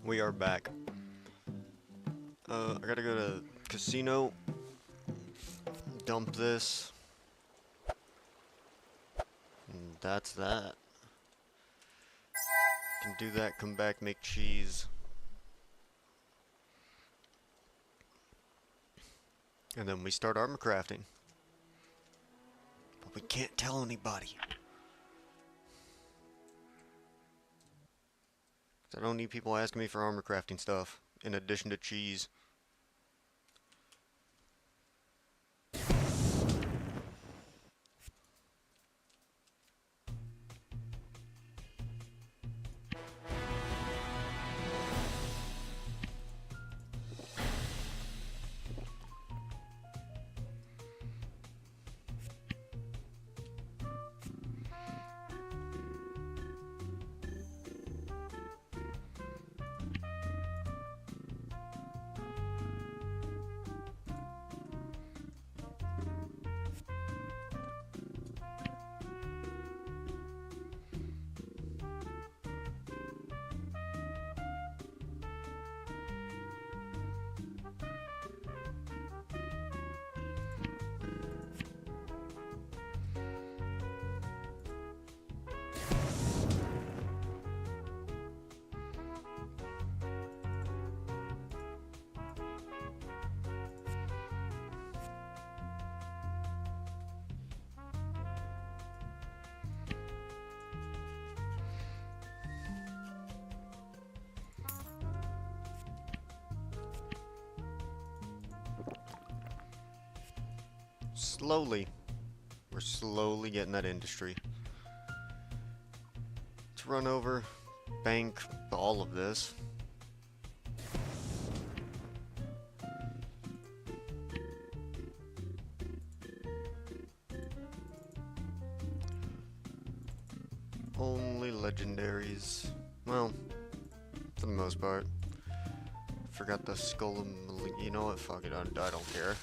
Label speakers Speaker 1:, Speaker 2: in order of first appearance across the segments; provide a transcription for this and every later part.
Speaker 1: We are back. I gotta go to casino, dump this, and that's that. Can do that, come back, make cheese. And then we start armor crafting. But we can't tell anybody. I don't need people asking me for armor crafting stuff, in addition to cheese. Slowly. We're slowly getting that industry. Let's run over, bank all of this. Only legendaries. Well, for the most part. Forgot the skull of you know what? Fuck it, I don't care.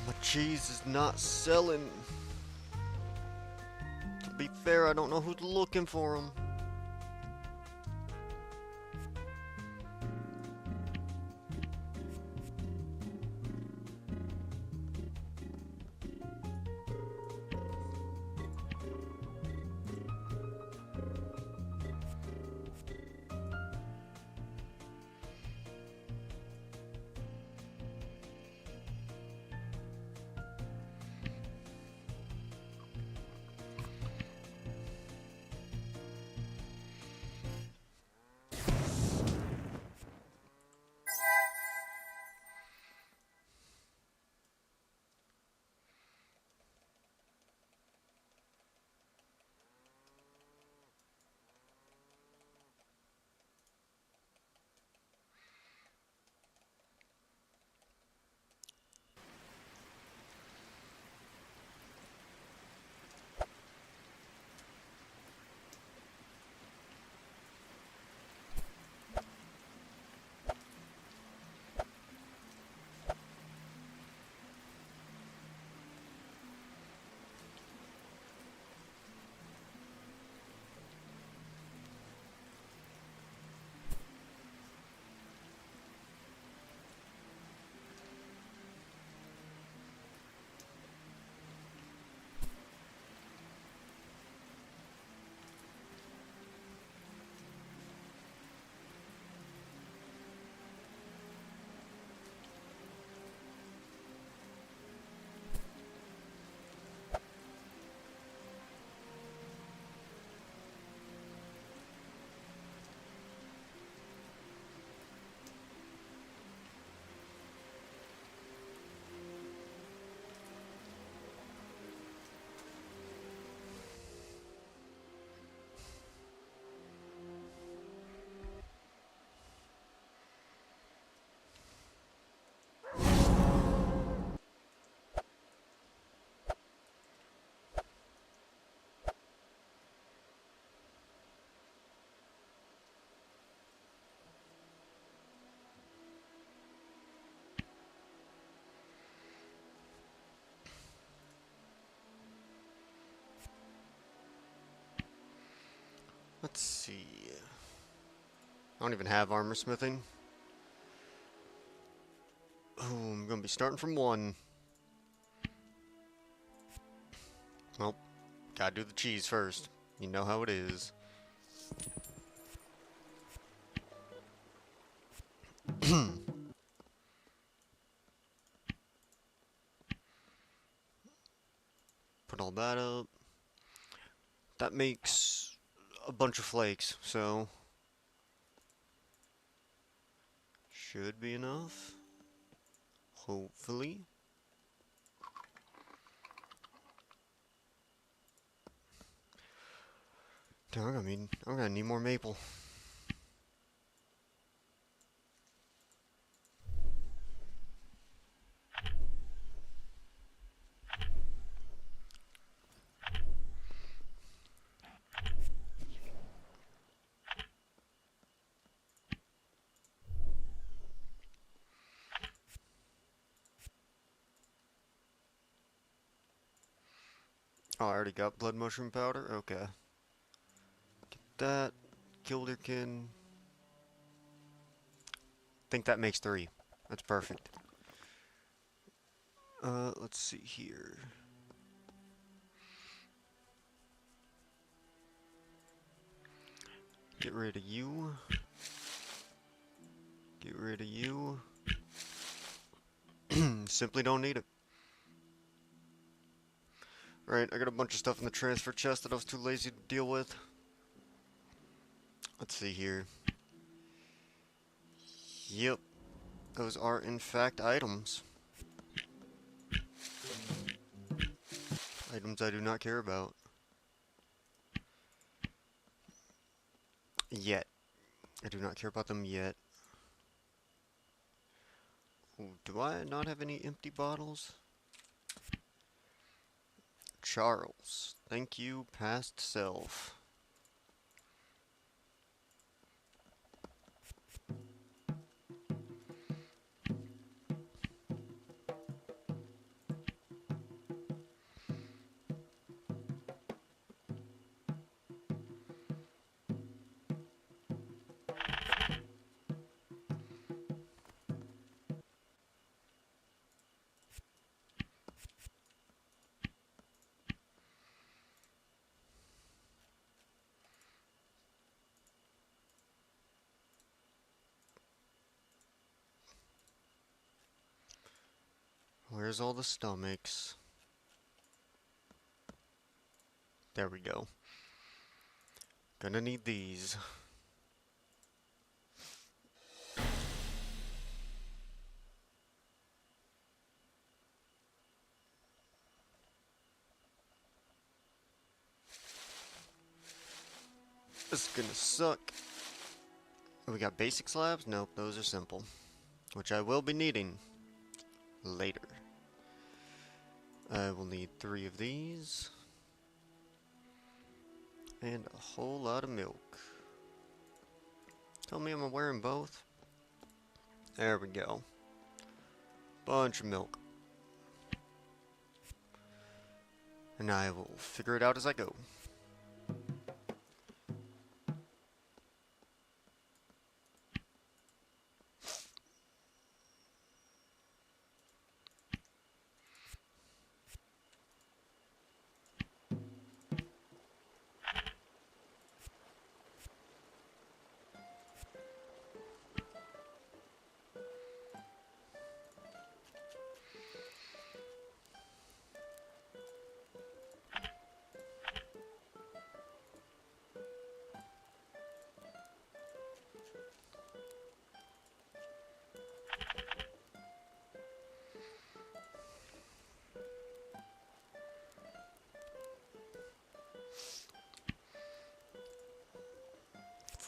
Speaker 1: My cheese is not selling. To be fair, I don't know who's looking for them. Let's see. I don't even have armor smithing. Oh, I'm gonna be starting from 1. Well, gotta do the cheese first. You know how it is. Put all that up. That makes a bunch of flakes, so should be enough. Hopefully. Damn, I'm gonna need more maple. Oh, I already got blood mushroom powder? Okay. Get that. Gilderkin. Think that makes 3. That's perfect. Let's see here. Get rid of you. Get rid of you. Simply don't need it. Right, I got a bunch of stuff in the transfer chest that I was too lazy to deal with. Let's see here. Yep. Those are, in fact, items. Items I do not care about. Yet. I do not care about them yet. Ooh, do I not have any empty bottles? Charles. Thank you, past self. Where's all the stomachs? There we go. Gonna need these. This is gonna suck. We got basic slabs? Nope, those are simple. Which I will be needing later. I will need 3 of these. And a whole lot of milk. Tell me I'm wearing both. There we go. Bunch of milk. And I will figure it out as I go.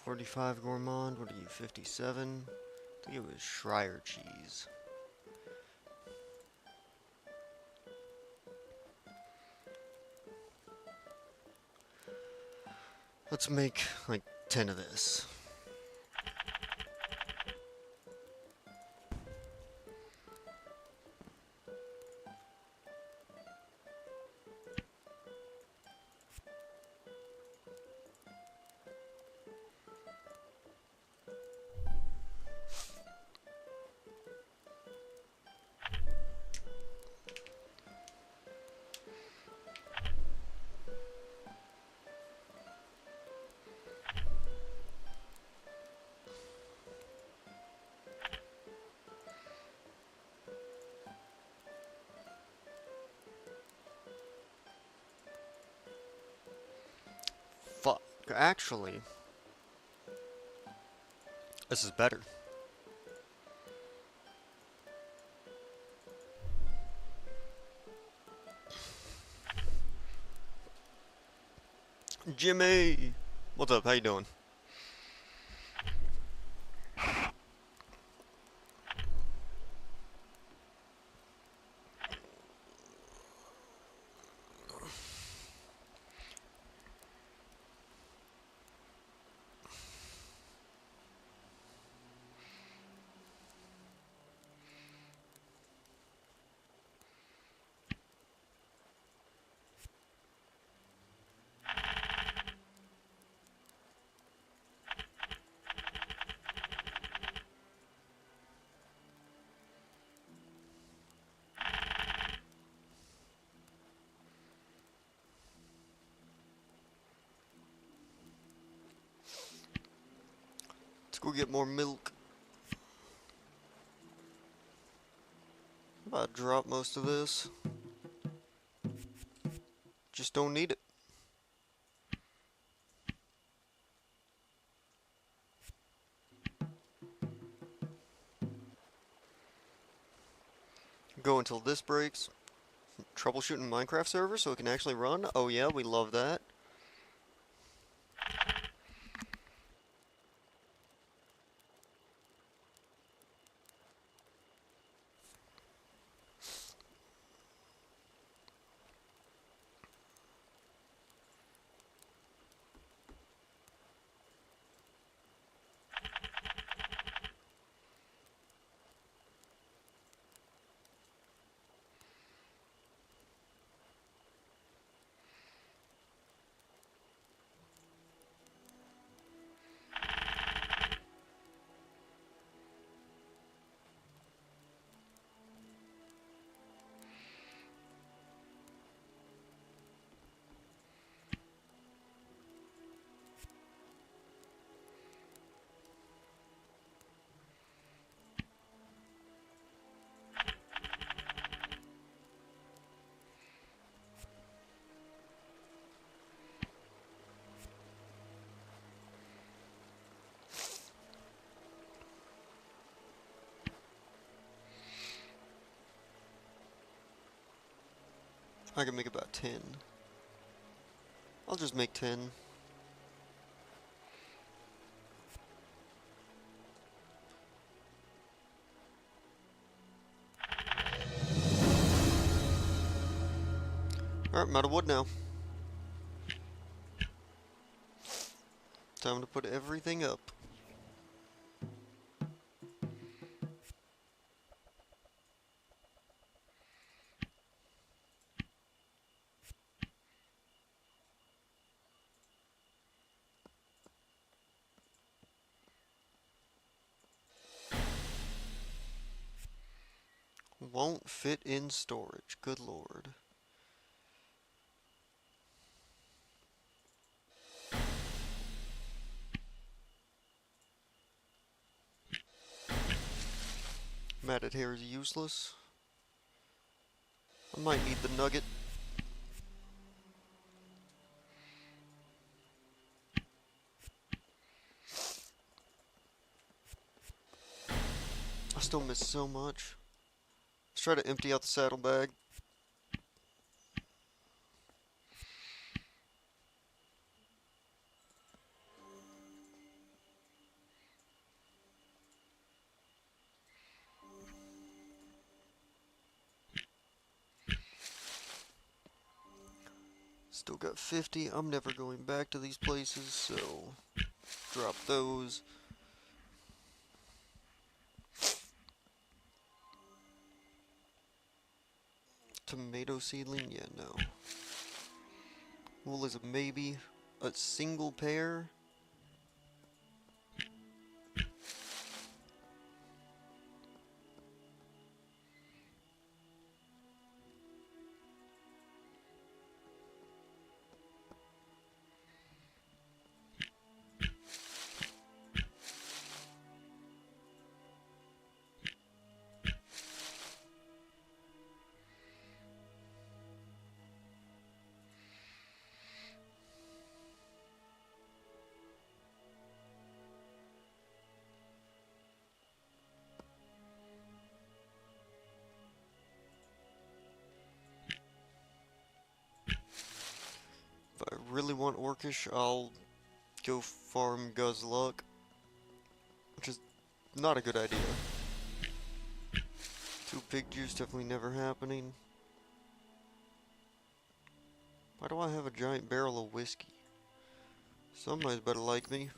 Speaker 1: $45 gourmand, what are you, 57? I think it was Schreier cheese. Let's make like 10 of this. Actually, this is better. Jimmy! What's up? How you doing? Let's go get more milk. I'm about to drop most of this. Just don't need it. Go until this breaks. Troubleshooting Minecraft server so it can actually run. Oh yeah, we love that. I can make about 10. I'll just make 10. Alright, I'm out of wood now. Time to put everything up. Won't fit in storage. Good lord. Matted hair is useless. I might need the nugget. I still miss so much. Let's try to empty out the saddlebag. Still got 50. I'm never going back to these places, so drop those. Tomato seedling? Yeah, no. Wool is a maybe. A single pair? really want Orcish, I'll go farm Guzluck, which is not a good idea. 2 pig juice definitely never happening. Why do I have a giant barrel of whiskey? Somebody's better like me.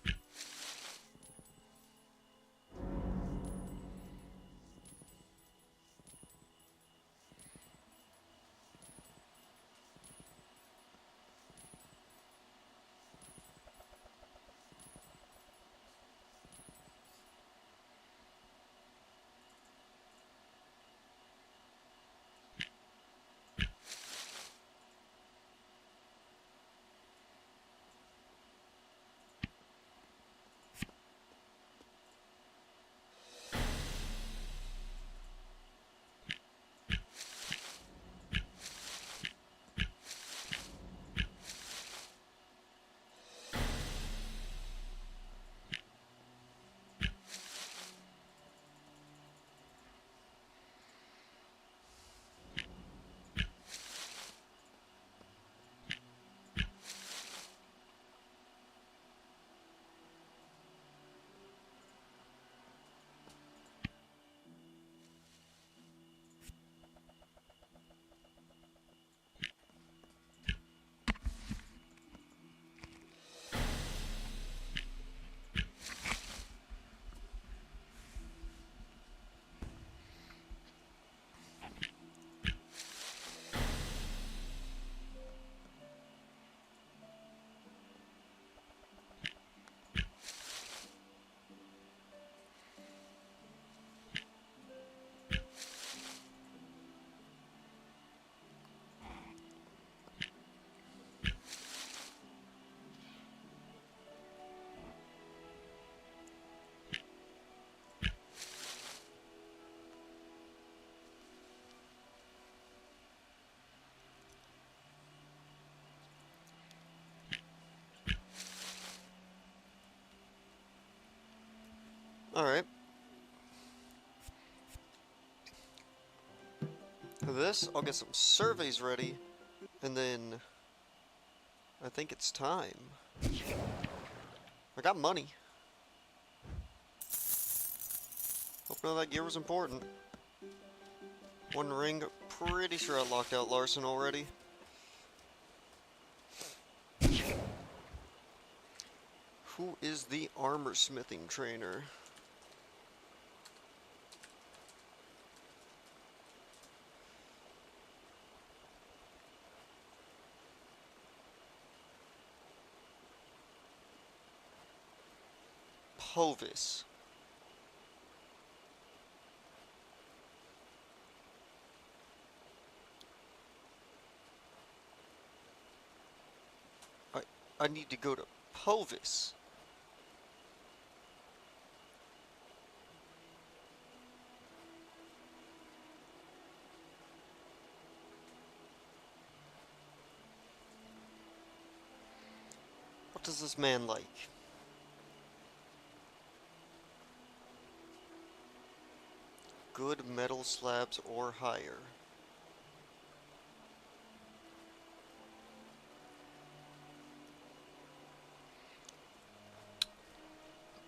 Speaker 1: Alright. For this, I'll get some surveys ready, and then I think it's time. I got money. Hope none of that gear was important. 1 ring, pretty sure I locked out Larson already. Who is the armor smithing trainer? Povis. I need to go to Povis. What does this man like? Good metal slabs or higher.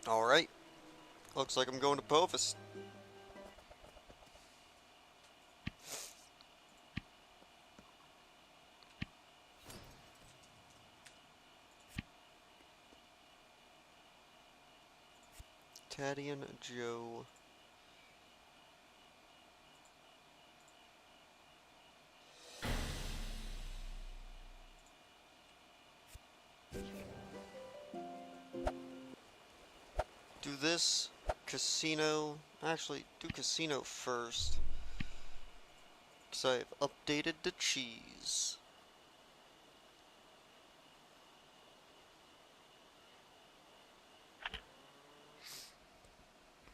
Speaker 1: Alright. Looks like I'm going to Povis. Tadian Joe. Do this casino. Actually, do casino first. Because I've updated the cheese.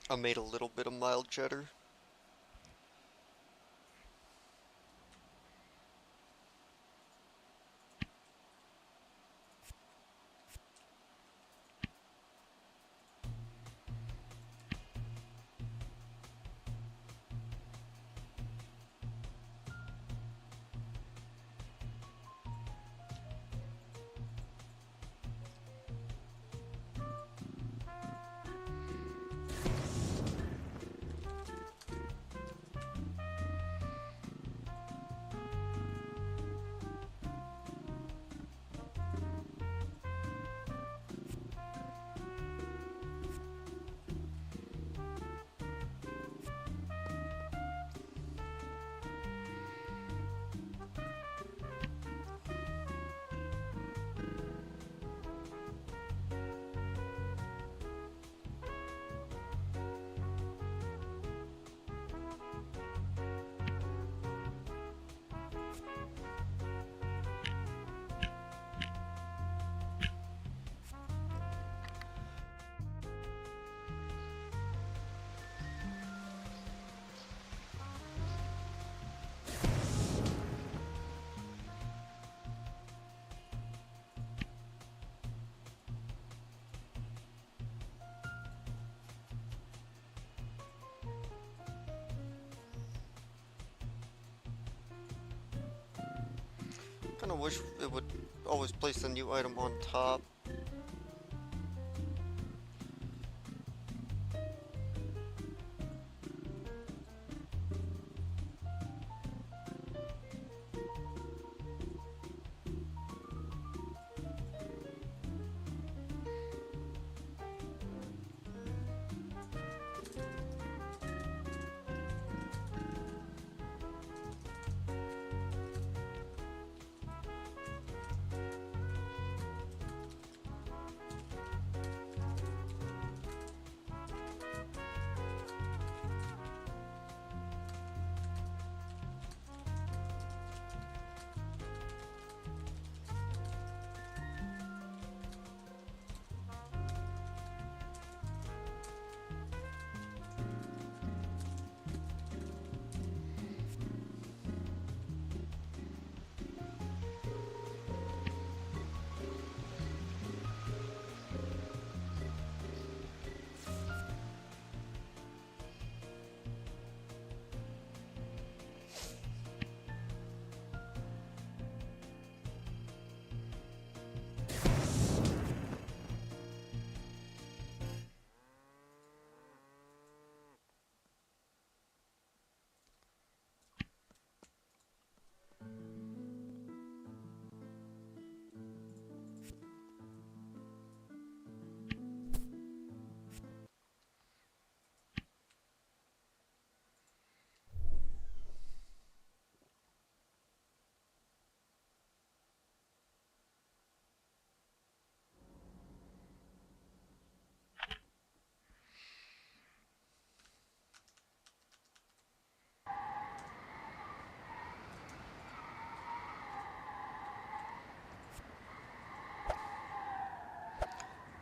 Speaker 1: I made a little bit of mild cheddar. Kinda wish it would always place the new item on top.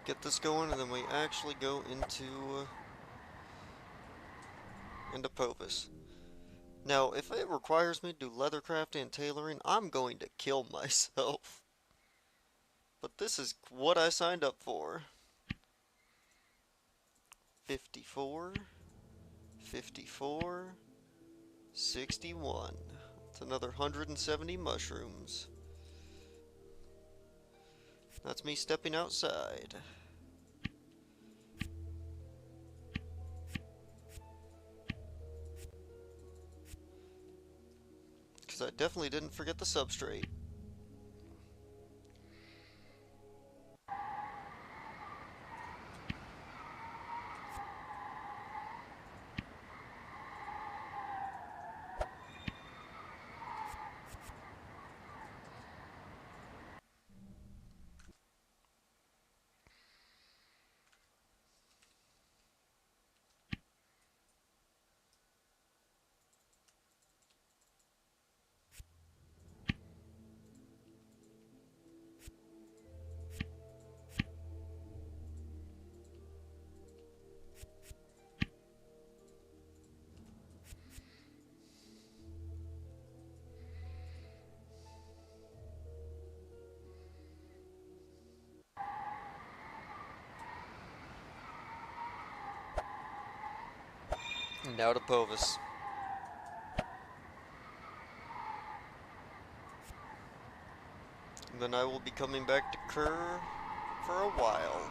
Speaker 1: Get this going, and then we actually go into Povis. Now, if it requires me to do leathercraft and tailoring, I'm going to kill myself. But this is what I signed up for. 54, 54, 61. It's another 170 mushrooms. That's me stepping outside. Because I definitely didn't forget the substrate. Now to Povis. Then I will be coming back to Kerr for a while.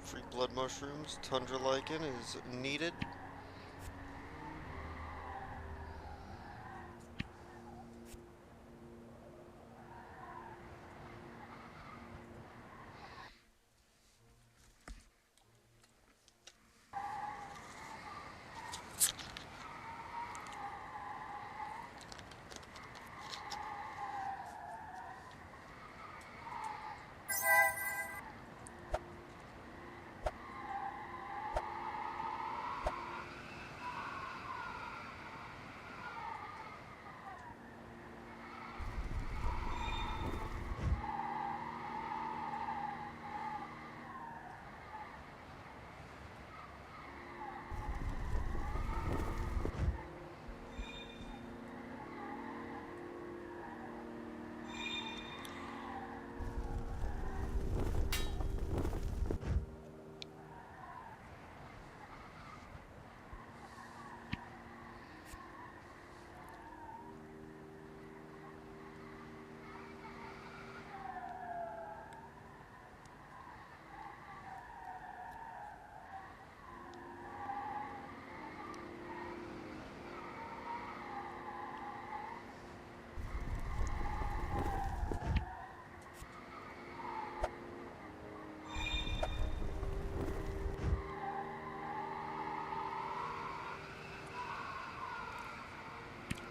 Speaker 1: Free blood mushrooms, tundra lichen is needed.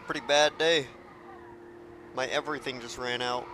Speaker 1: Pretty bad day. My everything just ran out.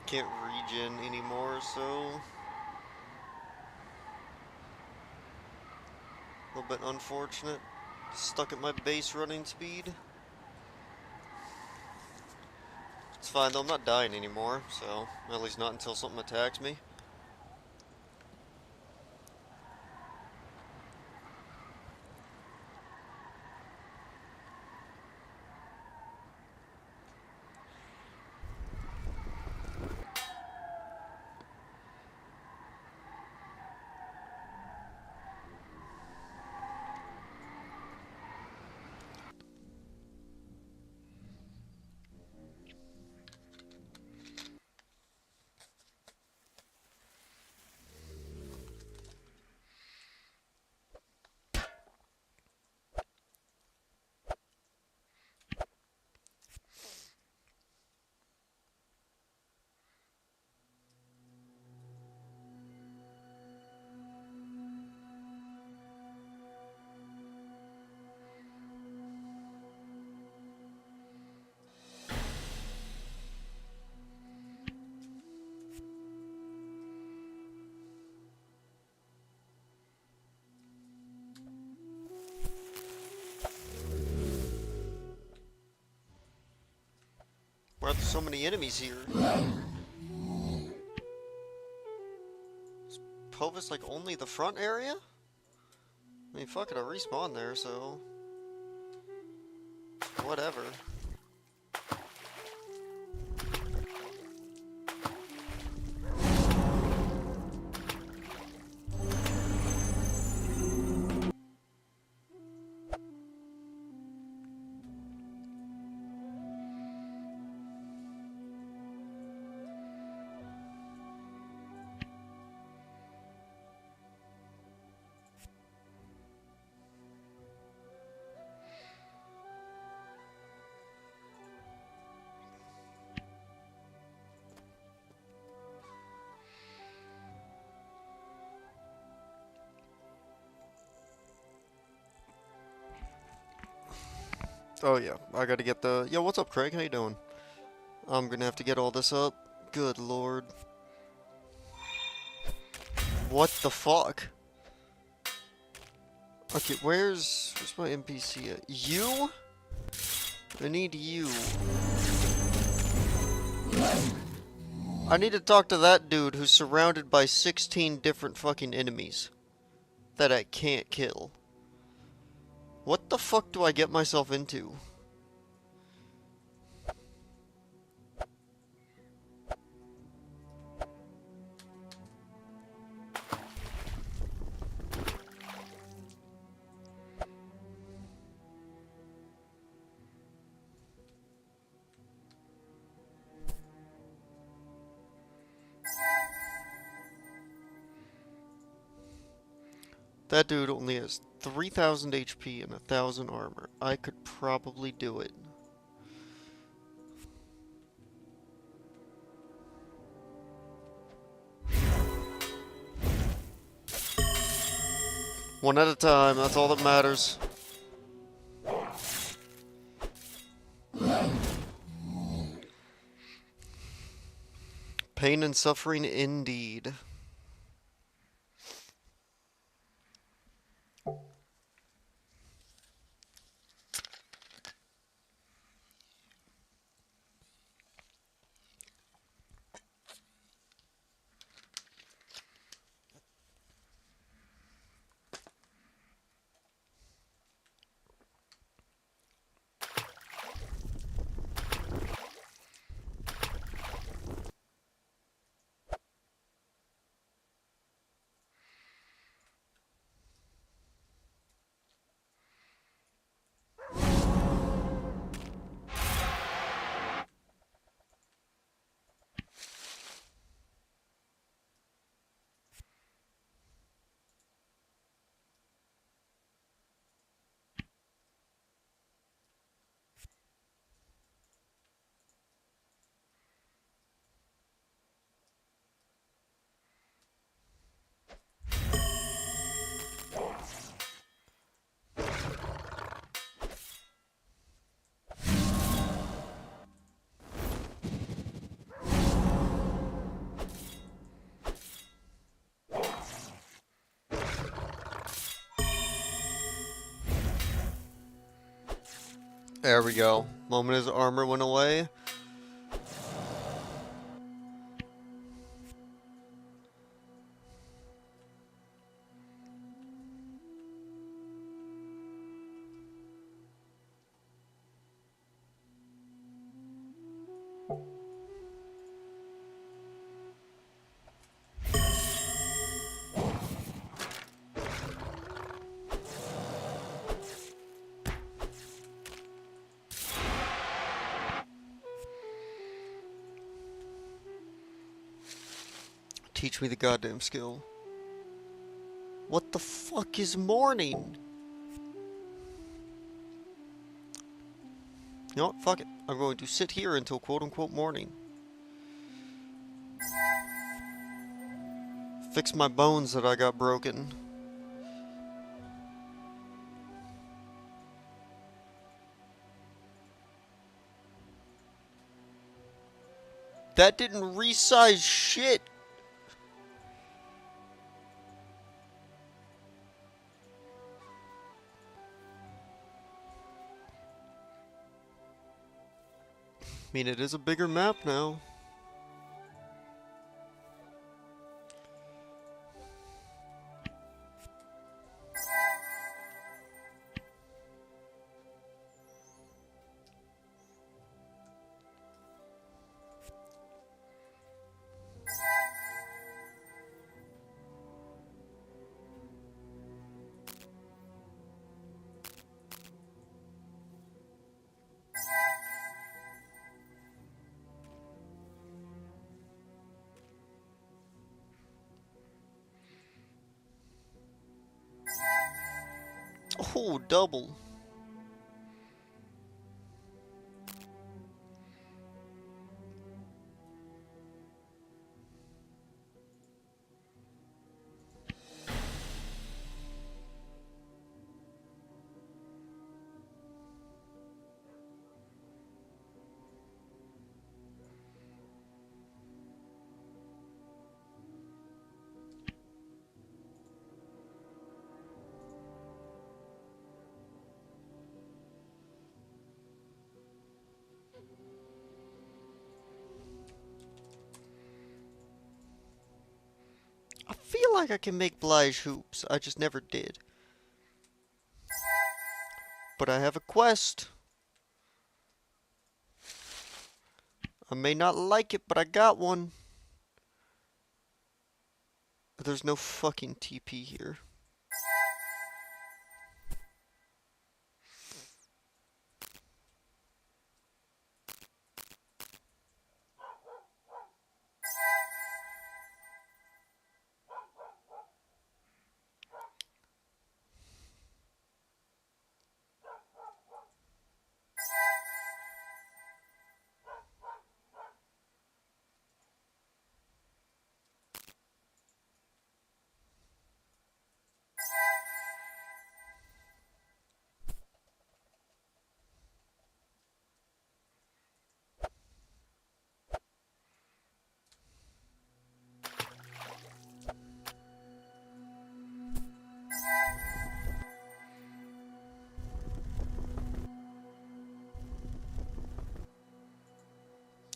Speaker 1: Can't regen anymore, so a little bit unfortunate. Stuck at my base running speed. It's fine though, I'm not dying anymore, so at least not until something attacks me. Why are there so many enemies here? Is Povis like only the front area? I mean, fuck it, I respawned there, so whatever. Oh yeah, I gotta get the... Yo, what's up, Craig? How you doing? I'm gonna have to get all this up. Good lord. What the fuck? Okay, where's my NPC at? You? I need you. I need to talk to that dude who's surrounded by 16 different fucking enemies that I can't kill. What the fuck do I get myself into? That dude only has 3,000 HP and 1,000 armor. I could probably do it. One at a time, that's all that matters. Pain and suffering indeed. There we go. Moment his armor went away. Teach me the goddamn skill. What the fuck is morning? You know what? Fuck it. I'm going to sit here until quote-unquote morning. Fix my bones that I got broken. That didn't resize shit. I mean, it is a bigger map now. Oh, double. I feel like I can make Blige hoops. I just never did. But I have a quest. I may not like it, but I got one. But there's no fucking TP here.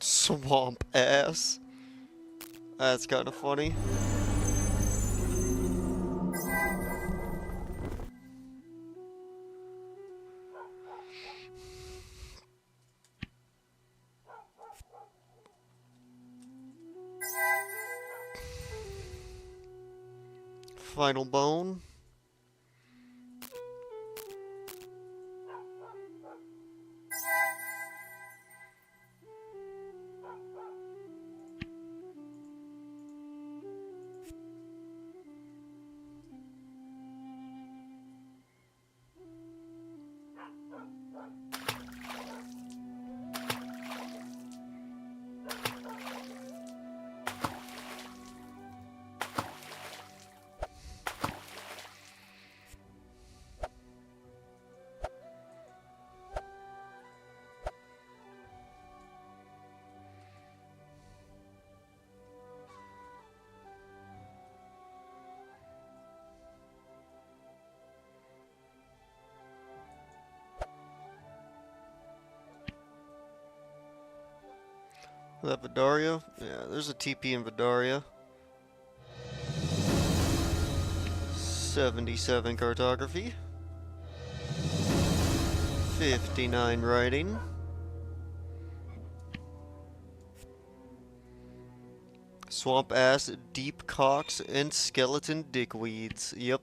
Speaker 1: Swamp ass. That's kind of funny. Final bone. Is that Vidaria? Yeah, there's a TP in Vidaria. 77 cartography. 59 writing. Swamp ass, deep cocks, and skeleton dickweeds. Yep,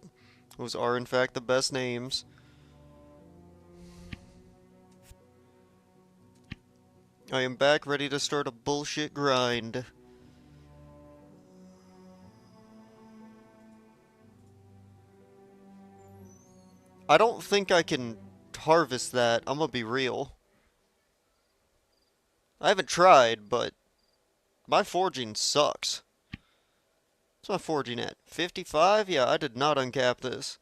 Speaker 1: those are in fact the best names. I am back ready to start a bullshit grind. I don't think I can harvest that, I'm gonna be real. I haven't tried, but my forging sucks. What's my forging at? 55? Yeah, I did not uncap this.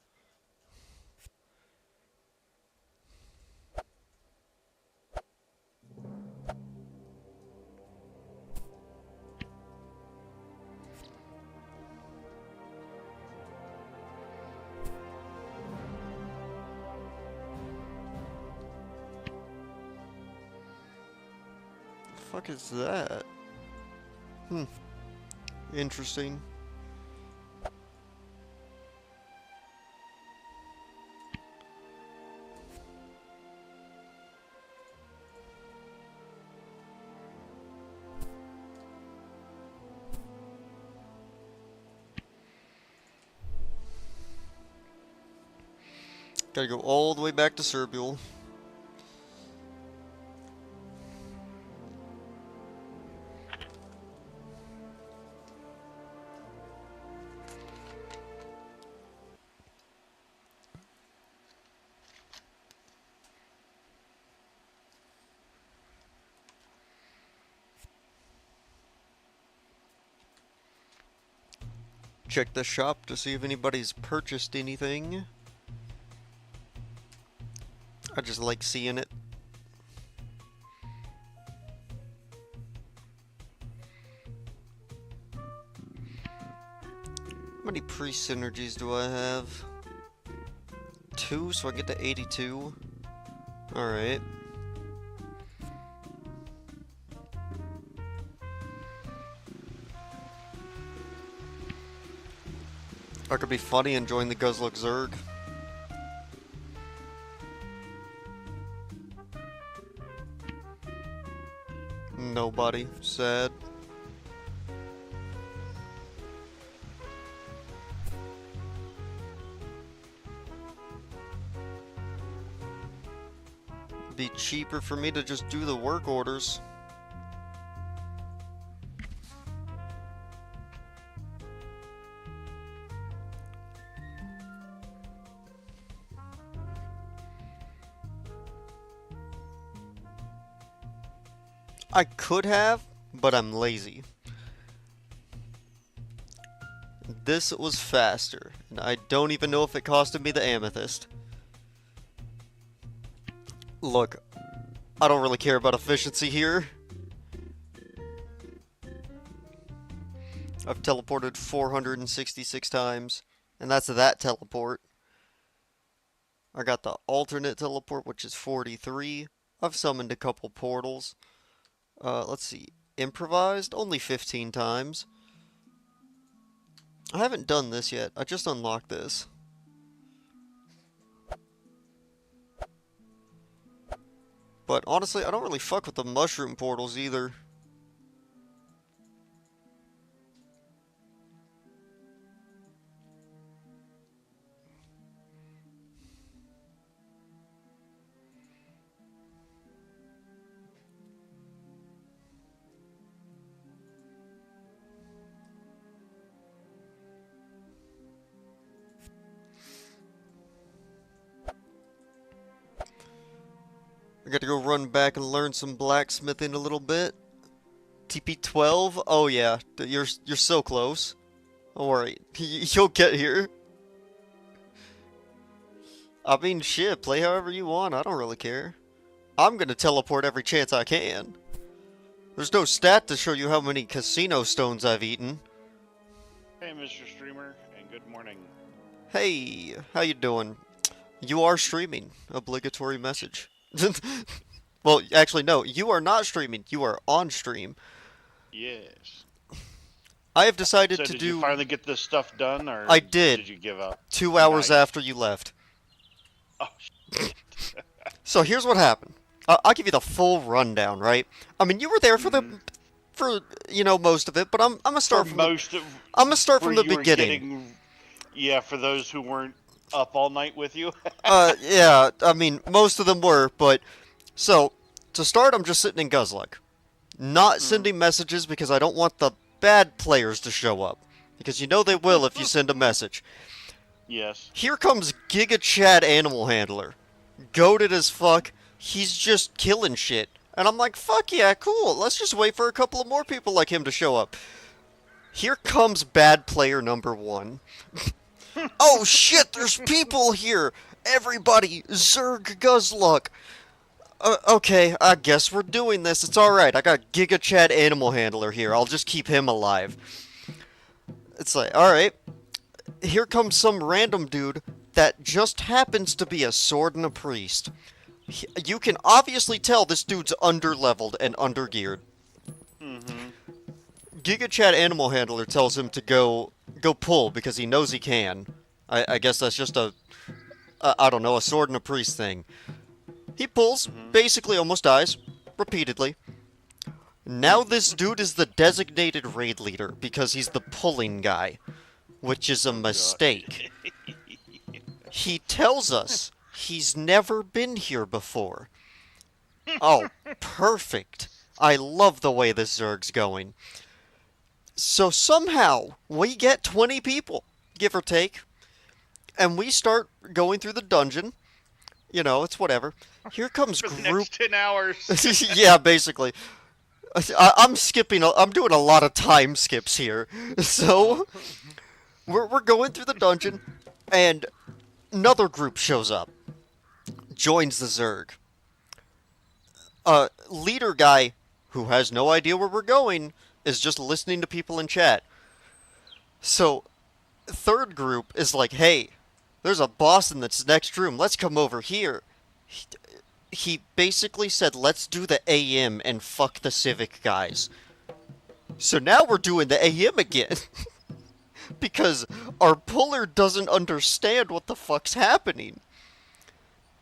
Speaker 1: The fuck is that? Interesting. Gotta go all the way back to Serbule. Check the shop to see if anybody's purchased anything. I just like seeing it. How many pre-synergies do I have? 2, so I get to 82. Alright. I could be funny and join the Guzzluk Zerg. Nobody. Sad. Be cheaper for me to just do the work orders. I could have, but I'm lazy. This was faster, and I don't even know if it costed me the amethyst. Look, I don't really care about efficiency here. I've teleported 466 times, and that's that teleport. I got the alternate teleport, which is 43. I've summoned a couple portals. Let's see. Improvised? Only 15 times. I haven't done this yet. I just unlocked this. But honestly, I don't really fuck with the mushroom portals either. I got to go run back and learn some blacksmithing a little bit. TP12? Oh yeah, you're so close. Don't worry, you'll get here. I mean, shit, play however you want. I don't really care. I'm gonna teleport every chance I can. There's no stat to show you how many casino stones I've eaten.
Speaker 2: Hey, Mr. Streamer, and good morning.
Speaker 1: Hey, how you doing? You are streaming. Obligatory message. Well, actually, no. You are not streaming. You are on stream.
Speaker 2: Yes.
Speaker 1: I have decided
Speaker 2: So
Speaker 1: to
Speaker 2: did you
Speaker 1: do.
Speaker 2: finally get this stuff done,
Speaker 1: I
Speaker 2: or
Speaker 1: did
Speaker 2: did you give up?
Speaker 1: 2 hours
Speaker 2: Nice.
Speaker 1: after you left.
Speaker 2: Oh shit.
Speaker 1: So here's what happened. I'll give you the full rundown, right? I mean, you were there
Speaker 2: Hmm.
Speaker 1: for most of it, but I'm gonna
Speaker 2: For
Speaker 1: start from the
Speaker 2: most of
Speaker 1: I'm gonna start
Speaker 2: where
Speaker 1: from the
Speaker 2: you were
Speaker 1: beginning.
Speaker 2: getting, yeah, for those who weren't up all night with you.
Speaker 1: Yeah, I mean, most of them were, but so to start, I'm just sitting in Guzluck, not
Speaker 2: Hmm.
Speaker 1: sending messages because I don't want the bad players to show up, because you know they will if you send a message.
Speaker 2: Yes.
Speaker 1: Here comes Giga Chad Animal Handler, goated as fuck. He's just killing shit, and I'm like, fuck yeah, cool. Let's just wait for a couple of more people like him to show up. Here comes bad player number one. Oh shit, there's people here! Everybody, Zerg Guzluck! Okay, I guess we're doing this. It's alright. I got Giga Chad Animal Handler here. I'll just keep him alive. It's like, alright. Here comes some random dude that just happens to be a sword and a priest. You can obviously tell this dude's underleveled and undergeared.
Speaker 2: Hmm.
Speaker 1: Giga Chad Animal Handler tells him to go pull because he knows he can. I guess that's just I don't know, a sword and a priest thing. He pulls,
Speaker 2: Hmm.
Speaker 1: basically almost dies, repeatedly. Now this dude is the designated raid leader because he's the pulling guy, which is a
Speaker 2: Oh god.
Speaker 1: mistake. He tells us he's never been here before. Oh, perfect. I love the way this Zerg's going. So somehow we get 20 people, give or take, and we start going through the dungeon. You know, it's whatever. Here comes
Speaker 2: For the
Speaker 1: group.
Speaker 2: next 10 hours.
Speaker 1: Yeah, basically. I'm skipping. I'm doing a lot of time skips here. So we're going through the dungeon, and another group shows up, joins the Zerg. Leader guy, who has no idea where we're going, is just listening to people in chat. So third group is like, hey, there's a boss in this next room. Let's come over here. He basically said, let's do the AM and fuck the Civic guys. So now we're doing the AM again. Because our puller doesn't understand what the fuck's happening.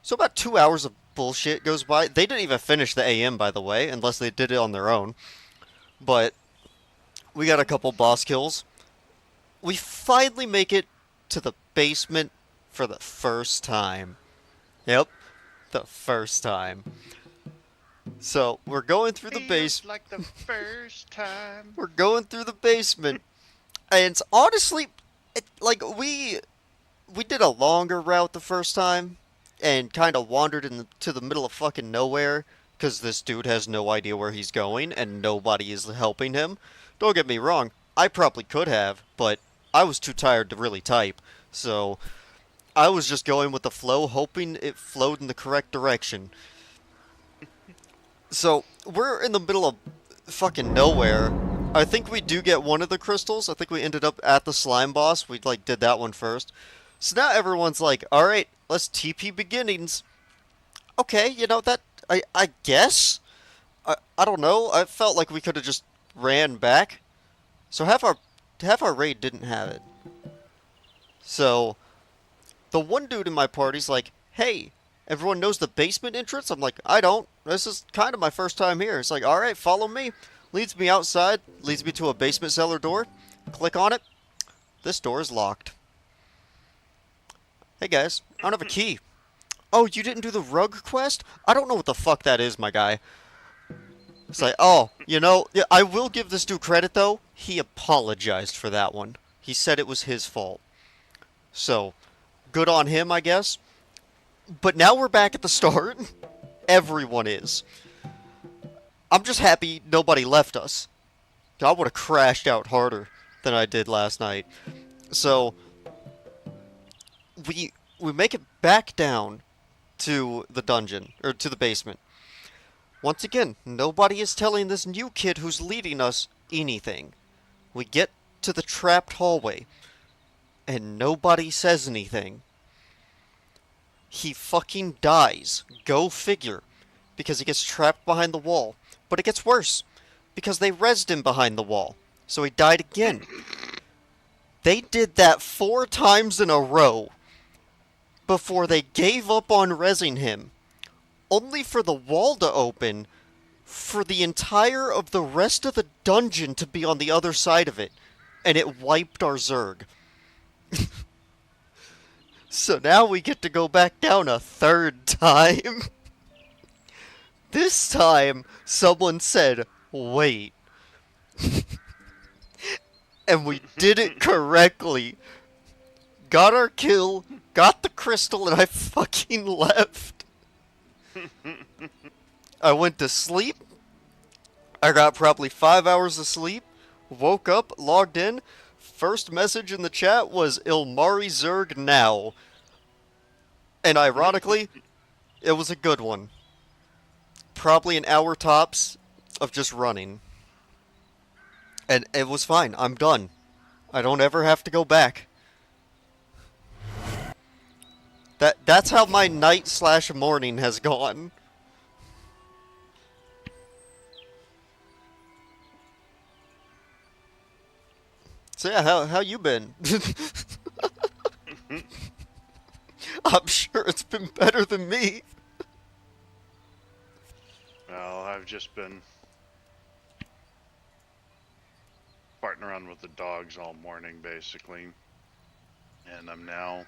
Speaker 1: So about 2 hours of bullshit goes by. They didn't even finish the AM, by the way, unless they did it on their own. But we got a couple boss kills. We finally make it to the basement for the first time. Yep, the first time. So we're going through the
Speaker 2: Feels
Speaker 1: base.
Speaker 2: like the first time.
Speaker 1: We're going through the basement, and it's honestly, like we did a longer route the first time, and kind of wandered into the middle of fucking nowhere because this dude has no idea where he's going and nobody is helping him. Don't get me wrong, I probably could have, but I was too tired to really type, so I was just going with the flow, hoping it flowed in the correct direction. So we're in the middle of fucking nowhere. I think we do get one of the crystals. I think we ended up at the slime boss. We like did that one first. So now everyone's like, "All right, let's TP beginnings." Okay, you know that I guess I don't know. I felt like we could have just ran back. So half our raid didn't have it. So the one dude in my party's like, "Hey, everyone knows the basement entrance?" I'm like, "I don't. This is kind of my first time here." It's like, "All right, follow me." Leads me outside, leads me to a basement cellar door. Click on it. This door is locked. Hey guys, I don't have a key. Oh, you didn't do the rug quest? I don't know what the fuck that is, my guy. It's like, oh, yeah, I will give this dude credit though. He apologized for that one. He said it was his fault. So, good on him, I guess. But now we're back at the start. Everyone is. I'm just happy nobody left us. I would have crashed out harder than I did last night. So we make it back down to the dungeon or to the basement. Once again, nobody is telling this new kid who's leading us anything. We get to the trapped hallway and nobody says anything. He fucking dies. Go figure. Because he gets trapped behind the wall. But it gets worse. because they rezzed him behind the wall. So he died again. They did that 4 times in a row before they gave up on rezzing him, only for the wall to open for the entire of the rest of the dungeon to be on the other side of it, and it wiped our Zerg. So now we get to go back down a third time. This time, someone said, wait. And we did it correctly. Got our kill, got the crystal, and I fucking left. I went to sleep. I got probably 5 hours of sleep. Woke up, logged in. First message in the chat was Ilmari Zerg now. And ironically, it was a good one. Probably an hour tops of just running. And it was fine. I'm done. I don't ever have to go back. That's how my night/morning has gone. So yeah, how you been? I'm sure it's been better than me.
Speaker 2: Well, I've just been farting around with the dogs all morning, basically. And I'm now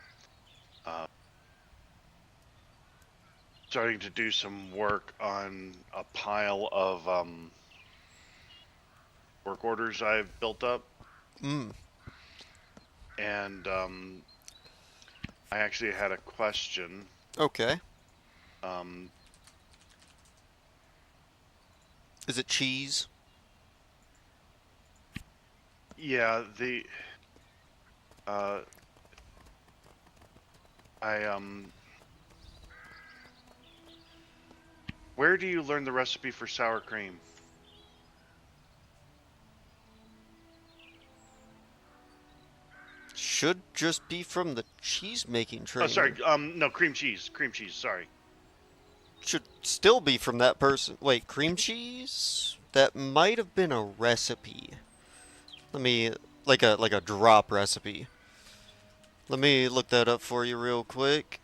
Speaker 2: starting to do some work on a pile of work orders I've built up. And I actually had a question.
Speaker 1: Okay. Is it cheese?
Speaker 2: Yeah, where do you learn the recipe for sour cream?
Speaker 1: Should just be from the cheese making trainer.
Speaker 2: Oh, sorry. No, cream cheese. Cream cheese. Sorry.
Speaker 1: Should still be from that person. Wait, cream cheese? That might have been a recipe. Let me like a drop recipe. Let me look that up for you real quick.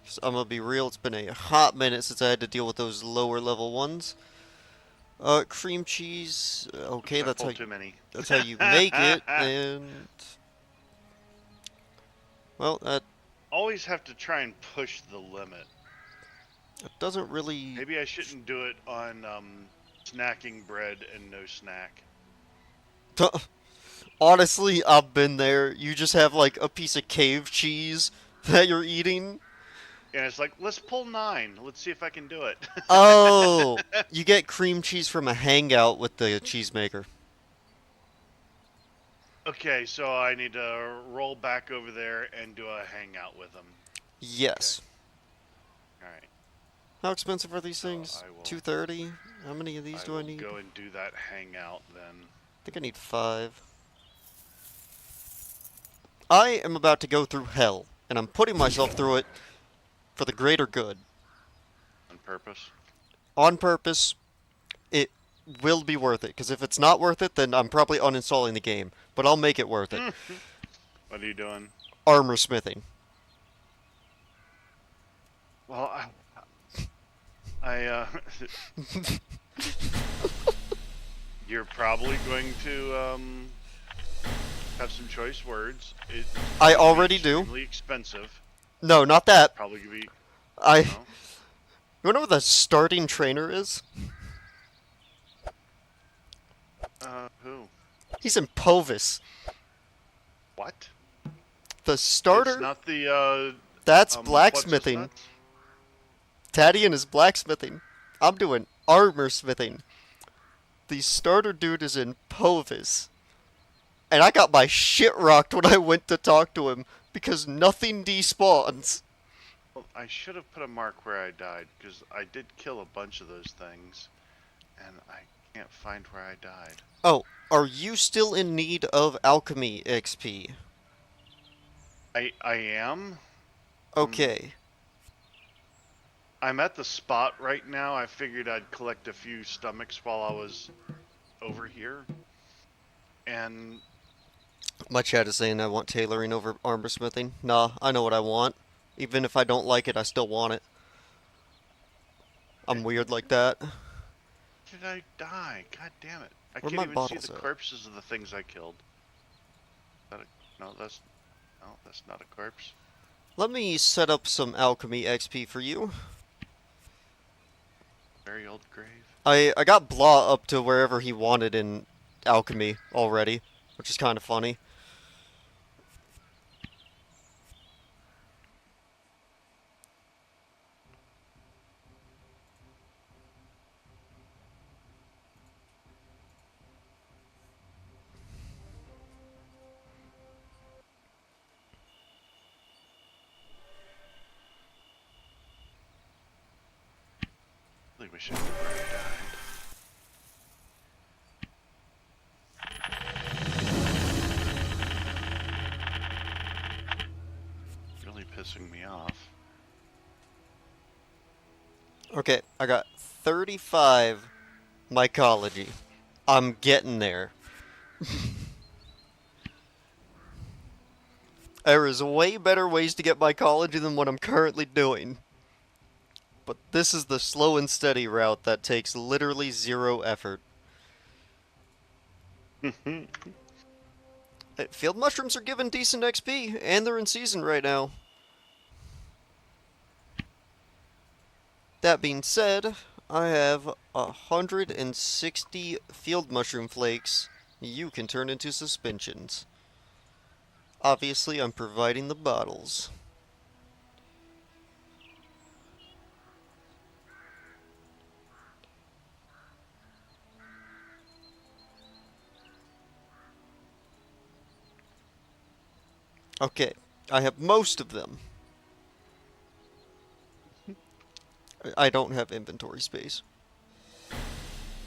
Speaker 1: 'Cause I'm gonna be real, it's been a hot minute since I had to deal with those lower level ones. Cream cheese. Okay,
Speaker 2: I
Speaker 1: that's
Speaker 2: pulled
Speaker 1: how
Speaker 2: too many.
Speaker 1: that's how you make it, and well, that
Speaker 2: Always have to try and push the limit.
Speaker 1: doesn't really.
Speaker 2: Maybe I shouldn't do it on snacking bread and no snack.
Speaker 1: Honestly, I've been there. You just have like a piece of cave cheese that you're eating.
Speaker 2: And it's like, let's pull 9. Let's see if I can do it.
Speaker 1: Oh, you get cream cheese from a hangout with the cheesemaker.
Speaker 2: Okay, so I need to roll back over there and do a hangout with them.
Speaker 1: Yes.
Speaker 2: Okay. All right.
Speaker 1: How expensive are these
Speaker 2: So
Speaker 1: things?
Speaker 2: I will-
Speaker 1: $2.30? How many of these do I
Speaker 2: will
Speaker 1: need?
Speaker 2: go and do that hangout then.
Speaker 1: I think I need 5. I am about to go through hell, and I'm putting myself through it for the greater good.
Speaker 2: On purpose.
Speaker 1: On purpose, it will be worth it, because if it's not worth it, then I'm probably uninstalling the game. But I'll make it worth it.
Speaker 2: What are you doing?
Speaker 1: Armor smithing.
Speaker 2: Well, I you're probably going to have some choice words. It's
Speaker 1: I already do.
Speaker 2: extremely expensive.
Speaker 1: No, not that.
Speaker 2: Probably gonna be.
Speaker 1: I.
Speaker 2: No?
Speaker 1: You wanna know what the starting trainer is?
Speaker 2: Who?
Speaker 1: He's in Povis.
Speaker 2: What?
Speaker 1: The starter.
Speaker 2: It's not the
Speaker 1: That's
Speaker 2: what's
Speaker 1: blacksmithing.
Speaker 2: nuts?
Speaker 1: Tadian is blacksmithing. I'm doing armor smithing. The starter dude is in Povis. And I got my shit rocked when I went to talk to him because nothing despawns.
Speaker 2: Well, I should have put a mark where I died because I did kill a bunch of those things, and I can't find where I died.
Speaker 1: Oh, are you still in need of alchemy XP?
Speaker 2: I am.
Speaker 1: Okay.
Speaker 2: I'm at the spot right now. I figured I'd collect a few stomachs while I was over here, and
Speaker 1: My chat is saying I want tailoring over armor smithing. Nah, I know what I want. Even if I don't like it, I still want it. I'm weird like that.
Speaker 2: did I die? God damn it! I
Speaker 1: Where
Speaker 2: can't
Speaker 1: my
Speaker 2: even see
Speaker 1: bottles
Speaker 2: the
Speaker 1: at?
Speaker 2: corpses of the things I killed. Is that a, no, that's not a corpse.
Speaker 1: Let me set up some alchemy XP for you.
Speaker 2: Very old grave.
Speaker 1: I got Blah up to wherever he wanted in alchemy already, which is kind of funny.
Speaker 2: Really wish I knew where I died. Really pissing me off.
Speaker 1: Okay, I got 35 mycology. I'm getting there. There is way better ways to get mycology than what I'm currently doing. But this is the slow and steady route that takes literally zero effort. Field mushrooms are giving decent XP, and they're in season right now. That being said, I have 160 field mushroom flakes you can turn into suspensions. Obviously, I'm providing the bottles. Okay, I have most of them. I don't have inventory space.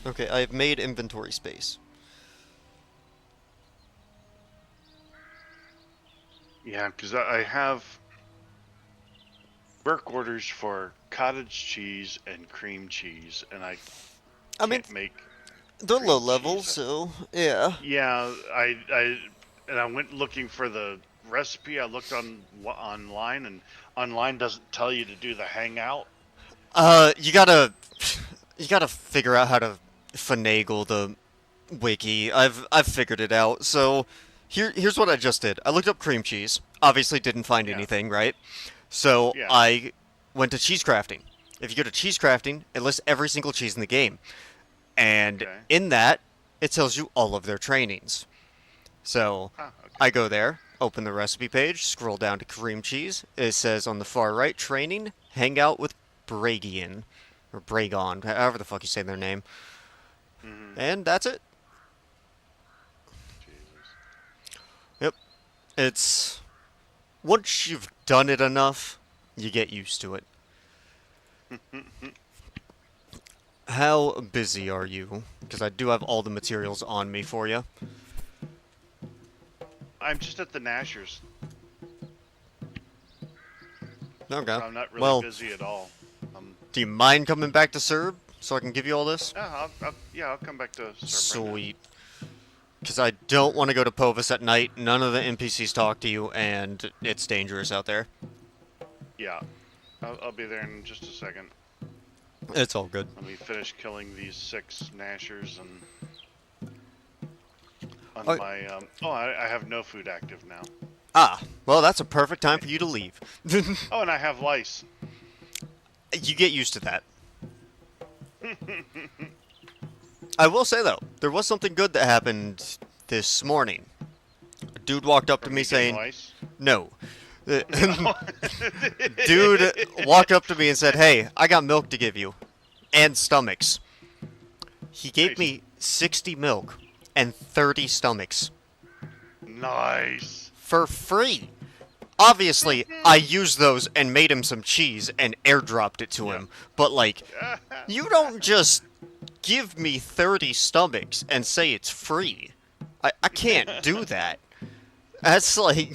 Speaker 1: Okay, I have made inventory space.
Speaker 2: Yeah, because I have work orders for cottage cheese and cream cheese, and I
Speaker 1: I mean,
Speaker 2: can't make
Speaker 1: they're low
Speaker 2: cream
Speaker 1: level,
Speaker 2: cheese.
Speaker 1: so yeah.
Speaker 2: Yeah, and I went looking for the recipe. I looked online, and online doesn't tell you to do the hangout.
Speaker 1: You gotta figure out how to finagle the wiki. I've figured it out. So here's what I just did. I looked up cream cheese. Obviously didn't find
Speaker 2: Yeah,
Speaker 1: anything, right? So
Speaker 2: yeah,
Speaker 1: I went to cheese crafting. If you go to cheese crafting, it lists every single cheese in the game. And
Speaker 2: okay.
Speaker 1: in that, it tells you all of their trainings. So
Speaker 2: Ah, okay.
Speaker 1: I go there, open the recipe page, scroll down to cream cheese. It says on the far right, training, hang out with Bragian. Or Bragon, however the fuck you say their name.
Speaker 2: Mm-hmm.
Speaker 1: And that's it.
Speaker 2: Jesus.
Speaker 1: Yep. It's. Once you've done it enough, you get used to it. How busy are you? Because I do have all the materials on me for you.
Speaker 2: I'm just at the Nashers.
Speaker 1: Okay.
Speaker 2: So I'm not really
Speaker 1: Well,
Speaker 2: busy at all. Um,
Speaker 1: do you mind coming back to Serb so I can give you all this?
Speaker 2: yeah, I'll come back to Serb right now.
Speaker 1: Sweet. Because I don't want to go to Povis at night. None of the NPCs talk to you, and it's dangerous out there.
Speaker 2: Yeah, I'll be there in just a second.
Speaker 1: It's all good.
Speaker 2: Let me finish killing these 6 Nashers and on
Speaker 1: Oh,
Speaker 2: my I have no food active now.
Speaker 1: well, that's a perfect time for you to leave.
Speaker 2: Oh, and I have lice.
Speaker 1: You get used to that. I will say, though, there was something good that happened this morning. A dude walked up to
Speaker 2: From
Speaker 1: me
Speaker 2: me getting
Speaker 1: saying,
Speaker 2: lice.
Speaker 1: no.
Speaker 2: No.
Speaker 1: Dude walked up to me and said, hey, I got milk to give you. And stomachs. He gave
Speaker 2: Nice.
Speaker 1: me 60 milk and 30 stomachs.
Speaker 2: Nice.
Speaker 1: For free. Obviously, I used those and made him some cheese and airdropped it to him. But, like, you don't just give me 30 stomachs and say it's free. I can't do that. That's like...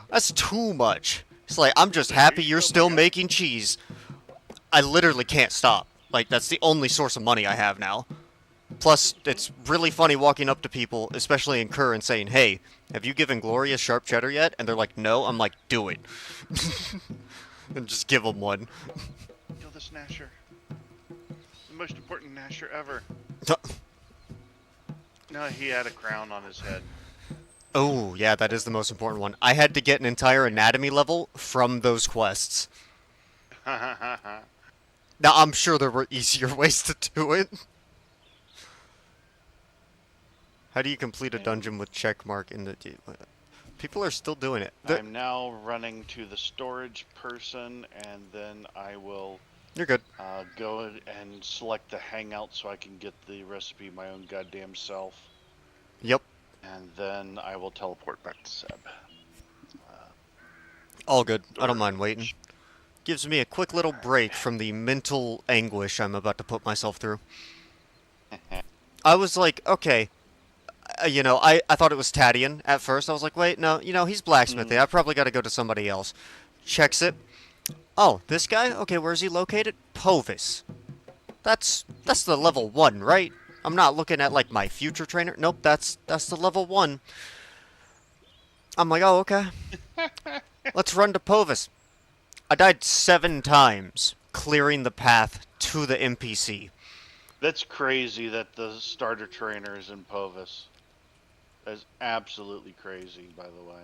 Speaker 1: That's too much. It's like, I'm just
Speaker 2: He's like, "Here
Speaker 1: happy
Speaker 2: you
Speaker 1: you're
Speaker 2: go,
Speaker 1: still
Speaker 2: my guy."
Speaker 1: making cheese. I literally can't stop. Like, that's the only source of money I have now. Plus, it's really funny walking up to people, especially in Kerr, and saying, "Hey, have you given Gloria sharp cheddar yet?" And they're like, "No." I'm like, "Do it," and just give them one.
Speaker 2: Kill this Gnasher. The most important Gnasher ever. No, he had a crown on his head.
Speaker 1: Oh, yeah, that is the most important one. I had to get an entire anatomy level from those quests. Now, I'm sure there were easier ways to do it. How do you complete a dungeon with check mark in the... People are still doing it.
Speaker 2: I'm now running to the storage person, and then I will
Speaker 1: You're good.
Speaker 2: go and select the hangout so I can get the recipe my own goddamn self.
Speaker 1: Yep.
Speaker 2: And then I will teleport back to Seb.
Speaker 1: All good. I don't mind waiting. Gives me a quick little break from the mental anguish I'm about to put myself through. I was like, okay, I thought it was Tadian at first. I was like, wait, no, he's blacksmithing. I probably got to go to somebody else. Checks it. Oh, this guy? Okay, where's he located? Povis. That's the level 1, right? I'm not looking at, like, my future trainer. Nope, that's the level 1. I'm like, oh, okay. Let's run to Povis. I died 7 times clearing the path to the NPC.
Speaker 2: That's crazy that the starter trainer is in Povis. That's absolutely crazy, by the way.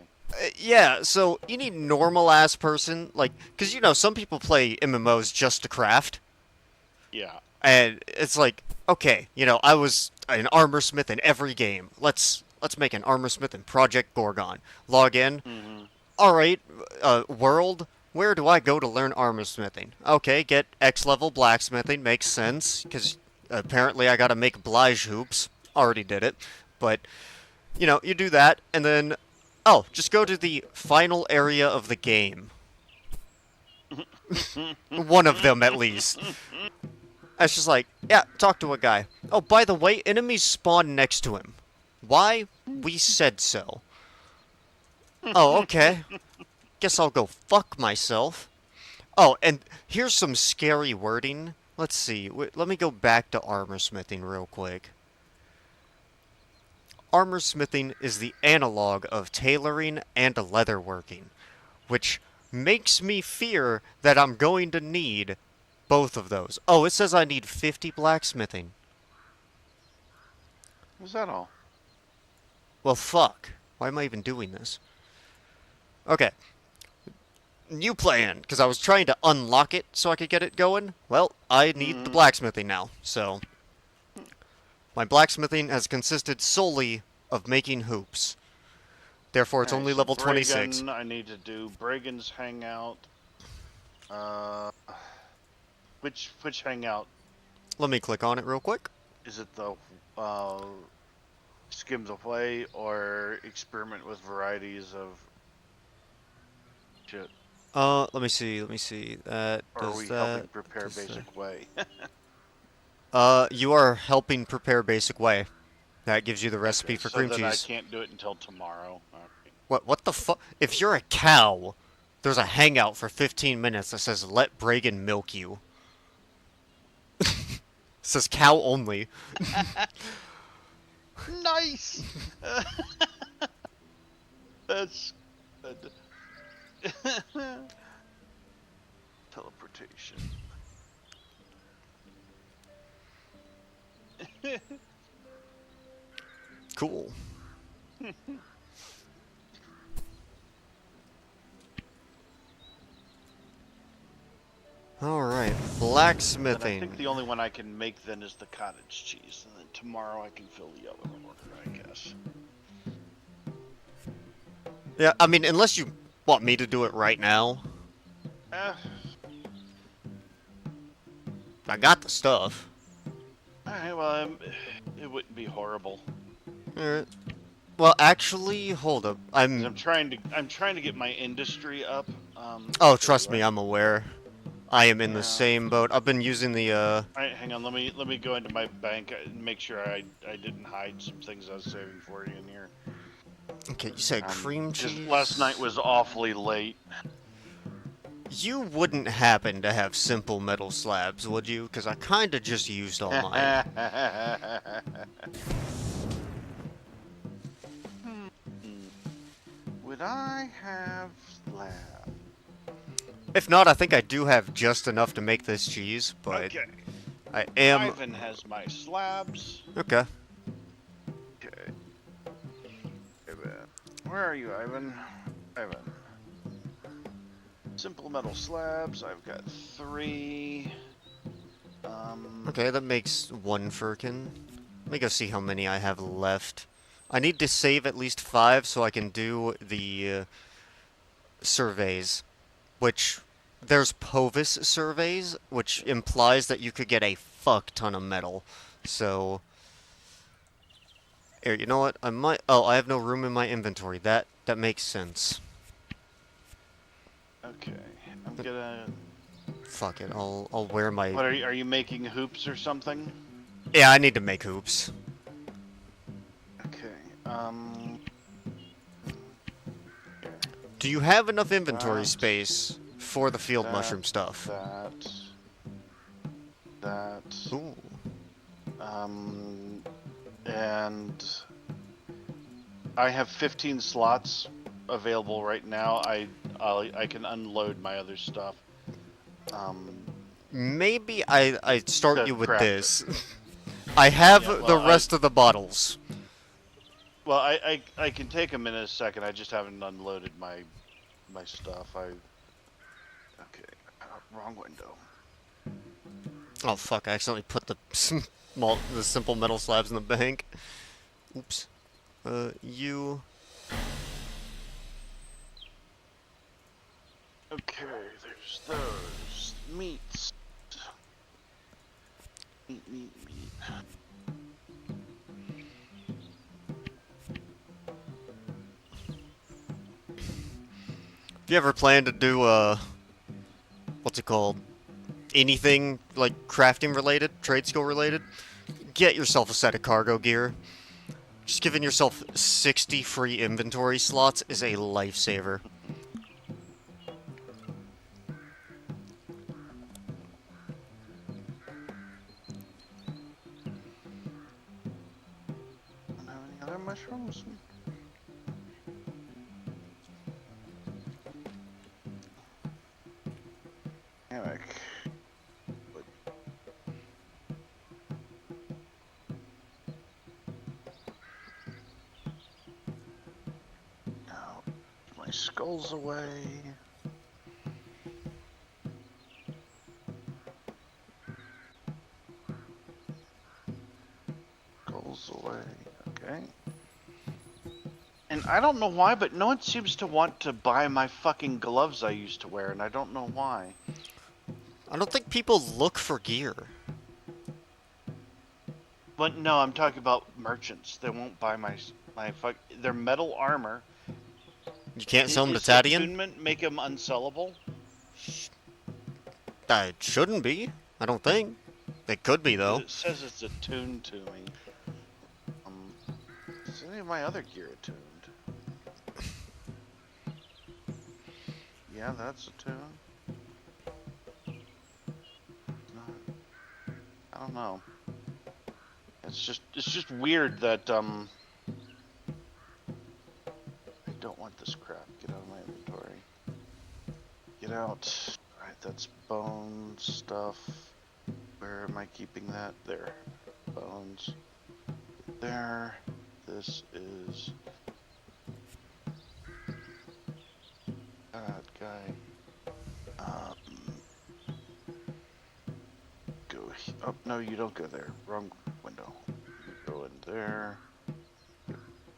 Speaker 1: Yeah, so you need normal-ass person, like, because, some people play MMOs just to craft.
Speaker 2: Yeah.
Speaker 1: And it's like, okay, I was an armor smith in every game. Let's make an armor smith in Project Gorgon. Log in. All right, world. Where do I go to learn armor smithing? Okay, get X level blacksmithing. Makes sense because apparently I gotta make blige hoops. Already did it, but you do that, and then just go to the final area of the game. One of them at least. It's just like, yeah, talk to a guy. Oh, by the way, enemies spawn next to him. Why? We said so. Oh, okay. Guess I'll go fuck myself. Oh, and here's some scary wording. Let's see. Let me go back to armor smithing real quick. Armor smithing is the analog of tailoring and leatherworking, which makes me fear that I'm going to need both of those. Oh, it says I need 50 blacksmithing.
Speaker 2: Is that all?
Speaker 1: Well, fuck. Why am I even doing this? Okay. New plan, because I was trying to unlock it so I could get it going. Well, I need the blacksmithing now, so... My blacksmithing has consisted solely of making hoops. Therefore, it's only level 26.
Speaker 2: I need to do Bragan's hangout. Which hangout?
Speaker 1: Let me click on it real quick.
Speaker 2: Is it the Skims Away or Experiment with Varieties of shit?
Speaker 1: Let me see. That
Speaker 2: or
Speaker 1: does
Speaker 2: are we
Speaker 1: that.
Speaker 2: helping prepare Basic Way?
Speaker 1: You are helping prepare Basic Way. That gives you the recipe for cream
Speaker 2: so then
Speaker 1: cheese.
Speaker 2: I can't do it until tomorrow.
Speaker 1: What the fuck? If you're a cow, there's a hangout for 15 minutes that says, let Bragan milk you. It says cow only.
Speaker 2: Nice! That's good. Teleportation.
Speaker 1: Cool. Alright, blacksmithing.
Speaker 2: I think the only one I can make then is the cottage cheese, and then tomorrow I can fill the other order, I guess.
Speaker 1: Yeah, I mean, unless you want me to do it right now. I got the stuff.
Speaker 2: Alright, well, it wouldn't be horrible.
Speaker 1: Alright. Well, actually, hold up.
Speaker 2: I'm trying to get my industry up.
Speaker 1: Oh, trust me, I'm aware. I am in the same boat. I've been using the,
Speaker 2: Alright, hang on, let me go into my bank and make sure I didn't hide some things I was saving for you in here.
Speaker 1: Okay, you said cream cheese?
Speaker 2: Last night was awfully late.
Speaker 1: You wouldn't happen to have simple metal slabs, would you? Because I kinda just used all mine.
Speaker 2: Would I have slab?
Speaker 1: If not, I think I do have just enough to make this cheese, but
Speaker 2: Okay.
Speaker 1: I am...
Speaker 2: Ivan has my slabs.
Speaker 1: Okay.
Speaker 2: Okay. Ivan. Where are you, Ivan? Ivan. Simple metal slabs. I've got 3.
Speaker 1: Okay, that makes 1 firkin. Let me go see how many I have left. I need to save at least 5 so I can do the surveys, which... There's Povis surveys, which implies that you could get a fuck ton of metal. So... Here, you know what? I might... Oh, I have no room in my inventory. That makes sense.
Speaker 2: Okay. I'm gonna...
Speaker 1: Fuck it. I'll wear my...
Speaker 2: What are you making hoops or something?
Speaker 1: Yeah, I need to make hoops.
Speaker 2: Okay. Here.
Speaker 1: Do you have enough inventory
Speaker 2: That,
Speaker 1: space for the field
Speaker 2: that,
Speaker 1: mushroom stuff?
Speaker 2: That.
Speaker 1: Ooh.
Speaker 2: And I have 15 slots available right now. I can unload my other stuff.
Speaker 1: Maybe I start
Speaker 2: To
Speaker 1: you with
Speaker 2: craft
Speaker 1: this. I have
Speaker 2: Yeah,
Speaker 1: the
Speaker 2: well,
Speaker 1: rest of the bottles.
Speaker 2: Well, I can take them in a second. I just haven't unloaded my stuff. Okay, wrong window.
Speaker 1: Oh fuck! I accidentally put the the simple metal slabs in the bank. Oops. You.
Speaker 2: Okay, there's those meats. Meat.
Speaker 1: Do you ever plan to do what's it called? Anything like crafting related, trade skill related? Get yourself a set of cargo gear. Just giving yourself 60 free inventory slots is a lifesaver.
Speaker 2: Don't have any other mushrooms. Hammock. Now, my skull's away. Skull's away. Okay. And I don't know why, but no one seems to want to buy my fucking gloves I used to wear, and I don't know why.
Speaker 1: I don't think people look for gear.
Speaker 2: But no, I'm talking about merchants. They won't buy their metal armor.
Speaker 1: You can't sell them to
Speaker 2: Is
Speaker 1: Tadian?
Speaker 2: attunement make them unsellable?
Speaker 1: It shouldn't be. I don't think. It could be, though.
Speaker 2: It says it's attuned to me. Is any of my other gear attuned? Yeah, that's attuned. No, I don't know. It's just weird that I don't want this crap. Get out of my inventory. Get out. Alright, that's bone stuff. Where am I keeping that? There. Bones. There. This is that guy. Oh no, you don't go there. Wrong window. You go in there.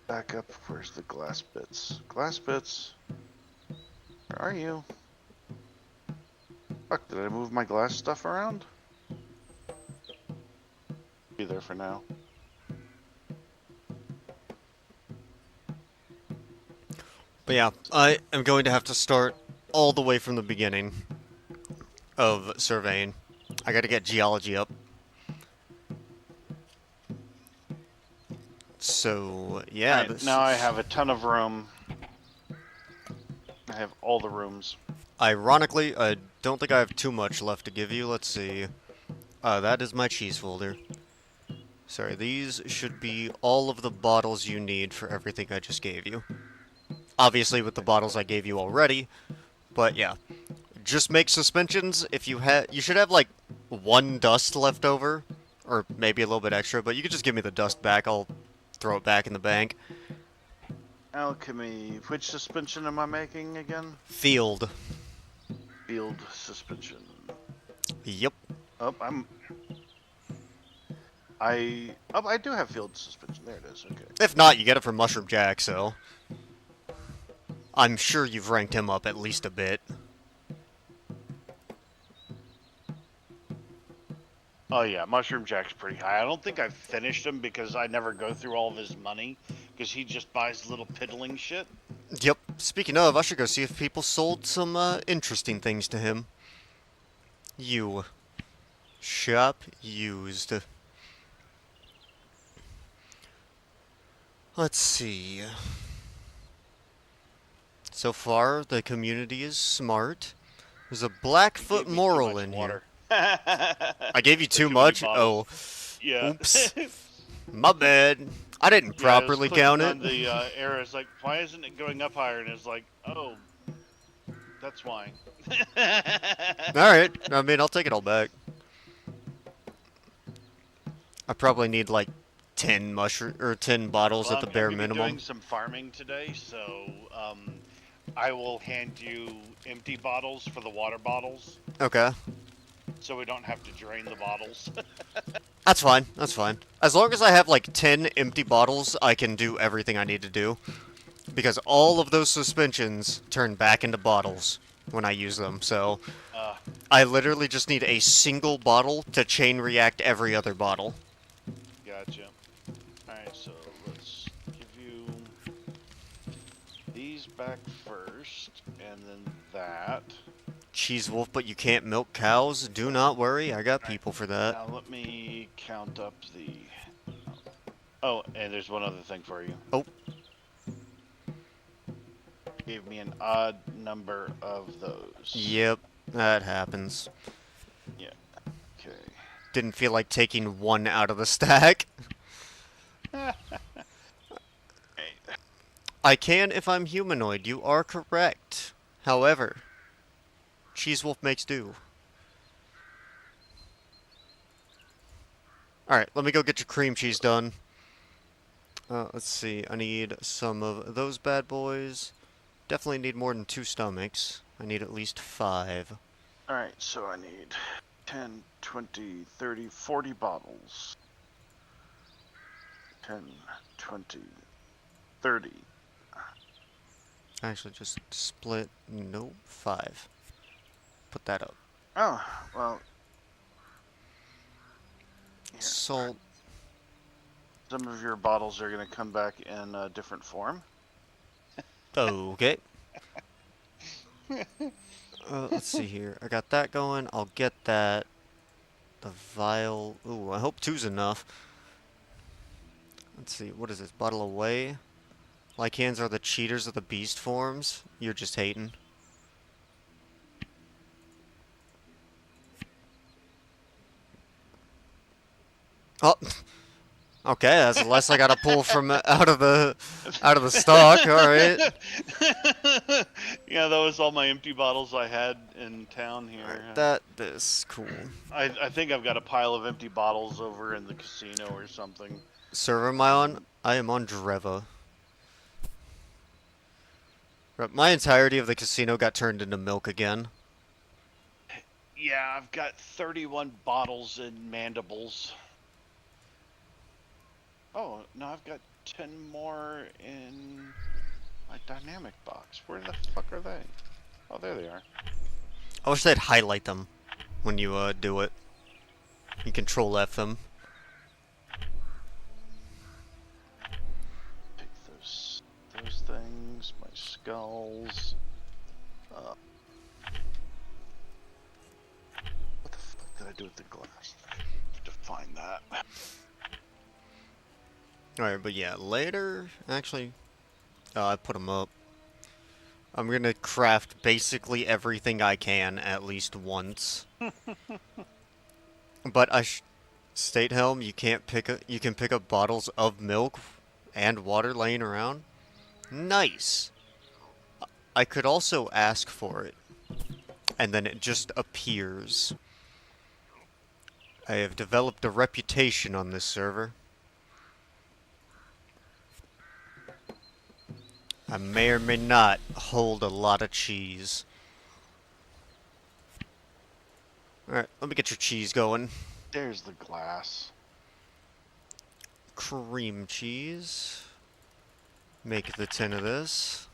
Speaker 2: Back up. Where's the glass bits? Glass bits. Where are you? Fuck, did I move my glass stuff around? Be there for now.
Speaker 1: But yeah, I am going to have to start all the way from the beginning of surveying. I gotta get geology up. So, yeah,
Speaker 2: Right, now I have a ton of room. I have all the rooms.
Speaker 1: Ironically, I don't think I have too much left to give you. Let's see. That is my cheese folder. Sorry, these should be all of the bottles you need for everything I just gave you. Obviously with the bottles I gave you already, but yeah. Just make suspensions if you should have like one dust left over, or maybe a little bit extra, but you could just give me the dust back, I'll throw it back in the bank.
Speaker 2: Alchemy. Which suspension am I making again?
Speaker 1: Field.
Speaker 2: Field suspension.
Speaker 1: Yep.
Speaker 2: Oh, I do have field suspension. There it is. Okay.
Speaker 1: If not, you get it from Mushroom Jack, so I'm sure you've ranked him up at least a bit.
Speaker 2: Oh yeah, Mushroom Jack's pretty high. I don't think I've finished him because I never go through all of his money because he just buys little piddling shit.
Speaker 1: Yep. Speaking of, I should go see if people sold some interesting things to him. You. Shop used. Let's see. So far, the community is smart. There's a Blackfoot moral in here. I gave you too much? Oh.
Speaker 2: Yeah.
Speaker 1: Oops. My bad. I didn't properly count it.
Speaker 2: On the error, it's like, why isn't it going up higher? And it's like, oh, that's why.
Speaker 1: Alright. I mean, I'll take it all back. I probably need like 10 bottles
Speaker 2: Well,
Speaker 1: at the bare
Speaker 2: I'm
Speaker 1: minimum.
Speaker 2: doing some farming today, so I will hand you empty bottles for the water bottles,
Speaker 1: Okay.
Speaker 2: so we don't have to drain the bottles.
Speaker 1: That's fine. That's fine. As long as I have like 10 empty bottles, I can do everything I need to do. Because all of those suspensions turn back into bottles when I use them, so I literally just need a single bottle to chain react every other bottle.
Speaker 2: Gotcha. Alright, so let's give you these back first, and then that.
Speaker 1: Cheese Wolf, but you can't milk cows? Do not worry, I got people for that.
Speaker 2: Now let me count up the... Oh, and there's one other thing for you.
Speaker 1: Oh.
Speaker 2: Gave me an odd number of those.
Speaker 1: Yep, that happens.
Speaker 2: Yeah. Okay.
Speaker 1: Didn't feel like taking one out of the stack. I can if I'm humanoid, you are correct. However, Cheese Wolf makes do. Alright, let me go get your cream cheese done. Let's see, I need some of those bad boys. Definitely need more than 2 stomachs. I need at least 5.
Speaker 2: Alright, so I need 10, 20, 30, 40 bottles. 10, 20, 30.
Speaker 1: Actually, just split. Nope, 5. Put that up.
Speaker 2: Oh, well. Here.
Speaker 1: Salt.
Speaker 2: Some of your bottles are going to come back in a different form.
Speaker 1: Okay. Let's see here. I got that going. I'll get that. The vial. Ooh, I hope 2's enough. Let's see. What is this? Bottle away? Lycans are the cheaters of the beast forms. You're just hating. Oh. Okay, that's less I gotta pull from out of the stock. All right.
Speaker 2: Yeah, that was all my empty bottles I had in town here.
Speaker 1: Right, that is cool.
Speaker 2: I think I've got a pile of empty bottles over in the casino or something.
Speaker 1: Server am I on? I am on Dreva. Right, my entirety of the casino got turned into milk again.
Speaker 2: Yeah, I've got 31 bottles in mandibles. Oh, no, I've got 10 more in my dynamic box. Where the fuck are they? Oh, there they are.
Speaker 1: I wish they'd highlight them when you do it. You control F them.
Speaker 2: Take those things, my skulls. What the fuck did I do with the glass? I have to find that.
Speaker 1: Alright, but yeah, later, actually, I put them up. I'm gonna craft basically everything I can at least once. But State Helm, you can pick up bottles of milk and water laying around. Nice. I could also ask for it, and then it just appears. I have developed a reputation on this server. I may or may not hold a lot of cheese. Alright, let me get your cheese going.
Speaker 2: There's the glass.
Speaker 1: Cream cheese. Make the 10 of this.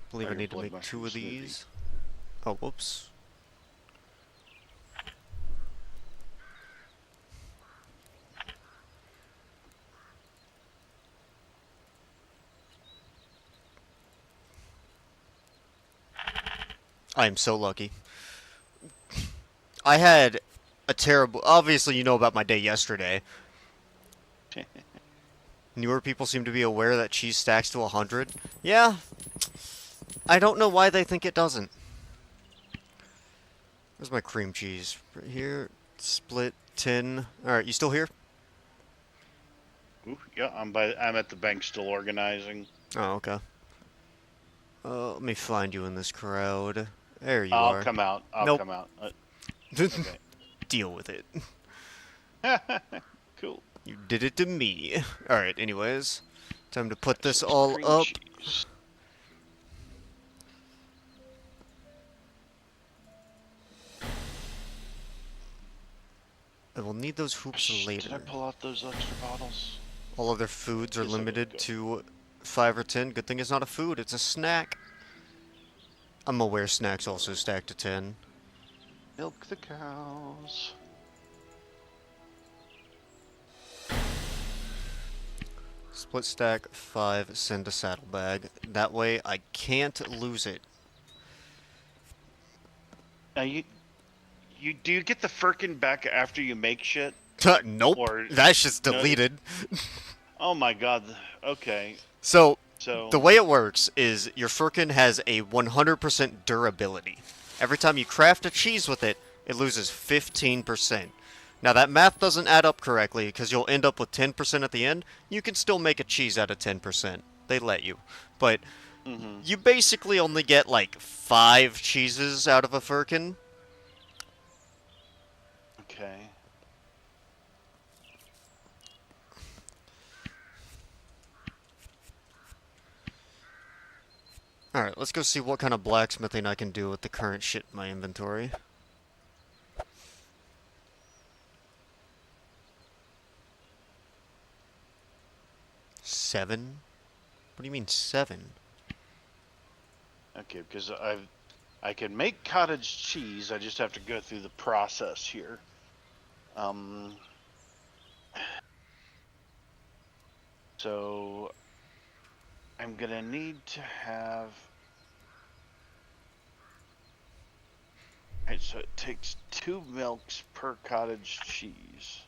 Speaker 1: I believe I
Speaker 2: Your
Speaker 1: need to
Speaker 2: blood
Speaker 1: make 2
Speaker 2: mushroom
Speaker 1: of
Speaker 2: smoothie.
Speaker 1: these. Oh, whoops. I am so lucky. I had a terrible... Obviously, you know about my day yesterday. Newer people seem to be aware that cheese stacks to 100. Yeah, I don't know why they think it doesn't. Where's my cream cheese? Right here. Split tin. Alright, you still here?
Speaker 2: Ooh, yeah, I'm at the bank still organizing.
Speaker 1: Oh, okay. Let me find you in this crowd. There you
Speaker 2: I'll
Speaker 1: are.
Speaker 2: come out. I'll
Speaker 1: Nope.
Speaker 2: come out. Okay.
Speaker 1: Deal with it.
Speaker 2: Cool.
Speaker 1: You did it to me. Alright, anyways. Time to put this
Speaker 2: So
Speaker 1: all
Speaker 2: cream
Speaker 1: up.
Speaker 2: cheese.
Speaker 1: I will need those hoops later.
Speaker 2: Did I pull out those extra bottles?
Speaker 1: All other foods are
Speaker 2: Yes, I did.
Speaker 1: limited
Speaker 2: Go.
Speaker 1: to 5 or 10. Good thing it's not a food, it's a snack. I'm aware snacks also stack to 10.
Speaker 2: Milk the cows.
Speaker 1: Split stack 5, send a saddlebag. That way I can't lose it.
Speaker 2: Now you do you get the firkin back after you make shit?
Speaker 1: Nope,
Speaker 2: Or
Speaker 1: that's just
Speaker 2: no,
Speaker 1: deleted.
Speaker 2: oh my god. Okay.
Speaker 1: So,
Speaker 2: So
Speaker 1: the way it works is your firkin has a 100% durability. Every time you craft a cheese with it, it loses 15%. Now that math doesn't add up correctly because you'll end up with 10% at the end. You can still make a cheese out of 10%. They let you. But you basically only get like 5 cheeses out of a firkin.
Speaker 2: okay.
Speaker 1: Alright, let's go see what kind of blacksmithing I can do with the current shit in my inventory. Seven? What do you mean 7?
Speaker 2: Okay, because I can make cottage cheese. I just have to go through the process here. So I'm gonna need to have. Alright, so it takes 2 milks per cottage cheese.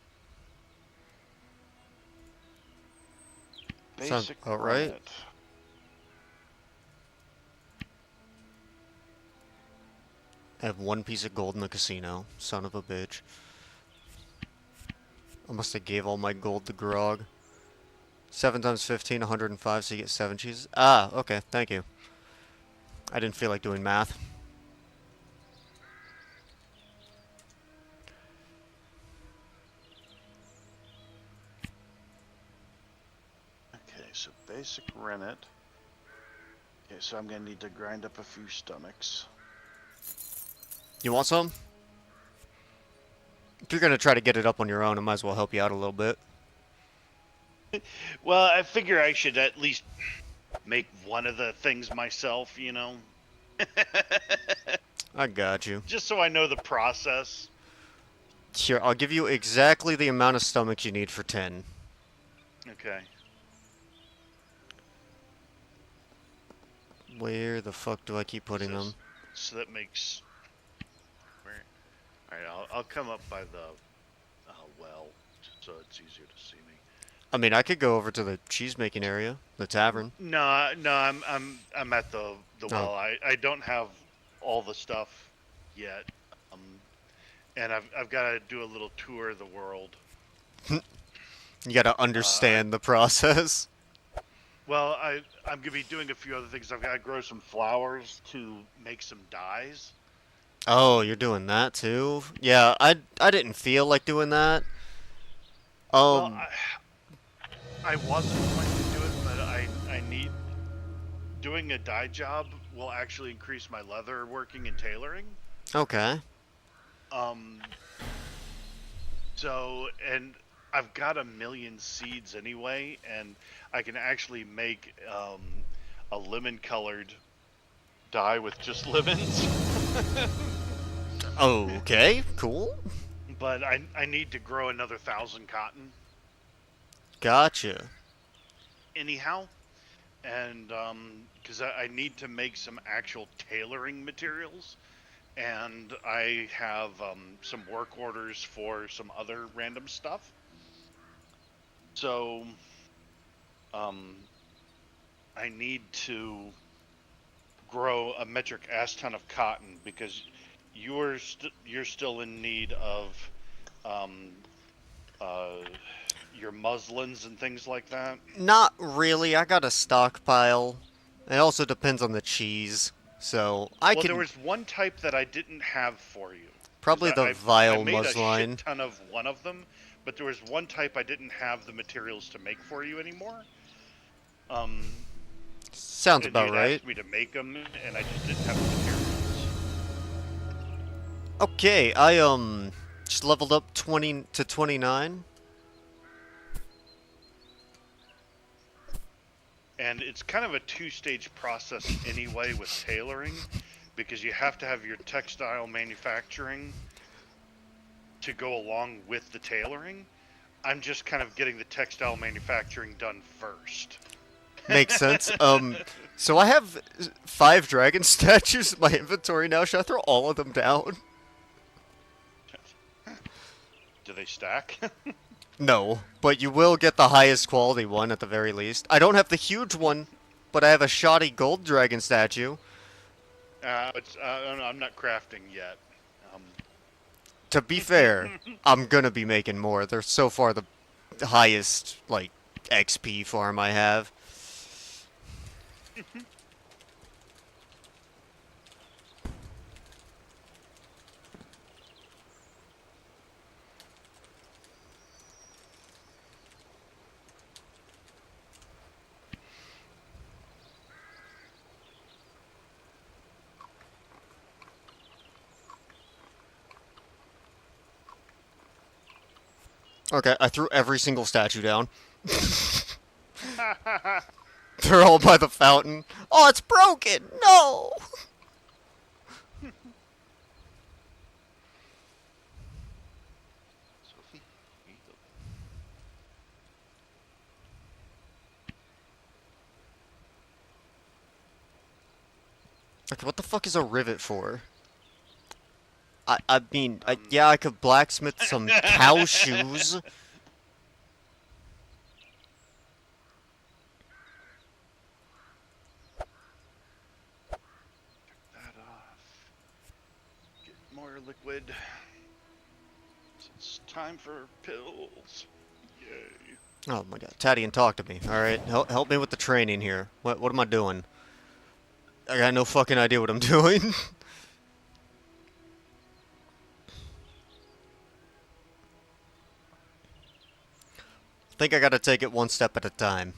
Speaker 1: Sounds
Speaker 2: Basic
Speaker 1: about right.
Speaker 2: rennet.
Speaker 1: I have 1 piece of gold in the casino. Son of a bitch. I must have gave all my gold to Grog. 7 times 15, 105, so you get 7 cheeses. Ah, okay, thank you. I didn't feel like doing math.
Speaker 2: Okay, so basic rennet. Okay, so I'm gonna need to grind up a few stomachs.
Speaker 1: You want some? If you're gonna try to get it up on your own, I might as well help you out a little bit.
Speaker 2: Well, I figure I should at least make one of the things myself, you know?
Speaker 1: I got you.
Speaker 2: Just so I know the process.
Speaker 1: Here, I'll give you exactly the amount of stomachs you need for 10.
Speaker 2: Okay.
Speaker 1: Where the fuck do I keep putting them?
Speaker 2: So that makes... Alright, I'll come up by the well, so it's easier to see me.
Speaker 1: I mean, I could go over to the cheese making area, the tavern.
Speaker 2: No, no, I'm at the
Speaker 1: Oh,
Speaker 2: well. I don't have all the stuff yet. Um, and I've got to do a little tour of the world.
Speaker 1: you gotta
Speaker 2: Uh,
Speaker 1: understand the process.
Speaker 2: I'm gonna be doing a few other things. I've got to grow some flowers to make some dyes.
Speaker 1: Oh, you're doing that too? Yeah, I didn't feel like doing that.
Speaker 2: Well,
Speaker 1: Um,
Speaker 2: I wasn't going to do it, but I need doing a dye job will actually increase my leather working and tailoring.
Speaker 1: okay.
Speaker 2: Um, and I've got a million seeds anyway, and I can actually make a lemon colored dye with just lemons.
Speaker 1: Okay, cool.
Speaker 2: But I need to grow another 1,000 cotton
Speaker 1: Gotcha.
Speaker 2: anyhow, and because I need to make some actual tailoring materials, and I have some work orders for some other random stuff. So um, I need to grow a metric ass ton of cotton because you're still in need of um, uh, your muslins and things like that.
Speaker 1: Not really. I got a stockpile. It also depends on the cheese. So, I
Speaker 2: Well, there
Speaker 1: can
Speaker 2: was one type that I didn't have for you because
Speaker 1: probably the
Speaker 2: I
Speaker 1: vile
Speaker 2: made a shit
Speaker 1: muslin.
Speaker 2: ton of one of them, but there was one type I didn't have the materials to make for you anymore. Um,
Speaker 1: Sounds
Speaker 2: and
Speaker 1: about
Speaker 2: you'd
Speaker 1: right.
Speaker 2: asked me to make them, and I just didn't have the materials.
Speaker 1: Okay, I just leveled up 20 to 29.
Speaker 2: And it's kind of a two-stage process anyway with tailoring, because you have to have your textile manufacturing to go along with the tailoring. I'm just kind of getting the textile manufacturing done first.
Speaker 1: Makes sense. So I have 5 dragon statues in my inventory now. Should I throw all of them down?
Speaker 2: Do they stack?
Speaker 1: No, but you will get the highest quality one at the very least. I don't have the huge one, but I have a shoddy gold dragon statue.
Speaker 2: I'm not crafting yet. Um,
Speaker 1: To be fair, I'm gonna be making more. They're so far the highest, like, XP farm I have. Okay, I threw every single statue down. They're all by the fountain. Oh, it's broken! No!
Speaker 2: Sophie, here you go.
Speaker 1: Okay, what the fuck is a rivet for? I mean,
Speaker 2: Um,
Speaker 1: yeah, I could blacksmith some cow shoes.
Speaker 2: that off. Get more liquid. It's time for pills. Yay.
Speaker 1: Oh my god, Taddy, and talk to me. All right, help me with the training here. What am I doing? I got no fucking idea what I'm doing. Think I gotta take it one step at a time.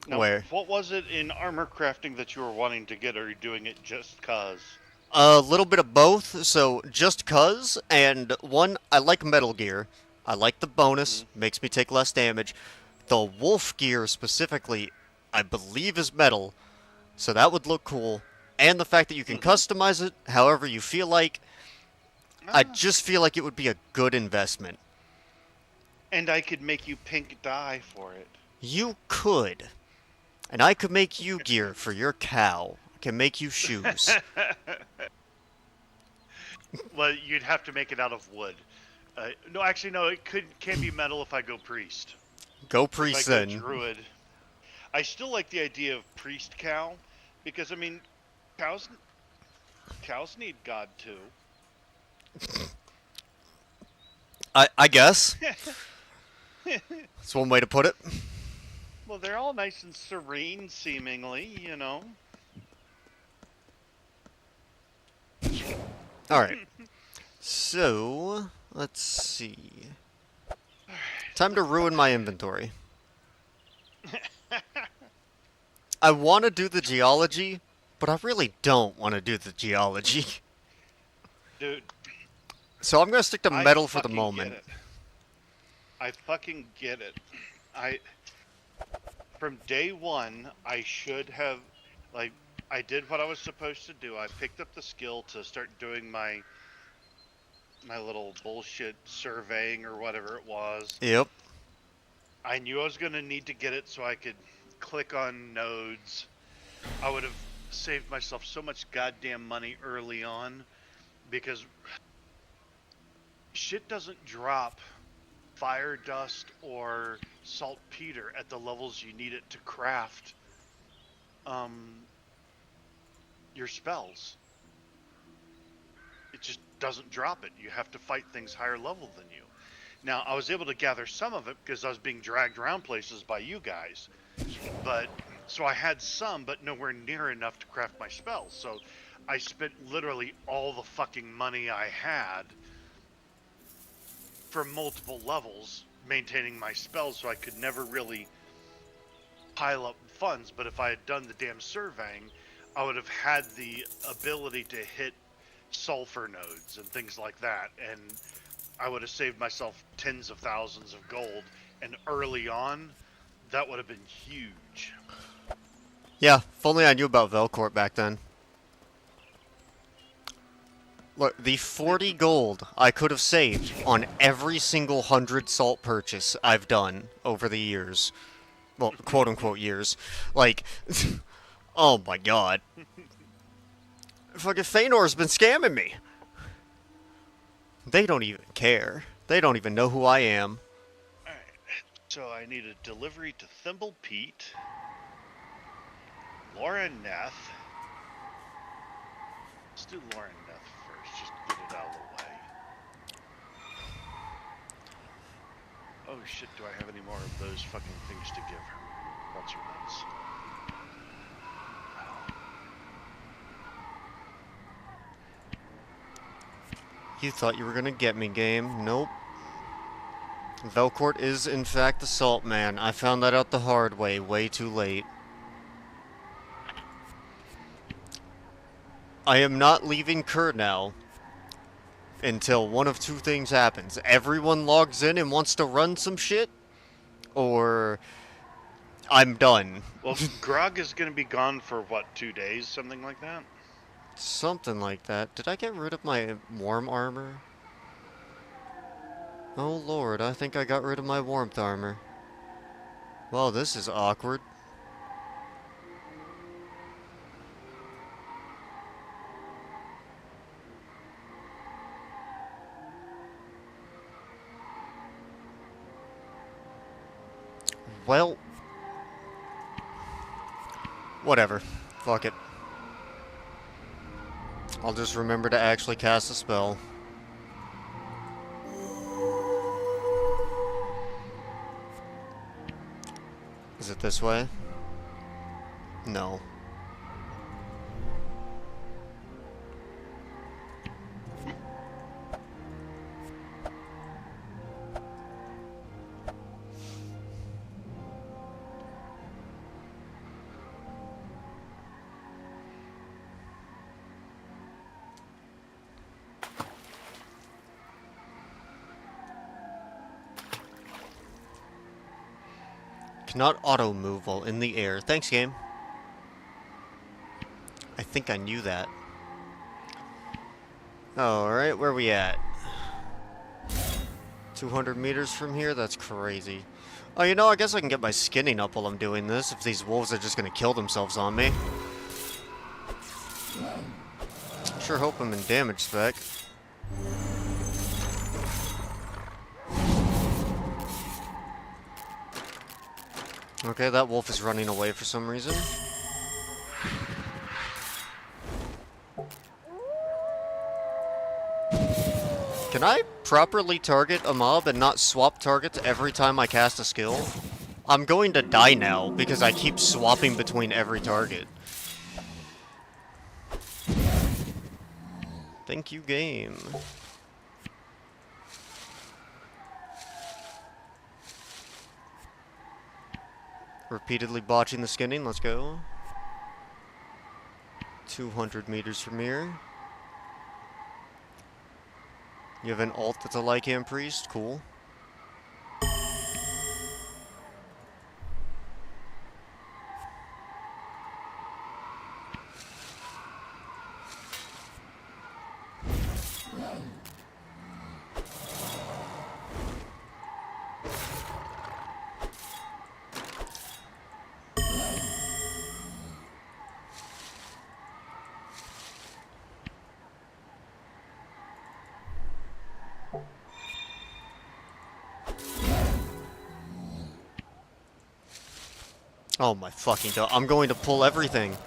Speaker 2: Now,
Speaker 1: Where?
Speaker 2: what was it in armor crafting that you were wanting to get? Or are you doing it just cause?
Speaker 1: A little bit of both. So just cuz, and one, I like metal gear. I like the bonus,
Speaker 2: Mm-hmm.
Speaker 1: makes me take less damage. The wolf gear specifically, I believe is metal, so that would look cool. And the fact that you can
Speaker 2: Mm-hmm.
Speaker 1: customize it however you feel like, I
Speaker 2: Ah,
Speaker 1: just feel like it would be a good investment.
Speaker 2: and I could make you pink dye for it.
Speaker 1: You could. And I could make you gear for your cow. I can make you shoes.
Speaker 2: Well, you'd have to make it out of wood. No, actually, no. It can be metal if I go priest.
Speaker 1: Go
Speaker 3: If I
Speaker 1: priest
Speaker 3: go
Speaker 1: then.
Speaker 3: druid, I still like the idea of priest cow because I mean, cows cows need God too.
Speaker 1: I guess. That's one way to put it.
Speaker 3: Well, they're all nice and serene, seemingly, you know.
Speaker 1: Alright. So, let's see. Time to ruin my inventory. I want to do the geology, but I really don't want to do the geology.
Speaker 3: Dude,
Speaker 1: So I'm going to stick to
Speaker 3: I
Speaker 1: metal for the
Speaker 3: fucking get
Speaker 1: moment.
Speaker 3: it. I fucking get it. I from day one, I should have like I did what I was supposed to do. I picked up the skill to start doing my little bullshit surveying or whatever it was.
Speaker 1: Yep.
Speaker 3: I knew I was going to need to get it so I could click on nodes. I would have saved myself so much goddamn money early on because shit doesn't drop fire dust or saltpeter at the levels you need it to craft um your spells. It just doesn't drop it. You have to fight things higher level than you. Now, I was able to gather some of it because I was being dragged around places by you guys. But so I had some, but nowhere near enough to craft my spells. So I spent literally all the fucking money I had for multiple levels maintaining my spells, so I could never really pile up funds. But if I had done the damn surveying, I would have had the ability to hit sulfur nodes and things like that, and I would have saved myself tens of thousands of gold. And early on, that would have been huge.
Speaker 1: Yeah, if only I knew about Velcourt back then. Look, the 40 gold I could have saved on every single 100 salt purchase I've done over the years. Well, quote-unquote years. Like, oh my god. Fucking Feanor's been scamming me. They don't even care. They don't even know who I am.
Speaker 3: Alright, so I need a delivery to Thimble Pete, Laura Neth. Let's do Laura Neth first, just get it out of the way. Oh shit, do I have any more of those fucking things to give her? What's her nuts?
Speaker 1: You thought you were gonna get me, game. Nope. Velcourt is, in fact, the Salt Man. I found that out the hard way too late. I am not leaving Kerr now until one of two things happens. Everyone logs in and wants to run some shit, or I'm done.
Speaker 3: Well, Grog is going to be gone for what, 2 days, something like that?
Speaker 1: Something like that. Did I get rid of my warm armor? Oh lord, I think I got rid of my warmth armor. Well, this is awkward. Well, whatever. Fuck it. I'll just remember to actually cast a spell. Is it this way? No. Cannot auto-move while in the air. Thanks, game. I think I knew that. Alright, where are we at? 200 meters from here? That's crazy. Oh, you know, I guess I can get my skinning up while I'm doing this, if these wolves are just gonna kill themselves on me. Sure hope I'm in damage spec. Okay, that wolf is running away for some reason. Can I properly target a mob and not swap targets every time I cast a skill? I'm going to die now because I keep swapping between every target. Thank you, game. Repeatedly botching the skinning, let's go. 200 meters from here. You have an alt that's a Lycan priest, cool. Oh my fucking god, I'm going to pull everything.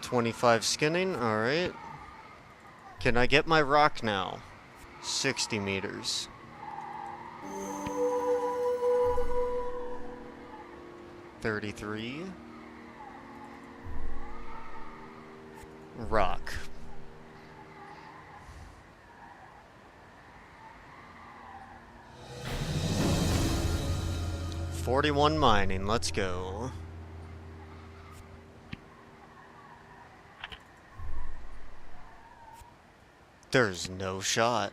Speaker 1: $25 skinning, alright. Can I get my rock now? 60 meters. $33. Rock. $41 mining, let's go. There's no shot.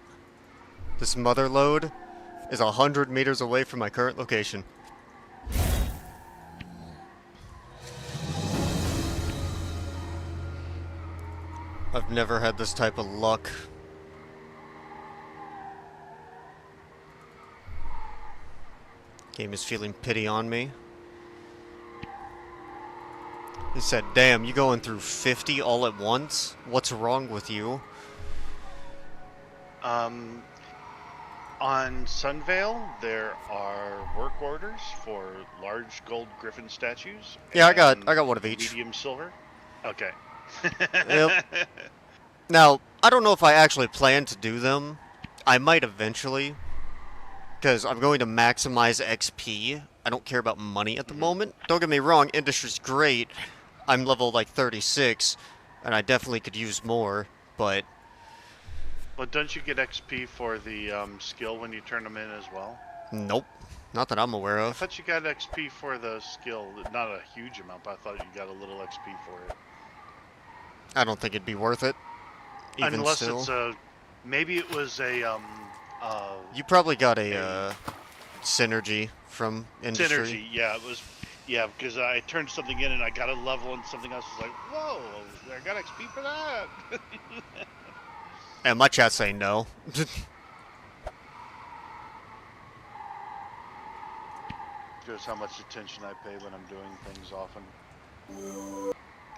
Speaker 1: This mother lode is 100 meters away from my current location. I've never had this type of luck. Game is feeling pity on me. He said, damn, you going through 50 all at once? What's wrong with you?
Speaker 3: On Sunvale, there are work orders for large gold griffin statues.
Speaker 1: Yeah, I got one of each.
Speaker 3: Medium silver. Okay.
Speaker 1: Yep. Now, I don't know if I actually plan to do them. I might eventually, because I'm going to maximize XP. I don't care about money at the moment. Don't get me wrong, industry's great. I'm level like 36, and I definitely could use more, but...
Speaker 3: But don't you get XP for the skill when you turn them in as well?
Speaker 1: Nope. Not that I'm aware
Speaker 3: I
Speaker 1: of.
Speaker 3: thought you got XP for the skill. Not a huge amount, but I thought you got a little XP for it.
Speaker 1: I don't think it'd be worth it. Even
Speaker 3: Unless
Speaker 1: still.
Speaker 3: it's a... Maybe it was a...
Speaker 1: You probably got a synergy from industry.
Speaker 3: Synergy, yeah, it was... Yeah, because I turned something in and I got a level and something else was like, whoa, I got XP for that.
Speaker 1: And my chat's saying no.
Speaker 3: Shows how much attention I pay when I'm doing things often.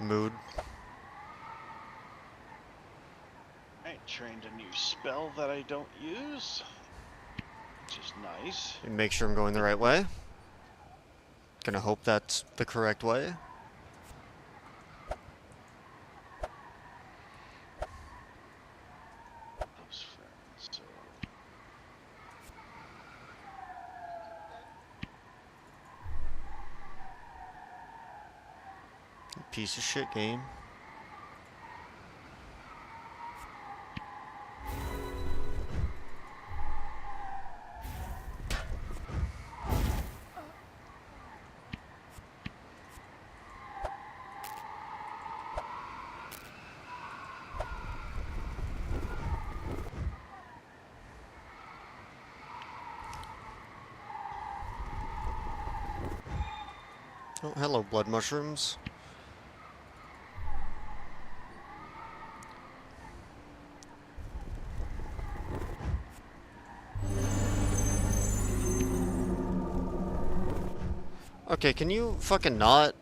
Speaker 1: Mood.
Speaker 3: I trained a new spell that I don't use, which is nice.
Speaker 1: Make sure I'm going the right way. Gonna hope that's the correct way.
Speaker 3: So...
Speaker 1: Piece of shit game. Oh, hello, blood mushrooms. Okay, can you fucking not?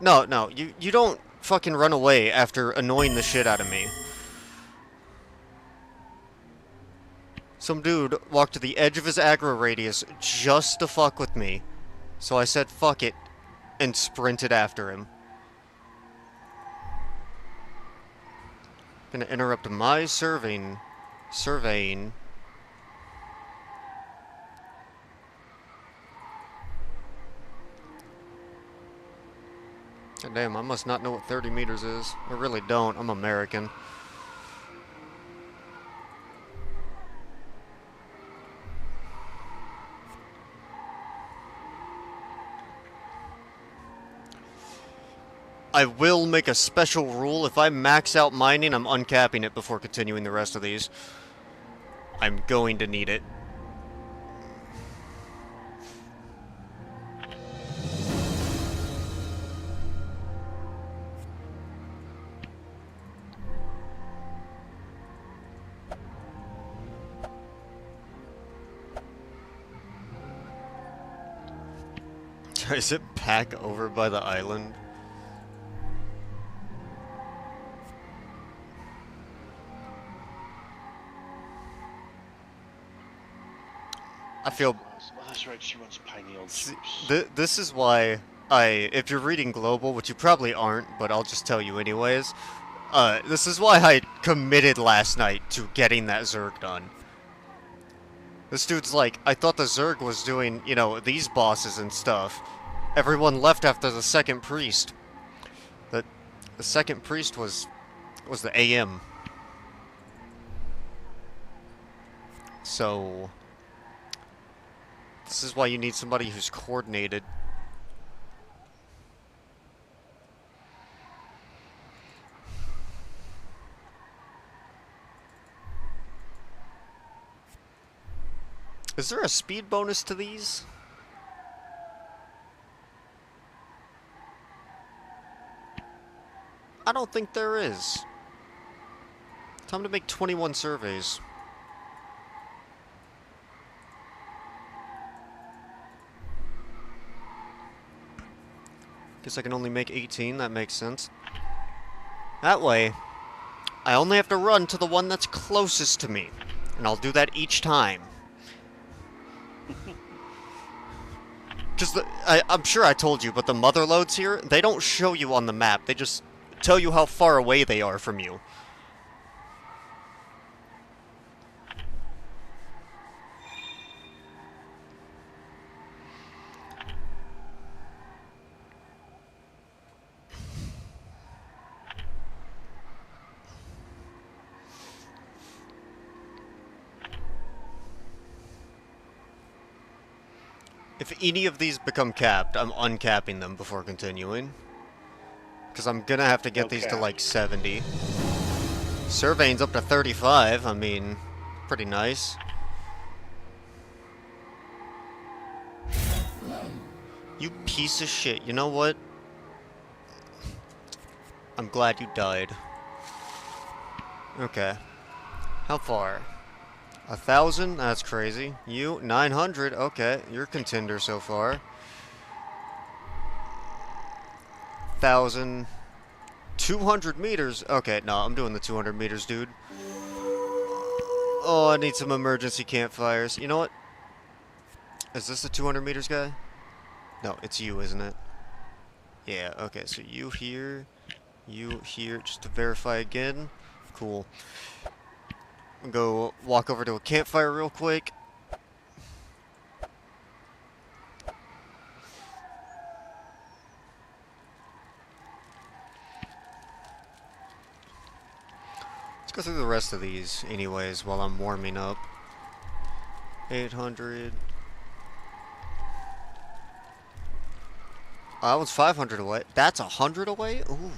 Speaker 1: No, no, you don't fucking run away after annoying the shit out of me. Some dude walked to the edge of his aggro radius just to fuck with me. So I said fuck it and sprinted after him. Gonna interrupt my surveying. God damn, I must not know what 30 meters is. I really don't. I'm American. I will make a special rule. If I max out mining, I'm uncapping it before continuing the rest of these. I'm going to need it. Is it back over by the island? I feel...
Speaker 2: Oh, that's right, she runs pineal
Speaker 1: See,
Speaker 2: juice.
Speaker 1: this is why if you're reading Global, which you probably aren't, but I'll just tell you anyways, this is why I committed last night to getting that Zerg done. This dude's like, I thought the Zerg was doing, you know, these bosses and stuff. Everyone left after the second priest. The second priest was the AM. So this is why you need somebody who's coordinated. Is there a speed bonus to these? I don't think there is. Time to make 21 surveys. Guess I can only make 18, that makes sense. That way, I only have to run to the one that's closest to me. And I'll do that each time. Because I'm sure I told you, but the mother loads here, they don't show you on the map. They just tell you how far away they are from you. If any of these become capped, I'm uncapping them before continuing. Because I'm gonna have to get these to like 70. Surveying's up to 35, I mean, pretty nice. You piece of shit, you know what? I'm glad you died. Okay. How far? 1,000? That's crazy. You? 900? Okay, you're contender so far. 1,000. 200 meters? Okay, no, I'm doing the 200 meters, dude. Oh, I need some emergency campfires. You know what? Is this the 200 meters guy? No, it's you, isn't it? Yeah, okay, so you here, just to verify again. Cool. I'm gonna go walk over to a campfire real quick. Let's go through the rest of these anyways while I'm warming up. 800. That one's 500 away. That's 100 away? Ooh.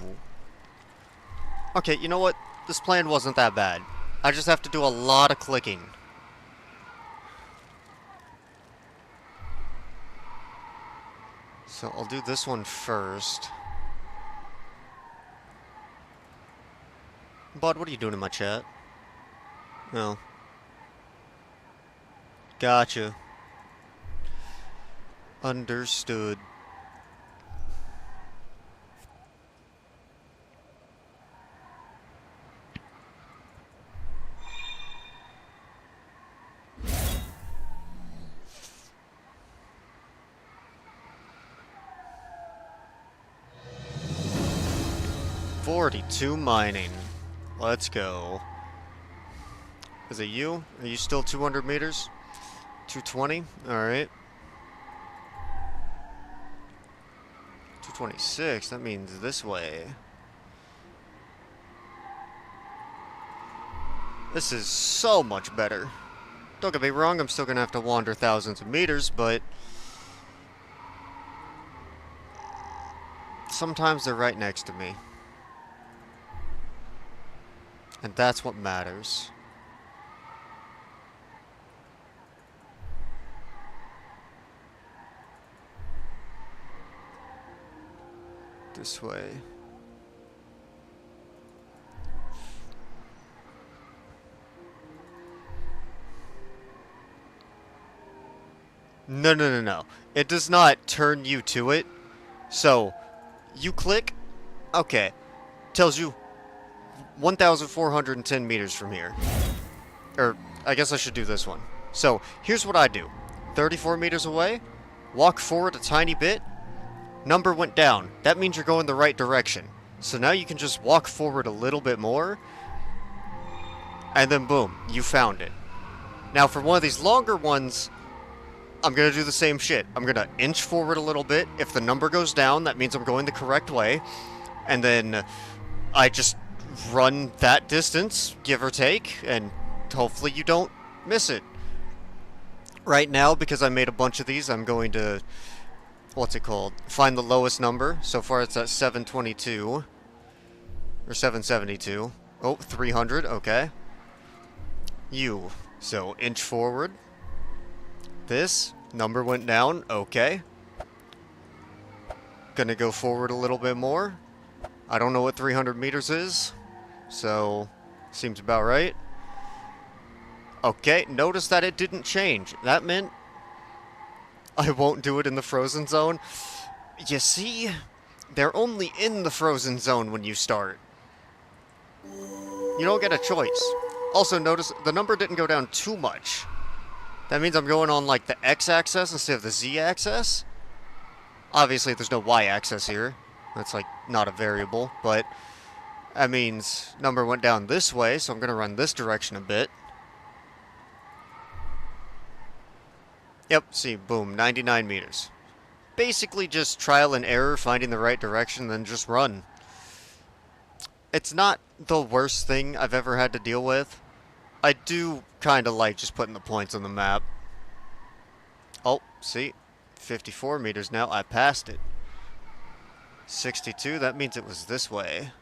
Speaker 1: Okay, you know what? This plan wasn't that bad. I just have to do a lot of clicking. So I'll do this one first. Bud, what are you doing in my chat? No. Gotcha. Understood. $42 mining. Let's go. Is it you? Are you still 200 meters? 220? Alright. 226, that means this way. This is so much better. Don't get me wrong, I'm still gonna have to wander thousands of meters, but sometimes they're right next to me. And that's what matters. This way. No, no, no, no. It does not turn you to it. So, you click, okay. Tells you 1,410 meters from here. Or, I guess I should do this one. So, here's what I do. 34 meters away, walk forward a tiny bit, number went down. That means you're going the right direction. So now you can just walk forward a little bit more, and then boom, you found it. Now for one of these longer ones, I'm going to do the same shit. I'm going to inch forward a little bit. If the number goes down, that means I'm going the correct way. And then I just run that distance, give or take, and hopefully you don't miss it. Right now, because I made a bunch of these, I'm going to, what's it called? Find the lowest number. So far it's at 722. Or 772. Oh, 300, okay. You. So, inch forward. This number went down, okay. Gonna go forward a little bit more. I don't know what 300 meters is, so seems about right. Okay, notice that it didn't change. That meant I won't do it in the frozen zone. You see, they're only in the frozen zone when you start. You don't get a choice. Also, notice the number didn't go down too much. That means I'm going on like the x-axis instead of the z-axis. Obviously, there's no y-axis here. That's like not a variable, but that means number went down this way, so I'm going to run this direction a bit. Yep, see, boom, 99 meters. Basically just trial and error, finding the right direction, then just run. It's not the worst thing I've ever had to deal with. I do kind of like just putting the points on the map. Oh, see? 54 meters now. I passed it. 62, that means it was this way.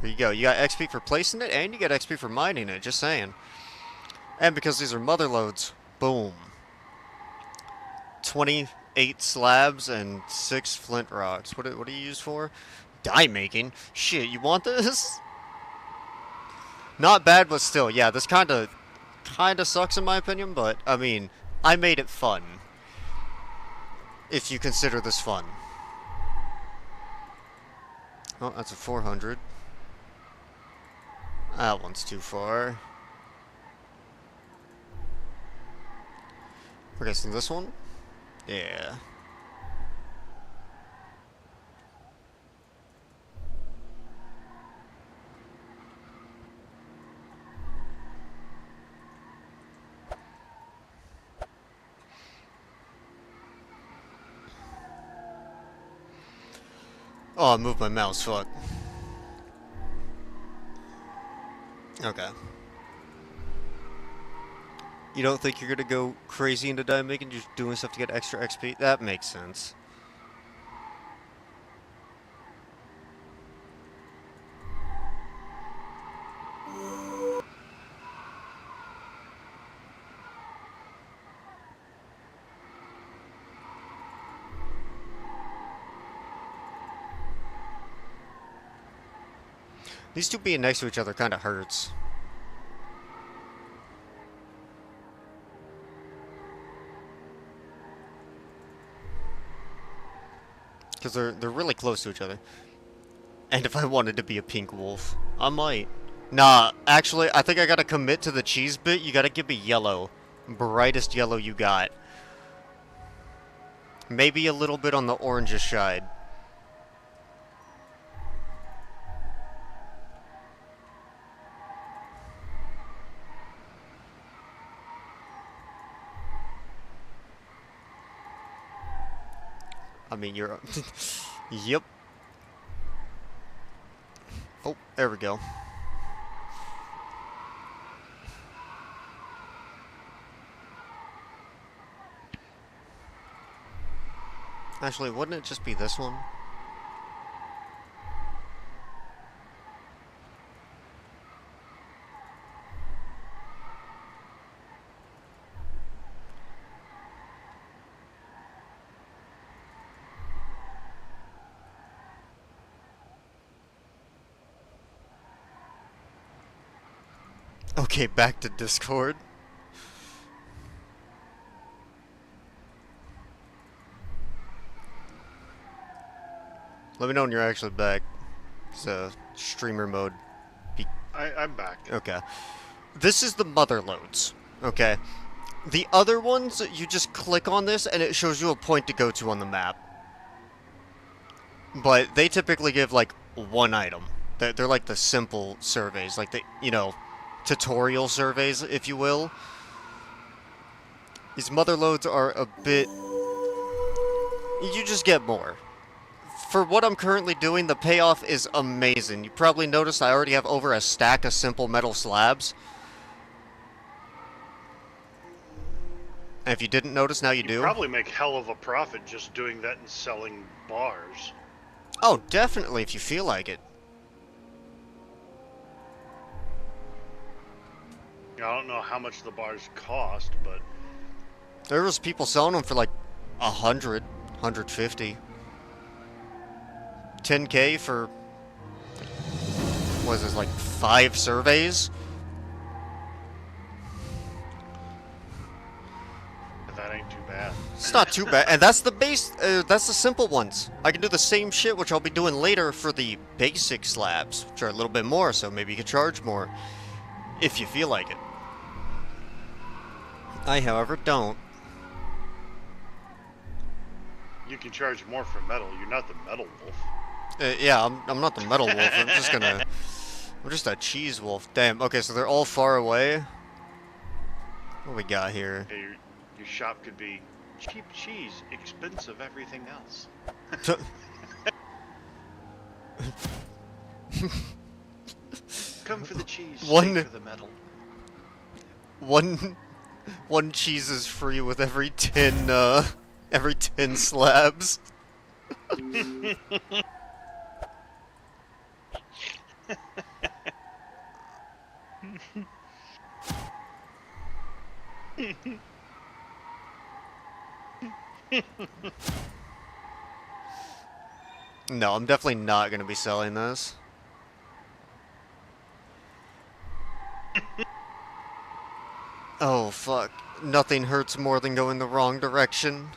Speaker 1: There you go. You got XP for placing it, and you get XP for mining it. Just saying. And because these are mother loads, boom. 28 slabs and 6 flint rocks. What do you use for? Die making? Shit, you want this? Not bad, but still, yeah, this kind of sucks in my opinion, but, I mean, I made it fun. If you consider this fun. Oh, that's a 400. That one's too far. Okay, so this one? Yeah. Oh, I moved my mouse, fuck. Okay. You don't think you're gonna go crazy into die making, just doing stuff to get extra XP? That makes sense. These two being next to each other kind of hurts. Because they're really close to each other. And if I wanted to be a pink wolf, I might. Nah, actually, I think I gotta commit to the cheese bit. You gotta give me yellow. Brightest yellow you got. Maybe a little bit on the orangish side. I mean, you're... Yep. Oh, there we go. Actually, wouldn't it just be this one? Okay, back to Discord. Let me know when you're actually back. So, streamer mode.
Speaker 3: I'm back.
Speaker 1: Okay. This is the mother loads. Okay. The other ones, you just click on this and it shows you a point to go to on the map. But they typically give, like, one item. They're like the simple surveys. Like the, you know, tutorial surveys, if you will. These mother loads are a bit... You just get more. For what I'm currently doing, the payoff is amazing. You probably noticed I already have over a stack of simple metal slabs. And if you didn't notice, now you do.
Speaker 3: Probably make hell of a profit just doing that and selling bars.
Speaker 1: Oh, definitely, if you feel like it.
Speaker 3: I don't know how much the bars cost, but...
Speaker 1: There was people selling them for like 100, 150. 10k for... What is this, like 5 surveys?
Speaker 3: That ain't too bad.
Speaker 1: It's not too bad, and that's the base, that's the simple ones. I can do the same shit, which I'll be doing later for the basic slabs, which are a little bit more, so maybe you could charge more, if you feel like it. I, however, don't.
Speaker 3: You can charge more for metal. You're not the metal wolf.
Speaker 1: Yeah, I'm not the metal wolf, I'm just a cheese wolf. Damn, okay, so they're all far away. What do we got here?
Speaker 3: Okay, your shop could be cheap cheese, expensive everything else. Come for the cheese, stay for the metal.
Speaker 1: One cheese is free with every 10 slabs. No, I'm definitely not going to be selling this. Oh, fuck. Nothing hurts more than going the wrong direction.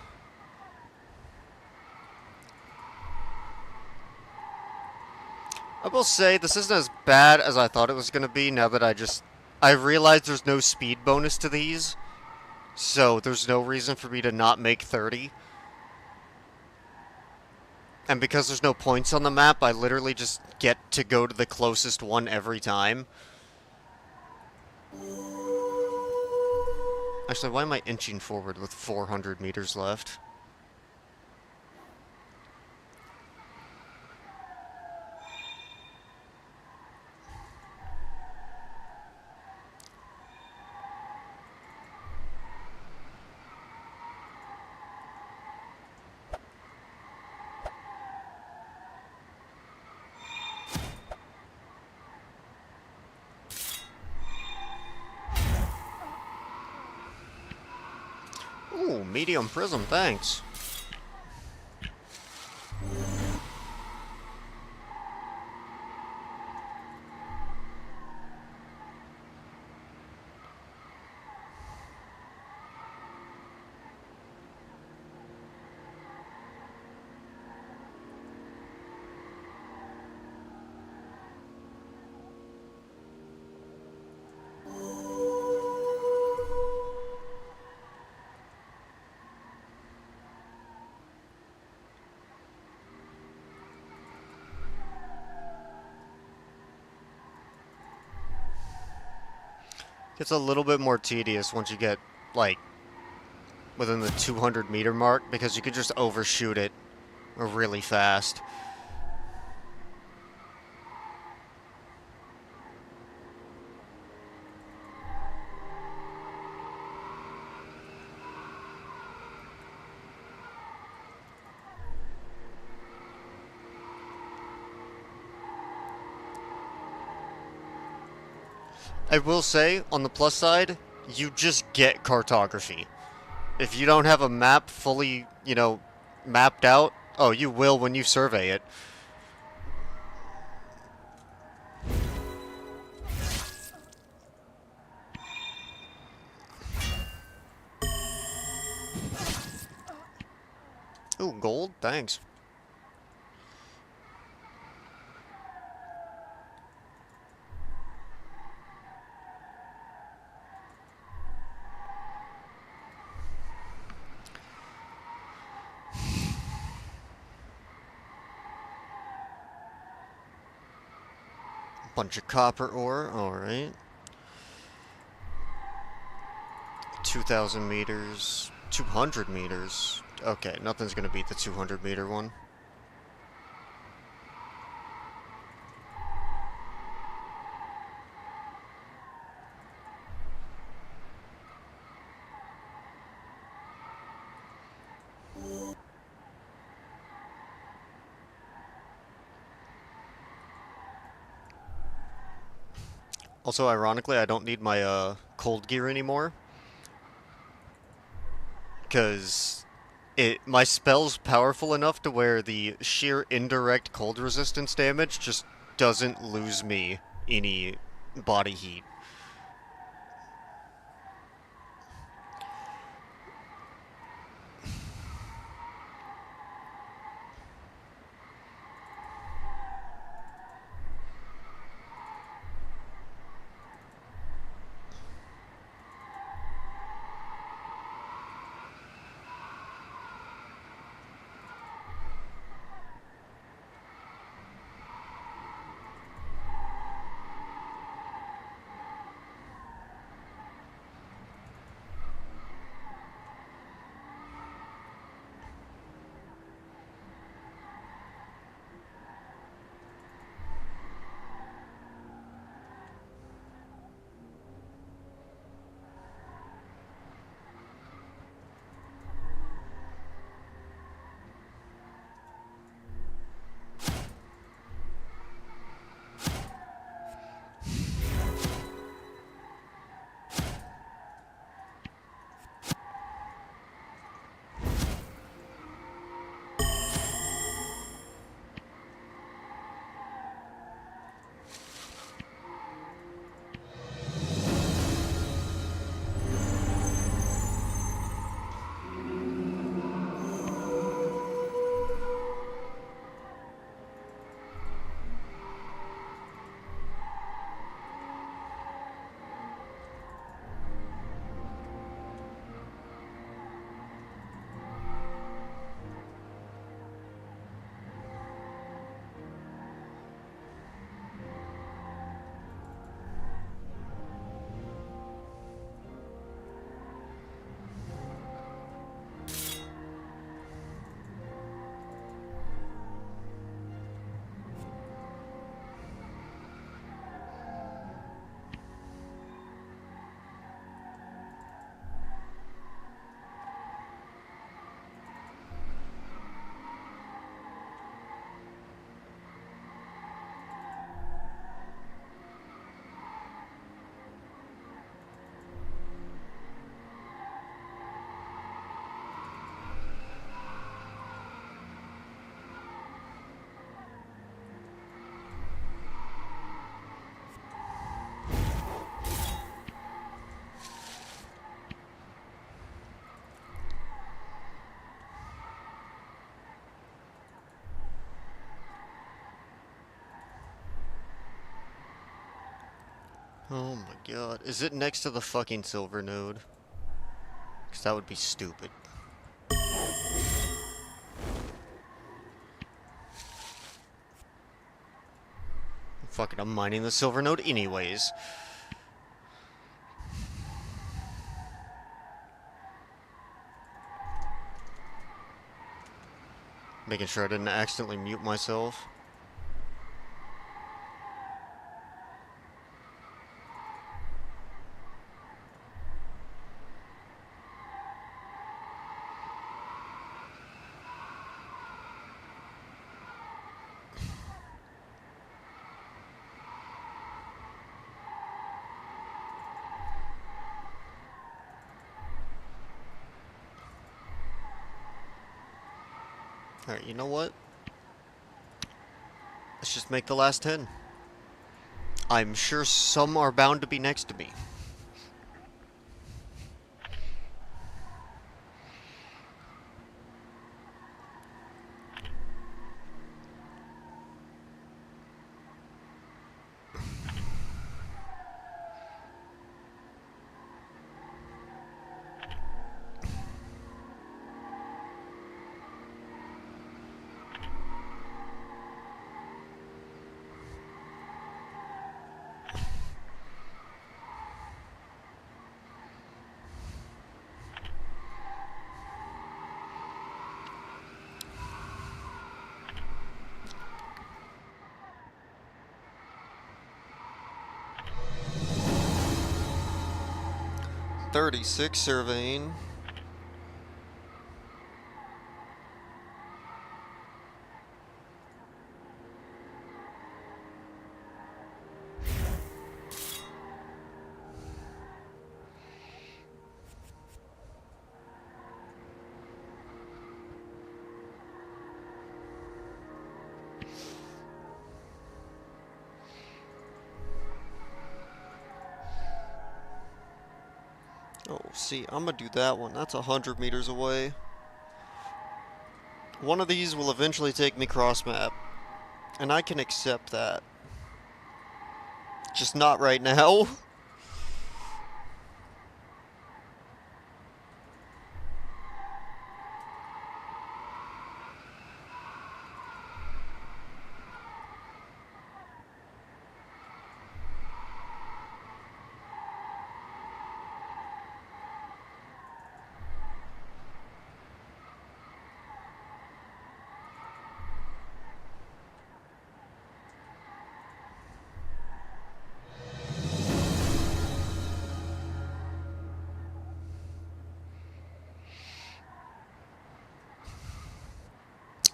Speaker 1: I will say, this isn't as bad as I thought it was going to be now that I realized there's no speed bonus to these. So, there's no reason for me to not make 30. And because there's no points on the map, I literally just get to go to the closest one every time. Actually, why am I inching forward with 400 meters left? Ooh, medium prism, thanks. It's a little bit more tedious once you get, like, within the 200-meter mark, because you could just overshoot it really fast. I will say, on the plus side, you just get cartography. If you don't have a map fully, mapped out, oh, you will when you survey it. Ooh, gold? Thanks. Bunch of copper ore, alright. 2,000 meters. 200 meters. Okay, nothing's gonna beat the 200-meter one. Also, ironically, I don't need my cold gear anymore. Because my spell's powerful enough to where the sheer indirect cold resistance damage just doesn't lose me any body heat. Oh my god. Is it next to the fucking silver node? Because that would be stupid. Fucking, I'm mining the silver node anyways. Making sure I didn't accidentally mute myself. Alright, you know what? Let's just make the last 10. I'm sure some are bound to be next to me. .36 surveying. Oh, see, I'm gonna do that one. That's 100 meters away. One of these will eventually take me cross map, and I can accept that. Just not right now.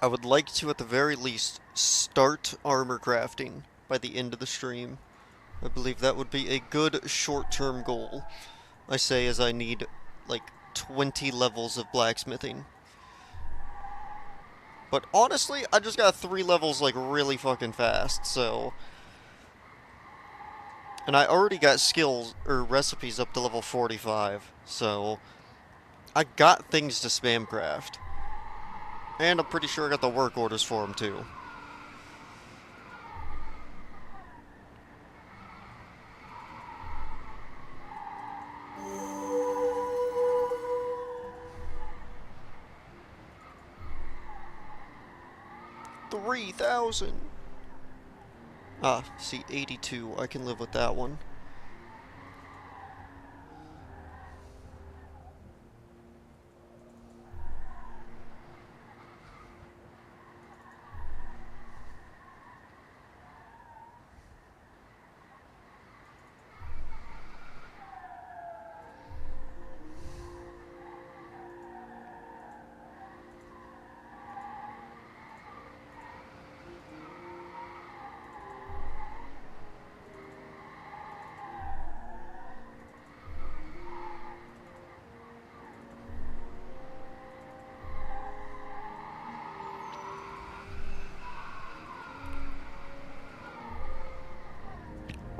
Speaker 1: I would like to, at the very least, start armor crafting by the end of the stream. I believe that would be a good short-term goal. I say as I need, like, 20 levels of blacksmithing. But honestly, I just got 3 levels, like, really fucking fast, so... And I already got skills, or recipes up to level 45, so... I got things to spam craft. And I'm pretty sure I got the work orders for them, too. $3,000! Ah, see, 82. I can live with that one.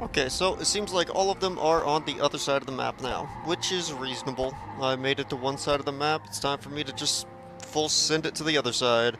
Speaker 1: Okay, so it seems like all of them are on the other side of the map now, which is reasonable. I made it to one side of the map, it's time for me to just full send it to the other side.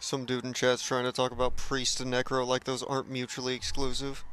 Speaker 1: Some dude in chat's trying to talk about priest and necro like those aren't mutually exclusive.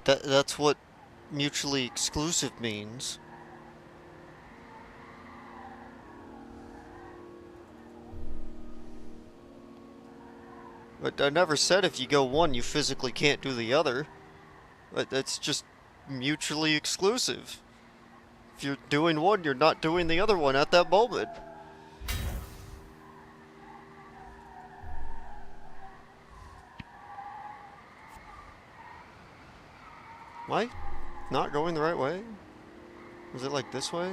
Speaker 1: That's what mutually exclusive means. But I never said if you go one, you physically can't do the other. But that's just mutually exclusive. If you're doing one, you're not doing the other one at that moment. Am I not going the right way? Was it like this way?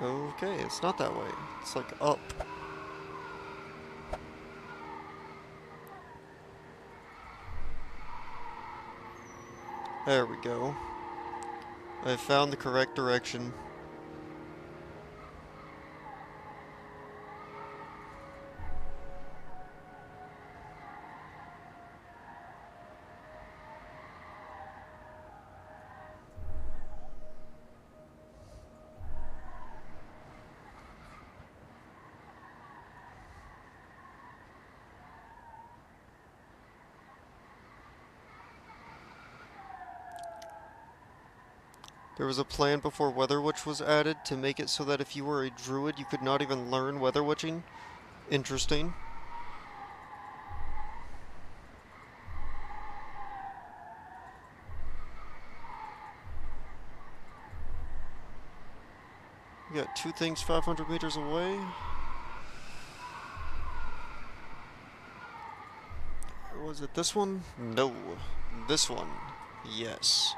Speaker 1: Okay, it's not that way. It's like up. There we go. I found the correct direction. There was a plan before Weather Witch was added to make it so that if you were a druid, you could not even learn Weather Witching. Interesting. We got two things 500 meters away. Was it this one? No. This one. Yes.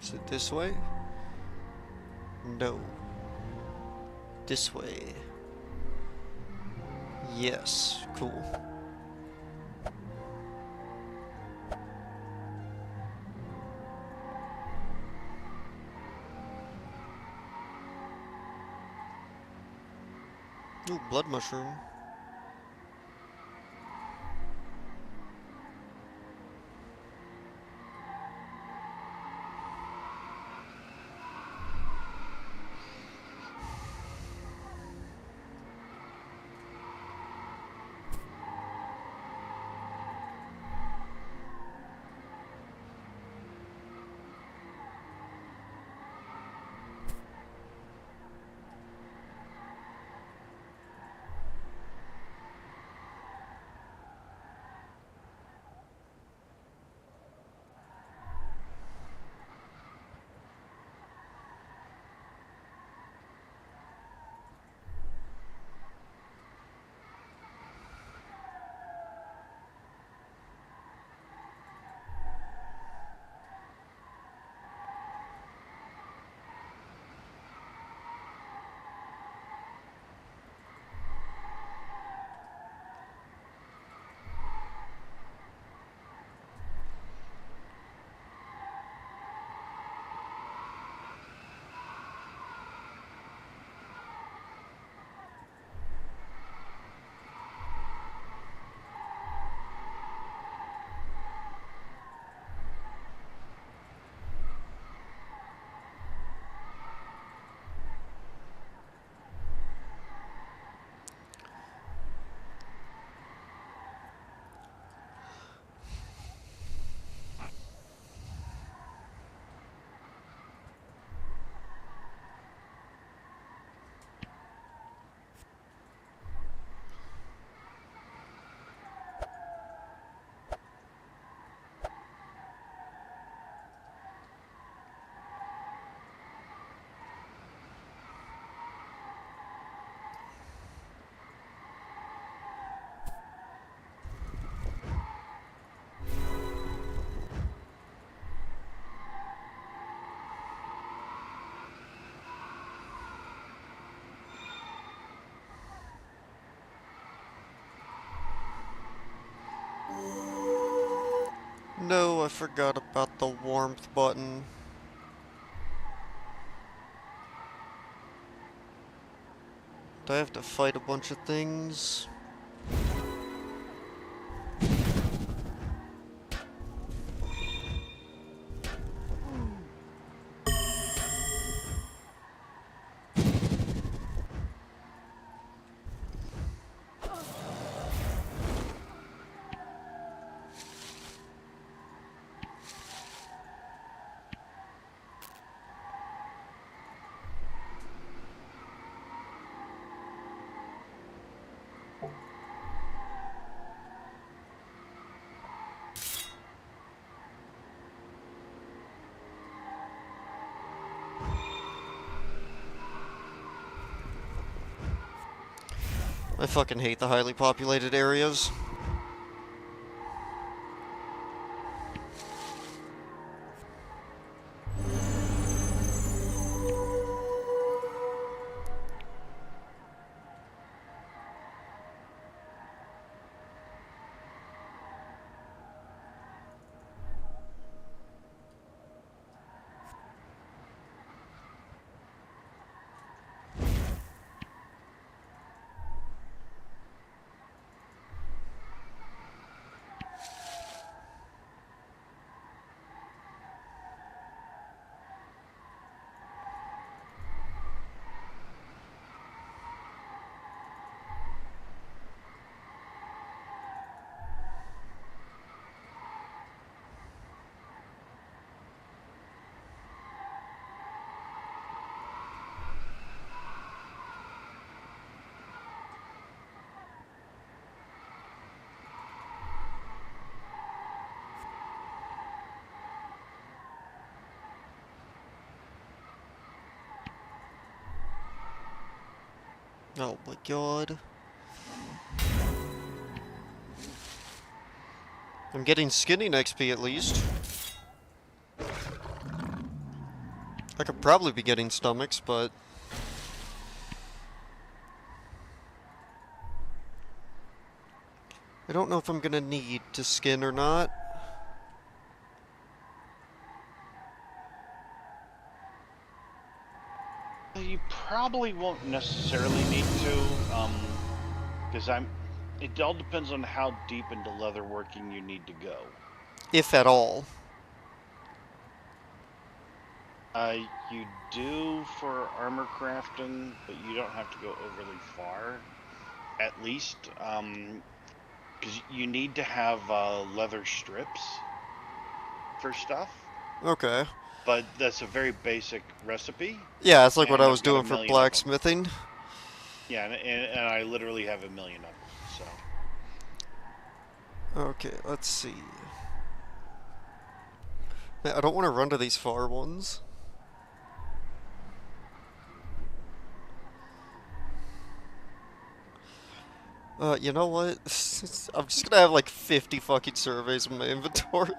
Speaker 1: Is it this way? No. This way. Yes. Cool. Ooh, blood mushroom. forgot about the warmth button. Do I have to fight a bunch of things? I fucking hate the highly populated areas. Oh my god. I'm getting skinning XP at least. I could probably be getting stomachs, but... I don't know if I'm gonna need to skin or not.
Speaker 2: You probably won't necessarily need to, because it all depends on how deep into leatherworking you need to go.
Speaker 1: If at all.
Speaker 2: You do for armor crafting, but you don't have to go overly far. At least, because you need to have leather strips for stuff.
Speaker 1: Okay.
Speaker 2: But that's a very basic recipe.
Speaker 1: Yeah, it's like what I
Speaker 2: And
Speaker 1: was
Speaker 2: I've got a
Speaker 1: doing for
Speaker 2: million of them.
Speaker 1: blacksmithing.
Speaker 2: Yeah, and I literally have a million of them, so.
Speaker 1: Okay, let's see. Man, I don't want to run to these far ones. You know what? I'm just gonna have like 50 fucking surveys in my inventory.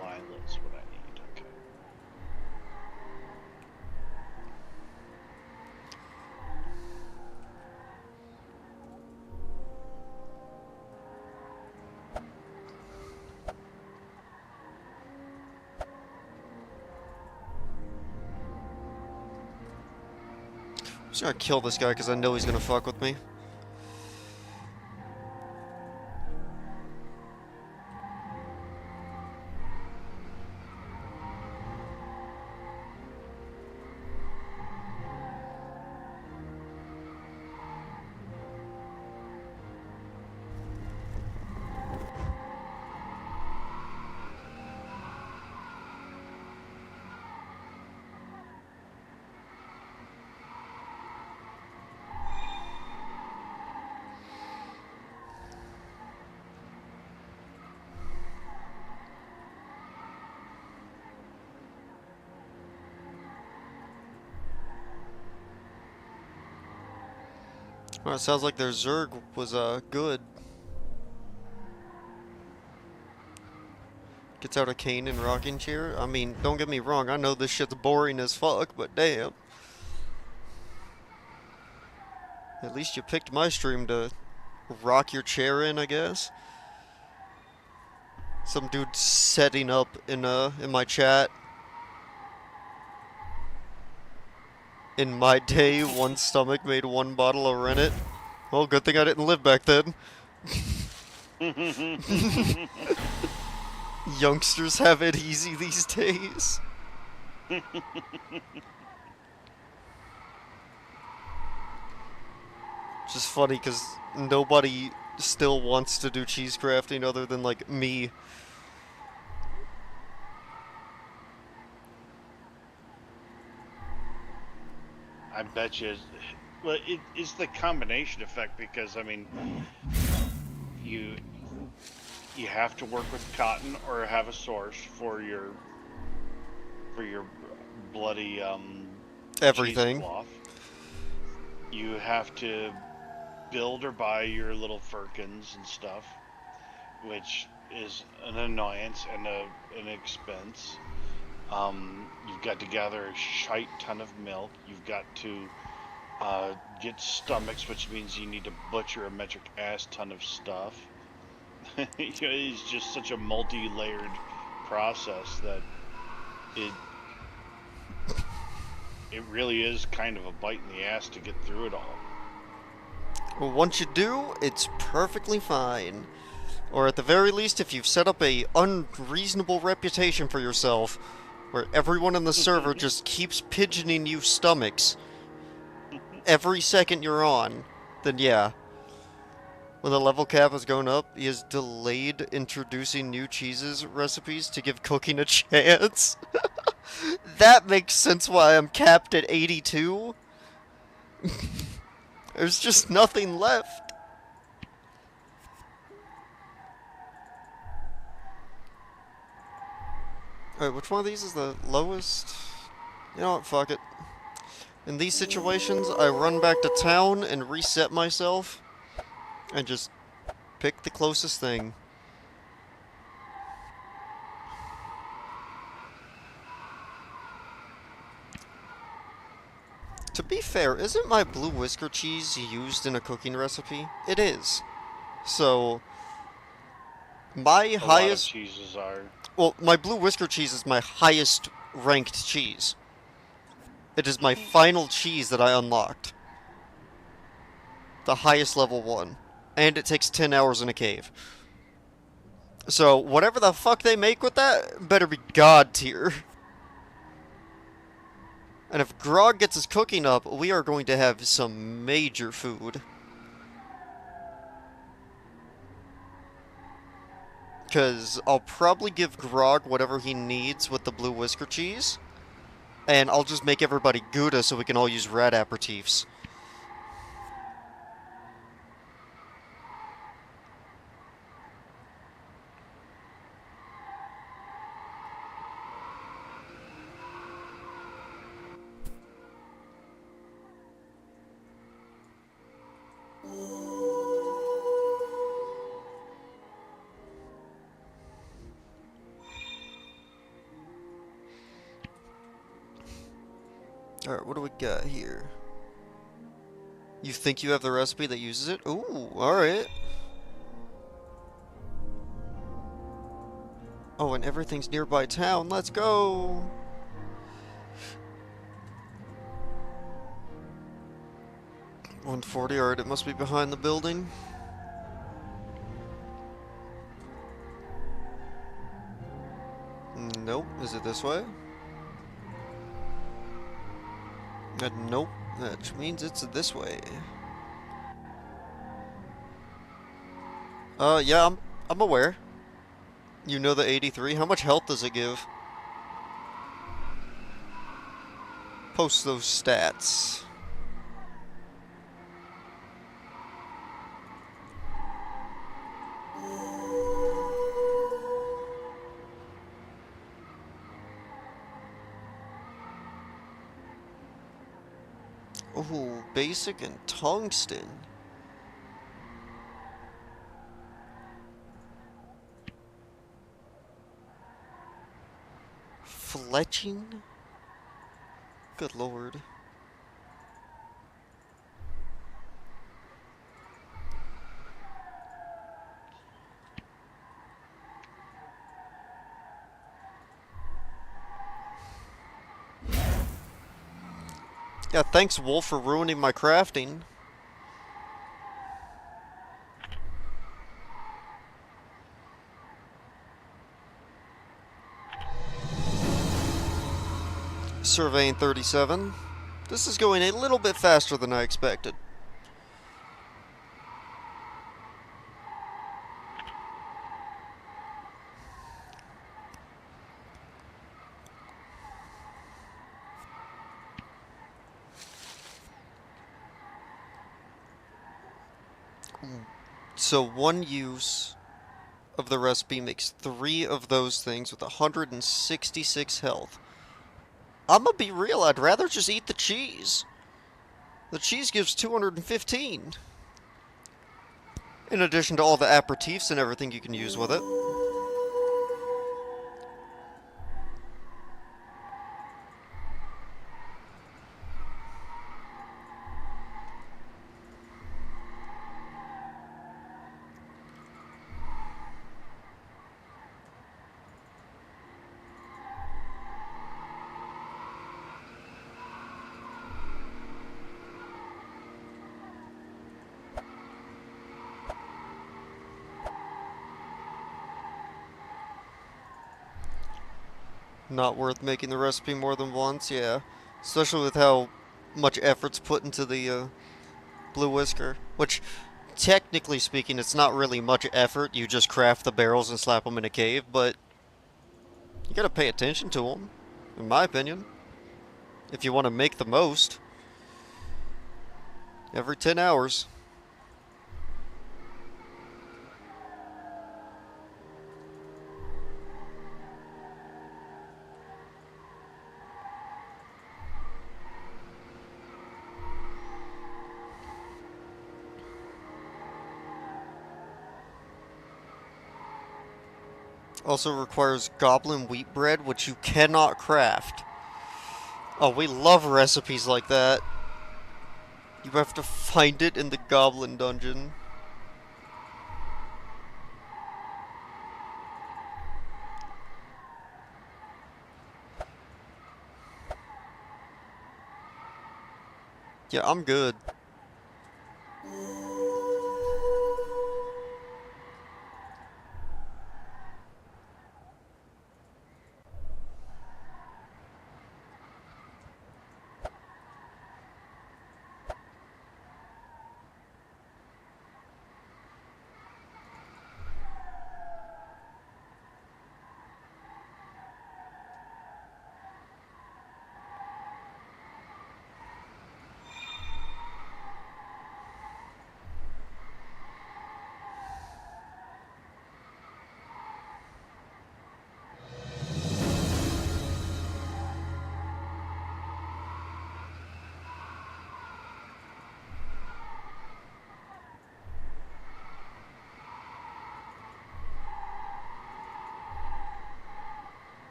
Speaker 2: Lila's what I need, okay.
Speaker 1: I'm just gonna kill this guy because I know he's gonna fuck with me. Well, it sounds like their Zerg was good. Gets out a cane and rocking chair. I mean, don't get me wrong, I know this shit's boring as fuck, but damn. At least you picked my stream to rock your chair in, I guess. Some dude setting up in my chat. In my day, one stomach made one bottle of rennet. Well, good thing I didn't live back then. Youngsters have it easy these days. Just funny because nobody still wants to do cheese crafting other than like me.
Speaker 3: I bet you. Well, it's the combination effect because I mean, you have to work with cotton or have a source for your bloody
Speaker 1: Everything.
Speaker 3: cheesecloth. You have to build or buy your little firkins and stuff, which is an annoyance and an expense. You've got to gather a shite ton of milk. You've got to get stomachs, which means you need to butcher a metric ass ton of stuff. It's just such a multi-layered process that it really is kind of a bite in the ass to get through it all.
Speaker 1: Well, once you do, it's perfectly fine. Or at the very least, if you've set up a unreasonable reputation for yourself, where everyone in the server just keeps pigeoning you stomachs every second you're on, then yeah. When the level cap has gone up, he has delayed introducing new cheeses recipes to give cooking a chance. That makes sense why I'm capped at 82. There's just nothing left. Alright, which one of these is the lowest? You know what, fuck it. In these situations, I run back to town and reset myself, and just pick the closest thing. To be fair, isn't my blue whisker cheese used in a cooking recipe? It is. So, my
Speaker 3: A lot of
Speaker 1: highest...
Speaker 3: cheeses are.
Speaker 1: Well, my blue whisker cheese is my highest ranked cheese. It is my final cheese that I unlocked. The highest level one. And it takes 10 hours in a cave. So, whatever the fuck they make with that, better be god tier. And if Grog gets his cooking up, we are going to have some major food. Because I'll probably give Grog whatever he needs with the blue whisker cheese. And I'll just make everybody Gouda so we can all use rat aperitifs. Alright, what do we got here? You think you have the recipe that uses it? Ooh, alright. Oh, and everything's nearby town. Let's go! $140, alright, it must be behind the building. Nope, is it this way? Nope, that means it's this way. Yeah, I'm aware. You know the 83. How much health does it give? Post those stats. Ooh, basic and tungsten. Fletching? Good lord. Yeah, thanks, Wolf, for ruining my crafting. Surveying 37. This is going a little bit faster than I expected. So one use of the recipe makes 3 of those things with 166 health. I'm gonna be real, I'd rather just eat the cheese. The cheese gives 215. In addition to all the aperitifs and everything you can use with it. Not worth making the recipe more than once, yeah. Especially with how much effort's put into the blue whisker. Which, technically speaking, it's not really much effort. You just craft the barrels and slap them in a cave, but you gotta pay attention to them, in my opinion. If you want to make the most. Every 10 hours. Also requires goblin wheat bread, which you cannot craft. Oh, we love recipes like that. You have to find it in the goblin dungeon. Yeah, I'm good.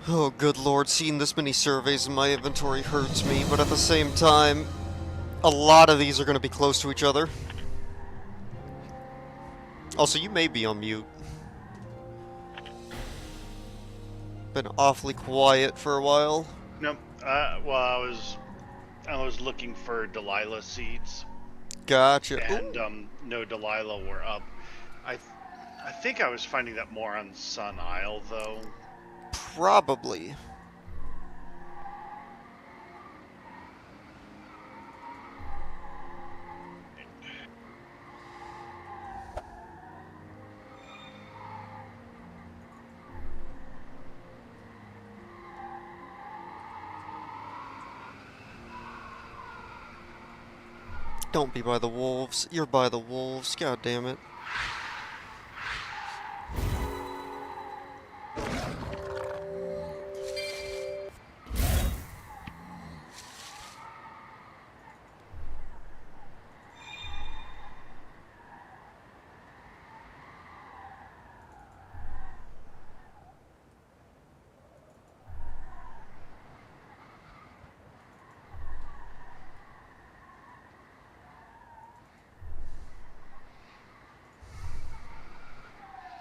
Speaker 1: Oh, good lord, seeing this many surveys in my inventory hurts me, but at the same time, a lot of these are going to be close to each other. Also, you may be on mute. Been awfully quiet for a while.
Speaker 3: No, well, I was looking for Delilah seeds,
Speaker 1: Gotcha.
Speaker 3: and
Speaker 1: Ooh,
Speaker 3: no Delilah were up. I th- I think I was finding that more on Sun Isle though.
Speaker 1: probably. Don't be by the wolves. You're by the wolves. God damn it.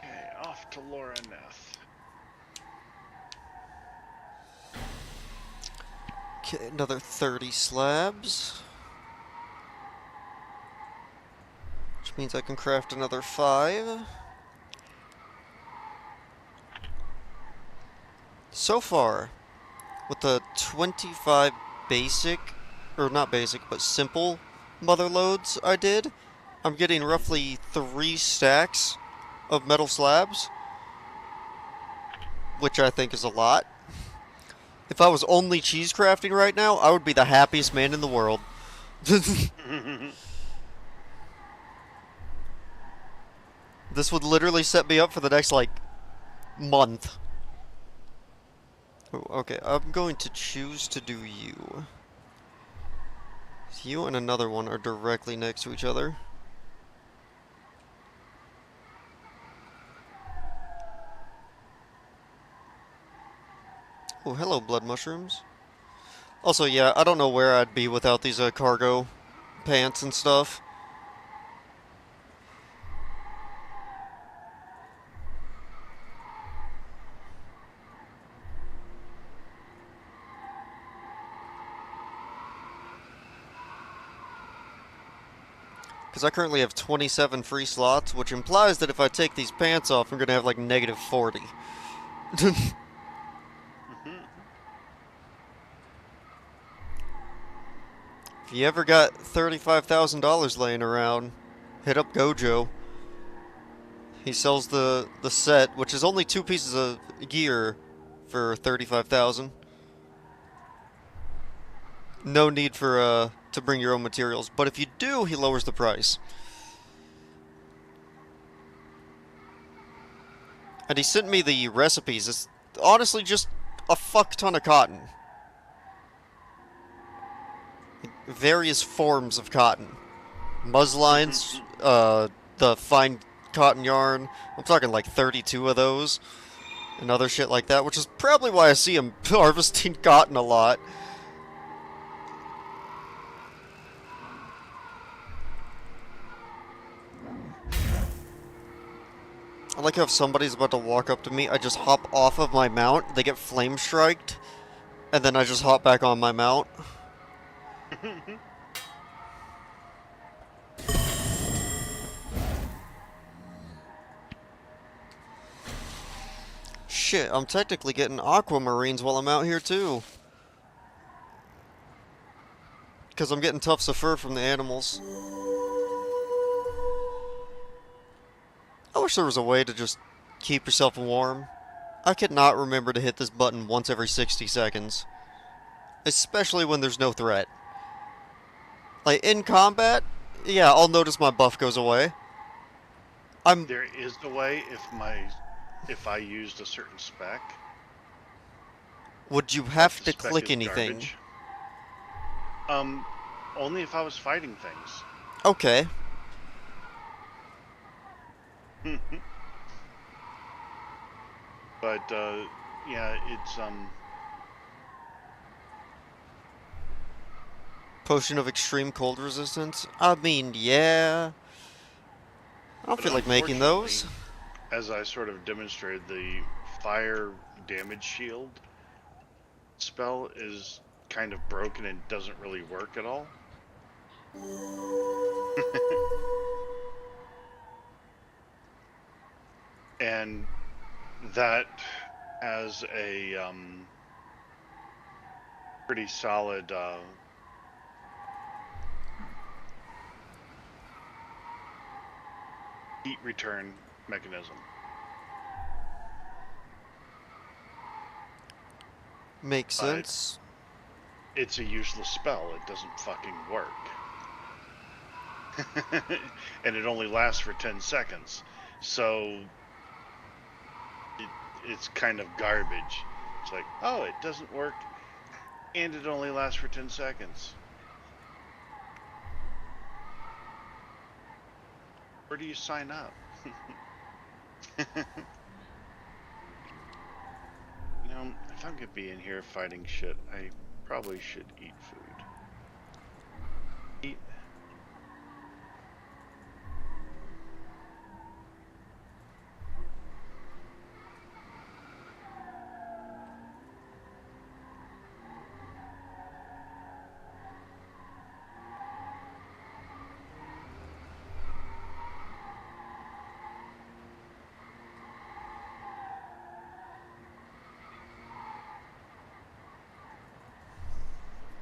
Speaker 3: Okay, off to Loraneth.
Speaker 1: Okay, another 30 slabs. Which means I can craft another 5. So far, with the 25 basic, or not basic, but simple mother loads I did, I'm getting roughly 3 stacks of metal slabs, which I think is a lot. If I was only cheese crafting right now, I would be the happiest man in the world. This would literally set me up for the next, like, month. Oh, okay, I'm going to choose to do you. You and another one are directly next to each other. Oh, hello, blood mushrooms. Also, yeah, I don't know where I'd be without these cargo pants and stuff. Because I currently have 27 free slots, which implies that if I take these pants off, I'm going to have like negative 40. If you ever got $35,000 laying around, hit up Gojo. He sells the set, which is only 2 pieces of gear for 35,000. No need for to bring your own materials, but if you do, he lowers the price. And he sent me the recipes. It's honestly just a fuck ton of cotton. Various forms of cotton. Muslines, the fine cotton yarn. I'm talking like 32 of those. And other shit like that, which is probably why I see him harvesting cotton a lot. I like how if somebody's about to walk up to me, I just hop off of my mount, they get flame striked, and then I just hop back on my mount. Shit, I'm technically getting aquamarines while I'm out here too. Because I'm getting tufts of fur from the animals. I wish there was a way to just keep yourself warm. I could not remember to hit this button once every 60 seconds. Especially when there's no threat. Like, in combat, yeah, I'll notice my buff goes away.
Speaker 3: There is a way if I used a certain spec.
Speaker 1: Would you
Speaker 3: But
Speaker 1: have
Speaker 3: the
Speaker 1: to
Speaker 3: spec
Speaker 1: click
Speaker 3: is
Speaker 1: anything?
Speaker 3: garbage. Only if I was fighting things.
Speaker 1: Okay.
Speaker 3: But yeah, it's
Speaker 1: Potion of extreme cold resistance? I mean, yeah. I don't
Speaker 3: but
Speaker 1: feel like making those.
Speaker 3: unfortunately, as I sort of demonstrated, the fire damage shield spell is kind of broken and doesn't really work at all. And that has a pretty solid heat return mechanism.
Speaker 1: Makes
Speaker 3: But
Speaker 1: sense.
Speaker 3: it's a useless spell. It doesn't fucking work. And it only lasts for 10 seconds. So it's kind of garbage. It's like, oh, it doesn't work, and it only lasts for 10 seconds. Where do you sign up? You know, if I'm gonna be in here fighting shit, I probably should eat food. Eat.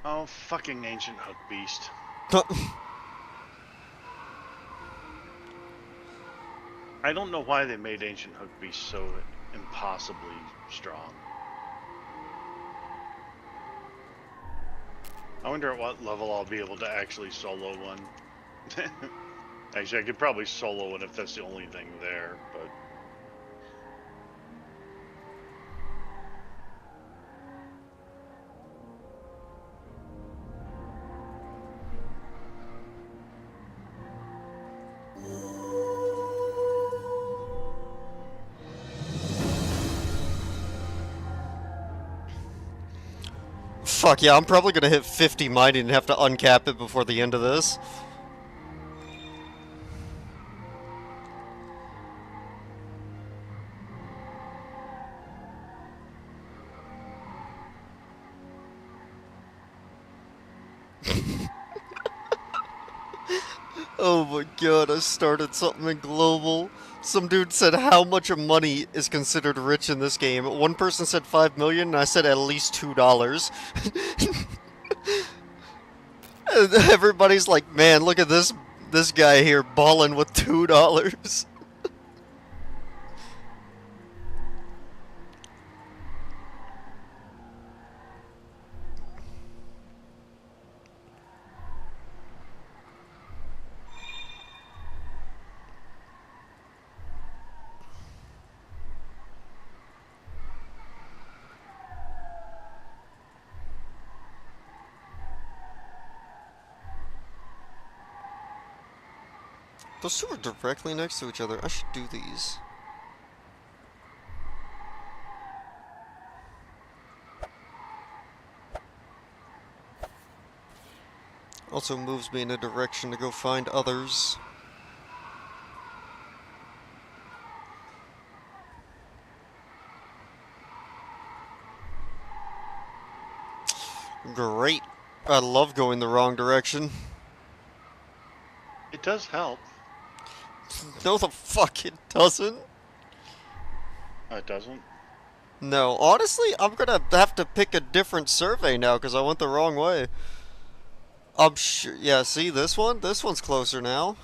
Speaker 3: Oh, fucking ancient hook beast. I don't know why they made ancient hook beast so impossibly strong. I wonder at what level I'll be able to actually solo one. Actually, I could probably solo one if that's the only thing there, but...
Speaker 1: Fuck yeah, I'm probably gonna hit 50 mining and have to uncap it before the end of this. Oh my god, I started something in global. Some dude said how much of money is considered rich in this game. One person said 5 million and I said at least $2. And everybody's like, man, look at this guy here balling with $2. Those two are directly next to each other. I should do these. Also moves me in a direction to go find others. Great. I love going the wrong direction.
Speaker 3: It does help.
Speaker 1: No, the fuck it doesn't.
Speaker 3: It doesn't?
Speaker 1: No, honestly, I'm gonna have to pick a different survey now because I went the wrong way. I'm sure. Yeah, see this one? This one's closer now.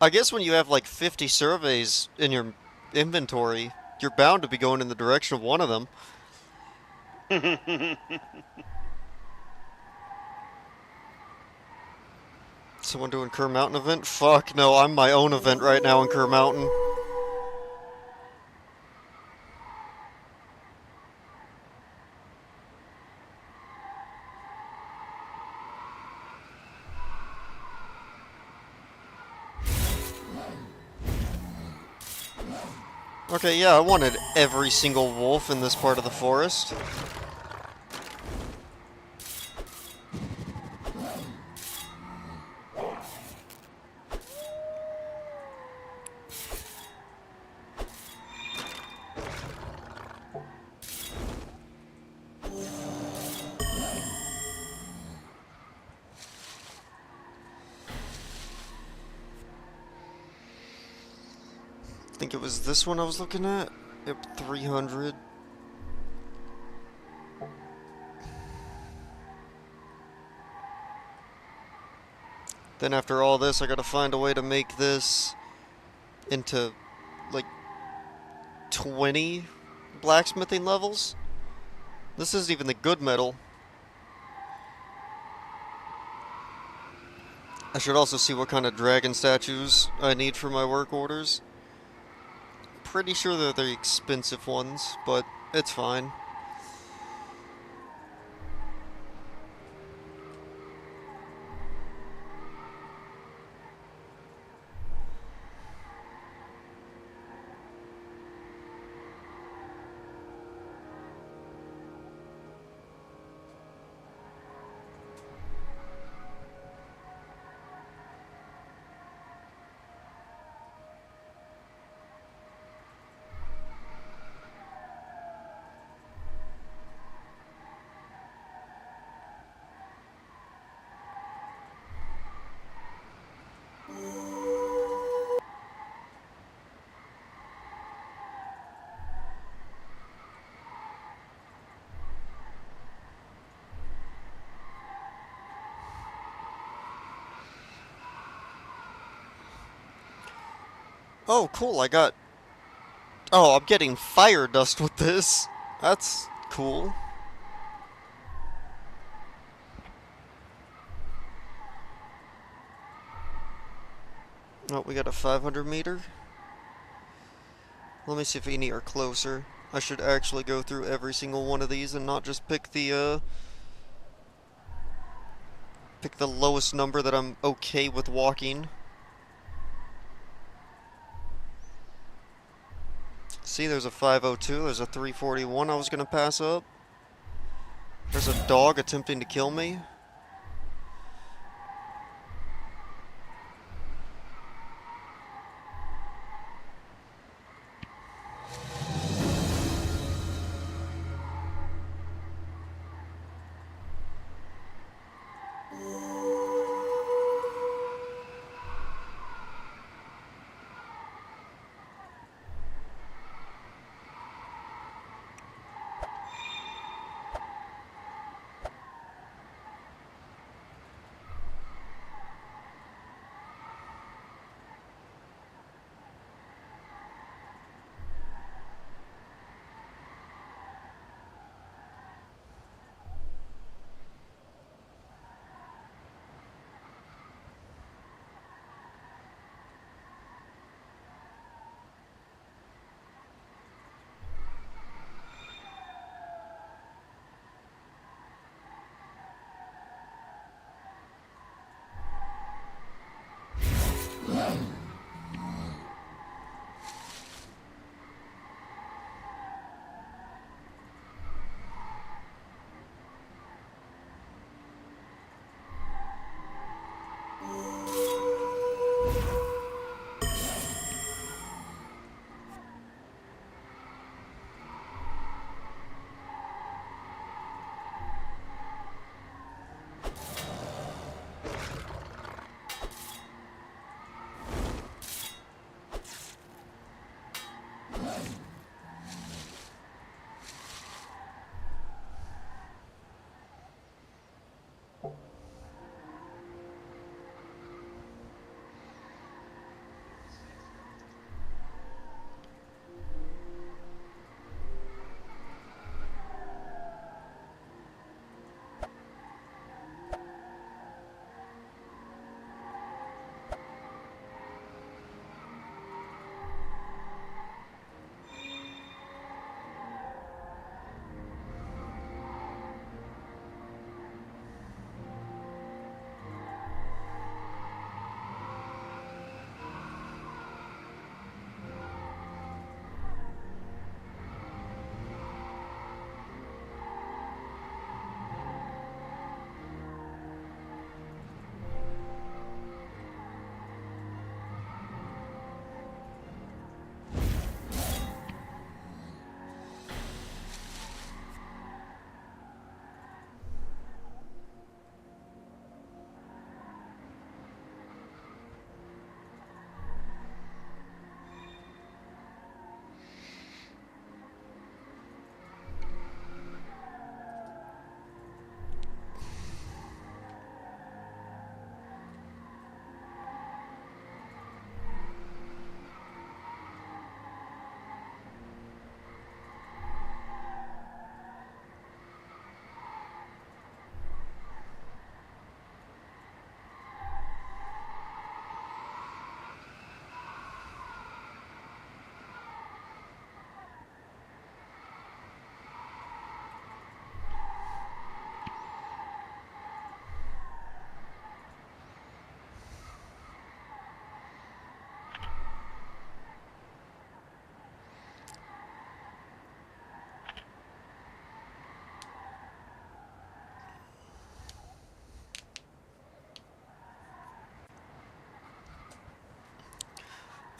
Speaker 1: I guess when you have like 50 surveys in your inventory, you're bound to be going in the direction of one of them. Someone doing Kerr Mountain event? Fuck no, I'm my own event right now in Kerr Mountain. Okay, yeah, I wanted every single wolf in this part of the forest. I think it was this one I was looking at. Yep, 300. Then after all this, I gotta find a way to make this into, like, 20 blacksmithing levels. This isn't even the good metal. I should also see what kind of dragon statues I need for my work orders. Pretty sure they're the expensive ones, but it's fine. Oh, cool, I got... Oh, I'm getting fire dust with this. That's cool. Oh, we got a 500 meter. Let me see if any are closer. I should actually go through every single one of these and not just pick the lowest number that I'm okay with walking. See, there's a 502, there's a 341 I was gonna pass up. There's a dog attempting to kill me.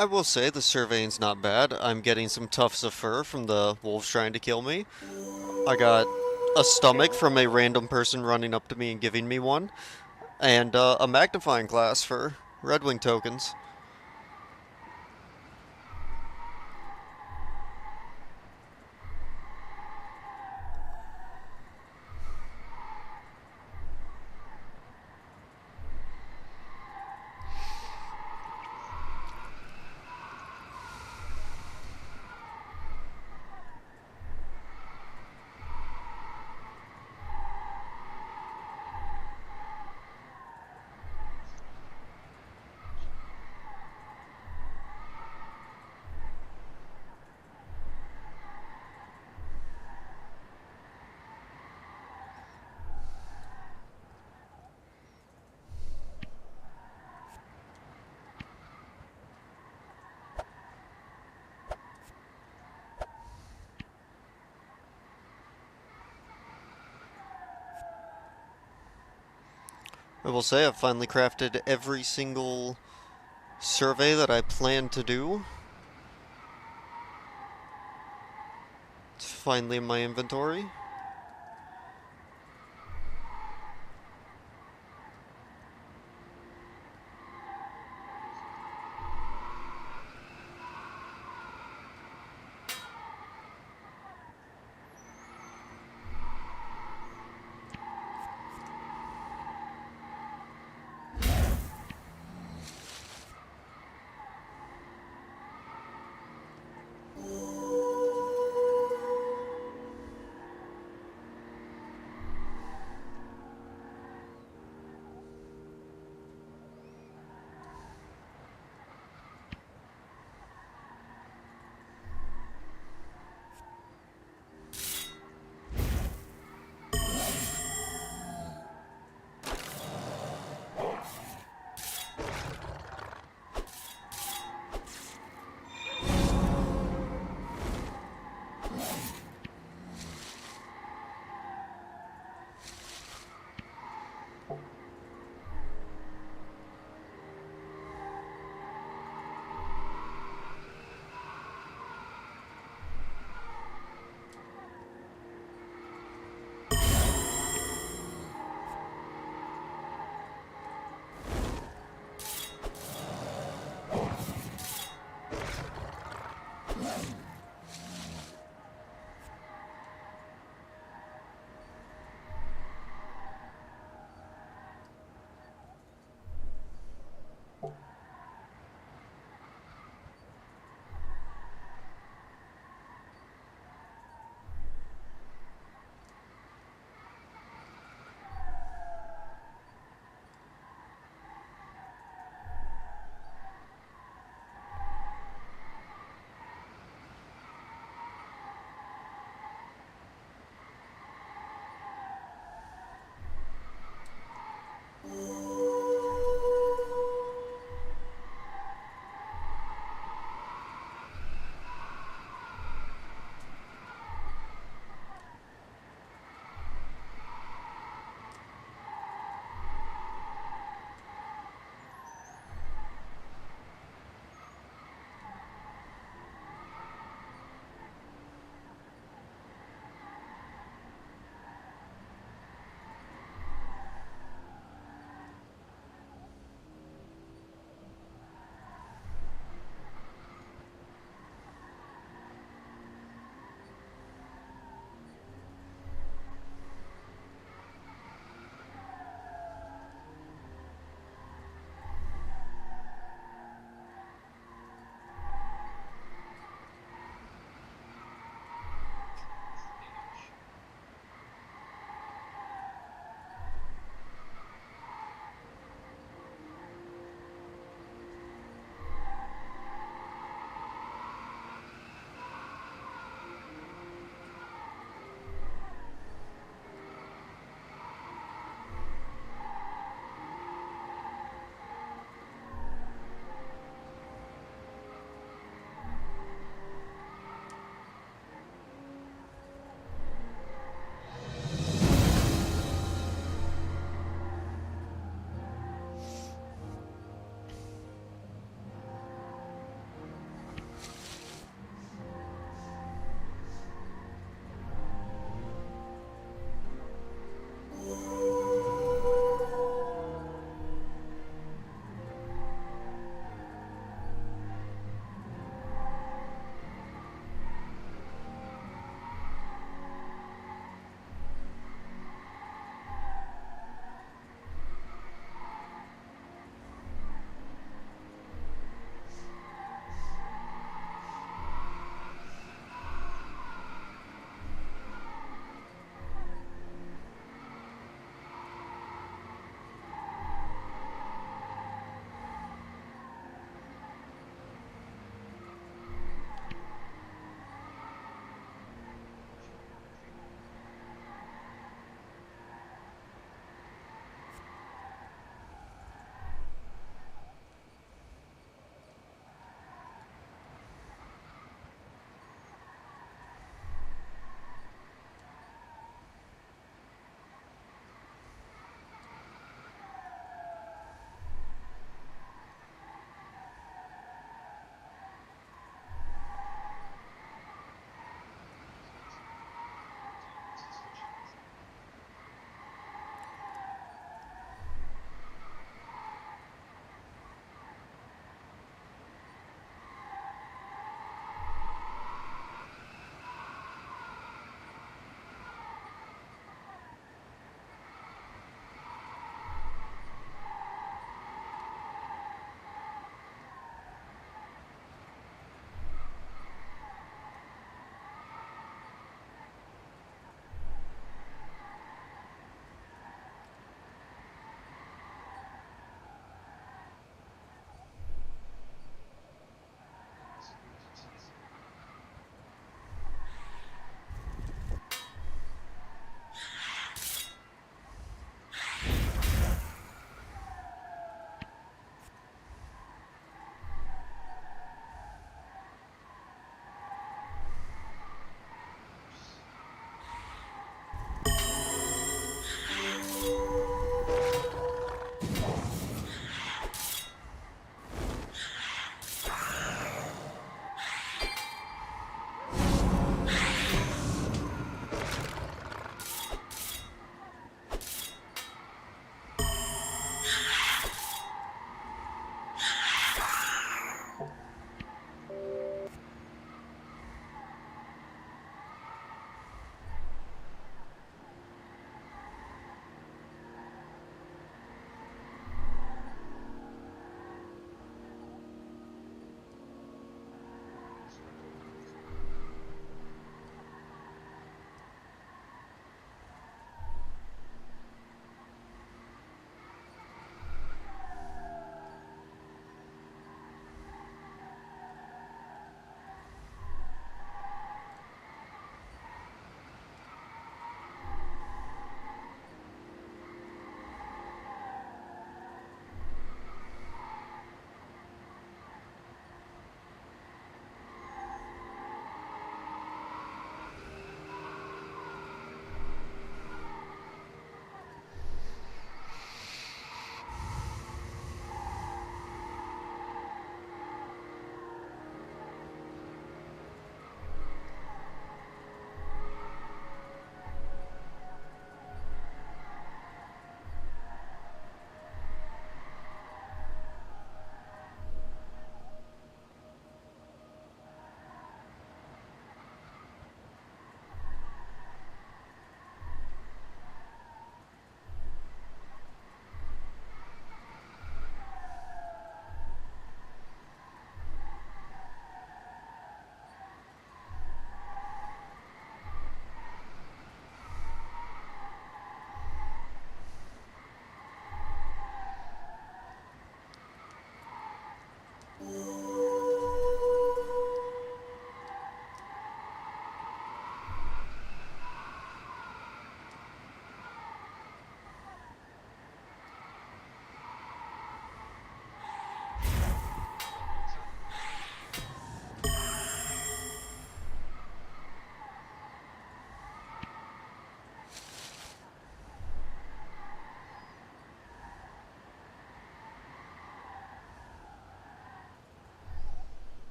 Speaker 1: I will say the surveying's not bad. I'm getting some tufts of fur from the wolves trying to kill me. I got a stomach from a random person running up to me and giving me one, and a magnifying glass for Red Wing tokens. I will say I've finally crafted every single survey that I plan to do. It's finally in my inventory.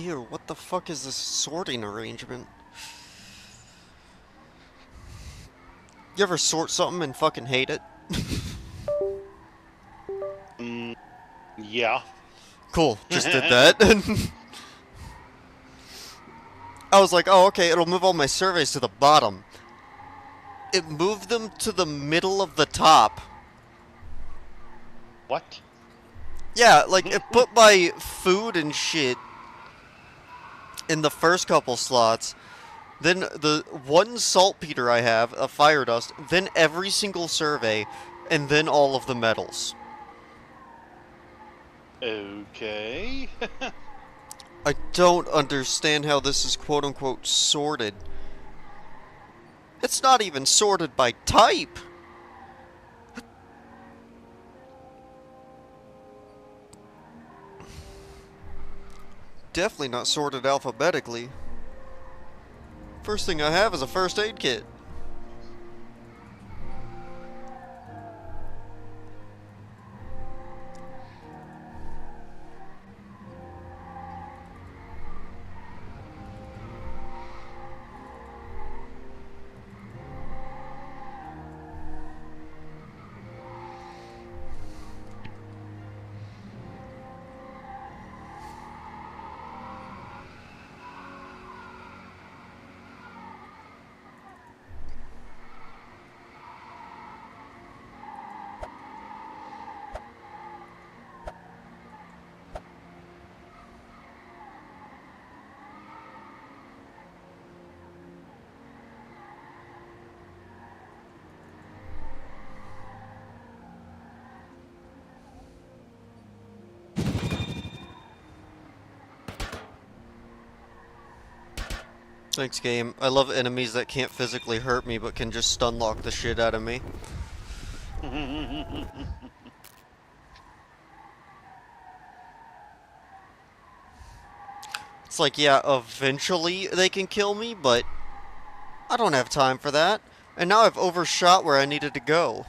Speaker 1: Ew, what the fuck is this sorting arrangement? You ever sort something and fucking hate it?
Speaker 3: Yeah.
Speaker 1: Cool, just did that. I was like, oh, okay, it'll move all my surveys to the bottom. It moved them to the middle of the top.
Speaker 3: What?
Speaker 1: Yeah, like, it put my food and shit in the first couple slots. Then the one saltpeter I have, a fire dust, then every single survey, and then all of the metals.
Speaker 3: Okay.
Speaker 1: I don't understand how this is quote-unquote sorted. It's not even sorted by type! Definitely not sorted alphabetically. First thing I have is a first aid kit. Thanks, game. I love enemies that can't physically hurt me but can just stun lock the shit out of me. It's like, yeah, eventually they can kill me, but I don't have time for that. And now I've overshot where I needed to go.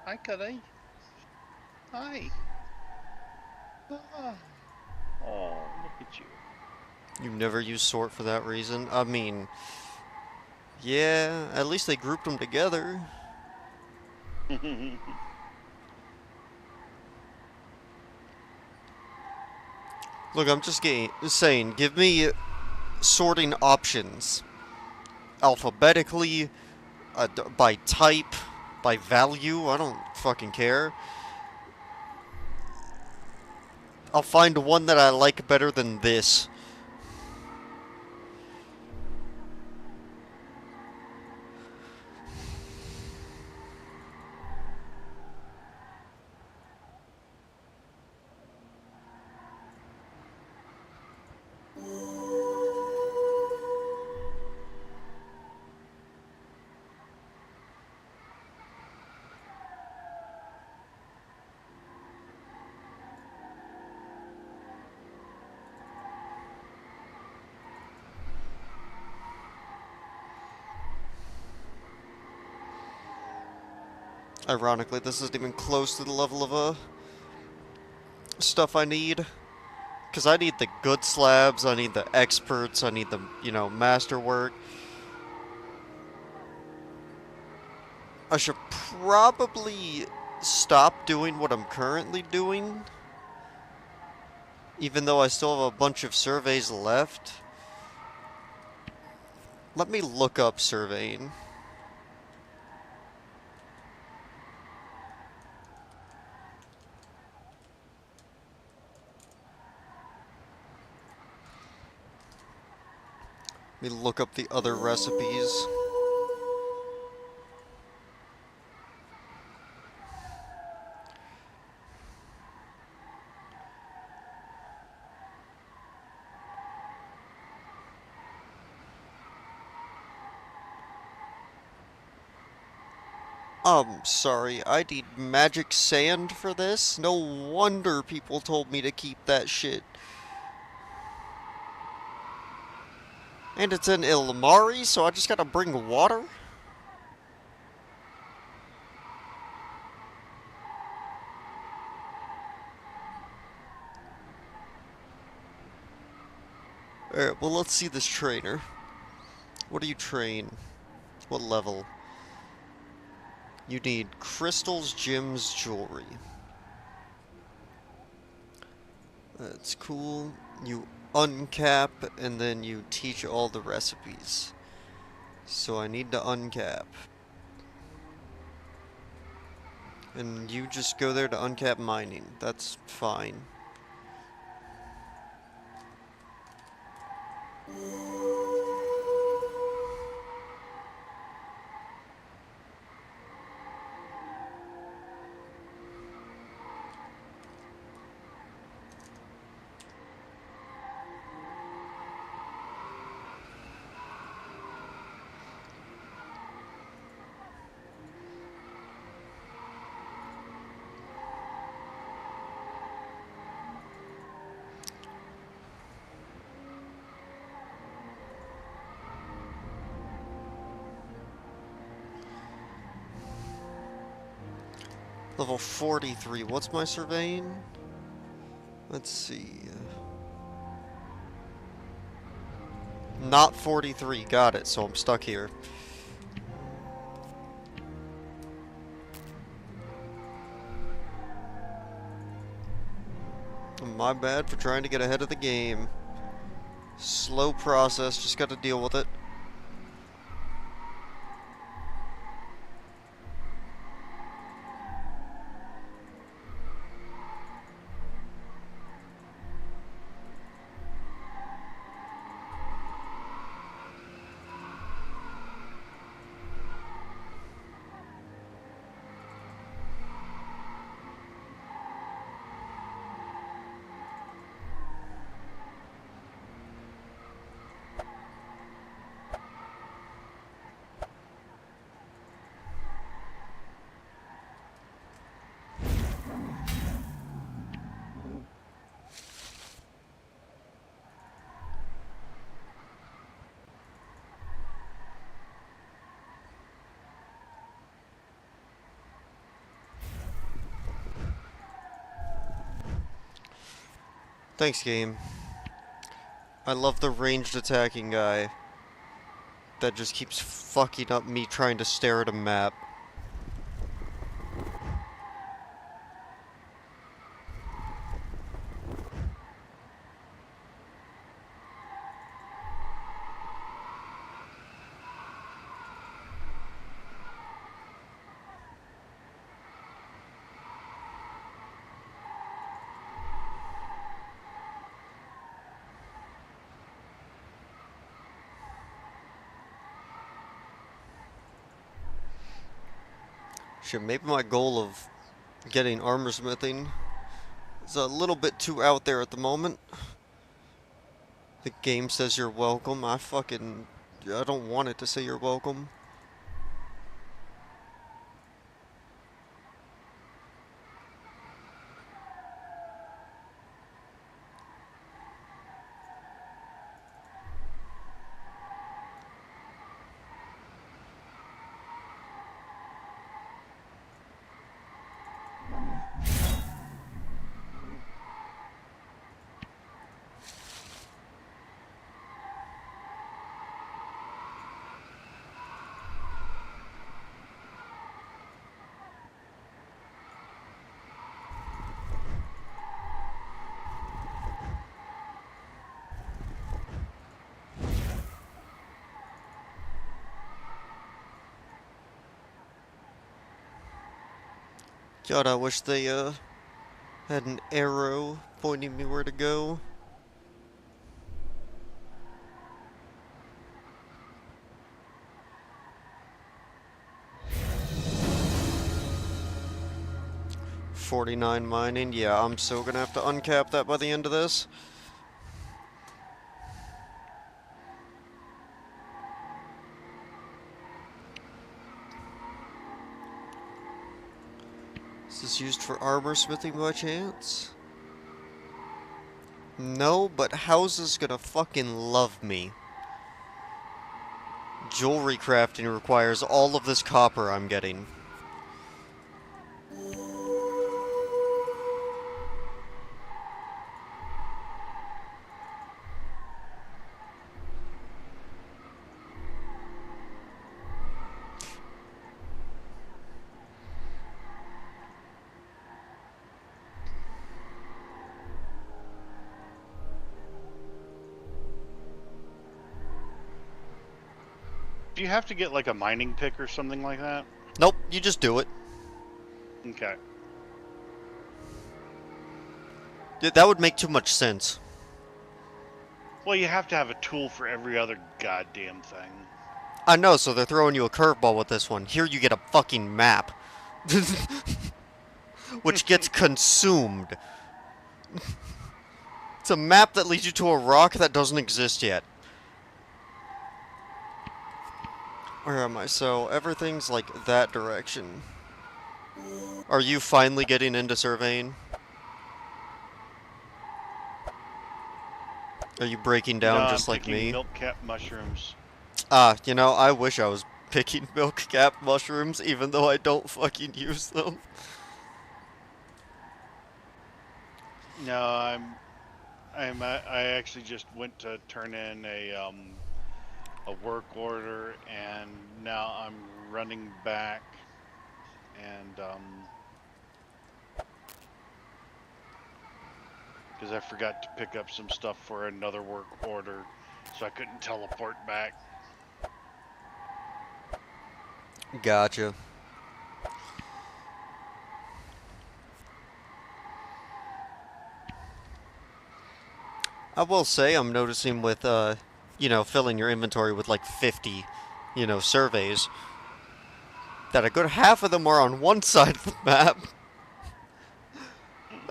Speaker 3: Hi, Cuddy. Hi. Ah. Oh, look at you.
Speaker 1: You never use sort for that reason? I mean, yeah, at least they grouped them together. Look, I'm just saying, give me sorting options. Alphabetically, by type, by value, I don't fucking care. I'll find one that I like better than this. Ironically, this isn't even close to the level of stuff I need. Because I need the good slabs, I need the experts, I need the, masterwork. I should probably stop doing what I'm currently doing. Even though I still have a bunch of surveys left. Let me look up surveying. Let me look up the other recipes. Sorry, I need magic sand for this? No wonder people told me to keep that shit. And it's in Ilmari, so I just gotta bring water? Alright, well let's see this trainer. What do you train? What level? You need crystals, gems, jewelry. That's cool. You uncap, and then you teach all the recipes. So I need to uncap. And you just go there to uncap mining. That's fine. Level 43. What's my surveying? Let's see. Not 43. Got it. So I'm stuck here. My bad for trying to get ahead of the game. Slow process. Just got to deal with it. Thanks, game. I love the ranged attacking guy that just keeps fucking up me trying to stare at a map. Shit, maybe my goal of getting armor smithing is a little bit too out there at the moment. The game says you're welcome. I don't want it to say you're welcome. God, I wish they, had an arrow pointing me where to go. 49 mining. Yeah, I'm so gonna have to uncap that by the end of this. Is this used for armor smithing by chance? No, but houses gonna fucking love me. Jewelry crafting requires all of this copper I'm getting.
Speaker 3: Do you have to get like a mining pick or something like that?
Speaker 1: Nope, you just do it.
Speaker 3: Okay.
Speaker 1: That would make too much sense.
Speaker 3: Well, you have to have a tool for every other goddamn thing.
Speaker 1: I know, so they're throwing you a curveball with this one. Here you get a fucking map. Which gets consumed. It's a map that leads you to a rock that doesn't exist yet. Where am I? So, everything's like that direction. Are you finally getting into surveying? Are you breaking down
Speaker 3: No,
Speaker 1: just
Speaker 3: I'm
Speaker 1: like
Speaker 3: picking
Speaker 1: me?
Speaker 3: milk cap mushrooms.
Speaker 1: You know, I wish I was picking milk cap mushrooms, even though I don't fucking use them.
Speaker 3: No, I actually just went to turn in a work order, and now I'm running back, and because I forgot to pick up some stuff for another work order, so I couldn't teleport back.
Speaker 1: Gotcha. I will say I'm noticing with, you know, filling your inventory with like 50, you know, surveys, that a good half of them are on one side of the map.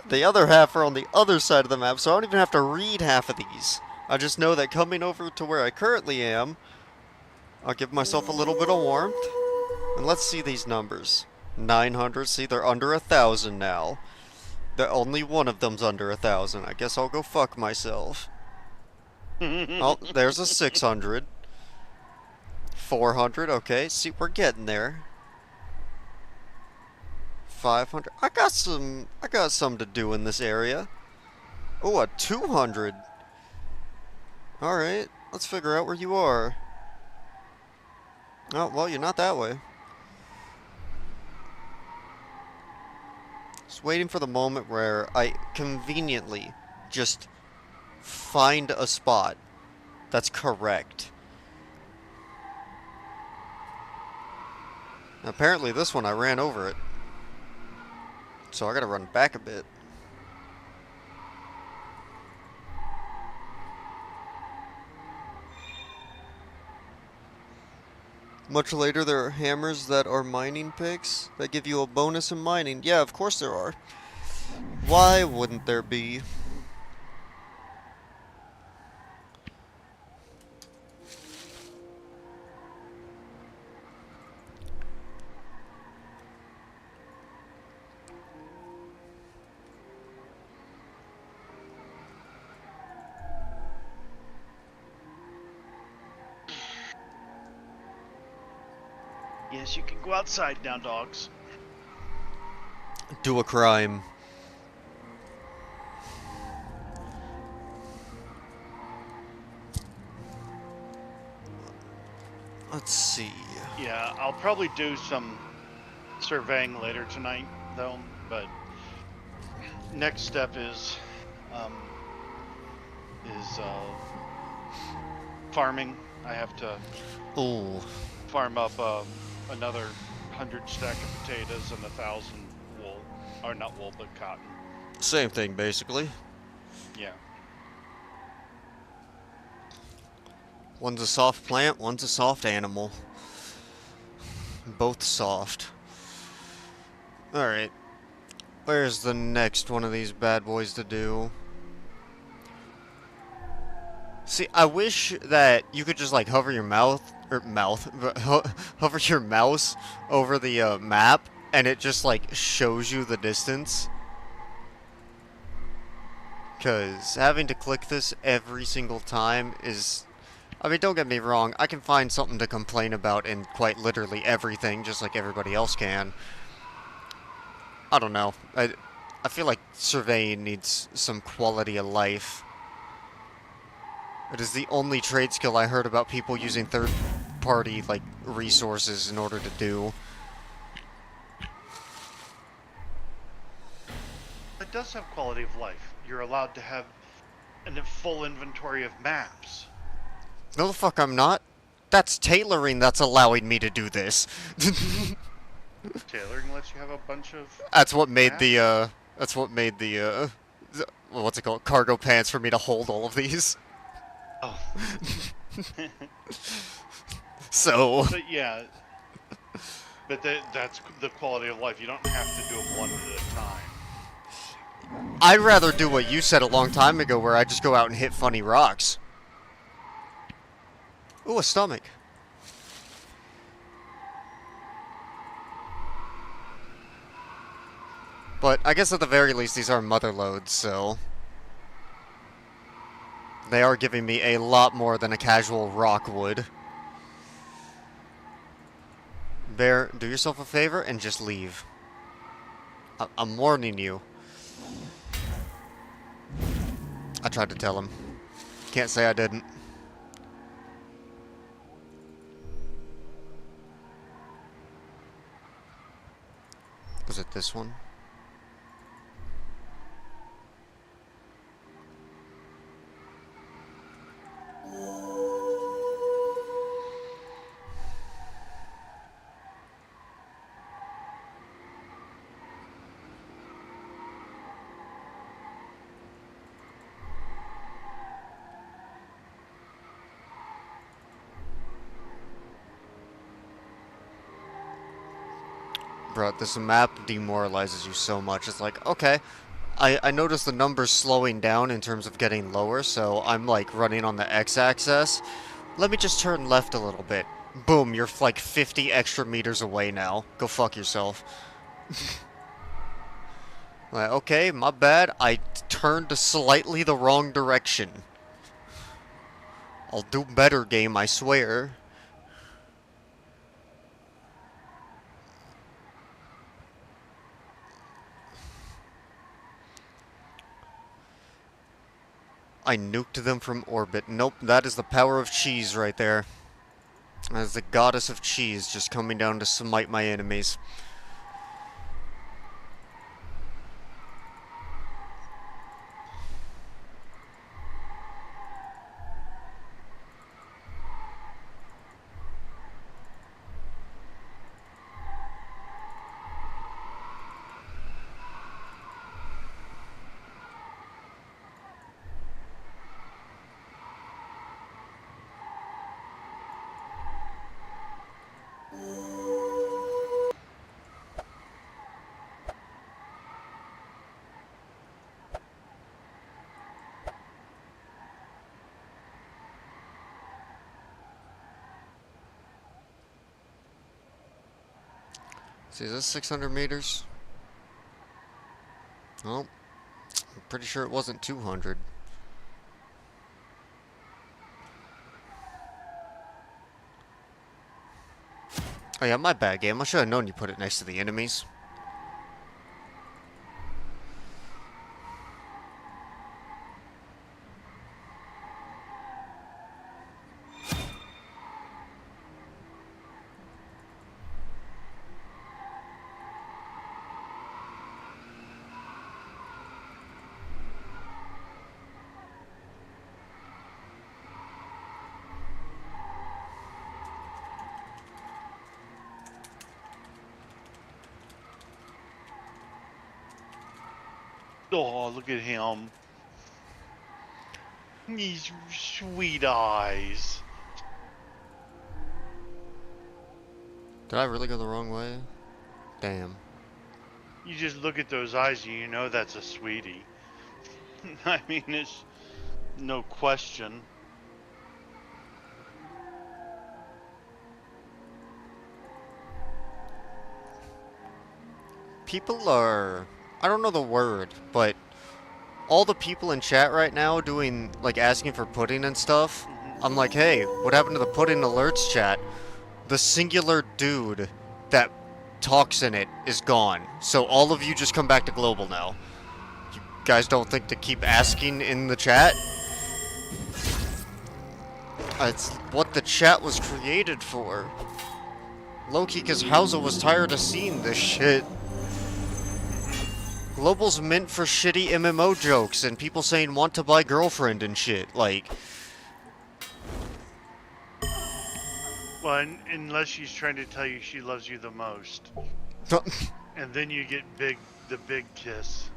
Speaker 1: The other half are on the other side of the map, so I don't even have to read half of these. I just know that coming over to where I currently am, I'll give myself a little bit of warmth. And let's see these numbers. 900, see they're under 1,000 now. Only one of them's under 1,000. I guess I'll go fuck myself. Oh, there's a 600. 400, okay. See, we're getting there. 500. I got some to do in this area. Oh, a 200. Alright, let's figure out where you are. Oh, well, you're not that way. Just waiting for the moment where I conveniently just find a spot that's correct. Apparently this one I ran over it. So I gotta run back a bit. Much later, there are hammers that are mining picks that give you a bonus in mining. Yeah, of course there are. Why wouldn't there be?
Speaker 3: Yes, you can go outside now, dogs.
Speaker 1: Do a crime. Let's see.
Speaker 3: Yeah, I'll probably do some surveying later tonight, though. But next step is um, farming. I have to
Speaker 1: Ooh.
Speaker 3: farm up another 100 stack of potatoes and 1,000 wool, or not wool, but cotton.
Speaker 1: Same thing, basically.
Speaker 3: Yeah.
Speaker 1: One's a soft plant, one's a soft animal. Both soft. Alright. Where's the next one of these bad boys to do? See, I wish that you could just like hover your hover your mouse over the map, and it just like shows you the distance. Cause having to click this every single time is, I mean, don't get me wrong, I can find something to complain about in quite literally everything, just like everybody else can. I don't know. I feel like surveying needs some quality of life. It is the only trade skill I heard about people using third-party, like, resources in order to do.
Speaker 3: It does have quality of life. You're allowed to have a full inventory of maps.
Speaker 1: No, the fuck I'm not. That's tailoring that's allowing me to do this.
Speaker 3: Tailoring lets you have a bunch of
Speaker 1: That's what made
Speaker 3: maps.
Speaker 1: the what's it called? Cargo pants for me to hold all of these.
Speaker 3: Oh.
Speaker 1: So.
Speaker 3: But yeah, but that's the quality of life. You don't have to do them one at a time.
Speaker 1: I'd rather do what you said a long time ago, where I just go out and hit funny rocks. Ooh, a stomach. But I guess at the very least these are mother loads, so they are giving me a lot more than a casual rock would. Bear, do yourself a favor and just leave. I'm warning you. I tried to tell him. Can't say I didn't. Was it this one? Bro, this map demoralizes you so much. It's like, okay, I noticed the numbers slowing down in terms of getting lower, so I'm like running on the x-axis. Let me just turn left a little bit. Boom, you're like 50 extra meters away now. Go fuck yourself. Like, okay, my bad. I turned slightly the wrong direction. I'll do better, game, I swear. I nuked them from orbit. Nope, that is the power of cheese right there. That is the goddess of cheese just coming down to smite my enemies. See, is this 600 meters? Well, I'm pretty sure it wasn't 200. Oh yeah, my bad, game. I should have known you put it next to the enemies.
Speaker 3: Oh, look at him. These sweet eyes.
Speaker 1: Did I really go the wrong way? Damn.
Speaker 3: You just look at those eyes and you know that's a sweetie. I mean, it's no question.
Speaker 1: People are... I don't know the word, but all the people in chat right now doing, like, asking for pudding and stuff, I'm like, hey, what happened to the pudding alerts chat? The singular dude that talks in it is gone. So all of you just come back to global now. You guys don't think to keep asking in the chat? It's what the chat was created for. Low-key, because Hausa was tired of seeing this shit. Global's meant for shitty MMO jokes and people saying want to buy girlfriend and shit. Like...
Speaker 3: Well, unless she's trying to tell you she loves you the most. And then you get the big kiss.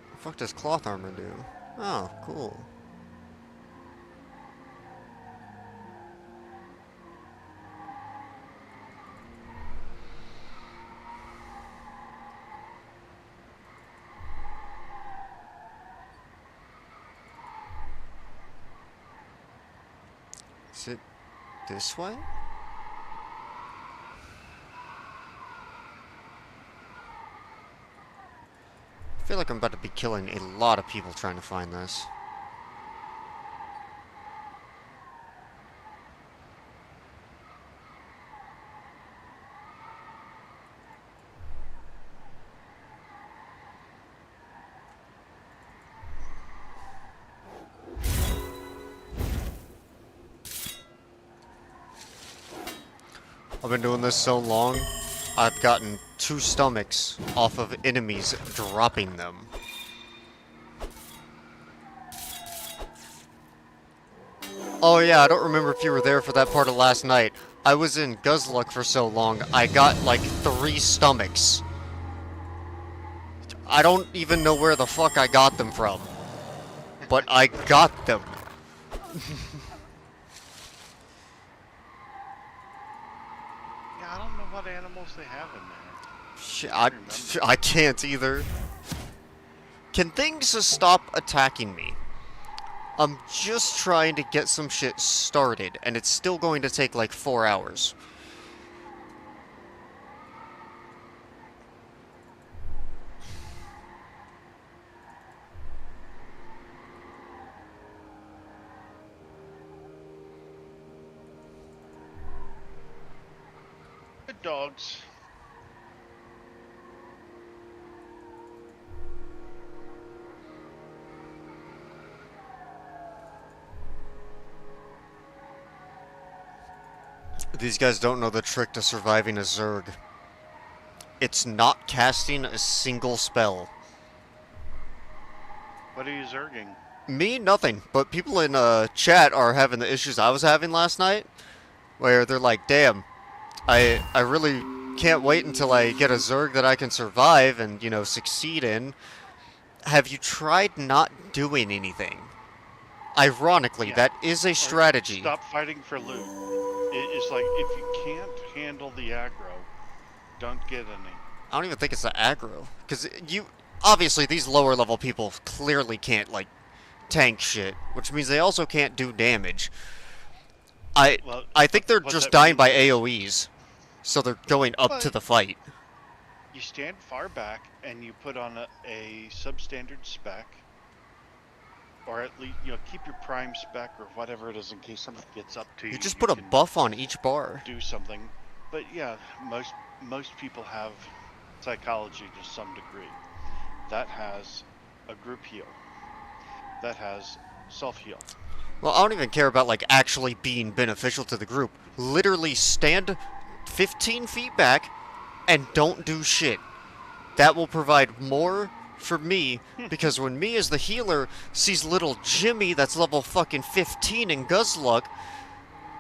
Speaker 1: What the fuck does cloth armor do? Oh, cool. Is it this way? I feel like I'm about to be killing a lot of people trying to find this. I've been doing this so long, I've gotten 2 stomachs off of enemies dropping them. Oh yeah, I don't remember if you were there for that part of last night. I was in Guzluck for so long, I got like 3 stomachs. I don't even know where the fuck I got them from. But I got them.
Speaker 3: Yeah, I don't know what animals they have in there.
Speaker 1: Shit, I can't either. Can things just stop attacking me? I'm just trying to get some shit started, and it's still going to take like 4 hours.
Speaker 3: Good dogs.
Speaker 1: These guys don't know the trick to surviving a Zerg. It's not casting a single spell.
Speaker 3: What are you zerging?
Speaker 1: Me, nothing. But people in chat are having the issues I was having last night, where they're like, damn, I really can't wait until I get a Zerg that I can survive and, you know, succeed in. Have you tried not doing anything? Ironically,
Speaker 3: Yeah.
Speaker 1: that is a strategy.
Speaker 3: Stop fighting for loot. It's like, if you can't handle the aggro, don't get any.
Speaker 1: I don't even think it's the aggro. Because obviously, these lower level people clearly can't, like, tank shit. Which means they also can't do damage. I think they're just dying by AoEs. So they're going up to the fight.
Speaker 3: You stand far back and you put on a substandard spec. Or at least, you know, keep your prime spec or whatever it is in case something gets up to you.
Speaker 1: You just put a buff on each bar.
Speaker 3: Do something. But yeah, most people have psychology to some degree. That has a group heal. That has self-heal.
Speaker 1: Well, I don't even care about, like, actually being beneficial to the group. Literally stand 15 feet back and don't do shit. That will provide more for me, because when me as the healer sees little Jimmy that's level fucking 15 in Guzluck,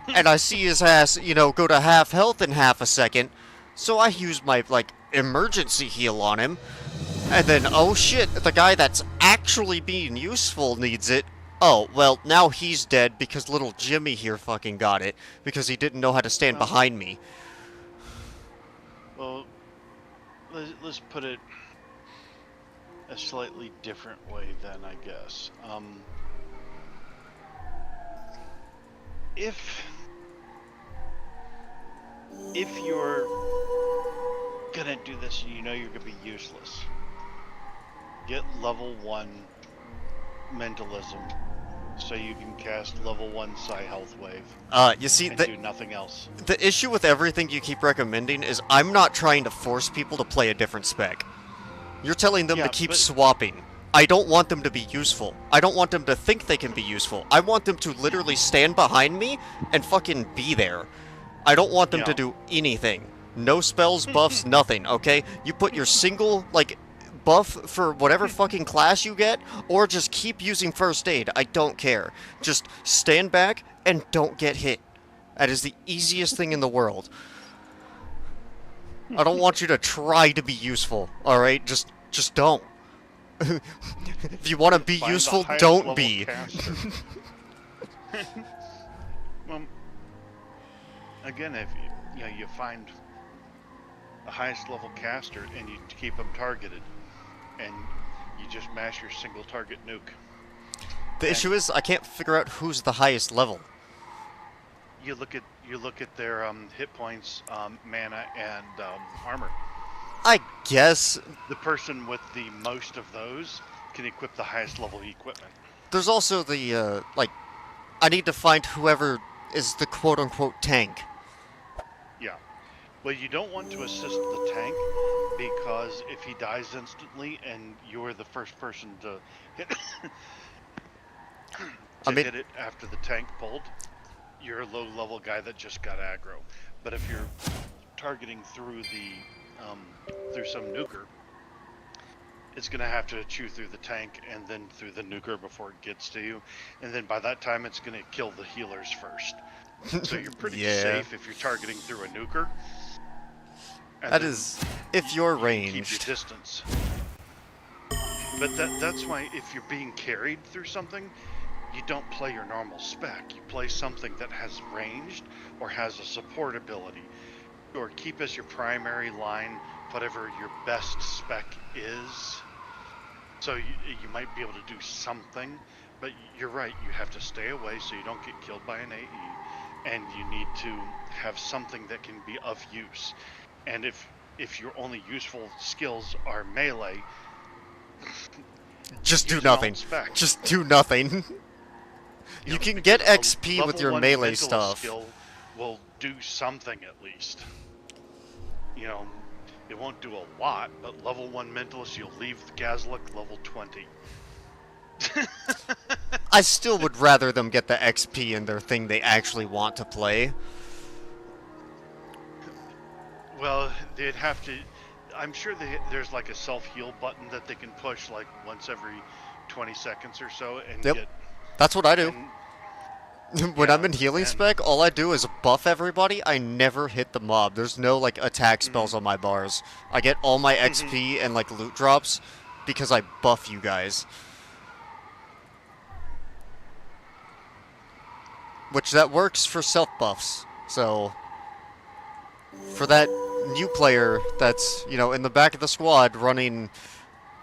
Speaker 1: and I see his ass, you know, go to half health in half a second, so I use my, like, emergency heal on him, and then, oh shit, the guy that's actually being useful needs it, Oh, well, now he's dead because little Jimmy here fucking got it because he didn't know how to stand
Speaker 3: Well,
Speaker 1: behind me.
Speaker 3: well, let's put it a slightly different way then, I guess. If you're gonna do this and you know you're gonna be useless, get level 1 mentalism so you can cast level 1 psi health wave
Speaker 1: You see,
Speaker 3: and do nothing else.
Speaker 1: the issue with everything you keep recommending is I'm not trying to force people to play a different spec. You're telling them to
Speaker 3: Yeah,
Speaker 1: keep
Speaker 3: but
Speaker 1: swapping. I don't want them to be useful. I don't want them to think they can be useful. I want them to literally stand behind me and fucking be there. I don't want them to
Speaker 3: yeah.
Speaker 1: do anything. No spells, buffs, nothing, okay? You put your single, like, buff for whatever fucking class you get, or just keep using first aid. I don't care. Just stand back and don't get hit. That is the easiest thing in the world. I don't want you to try to be useful, alright? Just don't. If you want to be
Speaker 3: Find the
Speaker 1: useful,
Speaker 3: highest
Speaker 1: don't
Speaker 3: level
Speaker 1: be.
Speaker 3: caster. Well, again, if you find the highest level caster and you keep them targeted, and you just mash your single target nuke.
Speaker 1: The issue is I can't figure out who's the highest level.
Speaker 3: You look at their hit points, mana, and armor.
Speaker 1: I guess
Speaker 3: The person with the most of those can equip the highest level equipment.
Speaker 1: there's also the like I need to find whoever is the quote-unquote tank.
Speaker 3: Yeah. Well, you don't want to assist the tank because if he dies instantly and you're the first person to hit hit it after the tank pulled, you're a low-level guy that just got aggro. But if you're targeting through through some nuker, it's gonna have to chew through the tank and then through the nuker before it gets to you, and then by that time it's gonna kill the healers first. So you're pretty
Speaker 1: Yeah.
Speaker 3: safe if you're targeting through a nuker.
Speaker 1: That is if you're
Speaker 3: you can keep
Speaker 1: ranged.
Speaker 3: your distance. But that's why if you're being carried through something, you don't play your normal spec. You play something that has ranged or has a support ability, or keep as your primary line whatever your best spec is. So you might be able to do something, but you're right, you have to stay away so you don't get killed by an AE, and you need to have something that can be of use. And if your only useful skills are melee,
Speaker 1: Just do
Speaker 3: use an alt
Speaker 1: nothing.
Speaker 3: spec.
Speaker 1: Just do nothing. You
Speaker 3: know,
Speaker 1: can get
Speaker 3: because
Speaker 1: XP
Speaker 3: a
Speaker 1: with your
Speaker 3: level 1
Speaker 1: melee
Speaker 3: mental
Speaker 1: stuff.
Speaker 3: skill will do something at least. You know, it won't do a lot, but level 1 mentalist, you'll leave the Gazlik level 20.
Speaker 1: I still would rather them get the XP in their thing they actually want to play.
Speaker 3: Well, they'd have to. I'm sure there's like a self-heal button that they can push like once every 20 seconds or so and
Speaker 1: Yep.
Speaker 3: get.
Speaker 1: That's what I do. When
Speaker 3: yeah,
Speaker 1: I'm in healing
Speaker 3: and-
Speaker 1: spec, all I do is buff everybody. I never hit the mob. There's no like attack spells on my bars. I get all my XP and like loot drops because I buff you guys. Which that works for self buffs. So for that new player that's, you know, in the back of the squad running,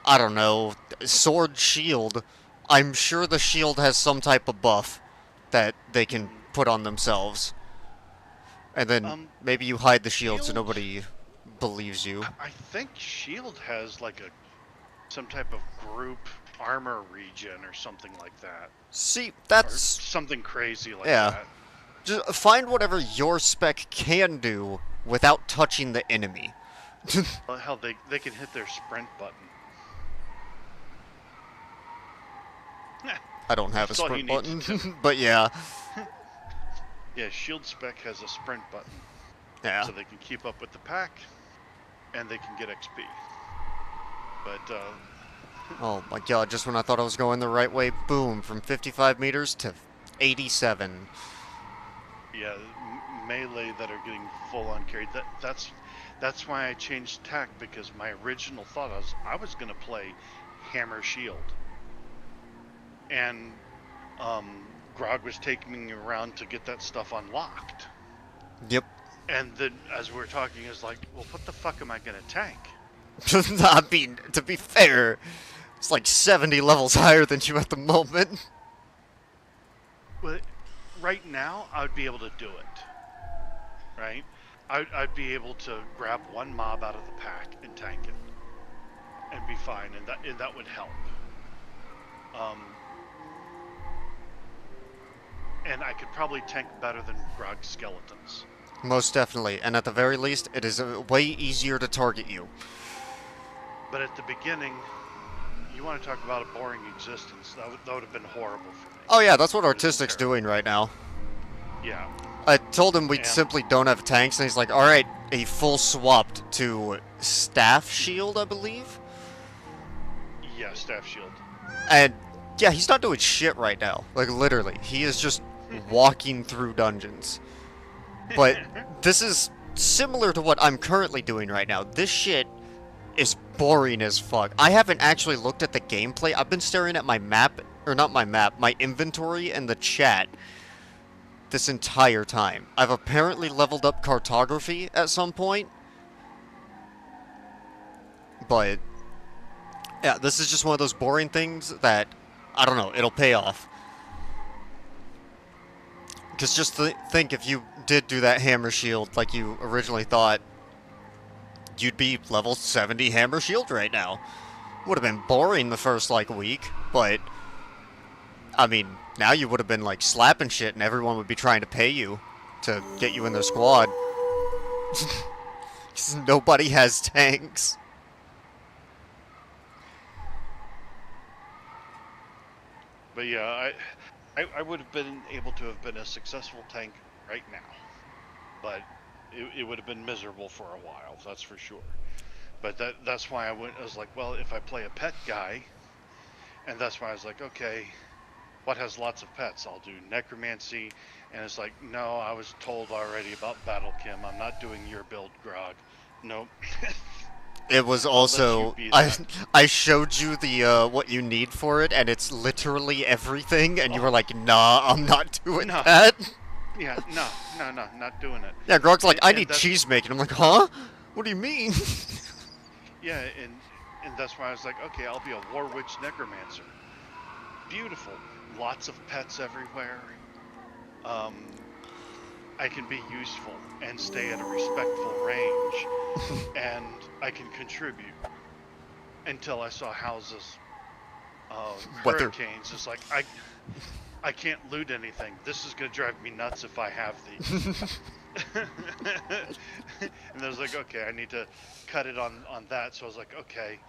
Speaker 1: I don't know, sword shield, I'm sure the shield has some type of buff that they can put on themselves. And then maybe you hide the shield so nobody believes you.
Speaker 3: I think Shield has like some type of group armor regen or something like that.
Speaker 1: See,
Speaker 3: Or
Speaker 1: that's...
Speaker 3: something crazy like
Speaker 1: Yeah.
Speaker 3: that.
Speaker 1: Just find whatever your spec can do without touching the enemy.
Speaker 3: Well, hell, they can hit their sprint button.
Speaker 1: I don't have a
Speaker 3: That's all
Speaker 1: sprint
Speaker 3: you need to
Speaker 1: button, but yeah.
Speaker 3: Yeah, Shield spec has a sprint button.
Speaker 1: Yeah.
Speaker 3: So they can keep up with the pack, and they can get XP. But,
Speaker 1: Oh my god, just when I thought I was going the right way, boom, from 55 meters to 87.
Speaker 3: yeah, melee that are getting full on carried. That's why I changed tack, because my original thought was I was going to play Hammer Shield. And Grog was taking me around to get that stuff unlocked.
Speaker 1: Yep.
Speaker 3: And then as we were talking, it's like, well, what the fuck am I going to tank?
Speaker 1: I mean, to be fair, it's like 70 levels higher than you at the moment.
Speaker 3: Well, right now, I would be able to do it. Right? I'd be able to grab one mob out of the pack and tank it. And be fine, and that would help. And I could probably tank better than Grog's skeletons.
Speaker 1: Most definitely, and at the very least, it is way easier to target you.
Speaker 3: But at the beginning, you want to talk about a boring existence. That would have been horrible for me.
Speaker 1: Oh yeah, that's what Artistic's doing right now.
Speaker 3: Yeah.
Speaker 1: I told him we
Speaker 3: And
Speaker 1: simply don't have tanks, and he's like, alright, he full swapped to Staff Shield, I believe?
Speaker 3: yeah, staff shield.
Speaker 1: And yeah, he's not doing shit right now. Like, literally. He is just walking through dungeons. But this is similar to what I'm currently doing right now. This shit is boring as fuck. I haven't actually looked at the gameplay. I've been staring at my map, or not my map, my inventory and the chat this entire time. I've apparently leveled up cartography at some point. But yeah, this is just one of those boring things that, I don't know, it'll pay off. Because just think, if you did do that hammer shield like you originally thought, you'd be level 70 hammer shield right now. Would have been boring the first, like, week, but, I mean, now you would have been, like, slapping shit and everyone would be trying to pay you to get you in their squad. Because nobody has tanks.
Speaker 3: But yeah, I would have been able to have been a successful tank right now. But it would have been miserable for a while, that's for sure. But that's why I was like, well, if I play a pet guy, and that's why I was like, okay, what has lots of pets? I'll do necromancy, and it's like, no, I was told already about Battle Kim. I'm not doing your build, Grog. Nope.
Speaker 1: It was also, I showed you the what you need for it, and it's literally everything, and you were like, nah, I'm not doing that.
Speaker 3: Yeah, no, not doing it.
Speaker 1: Yeah, Grog's like, I need
Speaker 3: that's-
Speaker 1: cheese making. I'm like, huh? What do you mean?
Speaker 3: Yeah, and that's why I was like, okay, I'll be a War Witch Necromancer. Beautiful. Lots of pets everywhere. I can be useful and stay at a respectful range, and I can contribute. Until I saw houses, hurricanes. It's like, I can't loot anything. This is gonna drive me nuts if I have these. And I was like, okay, I need to cut it on that. So I was like, okay,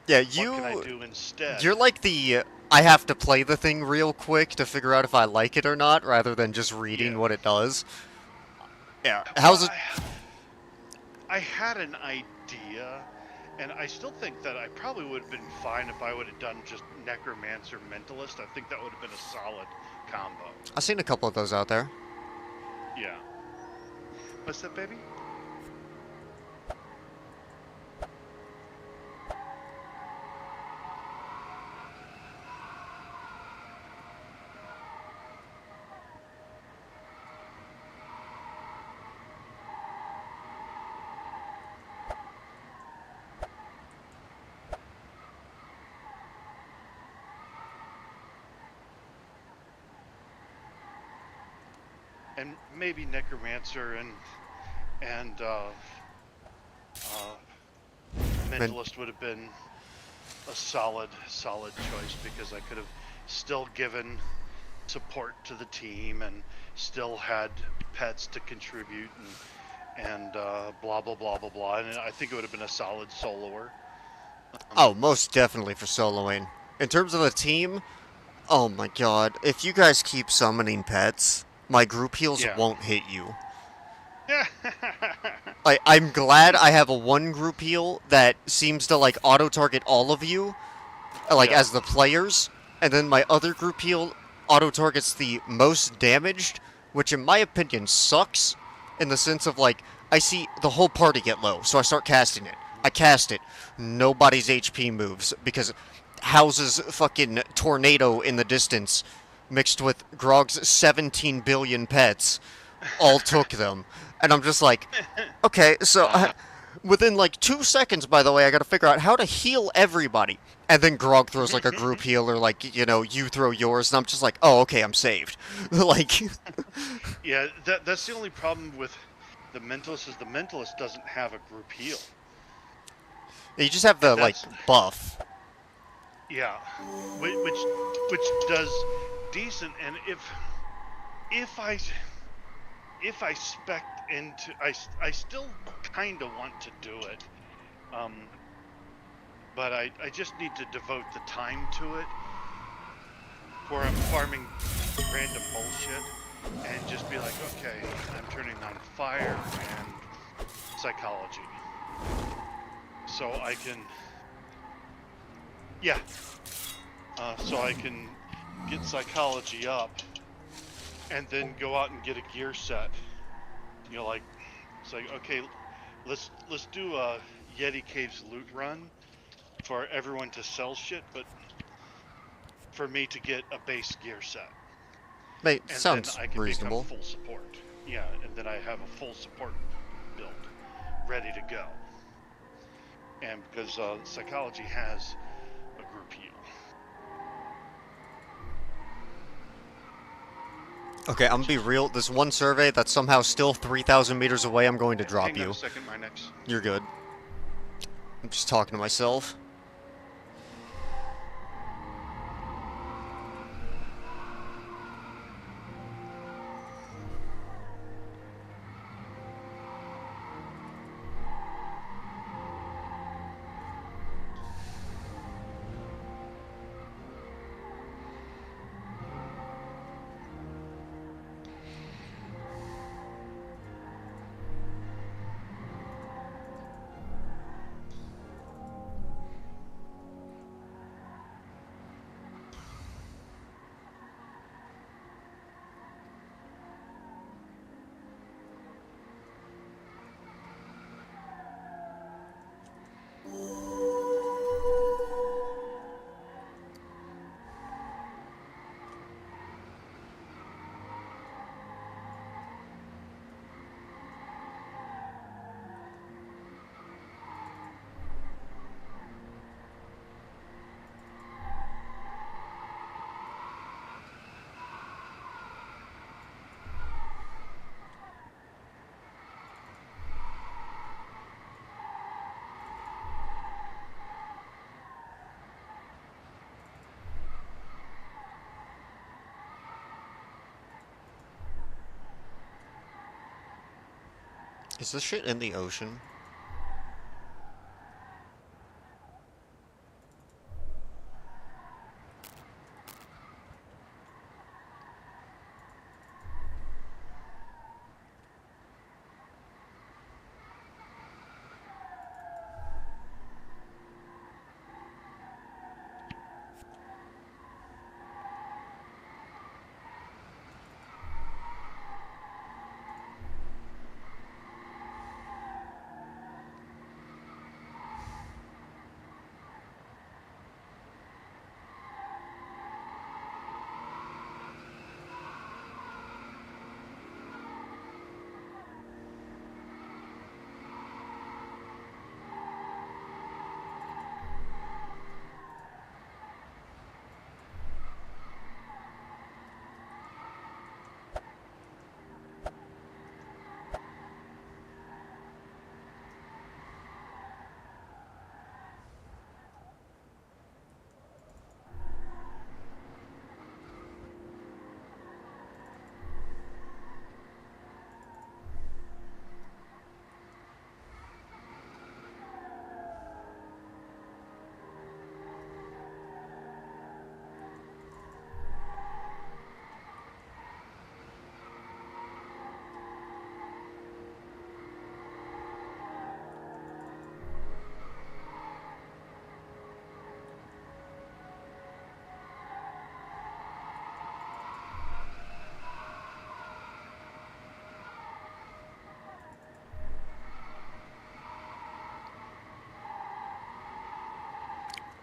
Speaker 1: Yeah,
Speaker 3: what can I do instead?
Speaker 1: you're like the, I have to play the thing real quick to figure out if I like it or not, rather than just reading what it does. Yeah, how's it?
Speaker 3: I had an idea, and I still think that I probably would have been fine if I would have done just Necromancer Mentalist. I think that would have been a solid combo.
Speaker 1: I've seen a couple of those out there.
Speaker 3: Yeah. What's that, baby? And maybe Necromancer and Mentalist would have been a solid choice, because I could have still given support to the team and still had pets to contribute and blah blah blah blah blah. And I think it would have been a solid soloer.
Speaker 1: Oh, most definitely for soloing. In terms of the team, oh my god, if you guys keep summoning pets, my group heals won't hit you. Like, I'm glad I have a one group heal that seems to, like, auto-target all of you, like, as the players, and then my other group heal auto-targets the most damaged, which in my opinion sucks, in the sense of, like, I see the whole party get low, so I start casting it. I cast it. Nobody's HP moves, because houses fucking tornado in the distance, mixed with Grog's 17 billion pets, all took them. And I'm just like, okay, so within like 2 seconds, by the way, I gotta figure out how to heal everybody. And then Grog throws like a group heal, or like, you throw yours, and I'm just like, oh, okay, I'm saved. Like,
Speaker 3: Yeah, that's the only problem with the mentalist is the mentalist doesn't have a group heal,
Speaker 1: you just have
Speaker 3: and
Speaker 1: the, like,
Speaker 3: that's
Speaker 1: buff.
Speaker 3: yeah, which does decent. And if I spec into I still kind of want to do it, um, but I just need to devote the time to it, where I'm farming random bullshit and just be like, okay, I'm turning on fire and psychology. So I can, yeah, so I can get psychology up and then go out and get a gear set. Like, it's like, okay, let's do a Yeti Caves loot run for everyone to sell shit, but for me to get a base gear set.
Speaker 1: Mate,
Speaker 3: And then
Speaker 1: sounds
Speaker 3: I can become
Speaker 1: reasonable.
Speaker 3: full support. Yeah, and then I have a full support build ready to go. And because psychology has a group heal.
Speaker 1: Okay, I'm gonna be real. This one survey that's somehow still 3,000 meters away, I'm going to drop
Speaker 3: Hang on a
Speaker 1: you.
Speaker 3: second, my next.
Speaker 1: You're good. I'm just talking to myself. Is this shit in the ocean?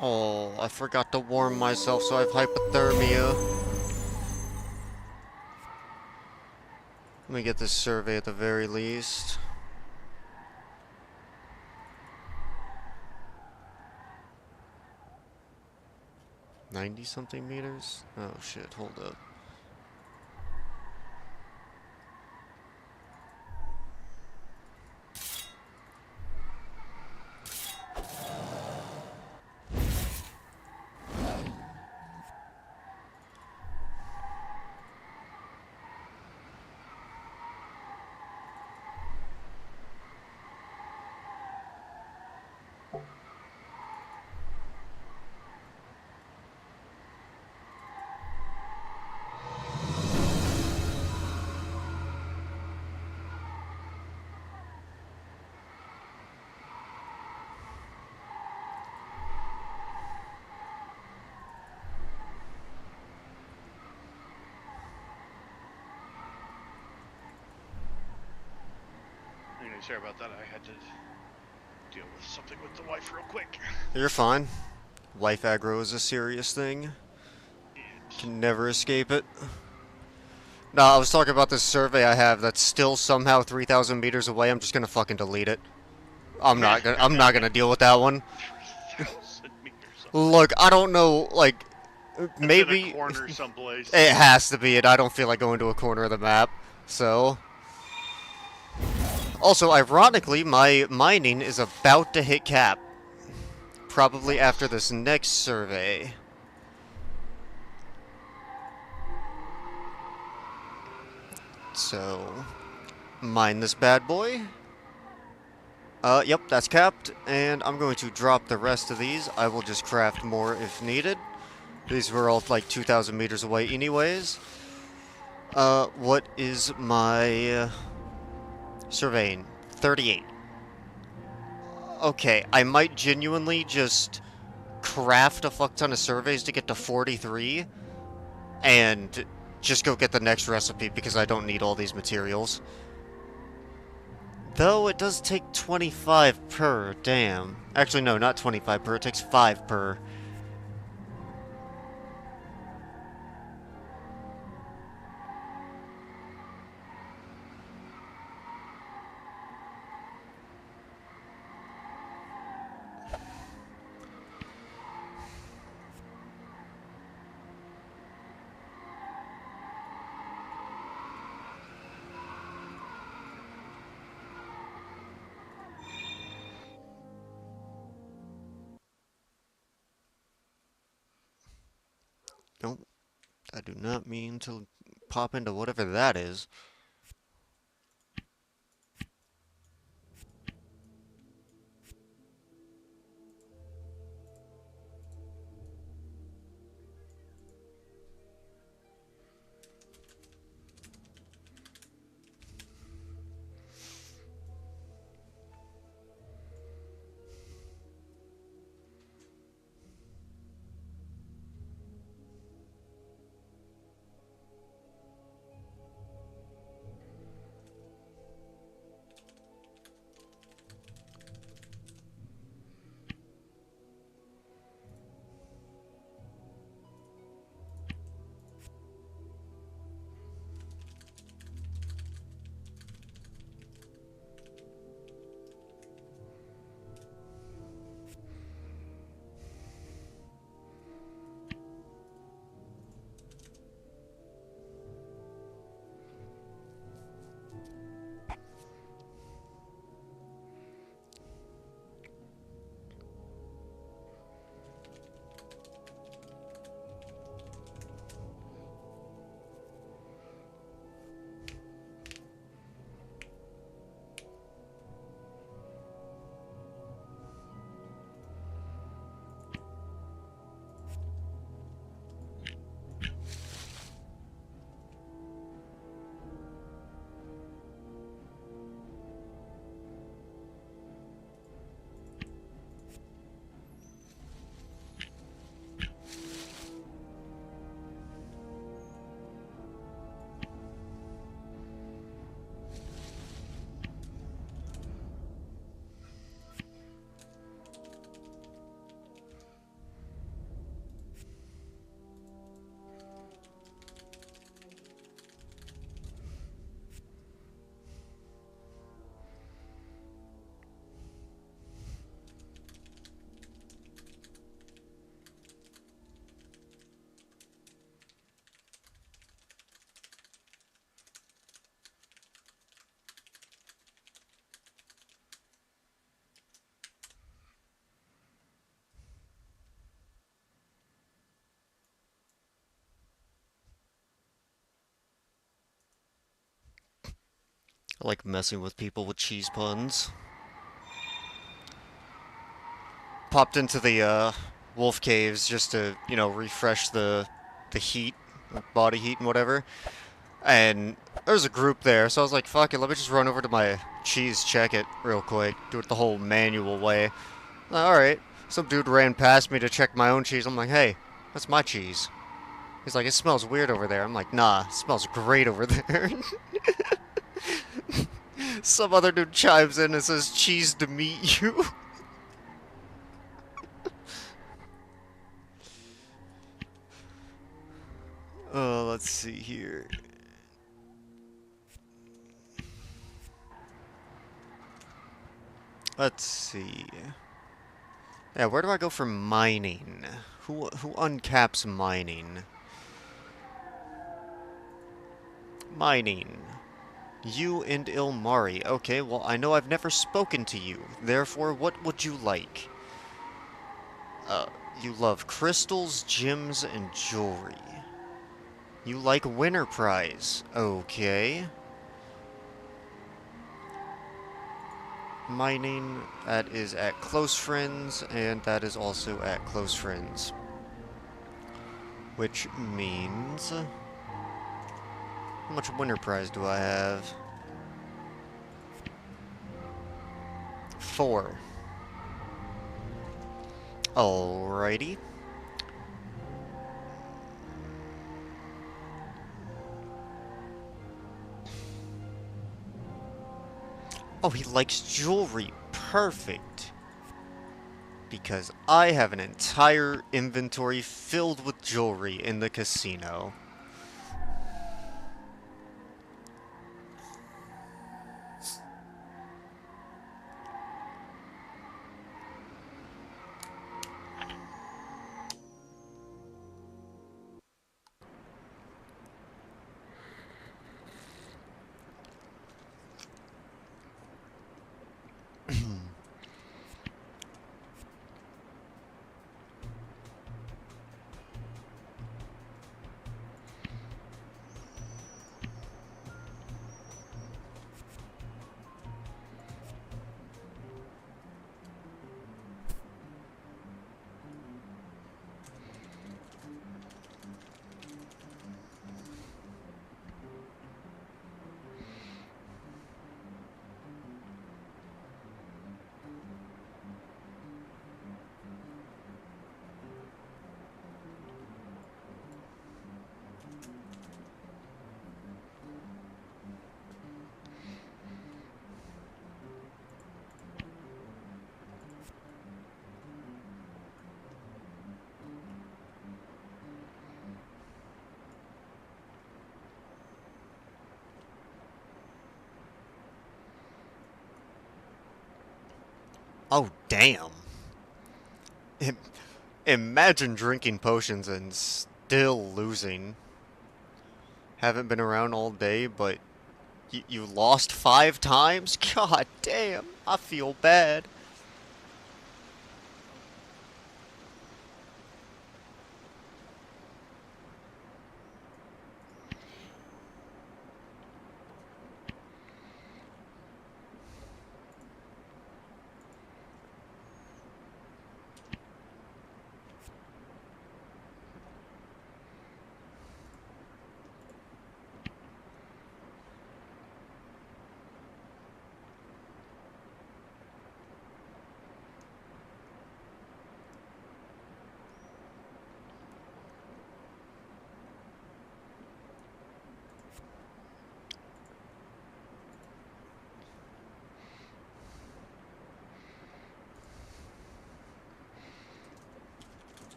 Speaker 1: Oh, I forgot to warm myself, so I have hypothermia. Let me get this survey at the very least. $90-something meters? Oh shit, hold up.
Speaker 3: Anyway, sorry about that. I had to deal with something with the wife real quick.
Speaker 1: You're fine. Wife aggro is a serious thing.
Speaker 3: Yes.
Speaker 1: Can never escape it. No, I was talking about this survey I have that's still somehow 3,000 meters away. I'm just gonna fucking delete it. I'm not gonna deal with that one.
Speaker 3: 3,000 meters away.
Speaker 1: Look, I don't know, like,
Speaker 3: It's in a
Speaker 1: maybe
Speaker 3: corner someplace.
Speaker 1: it has to be it. I don't feel like going to a corner of the map, so. Also, ironically, my mining is about to hit cap. Probably after this next survey. So, mine this bad boy. Yep, that's capped, and I'm going to drop the rest of these. I will just craft more if needed. These were all like 2,000 meters away anyways. What is my surveying? 38. Okay, I might genuinely just craft a fuck ton of surveys to get to 43 and just go get the next recipe because I don't need all these materials. Though it does take 25 per, damn. Actually, no, not 25 per, it takes 5 per. Nope, I do not mean to pop into whatever that is. I like messing with people with cheese puns. Popped into the wolf caves just to, refresh the heat, body heat and whatever. And there was a group there, so I was like, fuck it, let me just run over to my cheese, check it real quick, do it the whole manual way. Alright. Some dude ran past me to check my own cheese. I'm like, hey, that's my cheese. He's like, it smells weird over there. I'm like, nah, it smells great over there. Some other dude chimes in and says, cheese to meet you. Let's see here. Let's see. Yeah, where do I go for mining? Who uncaps mining? Mining. You and Ilmari. Okay, well, I know I've never spoken to you. Therefore, what would you like? Uh, you love crystals, gems, and jewelry. You like winner prize. Okay. Mining, that is at close friends, and that is also at close friends. Which means... How much winner prize do I have? 4. Alrighty. Oh, he likes jewelry. Perfect. Because I have an entire inventory filled with jewelry in the casino. Oh, damn. Imagine drinking potions and still losing. Haven't been around all day, but you lost 5 times? God damn, I feel bad.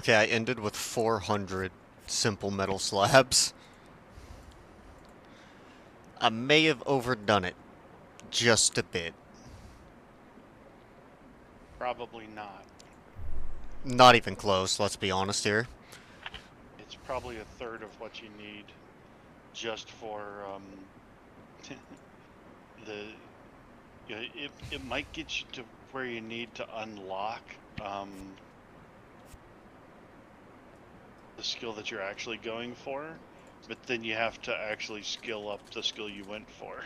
Speaker 1: Okay, I ended with 400 simple metal slabs. I may have overdone it just a bit.
Speaker 3: Probably not.
Speaker 1: Not even close, let's be honest here.
Speaker 3: It's probably a third of what you need just for the. It might get you to where you need to unlock the skill that you're actually going for, but then you have to actually skill up the skill you went for.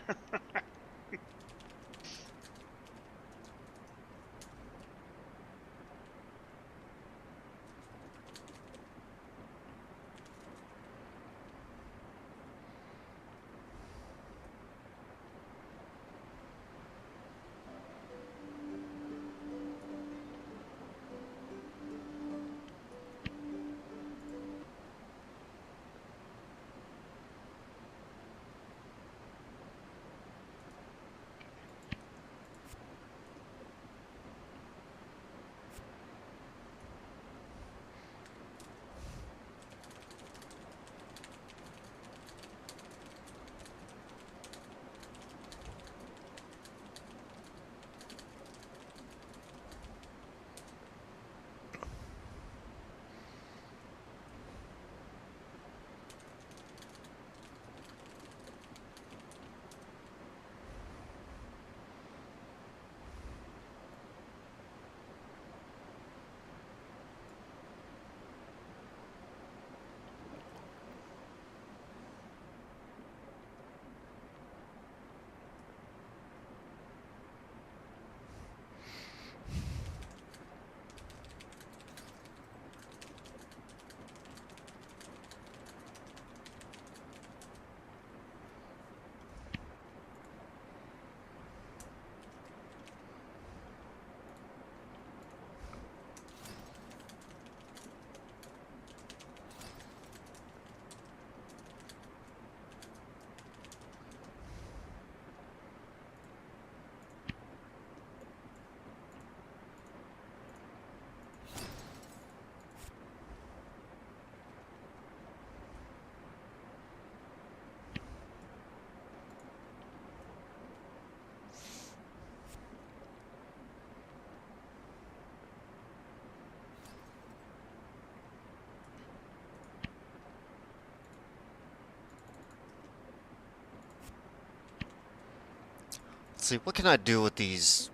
Speaker 1: Let's see, what can I do with these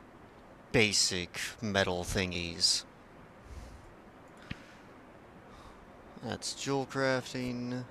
Speaker 1: basic metal thingies? That's jewel crafting.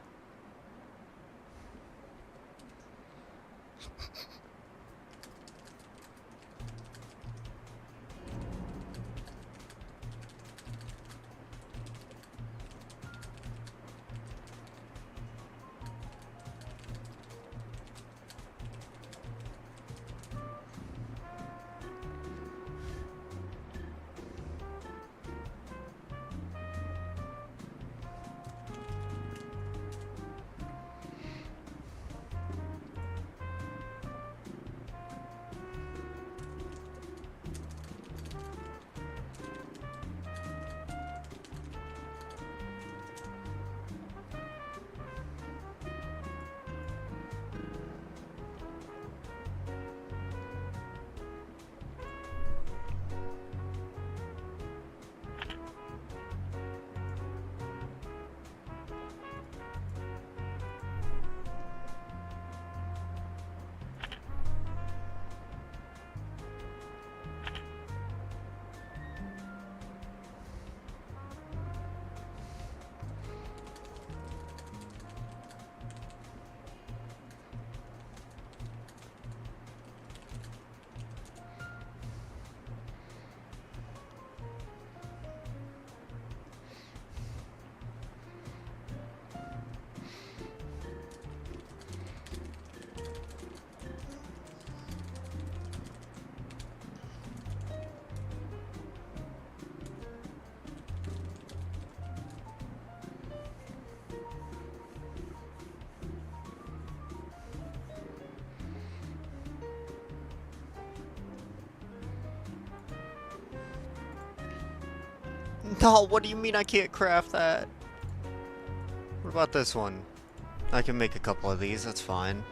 Speaker 1: No, what do you mean I can't craft that? What about this one? I can make a couple of these, that's fine.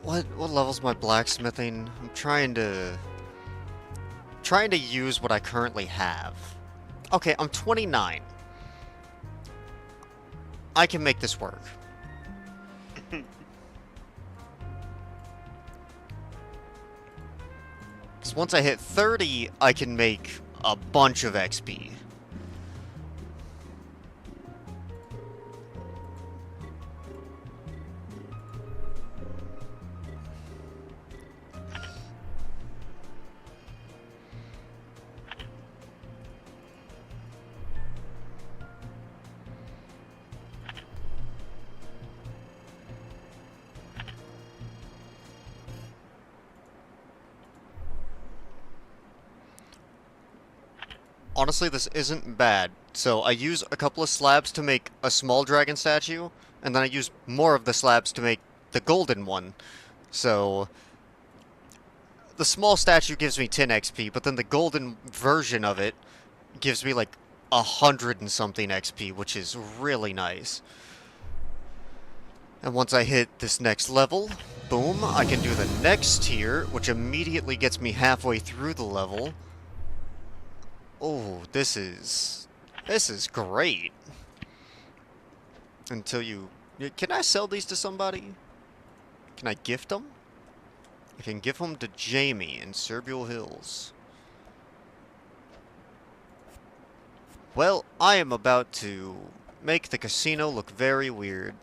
Speaker 1: What level's my blacksmithing? I'm trying to use what I currently have. Okay, I'm 29. I can make this work. Because once I hit 30, I can make a bunch of XP. Honestly, this isn't bad. So I use a couple of slabs to make a small dragon statue, and then I use more of the slabs to make the golden one. So the small statue gives me 10 XP, but then the golden version of it gives me like 100 and something XP, which is really nice. And once I hit this next level, boom, I can do the next tier, which immediately gets me halfway through the level. Oh, this is great. Until you... Can I sell these to somebody? Can I gift them? I can give them to Jamie in Serbial Hills. Well, I am about to make the casino look very weird.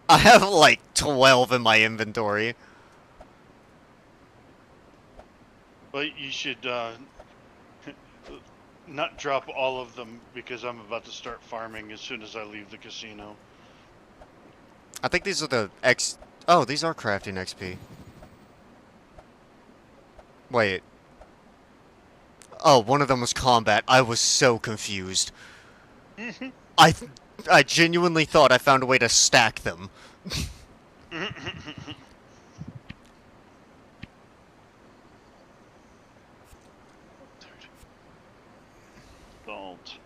Speaker 1: I have like 12 in my inventory.
Speaker 3: Well, you should not drop all of them because I'm about to start farming as soon as I leave the casino.
Speaker 1: I think these are the X... Oh, these are crafting XP. Wait. Oh, one of them was combat. I was so confused. I genuinely thought I found a way to stack them.
Speaker 3: Don't.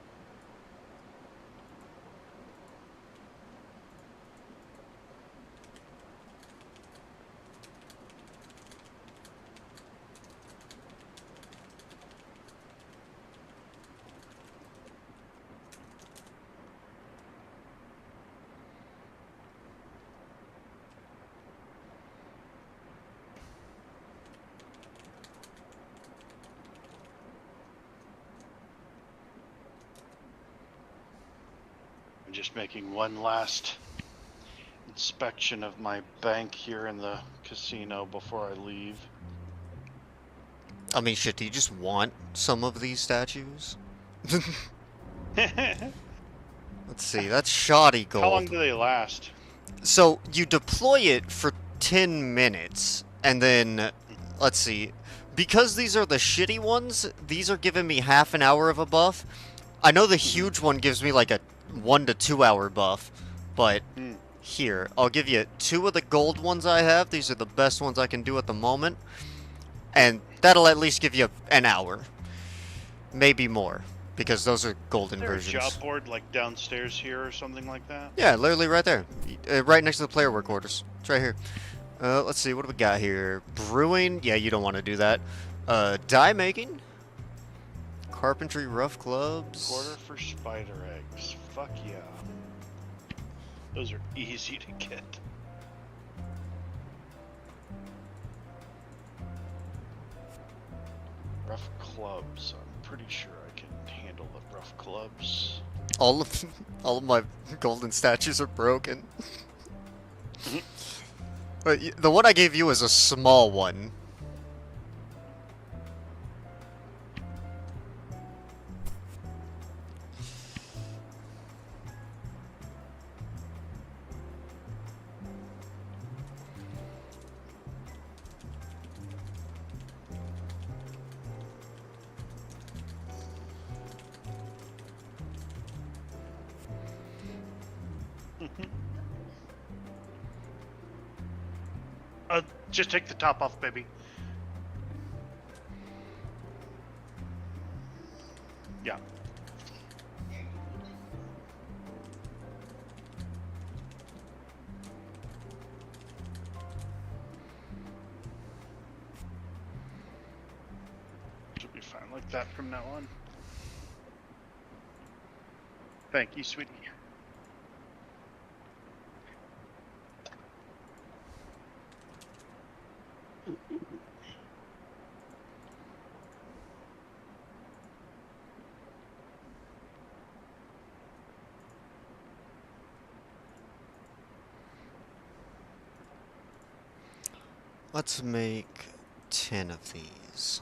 Speaker 3: I'm just making one last inspection of my bank here in the casino before I leave.
Speaker 1: I mean, shit, do you just want some of these statues? Let's see, that's shoddy gold.
Speaker 3: How long do they last?
Speaker 1: So, you deploy it for 10 minutes, and then, let's see, because these are the shitty ones, these are giving me half an hour of a buff. I know the huge one gives me like a 1 to 2 hour buff, but here, I'll give you 2 of the gold ones I have. These are the best ones I can do at the moment, and that'll at least give you an hour. Maybe more, because those are golden
Speaker 3: Is there
Speaker 1: versions.
Speaker 3: a job board like downstairs here or something like that?
Speaker 1: Yeah, literally right there. Right next to the player work quarters. It's right here. Let's see, what do we got here? Brewing? Yeah, you don't want to do that. Dye making? Carpentry, rough clubs?
Speaker 3: Quarter for spider eggs. Fuck yeah. Those are easy to get. Rough clubs. I'm pretty sure I can handle the rough clubs.
Speaker 1: All of my golden statues are broken. But the one I gave you is a small one.
Speaker 3: Just take the top off, baby. Yeah. Should be fine like that from now on. Thank you, sweetie.
Speaker 1: Let's make 10 of these.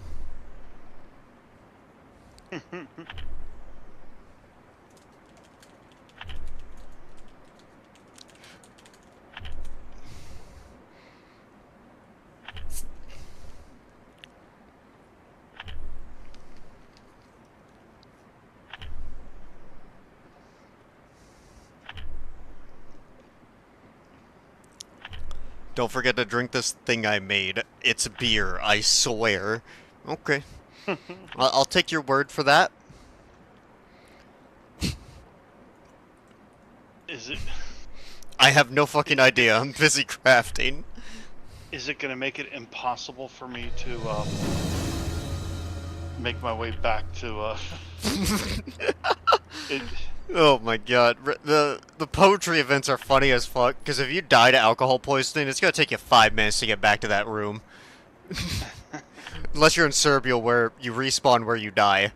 Speaker 1: Don't forget to drink this thing I made. It's beer, I swear. Okay. I'll take your word for that.
Speaker 3: Is it?
Speaker 1: I have no fucking idea. I'm busy crafting.
Speaker 3: Is it gonna make it impossible for me to make my way back to it?
Speaker 1: Oh my god. The poetry events are funny as fuck, because if you die to alcohol poisoning, it's gonna take you 5 minutes to get back to that room. Unless you're in Serbia, where you respawn where you die.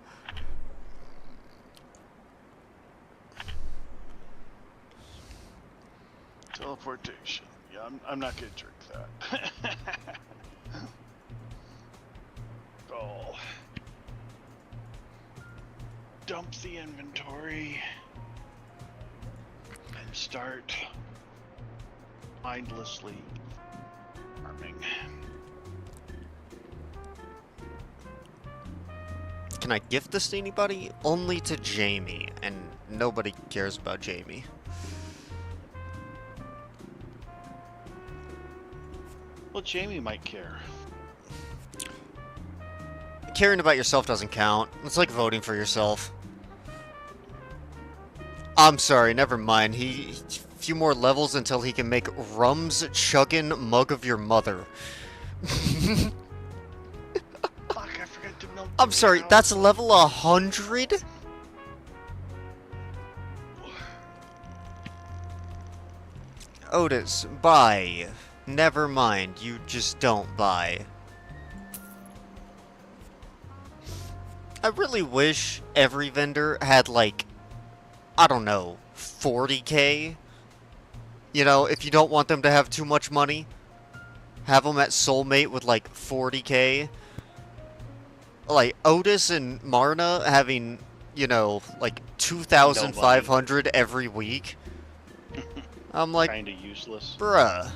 Speaker 3: Teleportation. Yeah, I'm not gonna drink that. Oh. Dump the inventory and start mindlessly farming.
Speaker 1: Can I gift this to anybody? Only to Jamie, and nobody cares about Jamie.
Speaker 3: Well, Jamie might care.
Speaker 1: Caring about yourself doesn't count. It's like voting for yourself. I'm sorry, never mind. A few more levels until he can make Rum's Chuggin' Mug of Your Mother.
Speaker 3: Fuck, I forgot to milk.
Speaker 1: I'm sorry, that's level 100? Otis, buy. Never mind, you just don't buy. I really wish every vendor had, like, I don't know, 40k? You know, if you don't want them to have too much money, have them at Soulmate with, like, 40k. Like, Otis and Marna having, you know, like, 2,500 every week. I'm like,
Speaker 3: Kinda useless.
Speaker 1: bruh.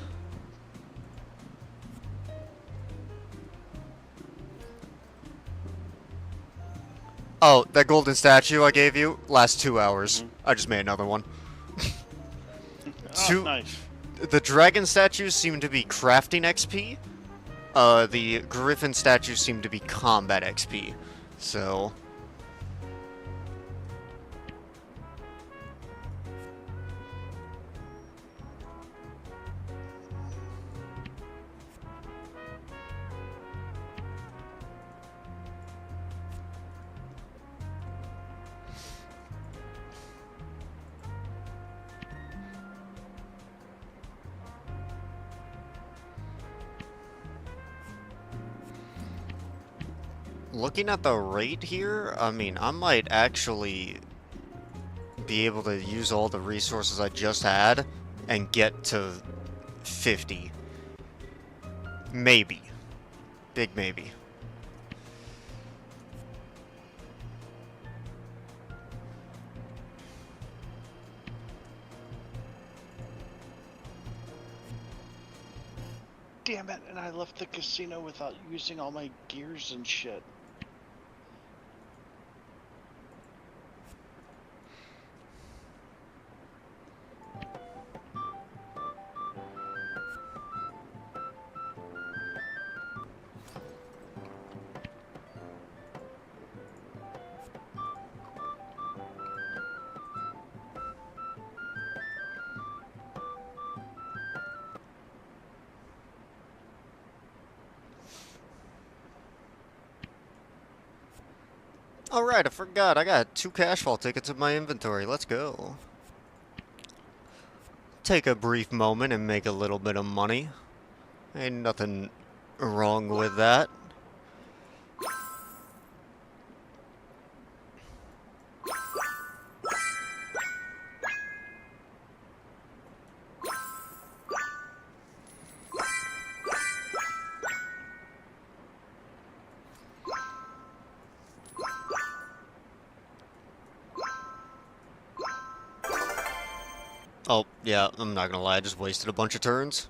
Speaker 1: Oh, that golden statue I gave you, last 2 hours. I just made another one.
Speaker 3: Oh, nice.
Speaker 1: The dragon statues seem to be crafting XP. The griffin statues seem to be combat XP. So... looking at the rate here, I mean, I might actually be able to use all the resources I just had and get to 50. Maybe. Big maybe.
Speaker 3: Damn it, and I left the casino without using all my gears and shit.
Speaker 1: Alright, I forgot. I got 2 Cashfall tickets in my inventory. Let's go. Take a brief moment and make a little bit of money. Ain't nothing wrong with that. Oh, yeah, I'm not gonna lie, I just wasted a bunch of turns.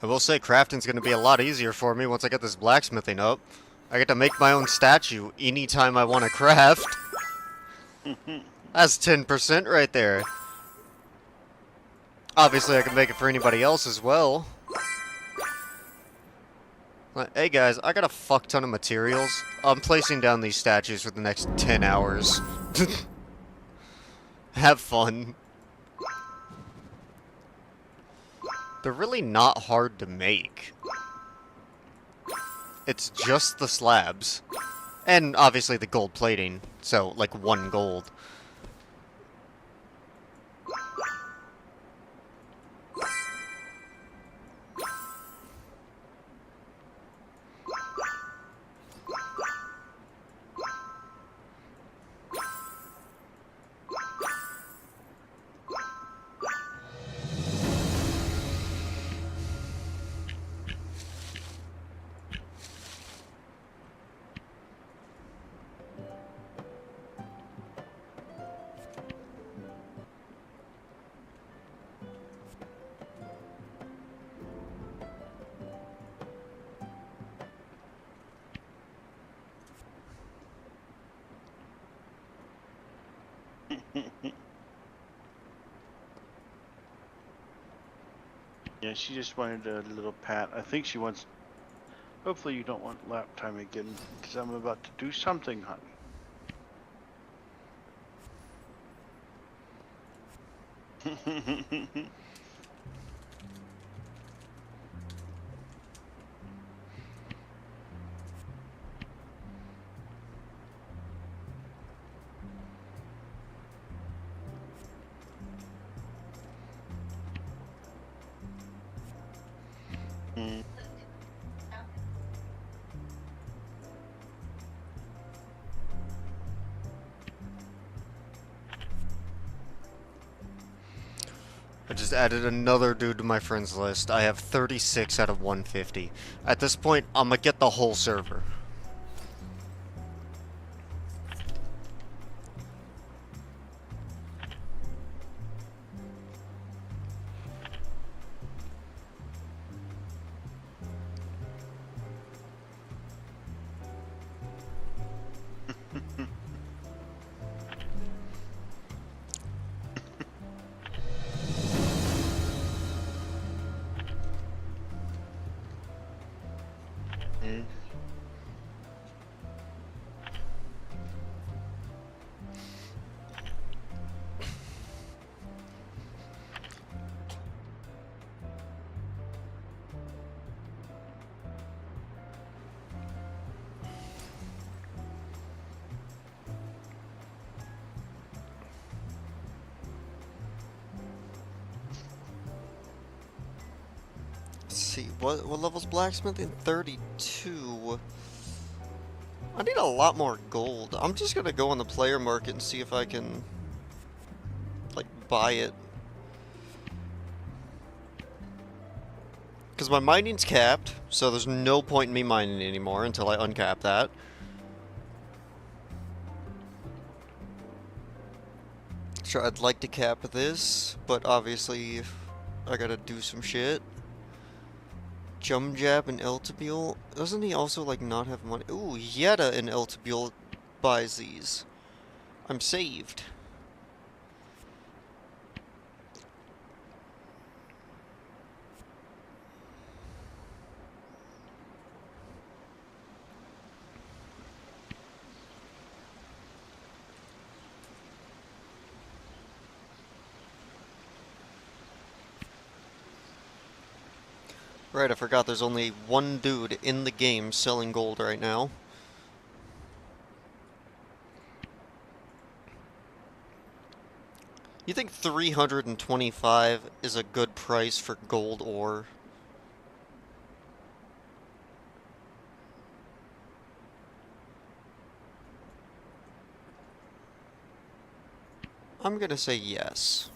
Speaker 1: I will say crafting's gonna be a lot easier for me once I get this blacksmithing up. I get to make my own statue anytime I want to craft. That's 10% right there. Obviously, I can make it for anybody else as well. Like, hey guys, I got a fuck ton of materials. I'm placing down these statues for the next 10 hours. Have fun. They're really not hard to make. It's just the slabs. And obviously the gold plating. So, like 1 gold.
Speaker 2: Yeah, she just wanted a little pat. I think she wants. Hopefully, you don't want lap time again, because I'm about to do something, honey. Mm.
Speaker 1: I just added another dude to my friends list. I have 36 out of 150. At this point, I'm gonna get the whole server.
Speaker 2: Mm.
Speaker 1: Let's see, what level's blacksmithing? 32. I need a lot more gold. I'm just gonna go on the player market and see if I can, like, buy it. Because my mining's capped, so there's no point in me mining anymore until I uncap that. Sure, I'd like to cap this, but obviously I gotta do some shit. Jump Jab and Eltabule. Doesn't he also, like, not have money? Ooh, Yetta and Eltabule buys these. I'm saved. Right, I forgot there's only one dude in the game selling gold right now. You think 325 is a good price for gold ore? I'm gonna say yes.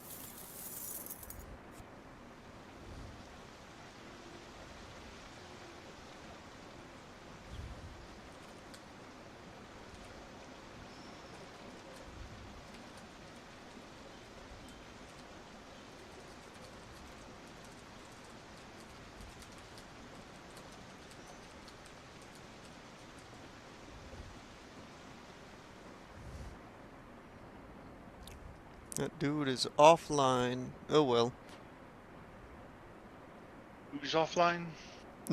Speaker 1: That dude is offline. Oh well.
Speaker 3: Who's offline?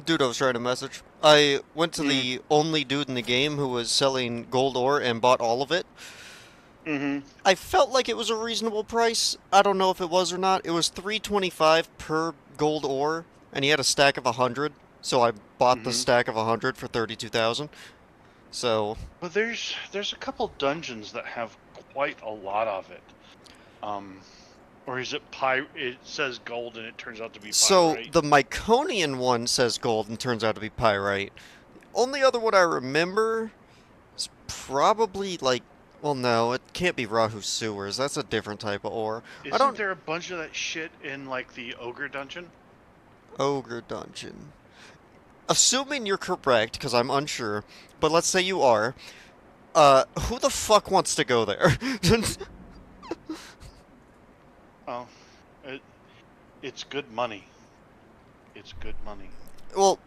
Speaker 1: Dude, I was trying to message. I went to
Speaker 3: Mm.
Speaker 1: the only dude in the game who was selling gold ore and bought all of it.
Speaker 3: Mm-hmm.
Speaker 1: I felt like it was a reasonable price. I don't know if it was or not. It was 325 per gold ore, and he had a stack of 100. So I bought the
Speaker 3: Mm-hmm.
Speaker 1: stack of 100 for 32,000. So,
Speaker 3: But there's a couple dungeons that have quite a lot of it. Or is it it says gold and it turns out to be pyrite?
Speaker 1: the Myconian one says gold and turns out to be pyrite. Only other one I remember is probably like, well, no, it can't be Rahu sewers. That's a different type of ore.
Speaker 3: Isn't there a bunch of that shit in like the ogre dungeon?
Speaker 1: Ogre dungeon. Assuming you're correct, because I'm unsure, but let's say you are. Who the fuck wants to go there?
Speaker 3: Oh, it's good money. It's good money.
Speaker 1: Well,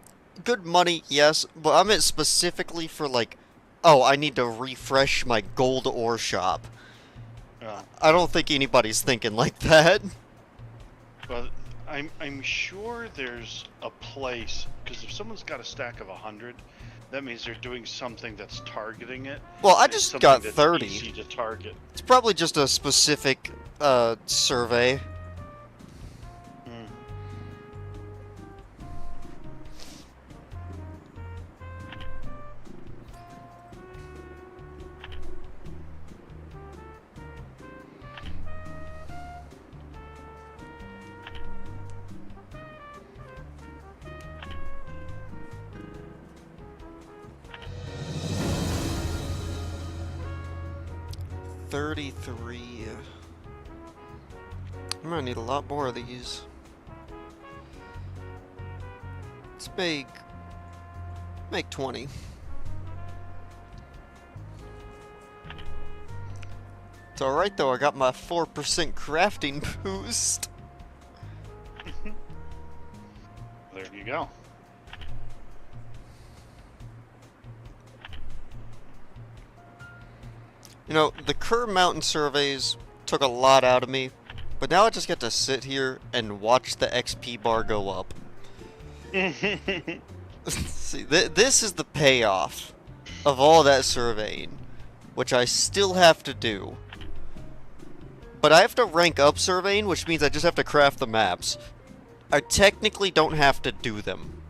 Speaker 1: good money, yes, but I meant specifically for like, oh, I need to refresh my gold ore shop. I don't think anybody's thinking like that.
Speaker 3: But I'm sure there's a place, because if someone's got a stack of 100, that means they're doing something that's targeting it.
Speaker 1: Well, I
Speaker 3: and it's
Speaker 1: just
Speaker 3: something
Speaker 1: got
Speaker 3: that's
Speaker 1: 30.
Speaker 3: Easy to target.
Speaker 1: It's probably just a specific survey.
Speaker 3: Mm.
Speaker 1: $33. I'm gonna need a lot more of these. Let's make 20. It's alright though, I got my 4% crafting boost.
Speaker 3: There you go.
Speaker 1: You know, the Kerr Mountain surveys took a lot out of me, but now I just get to sit here and watch the XP bar go up. See, this is the payoff of all that surveying, which I still have to do. But I have to rank up surveying, which means I just have to craft the maps. I technically don't have to do them.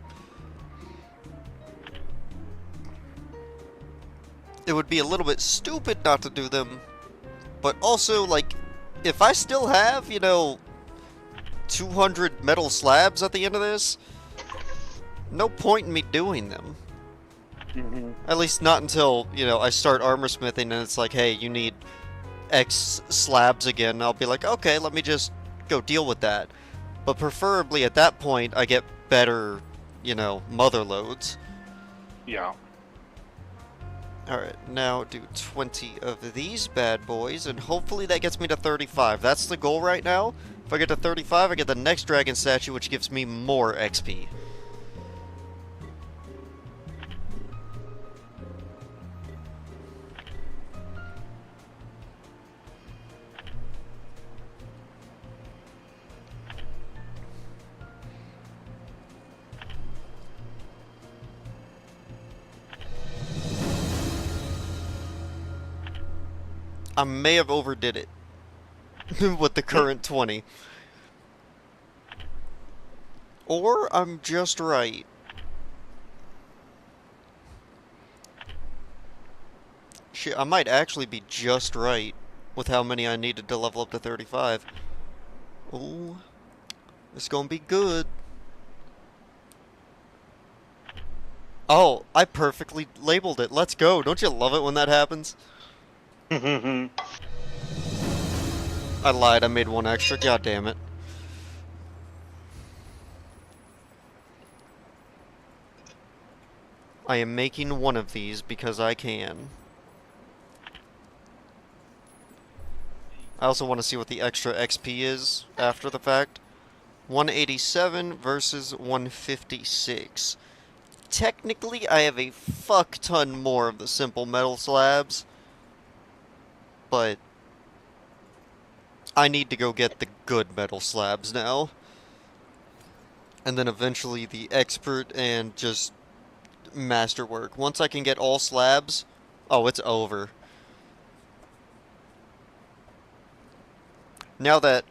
Speaker 1: It would be a little bit stupid not to do them, but also, like, if I still have, you know, 200 metal slabs at the end of this, no point in me doing them. At least not until, you know, I start armor smithing and it's like, hey, you need X slabs again. I'll be like, okay, let me just go deal with that. But preferably at that point, I get better, you know, mother loads.
Speaker 3: Yeah.
Speaker 1: Alright, now do 20 of these bad boys, and hopefully that gets me to 35. That's the goal right now. If I get to 35, I get the next dragon statue, which gives me more XP. I may have overdid it with the current 20. Or I'm just right. Shit, I might actually be just right with how many I needed to level up to 35. Ooh, it's gonna be good. Oh, I perfectly labeled it. Let's go. Don't you love it when that happens? I lied. I made one extra. God damn it. I am making one of these because I can. I also want to see what the extra XP is after the fact. 187 versus 156. Technically, I have a fuck ton more of the simple metal slabs, but I need to go get the good metal slabs now. And then eventually the expert and just masterwork. Once I can get all slabs, oh, it's over. Now that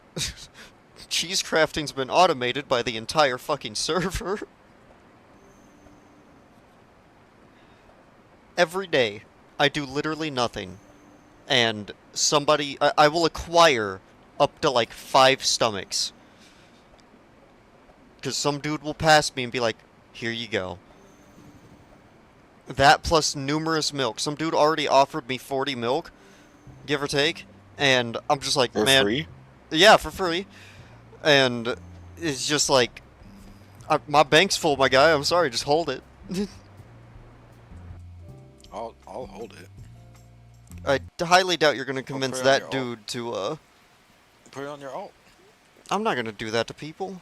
Speaker 1: cheese crafting's been automated by the entire fucking server, every day I do literally nothing. And I will acquire up to like 5 stomachs. Because some dude will pass me and be like, here you go. That plus numerous milk. Some dude already offered me 40 milk, give or take. And I'm just like,
Speaker 4: For
Speaker 1: man.
Speaker 4: free?
Speaker 1: Yeah, for free. And it's just like, my bank's full, my guy. I'm sorry, just hold it.
Speaker 4: I'll hold it.
Speaker 1: I highly doubt you're gonna
Speaker 4: I'll put
Speaker 1: convince
Speaker 4: it on your
Speaker 1: that dude to,
Speaker 4: Put it on your alt.
Speaker 1: I'm not gonna do that to people.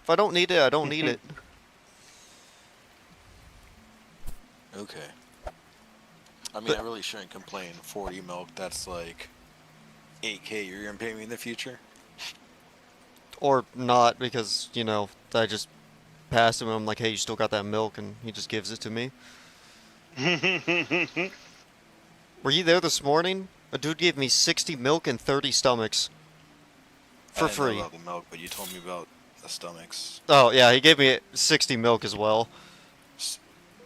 Speaker 1: If I don't need it, I don't need it.
Speaker 4: Okay. I mean,
Speaker 1: But-
Speaker 4: I really shouldn't complain. 40 milk, that's like 8K you're gonna pay me in the future?
Speaker 1: Or not, because, you know, I just passed him and I'm like, hey, you still got that milk? And he just gives it to me. Were you there this morning? A dude gave me 60 milk and 30 stomachs.
Speaker 4: I
Speaker 1: For
Speaker 4: didn't know
Speaker 1: free.
Speaker 4: about the milk, but you told me about the stomachs.
Speaker 1: Oh, yeah, he gave me 60 milk as well.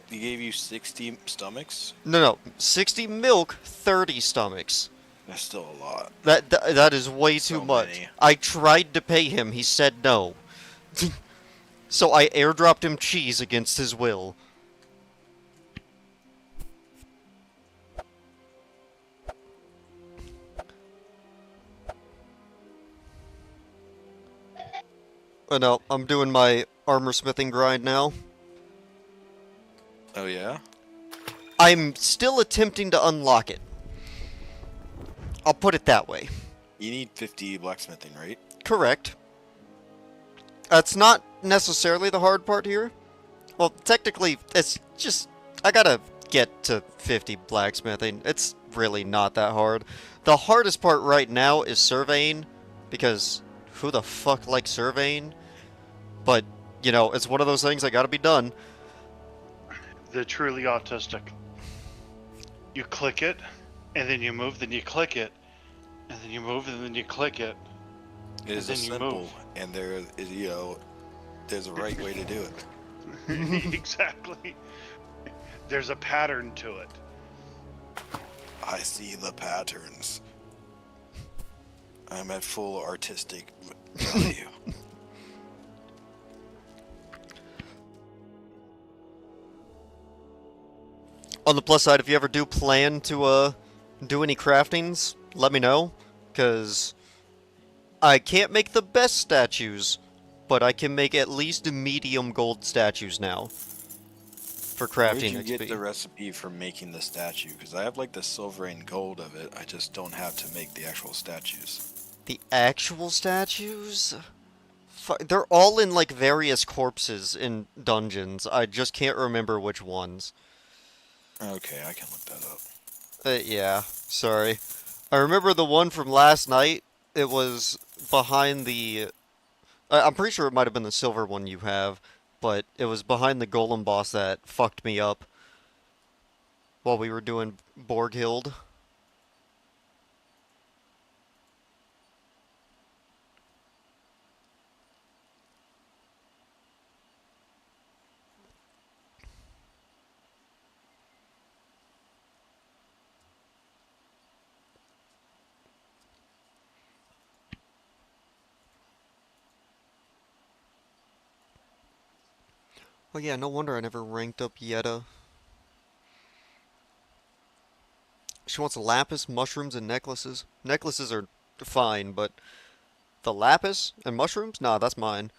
Speaker 4: He gave you 60 stomachs?
Speaker 1: No, 60 milk, 30 stomachs.
Speaker 4: That's still a lot.
Speaker 1: That is way
Speaker 4: So
Speaker 1: too much.
Speaker 4: many.
Speaker 1: I tried to pay him, he said no. So I airdropped him cheese against his will. But no, I'm doing my armor smithing grind now.
Speaker 4: Oh yeah?
Speaker 1: I'm still attempting to unlock it. I'll put it that way.
Speaker 4: You need 50 blacksmithing, right?
Speaker 1: Correct. That's not necessarily the hard part here. Well, technically, it's just... I gotta get to 50 blacksmithing. It's really not that hard. The hardest part right now is surveying, because who the fuck likes surveying? But, you know, it's one of those things that gotta be done.
Speaker 3: The truly autistic. You click it, and then you move, then you click it, and then you move, and then you click it.
Speaker 4: It is
Speaker 3: then
Speaker 4: a
Speaker 3: you
Speaker 4: simple,
Speaker 3: move.
Speaker 4: and there is, you know, there's a right way to do it.
Speaker 3: Exactly. There's a pattern to it.
Speaker 4: I see the patterns. I'm at full artistic value.
Speaker 1: On the plus side, if you ever do plan to, do any craftings, let me know, because I can't make the best statues, but I can make at least medium gold statues now for
Speaker 4: Where'd
Speaker 1: crafting
Speaker 4: you
Speaker 1: XP.
Speaker 4: get the recipe for making the statue? Because I have like the silver and gold of it. I just don't have to make the actual statues.
Speaker 1: The actual statues? They're all in like various corpses in dungeons. I just can't remember which ones.
Speaker 4: Okay, I can look that up.
Speaker 1: Yeah, sorry. I remember the one from last night. It was behind the... I'm pretty sure it might have been the silver one you have, but it was behind the golem boss that fucked me up while we were doing Borghild. Oh yeah, no wonder I never ranked up Yetta. She wants lapis, mushrooms, and necklaces. Necklaces are fine, but the lapis and mushrooms? Nah, that's mine.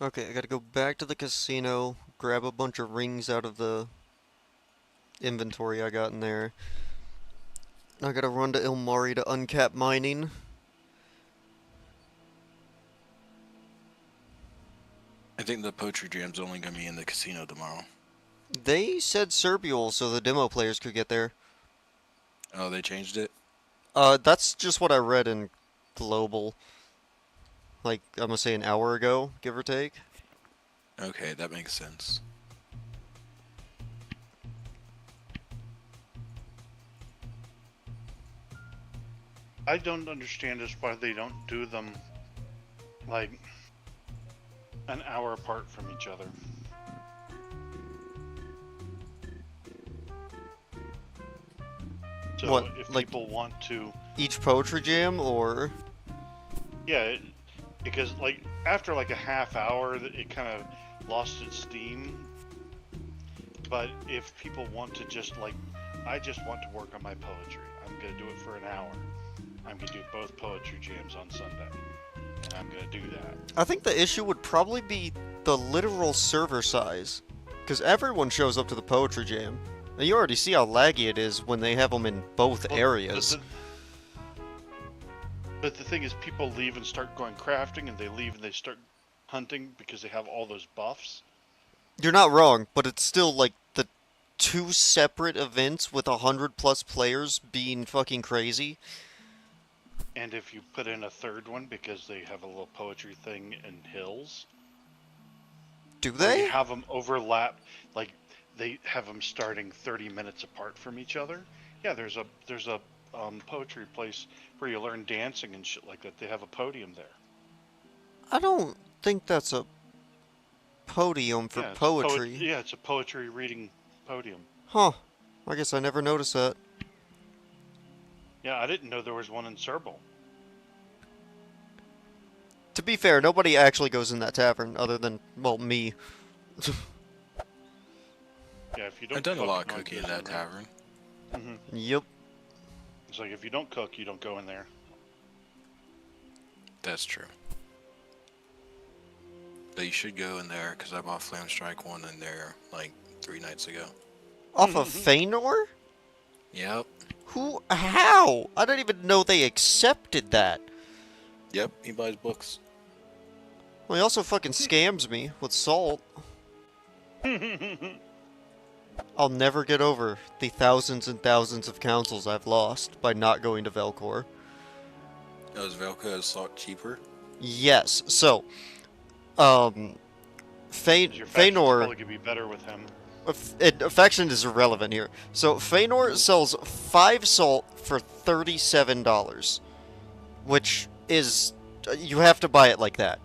Speaker 1: Okay, I gotta go back to the casino, grab a bunch of rings out of the inventory I got in there. I gotta run to Ilmari to uncap mining.
Speaker 4: I think the poetry jam's only gonna be in the casino tomorrow.
Speaker 1: They said Serbial so the demo players could get there.
Speaker 4: Oh, they changed it?
Speaker 1: That's just what I read in Global. Like, I'm gonna say an hour ago, give or take.
Speaker 4: Okay, that makes sense.
Speaker 3: I don't understand is why they don't do them like an hour apart from each other. So
Speaker 1: What,
Speaker 3: if
Speaker 1: like-
Speaker 3: people want to,
Speaker 1: Each poetry jam, or...
Speaker 3: yeah, because like after like a half hour, it kind of lost its steam. But if people want to just like, I just want to work on my poetry. I'm gonna do it for an hour. I'm gonna do both poetry jams on Sunday, and I'm gonna do that.
Speaker 1: I think the issue would probably be the literal server size. Because everyone shows up to the poetry jam. And you already see how laggy it is when they have them in both
Speaker 3: Well,
Speaker 1: areas.
Speaker 3: But the thing is, people leave and start going crafting, and they leave and they start hunting because they have all those buffs.
Speaker 1: You're not wrong, but it's still like the two separate events with 100+ players being fucking crazy.
Speaker 3: And if you put in a third one because they have a little poetry thing in hills,
Speaker 1: Do
Speaker 3: or
Speaker 1: they?
Speaker 3: you have them overlap, like they have them starting 30 minutes apart from each other. Yeah, there's a poetry place where you learn dancing and shit like that. They have a podium there.
Speaker 1: I don't think that's a podium for
Speaker 3: Yeah,
Speaker 1: poetry.
Speaker 3: it's a poetry reading podium.
Speaker 1: Huh. I guess I never noticed that.
Speaker 3: Yeah, I didn't know there was one in Serble.
Speaker 1: To be fair, nobody actually goes in that tavern other than, well, me.
Speaker 3: Yeah, if you don't
Speaker 4: I've done a
Speaker 3: cook,
Speaker 4: lot of
Speaker 3: you don't
Speaker 4: cooking in
Speaker 3: visit
Speaker 4: that
Speaker 3: there.
Speaker 4: tavern.
Speaker 1: Yep.
Speaker 3: It's like if you don't cook, you don't go in there.
Speaker 4: That's true. But you should go in there, because I bought Flame Strike 1 in there, like, 3 nights ago.
Speaker 1: Off of Feanor?
Speaker 4: Yep.
Speaker 1: Who? How? I don't even know they accepted that.
Speaker 4: Yep, he buys books.
Speaker 1: Well, he also fucking scams me with salt. I'll never get over the thousands and thousands of councils I've lost by not going to Velcor.
Speaker 4: Oh, is Velka salt cheaper?
Speaker 1: Yes, so,
Speaker 3: Your faction's
Speaker 1: Feanor...
Speaker 3: probably could be better with him.
Speaker 1: Affection is irrelevant here. So, Feanor sells 5 salt for $37, which is... you have to buy it like that.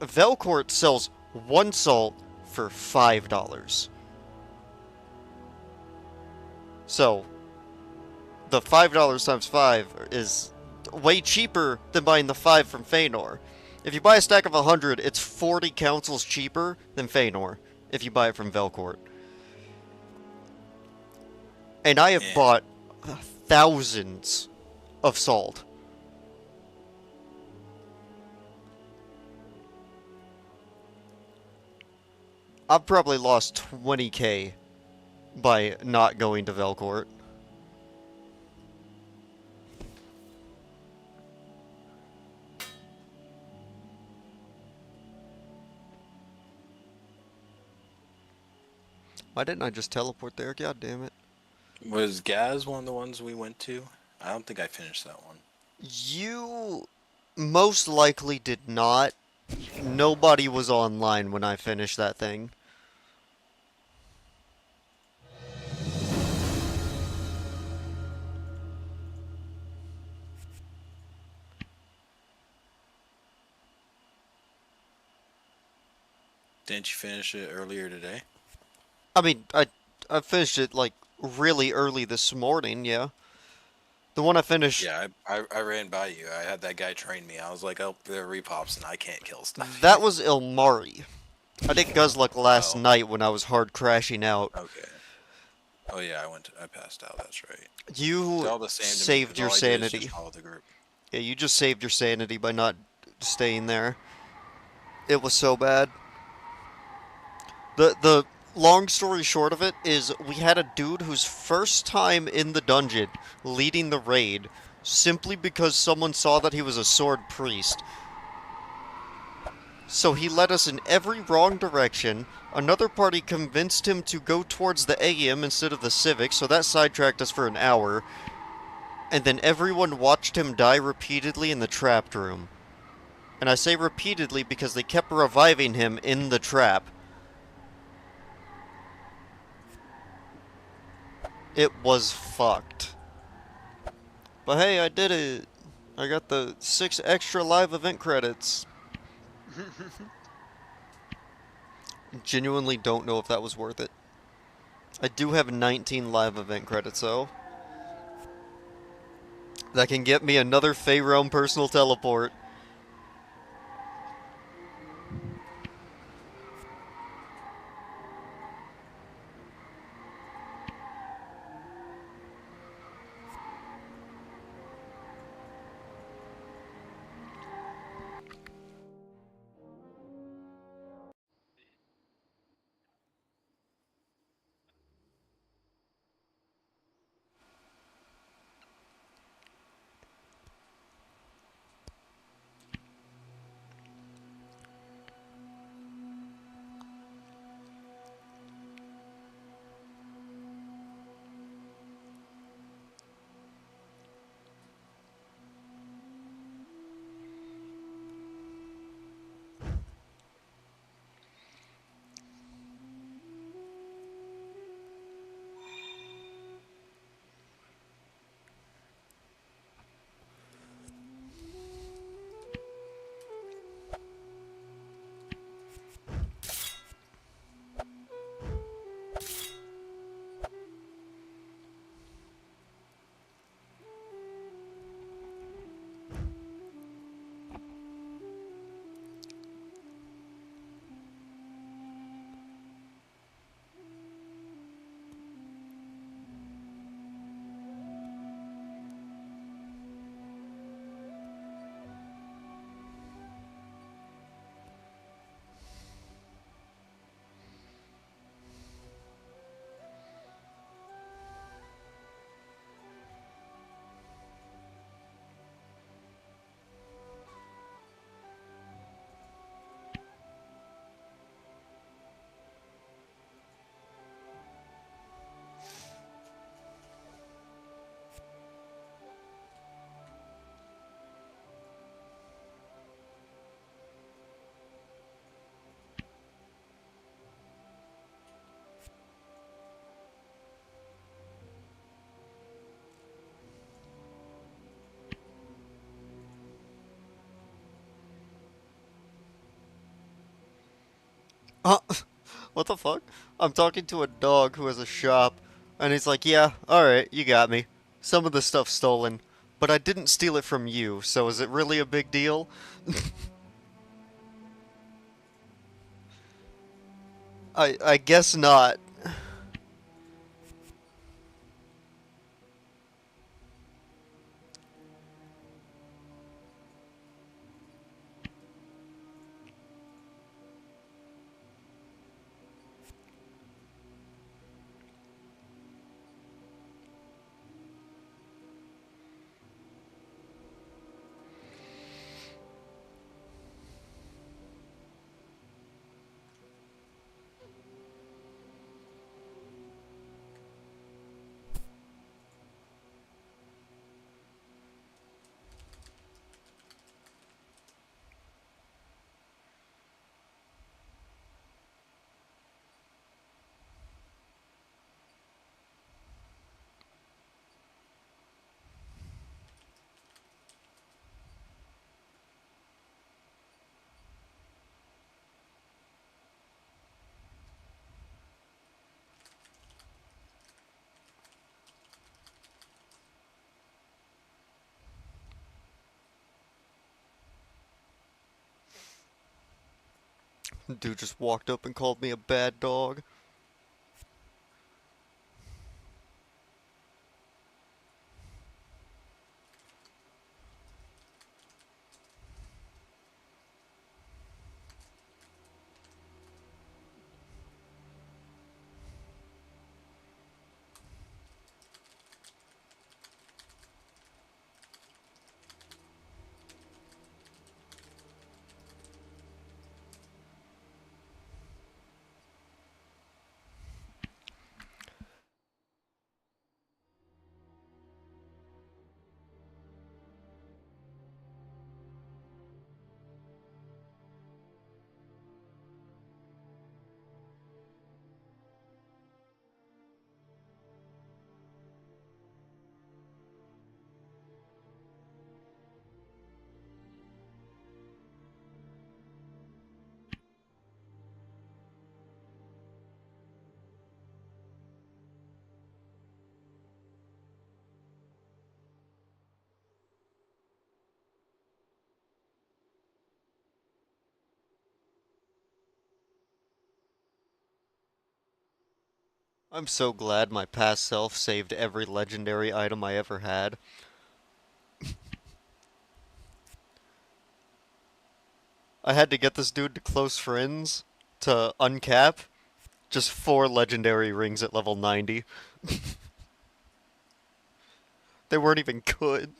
Speaker 1: Velcourt sells 1 salt for $5. So, the $5 times 5 is way cheaper than buying the 5 from Feanor. If you buy a stack of 100, it's 40 councils cheaper than Feanor if you buy it from Velcourt. And I have bought thousands of salt. I've probably lost 20k by not going to Velcourt. Why didn't I just teleport there? God damn it.
Speaker 4: Was Gaz one of the ones we went to? I don't think I finished that one.
Speaker 1: You most likely did not. Nobody was online when I finished that thing.
Speaker 4: Didn't you finish it earlier today?
Speaker 1: I mean, I finished it like really early this morning, yeah. The one I finished,
Speaker 4: Yeah, I ran by you. I had that guy train me. I was like, oh, there are repops and I can't kill stuff
Speaker 1: that
Speaker 4: here.
Speaker 1: was Ilmari. I did Guzzluck last
Speaker 4: Oh,
Speaker 1: night when I was hard crashing out.
Speaker 4: okay. Oh yeah, I passed out. That's right. It's
Speaker 1: You
Speaker 4: all the same to me
Speaker 1: saved
Speaker 4: because
Speaker 1: your
Speaker 4: all I did is just
Speaker 1: sanity.
Speaker 4: follow the group.
Speaker 1: Yeah, you just saved your sanity by not staying there. It was so bad. The long story short of it is we had a dude whose first time in the dungeon leading the raid simply because someone saw that he was a sword priest. So he led us in every wrong direction. Another party convinced him to go towards the AM instead of the Civic, so that sidetracked us for an hour. And then everyone watched him die repeatedly in the trapped room. And I say repeatedly because they kept reviving him in the trap. It was fucked. But hey, I did it. I got the 6 extra live event credits. Genuinely don't know if that was worth it. I do have 19 live event credits though. That can get me another Fey Realm personal teleport. Uh, what the fuck? I'm talking to a dog who has a shop, and he's like, yeah, alright, you got me. Some of the stuff's stolen, but I didn't steal it from you, so is it really a big deal? I guess not. Dude just walked up and called me a bad dog. I'm so glad my past self saved every legendary item I ever had. I had to get this dude to close friends to uncap just 4 legendary rings at level 90. They weren't even good.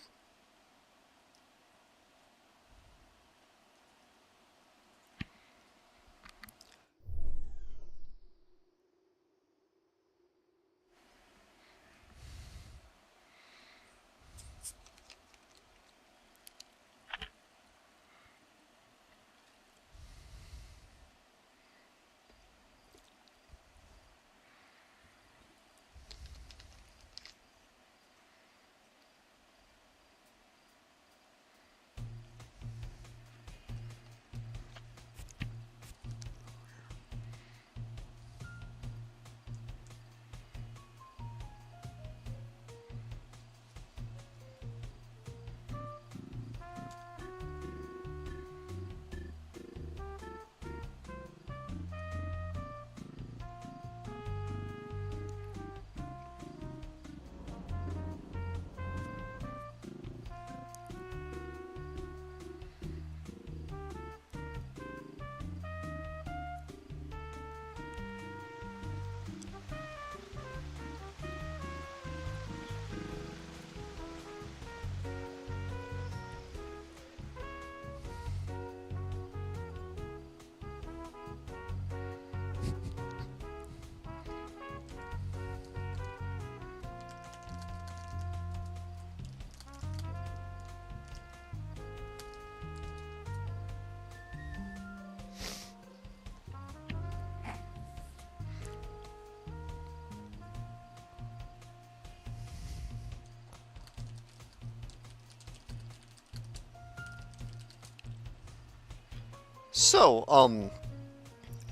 Speaker 1: So,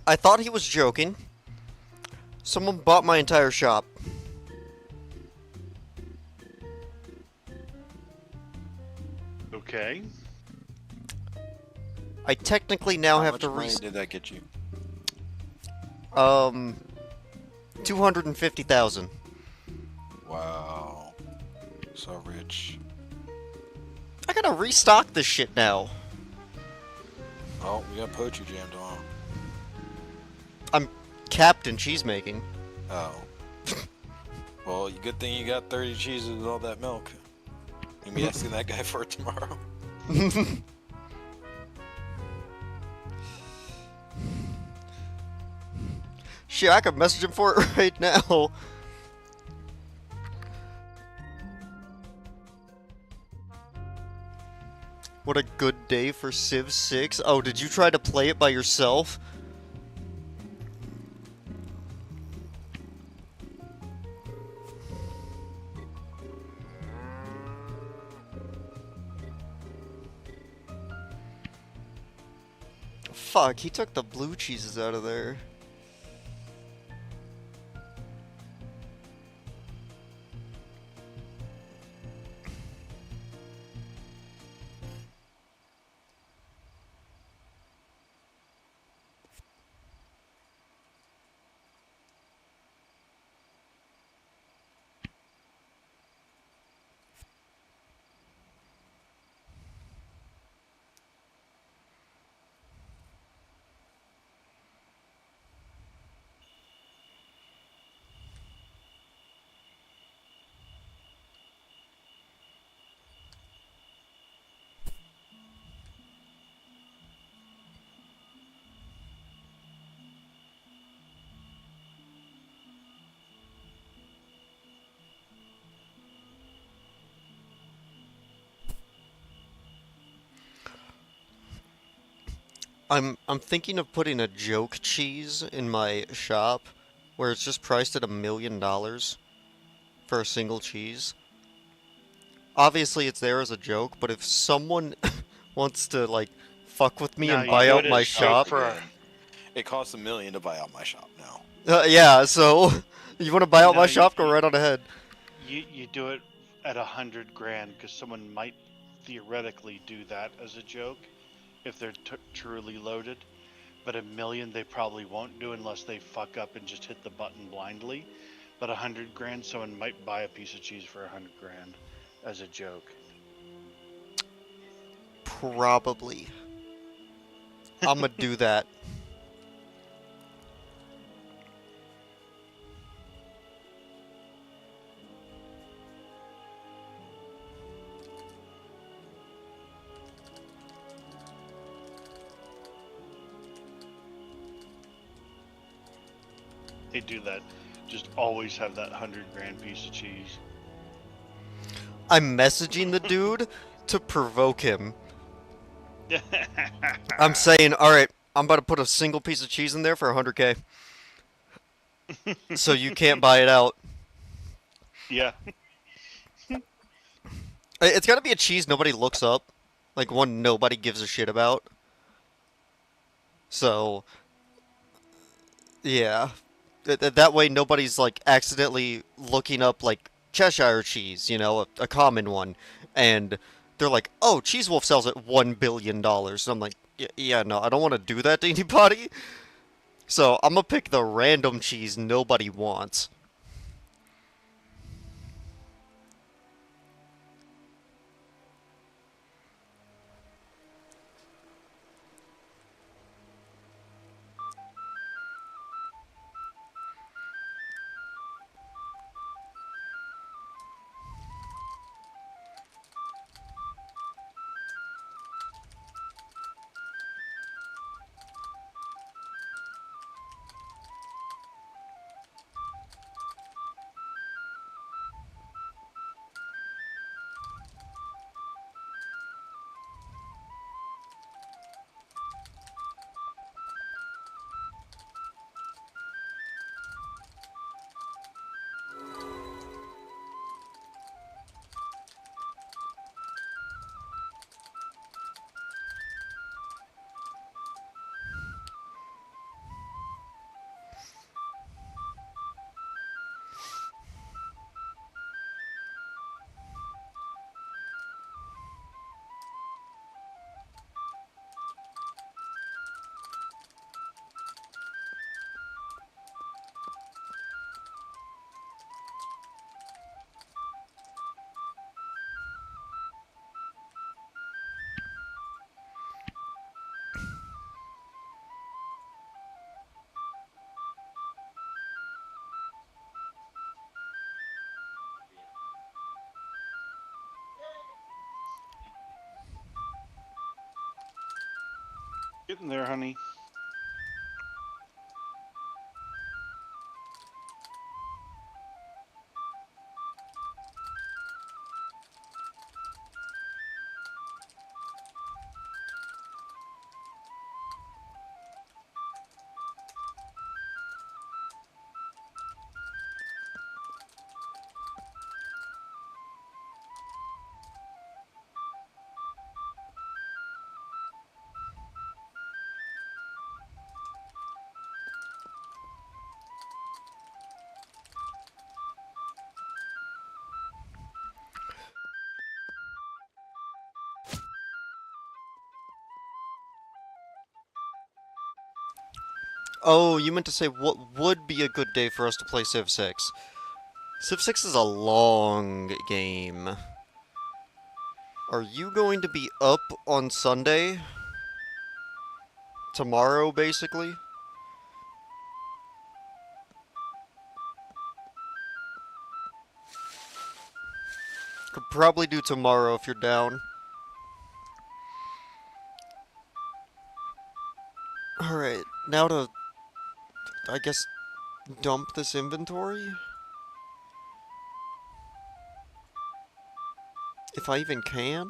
Speaker 1: I thought he was joking. Someone bought my entire shop.
Speaker 3: Okay.
Speaker 1: I technically now
Speaker 4: How
Speaker 1: have
Speaker 4: much
Speaker 1: to
Speaker 4: money did that get you?
Speaker 1: 250,000.
Speaker 4: Wow. So rich.
Speaker 1: I gotta restock this shit now.
Speaker 4: Oh, we got poetry jammed on.
Speaker 1: I'm Captain Cheesemaking.
Speaker 4: Oh. Well, good thing you got 30 cheeses with all that milk. You be asking that guy for it tomorrow.
Speaker 1: Shit, I could message him for it right now. What a good day for Civ 6. Oh, did you try to play it by yourself? Fuck, he took the blue cheeses out of there. I'm thinking of putting a joke cheese in my shop where it's just priced at $1 million for a single cheese. Obviously it's there as a joke, but if someone wants to like fuck with me
Speaker 3: No,
Speaker 1: and
Speaker 3: you
Speaker 1: buy
Speaker 3: do
Speaker 1: out
Speaker 3: it
Speaker 1: my
Speaker 3: as joke
Speaker 1: shop,
Speaker 3: for
Speaker 4: Yeah. It costs $1 million to buy out my shop now.
Speaker 1: yeah, so you want to buy out
Speaker 3: no,
Speaker 1: my shop, go right on ahead.
Speaker 3: you do it at 100 grand because someone might theoretically do that as a joke if they're truly loaded. But 1 million they probably won't do unless they fuck up and just hit the button blindly. But 100 grand, someone might buy a piece of cheese for 100 grand as a joke.
Speaker 1: Probably. I'm gonna do that.
Speaker 3: They do that. Just always have that 100 grand piece of cheese.
Speaker 1: I'm messaging the dude to provoke him. I'm saying, alright, I'm about to put a single piece of cheese in there for 100K. So you can't buy it out.
Speaker 3: Yeah.
Speaker 1: It's gotta be a cheese nobody looks up. Like one nobody gives a shit about. So, yeah. That way nobody's like accidentally looking up like Cheshire cheese, a common one. And they're like, oh, Cheese Wolf sells at $1 billion. And I'm like, yeah, no, I don't want to do that to anybody. So I'm gonna pick the random cheese nobody wants.
Speaker 2: Getting there, honey.
Speaker 1: Oh, you meant to say what would be a good day for us to play Civ 6. Civ 6 is a long game. Are you going to be up on Sunday? Tomorrow, basically? Could probably do tomorrow if you're down. Alright, now to, I guess, dump this inventory? If I even can?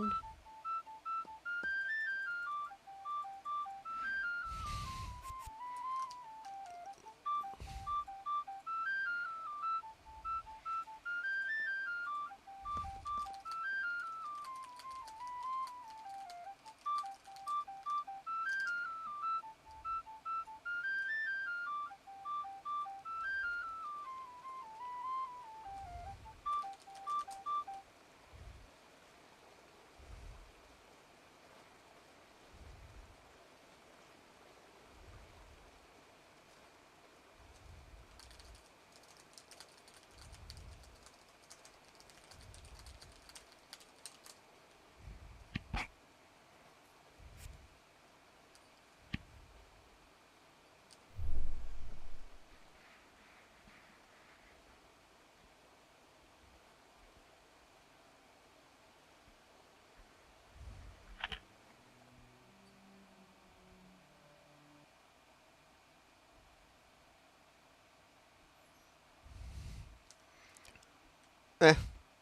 Speaker 1: Eh,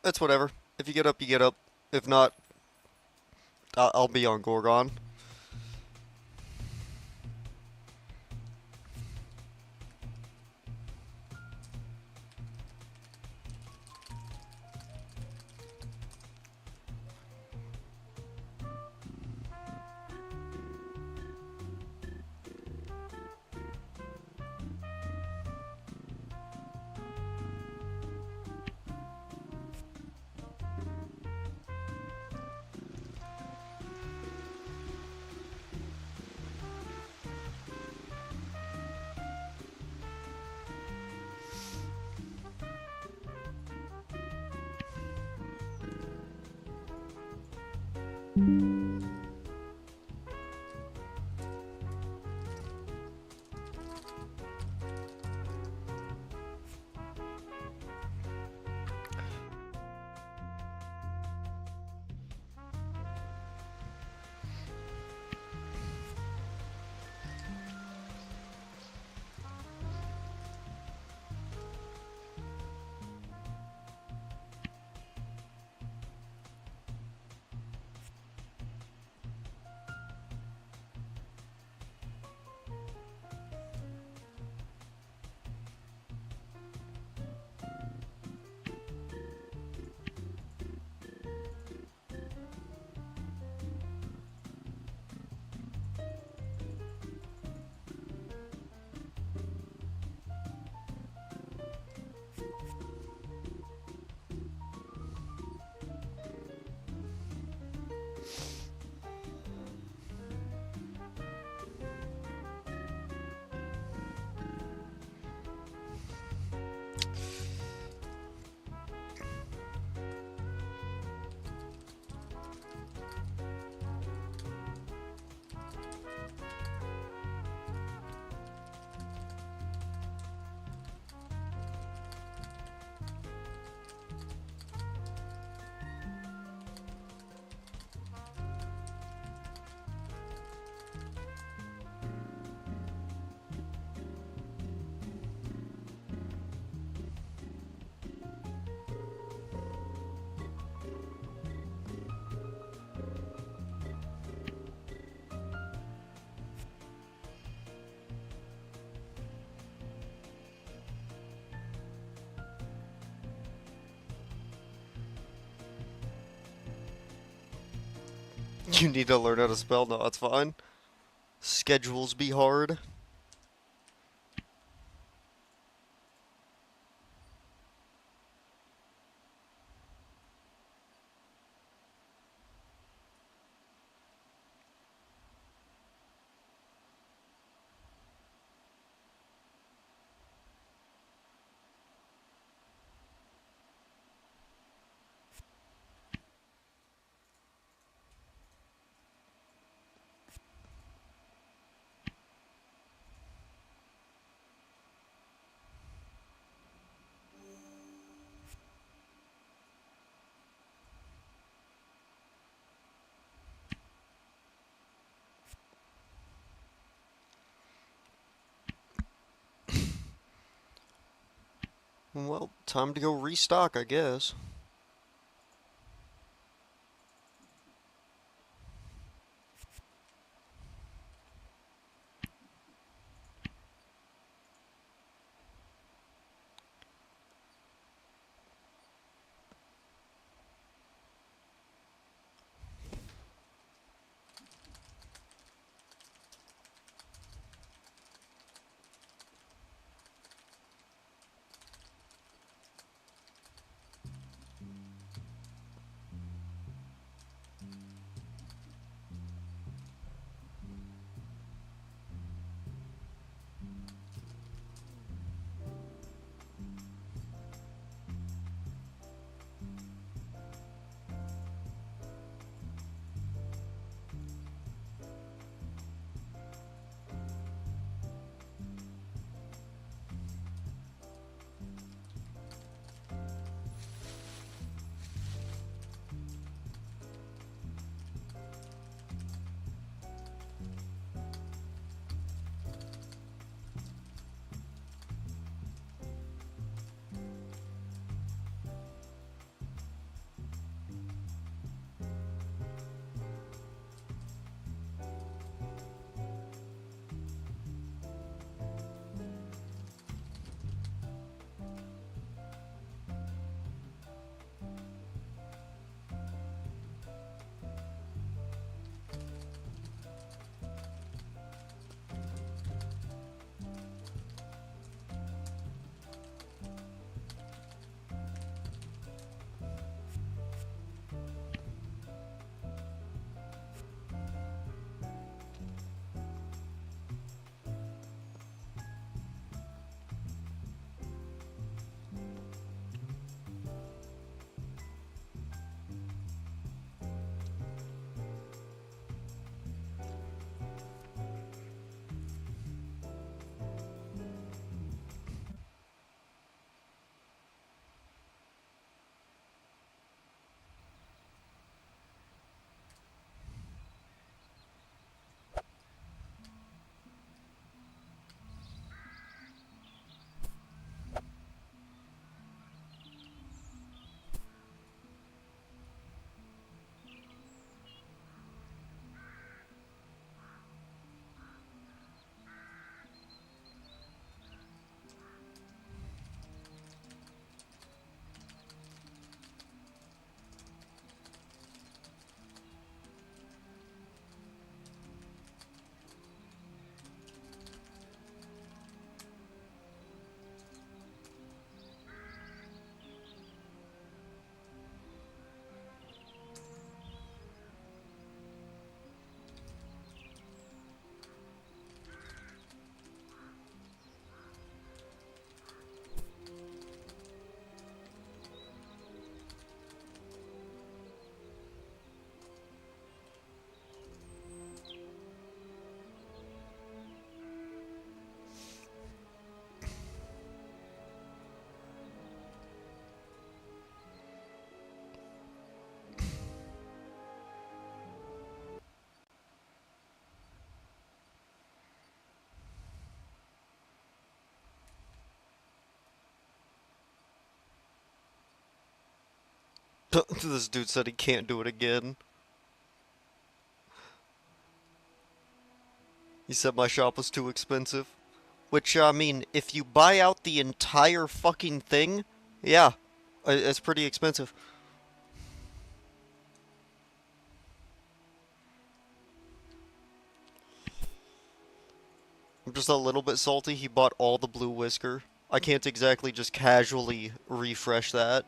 Speaker 1: it's whatever. If you get up, you get up. If not, I'll be on Gorgon. You need to learn how to spell. No, that's fine. Schedules be hard. Well, time to go restock, I guess. This dude said he can't do it again. He said my shop was too expensive. Which, I mean, if you buy out the entire fucking thing, yeah, it's pretty expensive. I'm just a little bit salty he bought all the blue whisker. I can't exactly just casually refresh that.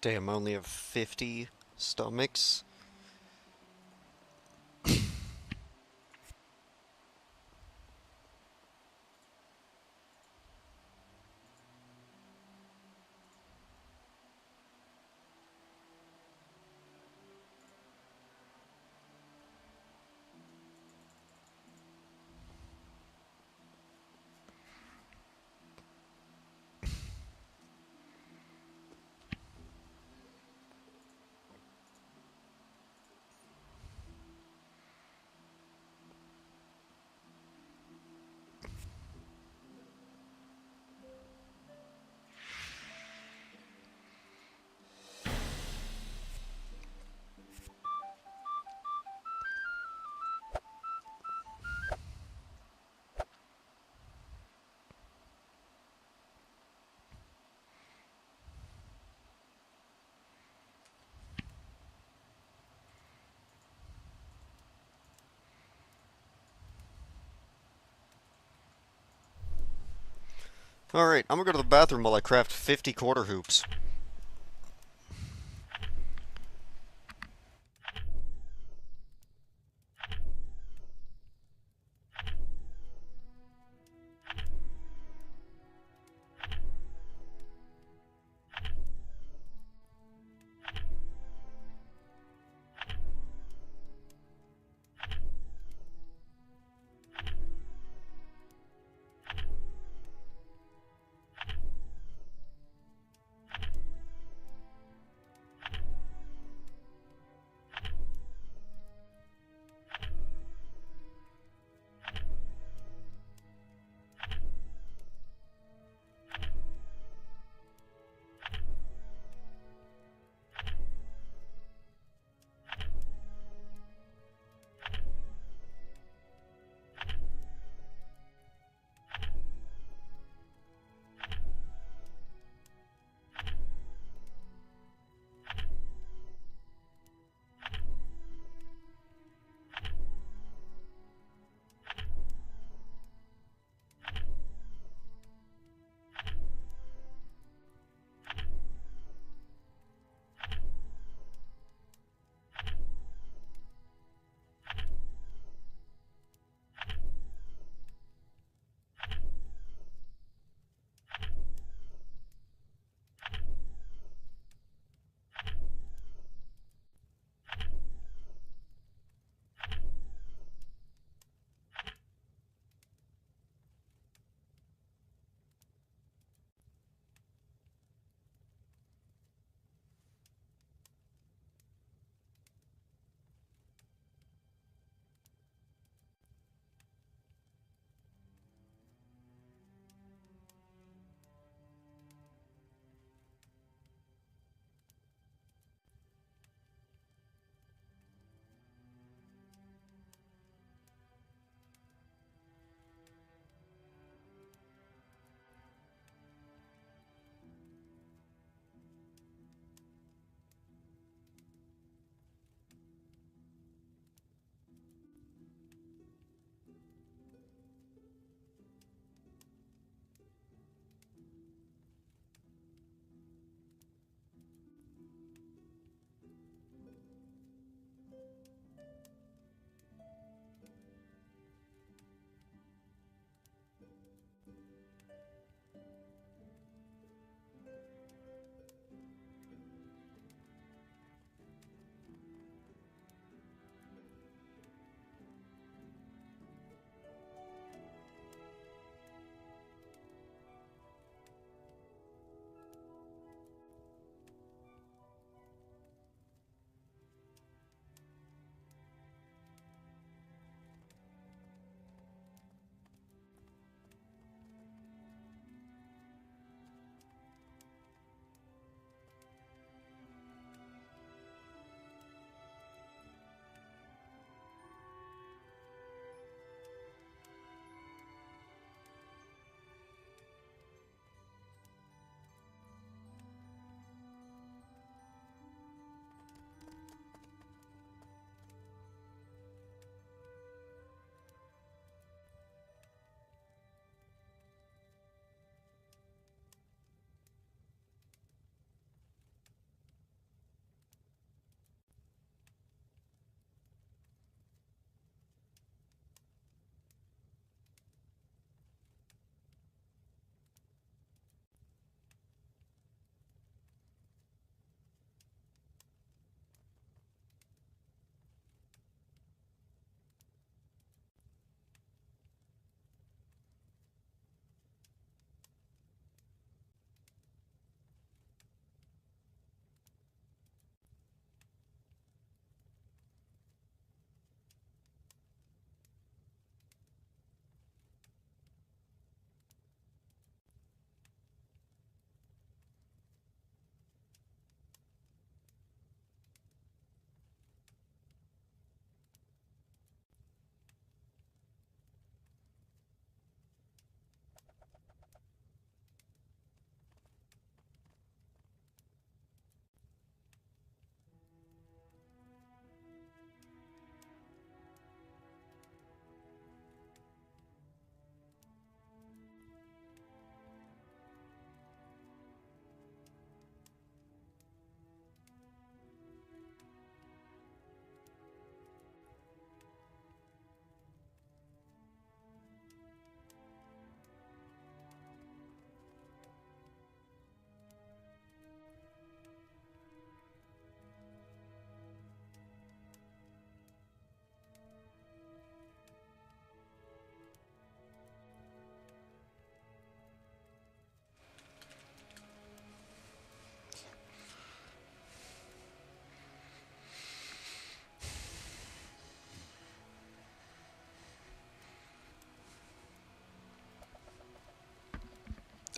Speaker 1: Damn, I only have 50 stomachs. Alright, I'm gonna go to the bathroom while I craft 50 quarter hoops.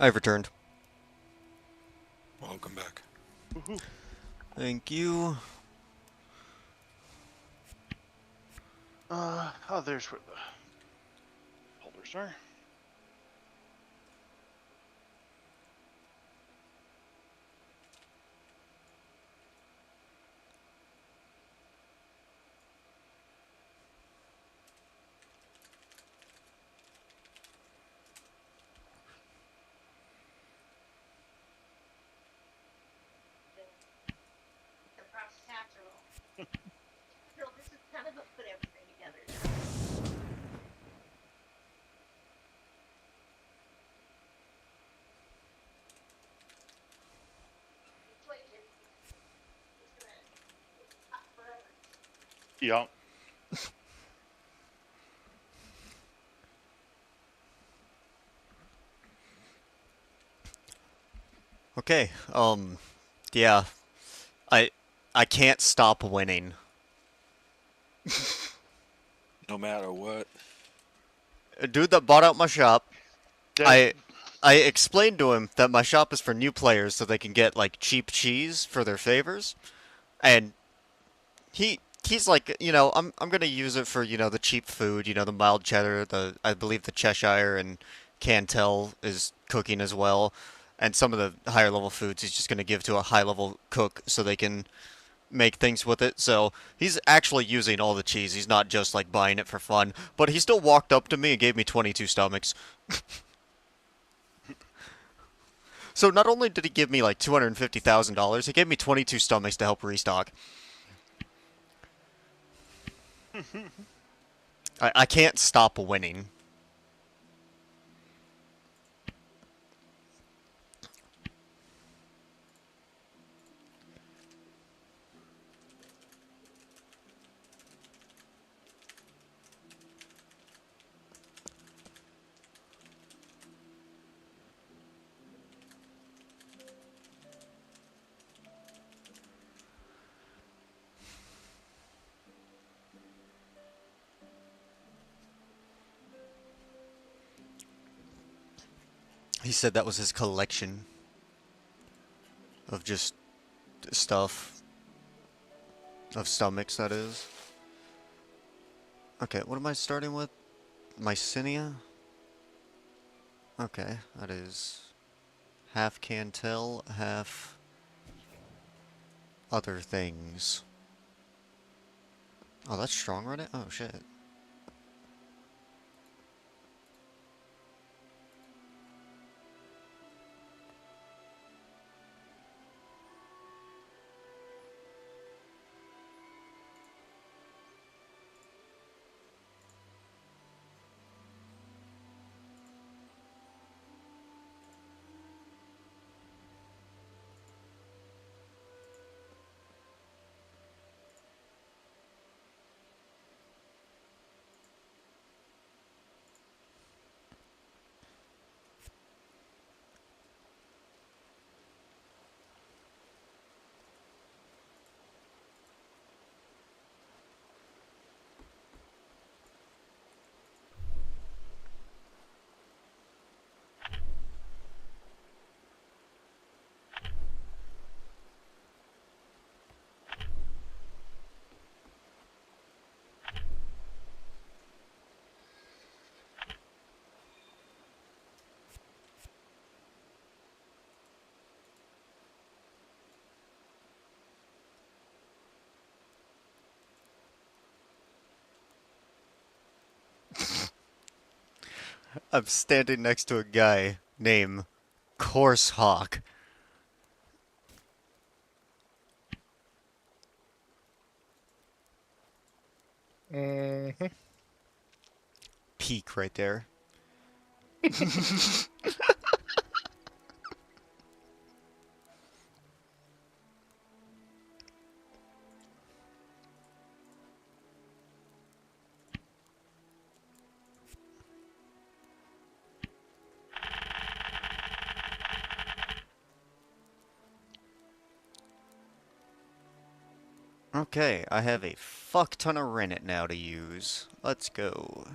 Speaker 1: I've returned.
Speaker 4: Welcome back.
Speaker 3: Woohoo.
Speaker 1: Thank you.
Speaker 3: Oh, there's where the holders are. Yeah.
Speaker 1: Okay. Yeah. I I can't stop winning.
Speaker 4: No matter what.
Speaker 1: A dude that bought out my shop,
Speaker 3: That
Speaker 1: I I explained to him that my shop is for new players so they can get like cheap cheese for their favors, and he's like, I'm gonna use it for, the cheap food, the mild cheddar, the I believe the Cheshire and Cantel is cooking as well, and some of the higher level foods he's just gonna give to a high level cook so they can make things with it. So he's actually using all the cheese. He's not just like buying it for fun. But he still walked up to me and gave me 22 stomachs. So not only did he give me like $250,000, he gave me 22 stomachs to help restock. I can't stop winning. He said that was his collection of just stuff. Of stomachs, that is. Okay, what am I starting with? Mycenia? Okay, that is half Cantel, half other things. Oh, that's strong right? Oh, shit. I'm standing next to a guy named Course Hawk.
Speaker 5: Mm-hmm.
Speaker 1: Peak right there. Okay, I have a fuck ton of rennet now to use. Let's go.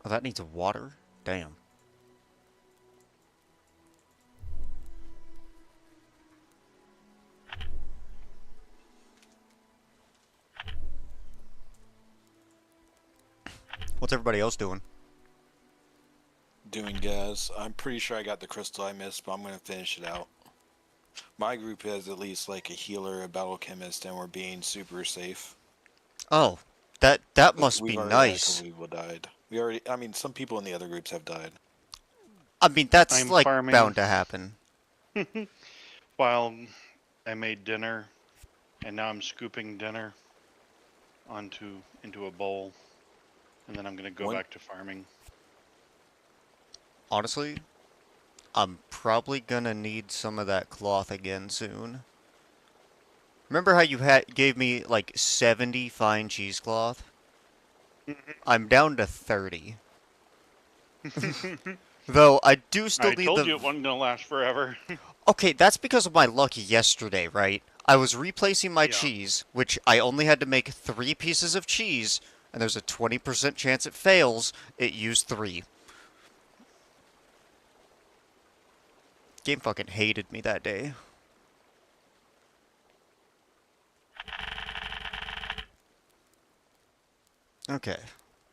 Speaker 1: Oh, that needs water? Damn. What's everybody else doing?
Speaker 4: Doing gas. I'm pretty sure I got the crystal I missed, but I'm gonna finish it out. My group has at least like a healer, a battle chemist, and we're being super safe.
Speaker 1: Oh, that must
Speaker 4: We've
Speaker 1: be
Speaker 4: already had a
Speaker 1: nice.
Speaker 4: couple people died. We already, I mean, some people in the other groups have died.
Speaker 1: I mean, that's
Speaker 3: I'm
Speaker 1: like
Speaker 3: farming
Speaker 1: bound to happen.
Speaker 3: while I made dinner, and now I'm scooping dinner into a bowl, and then I'm gonna go
Speaker 4: One,
Speaker 3: back to farming.
Speaker 1: Honestly, I'm probably gonna need some of that cloth again soon. Remember how you gave me like 70 fine cheesecloth? I'm down to 30. Though I do still
Speaker 3: I
Speaker 1: need
Speaker 3: told
Speaker 1: the...
Speaker 3: you it wasn't gonna last forever.
Speaker 1: Okay, that's because of my luck yesterday, right? I was replacing my
Speaker 3: Yeah.
Speaker 1: cheese, which I only had to make 3 pieces of cheese, and there's a 20% chance it fails. It used 3. Game fucking hated me that day. Okay,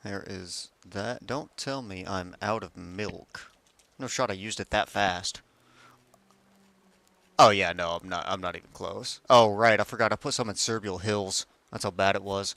Speaker 1: there is that. Don't tell me I'm out of milk. No shot I used it that fast. Oh yeah, no, I'm not. I'm not even close. Oh right, I forgot I put some in Serbial Hills. That's how bad it was.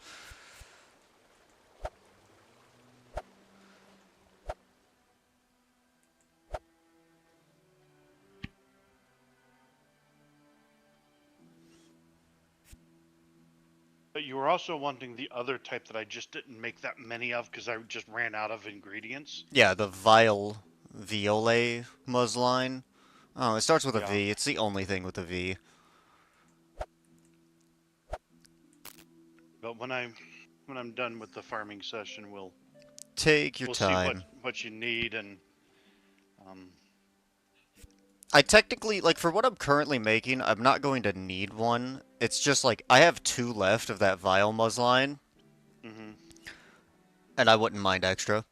Speaker 3: But you were also wanting the other type that I just didn't make that many of because I just ran out of ingredients.
Speaker 1: Yeah, the Vile Viole muslin. Oh, it starts with a
Speaker 3: Yeah.
Speaker 1: V. It's the only thing with a V.
Speaker 3: But when I'm done with the farming session,
Speaker 1: Take your
Speaker 3: we'll see
Speaker 1: time.
Speaker 3: what you need and um,
Speaker 1: I technically, like, for what I'm currently making, I'm not going to need one. It's just, like, I have 2 left of that Vile muslin,
Speaker 3: mhm.
Speaker 1: and I wouldn't mind extra.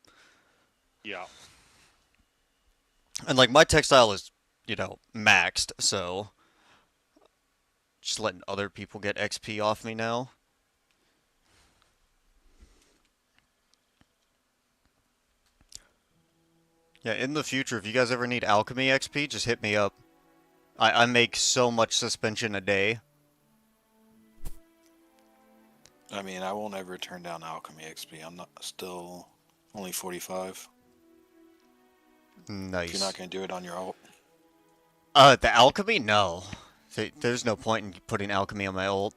Speaker 3: Yeah.
Speaker 1: And, like, my textile is, maxed, so just letting other people get XP off me now. Yeah, in the future, if you guys ever need alchemy XP, just hit me up. I make so much suspension a day.
Speaker 4: I mean, I won't ever turn down alchemy XP. I'm not still only 45. If you're not
Speaker 1: Nice.
Speaker 4: gonna do it on your ult.
Speaker 1: The alchemy? No. There's no point in putting alchemy on my ult.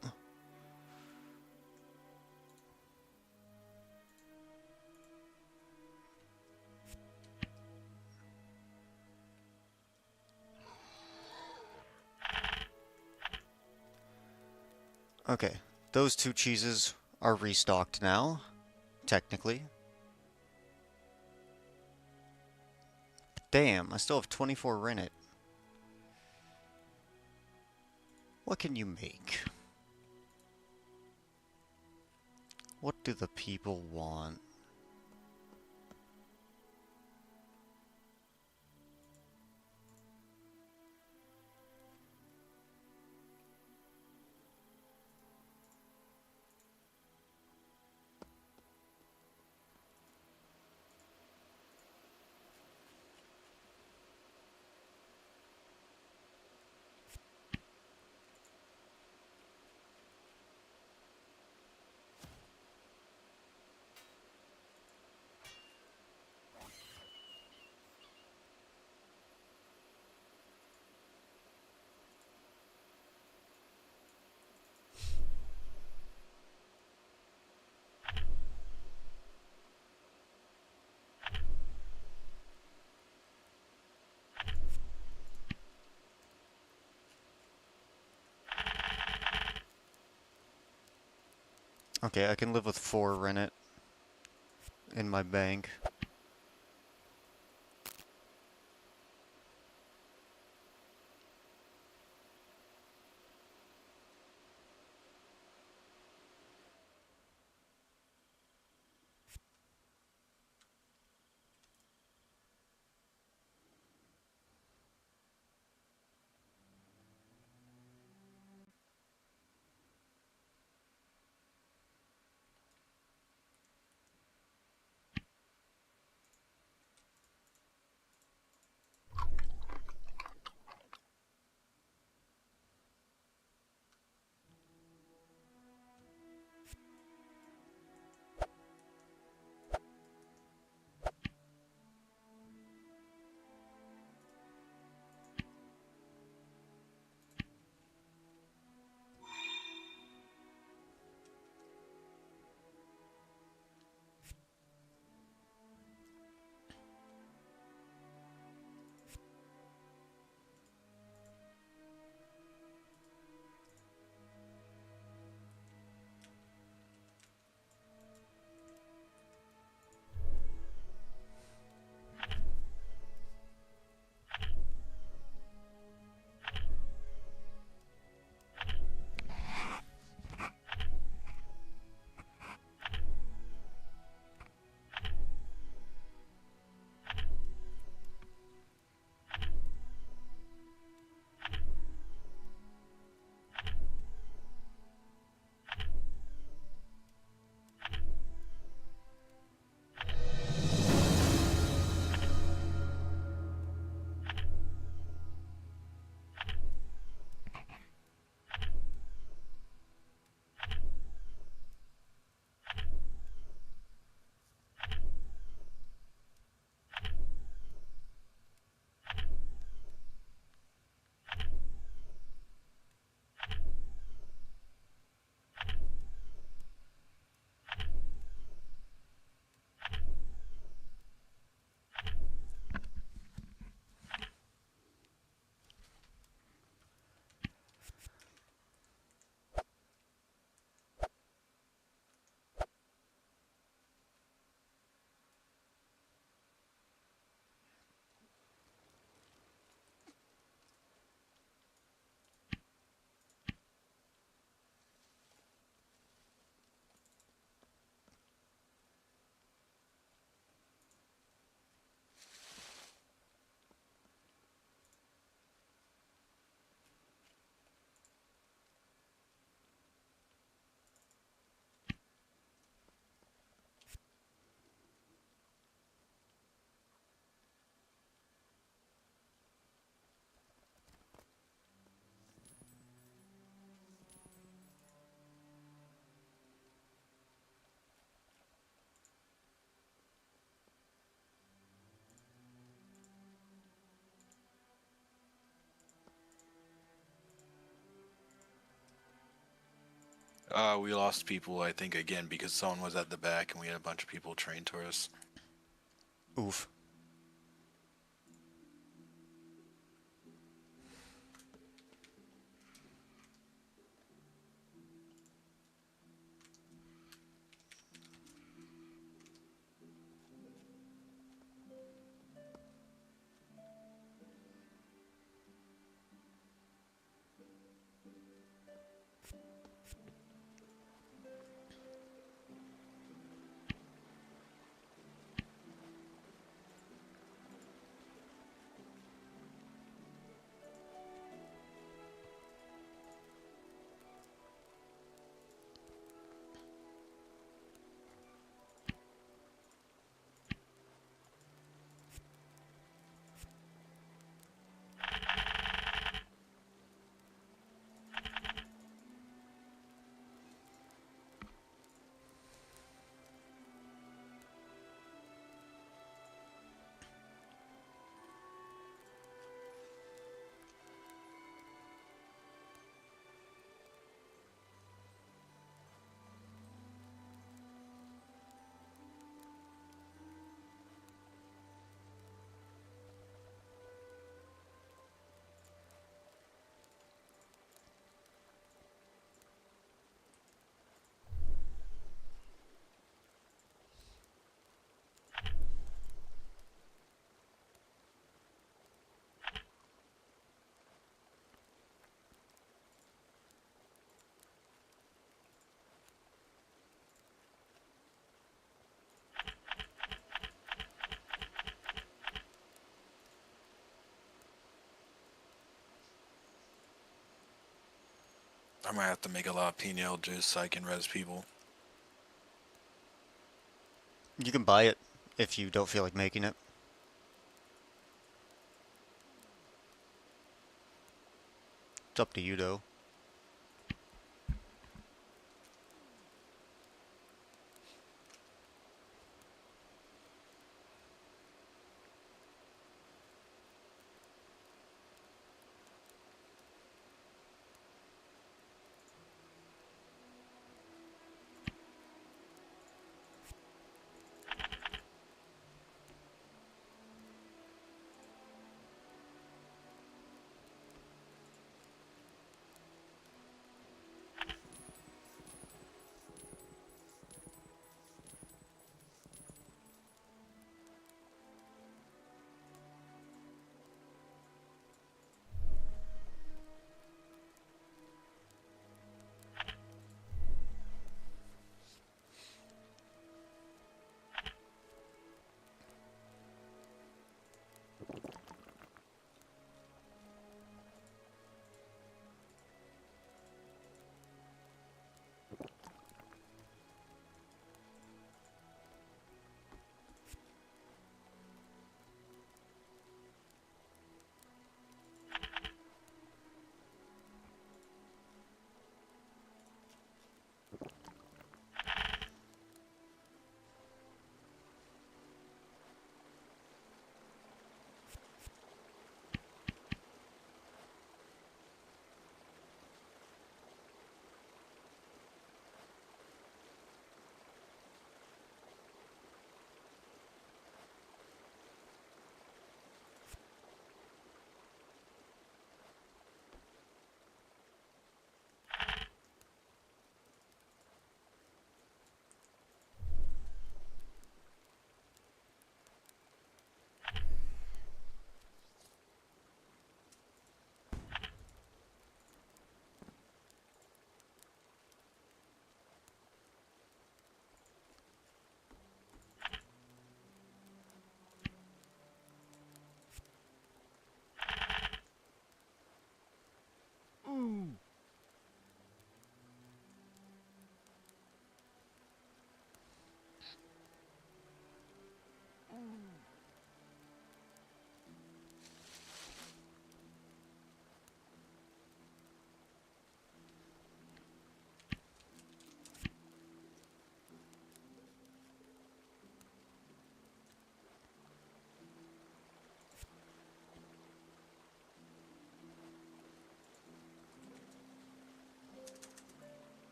Speaker 1: Okay, those 2 cheeses are restocked now, technically. Damn, I still have 24 rennet. What can you make? What do the people want? Okay, I can live with 4 rennet in my bank.
Speaker 4: We lost people, I think, again because someone was at the back and we had a bunch of people trained to us.
Speaker 1: Oof.
Speaker 4: I might have to make a lot of PNL juice so I can res people.
Speaker 1: You can buy it if you don't feel like making it. It's up to you, though.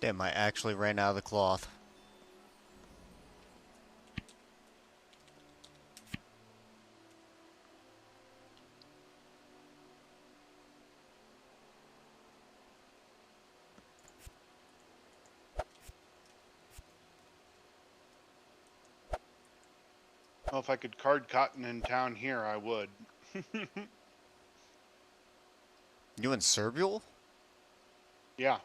Speaker 1: Damn, I actually ran out of the cloth.
Speaker 3: Well, if I could card cotton in town here, I would.
Speaker 1: You in Serbial?
Speaker 3: Yeah,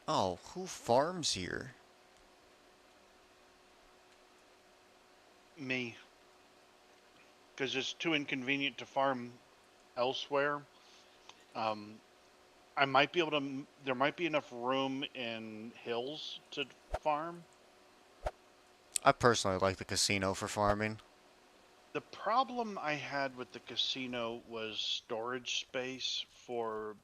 Speaker 1: Oh, who farms here?
Speaker 3: me. Because it's too inconvenient to farm elsewhere. Um, I might be able to. There might be enough room in hills to farm.
Speaker 1: I personally like the casino for farming.
Speaker 3: The problem I had with the casino was storage space for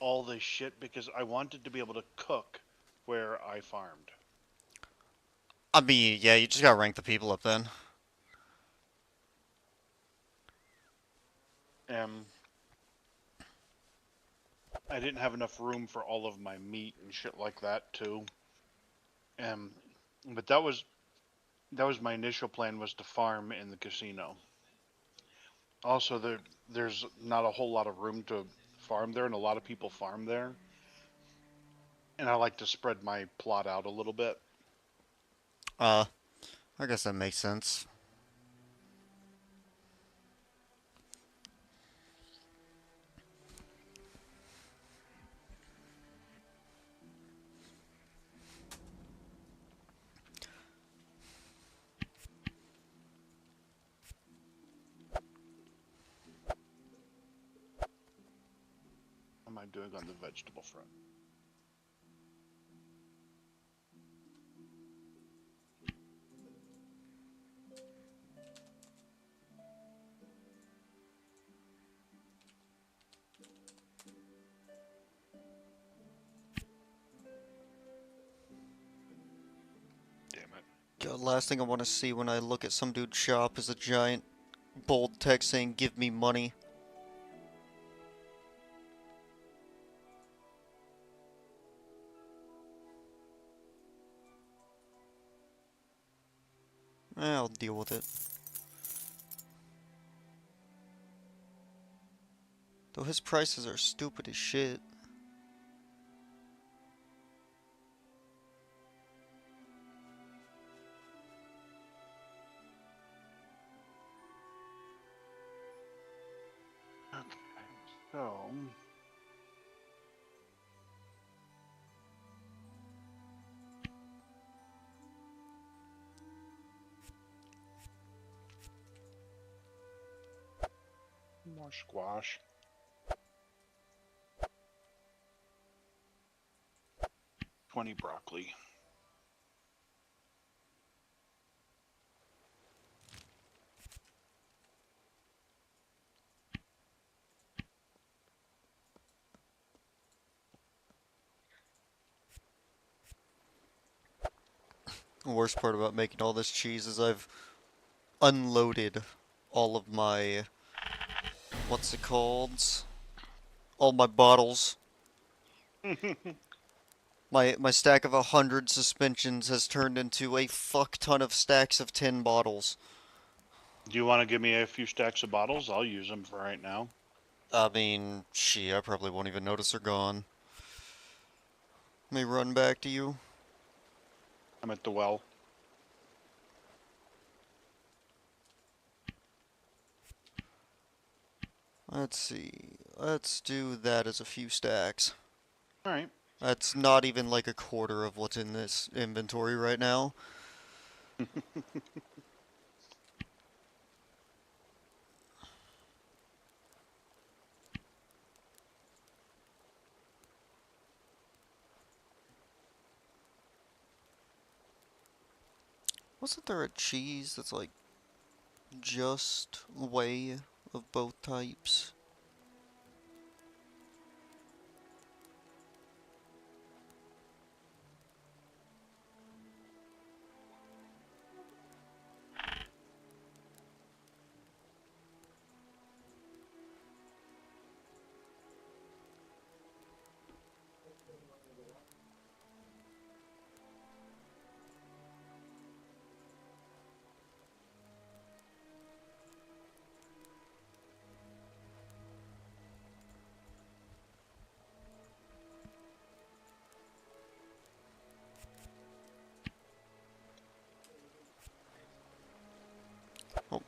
Speaker 3: all this shit because I wanted to be able to cook where I farmed.
Speaker 1: I mean, yeah, you just gotta rank the people up then.
Speaker 3: And I didn't have enough room for all of my meat and shit like that too. And but that was my initial plan, was to farm in the casino. Also, there's not a whole lot of room to farm there, and a lot of people farm there. And I like to spread my plot out a little bit.
Speaker 1: Uh, I guess that makes sense.
Speaker 3: How am I doing on the vegetable front? Damn it.
Speaker 1: God, last thing I want to see when I look at some dude's shop is a giant bold text saying, "Give me money." I'll deal with it. Though his prices are stupid as shit.
Speaker 3: Okay, so more squash. 20 broccoli.
Speaker 1: The worst part about making all this cheese is I've unloaded all of my, what's it called? All my bottles. My stack of 100 suspensions has turned into a fuck ton of stacks of 10 bottles.
Speaker 3: Do you want to give me a few stacks of bottles? I'll use them for right now.
Speaker 1: I mean, shit, I probably won't even notice they're gone. Let me run back to you.
Speaker 3: I'm at the well.
Speaker 1: Let's see. Let's do that as a few stacks.
Speaker 3: All right.
Speaker 1: That's not even like a quarter of what's in this inventory right now. Wasn't there a cheese that's like just whey of both types?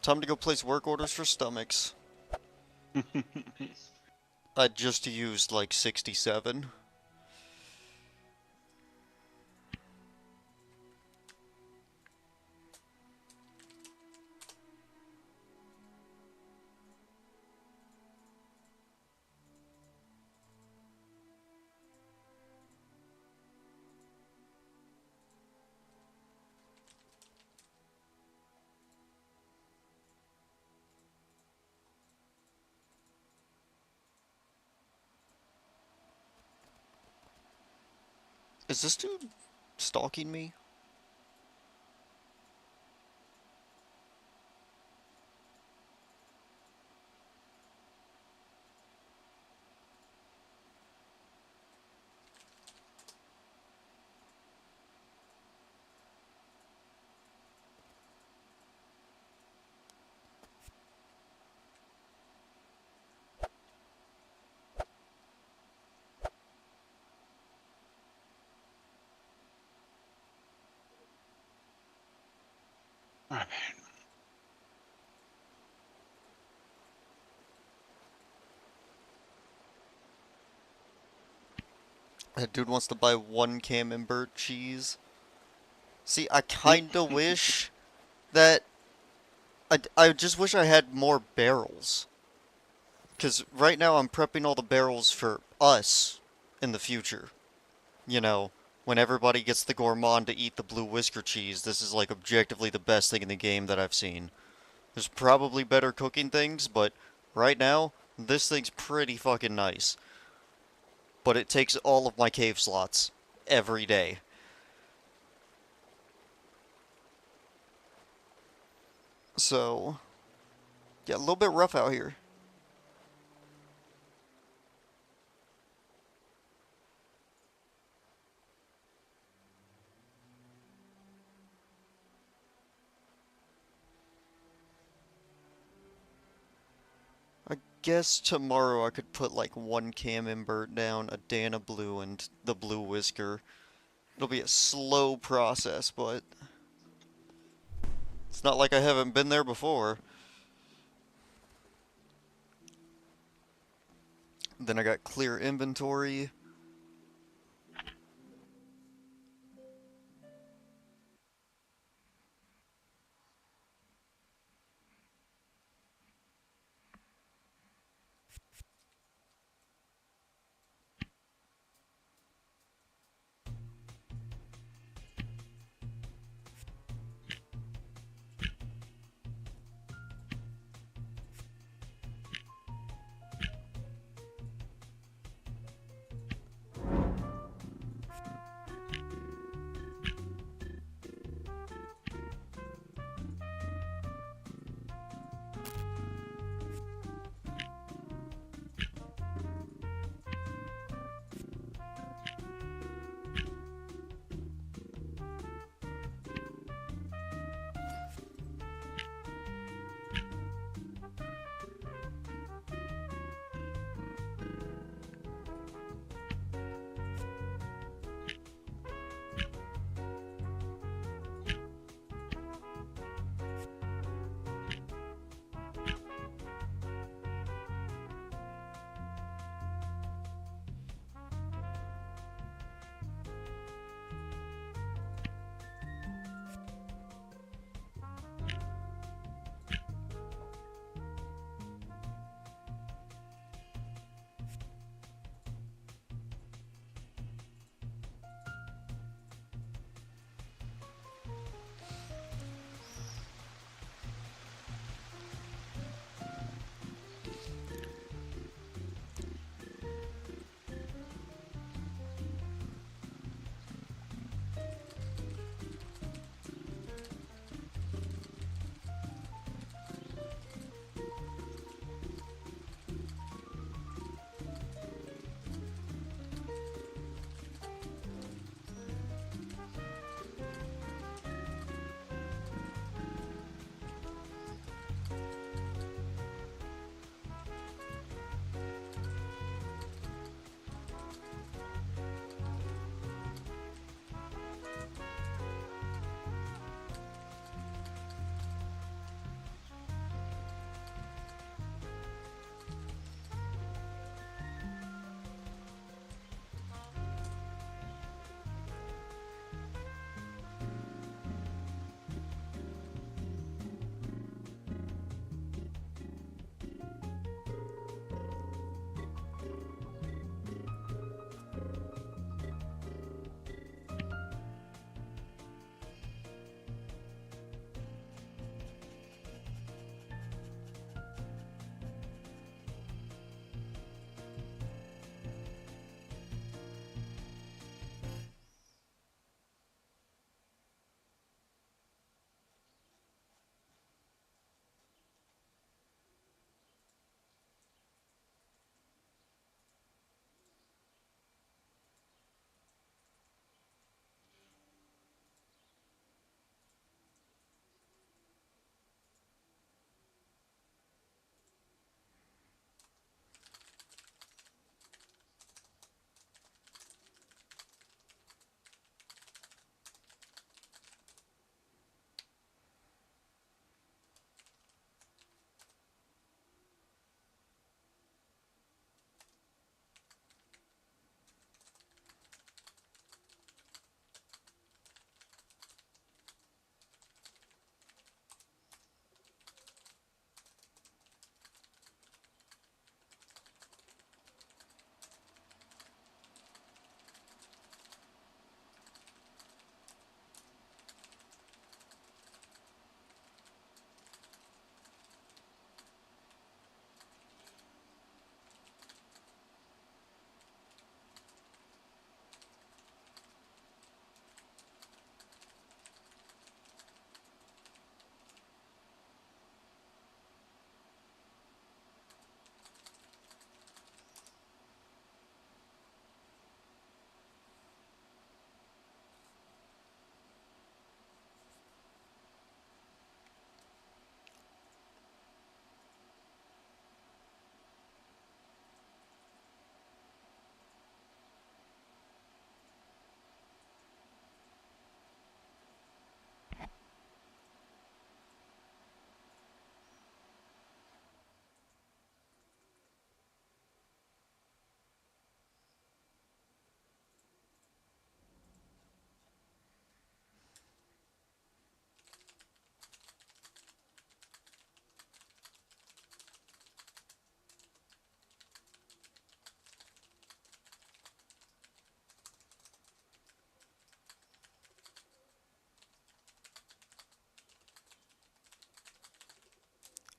Speaker 1: Time to go place work orders for stomachs. I just used like 67. Is this dude stalking me?
Speaker 2: Alright.
Speaker 1: That dude wants to buy one camembert cheese. See, I kinda wish that... I just wish I had more barrels. Because right now I'm prepping all the barrels for us in the future. You know, when everybody gets the gourmand to eat the blue whisker cheese, this is like objectively the best thing in the game that I've seen. There's probably better cooking things, but right now, this thing's pretty fucking nice. But it takes all of my cave slots every day. So, yeah, a little bit rough out here. I guess tomorrow I could put like one camembert down, a Dana Blue, and the blue whisker. It'll be a slow process, but it's not like I haven't been there before. Then I got clear inventory.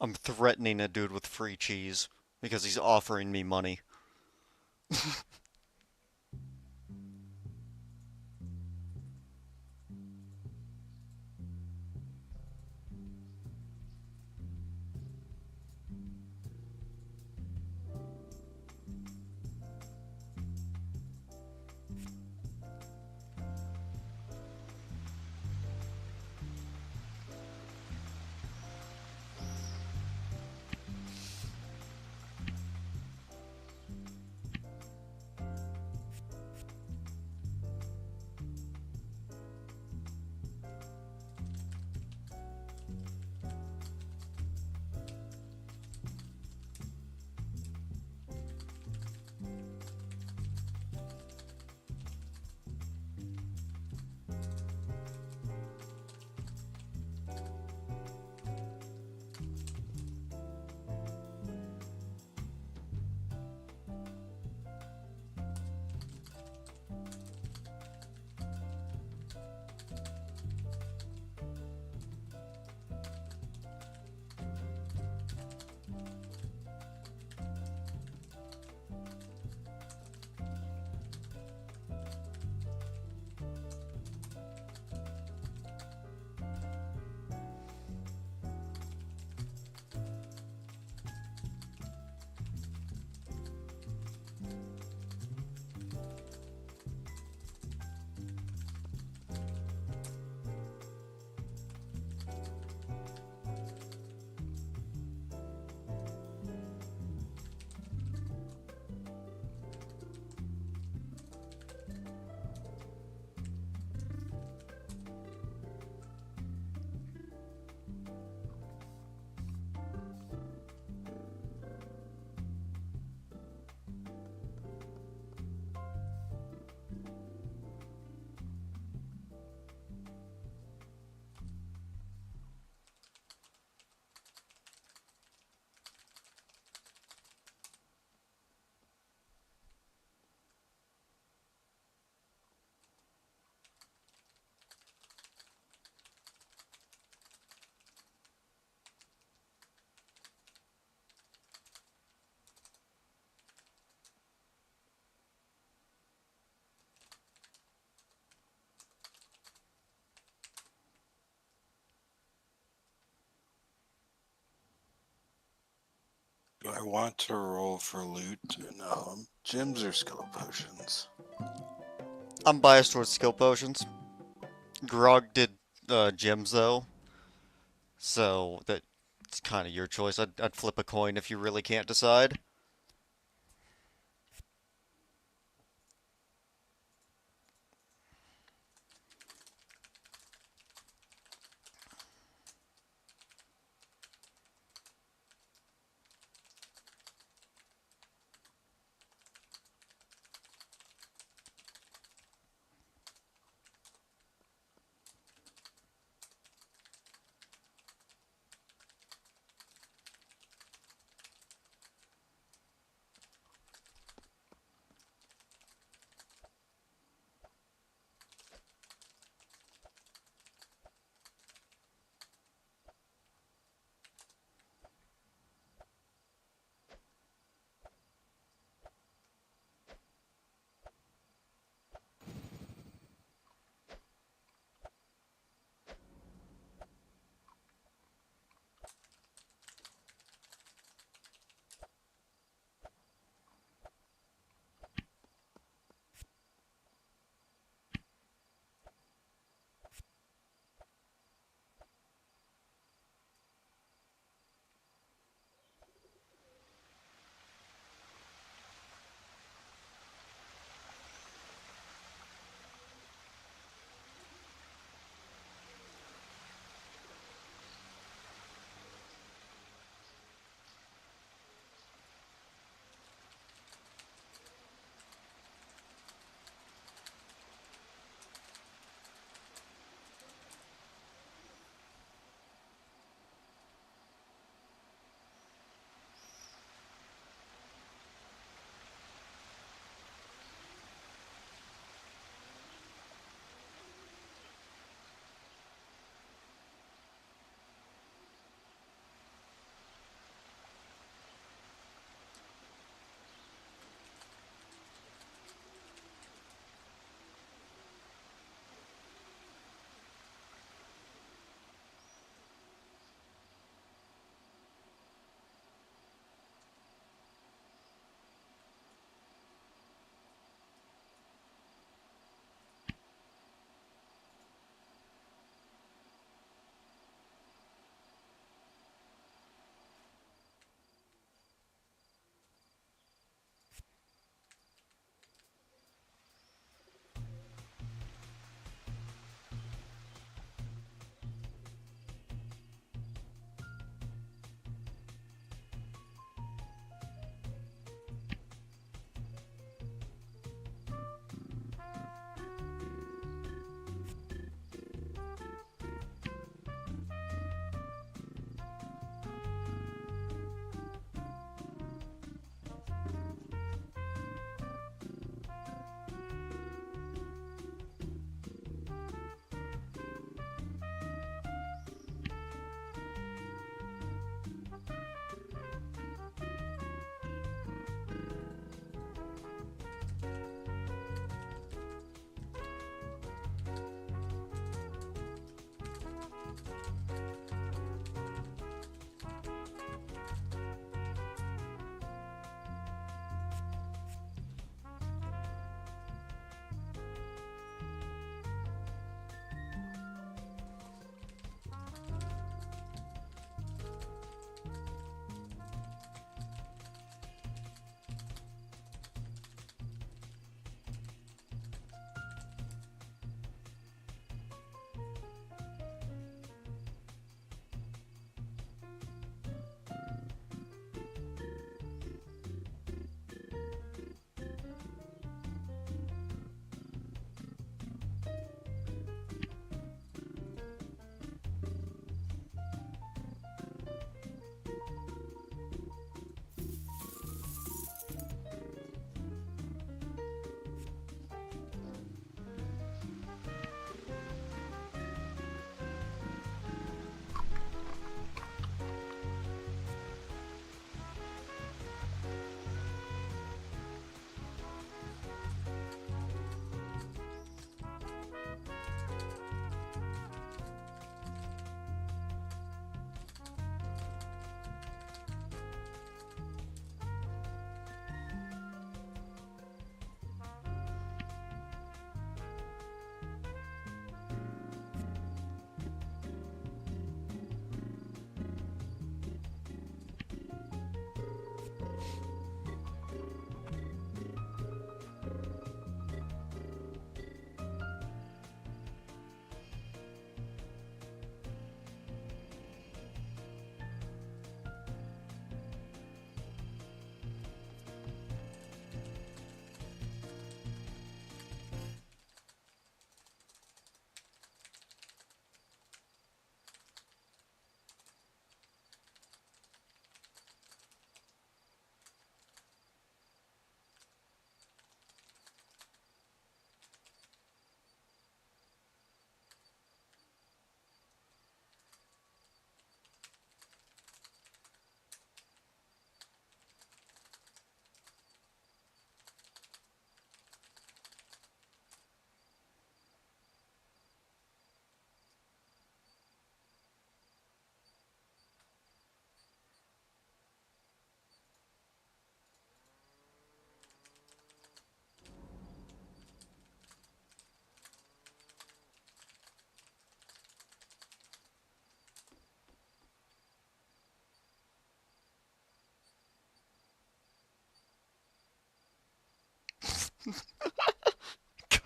Speaker 1: I'm threatening a dude with free cheese because he's offering me money.
Speaker 4: Do I want to roll for loot? No. Gems or skill potions?
Speaker 1: I'm biased towards skill potions. Grog did gems though, so that's kind of your choice. I'd flip a coin if you really can't decide.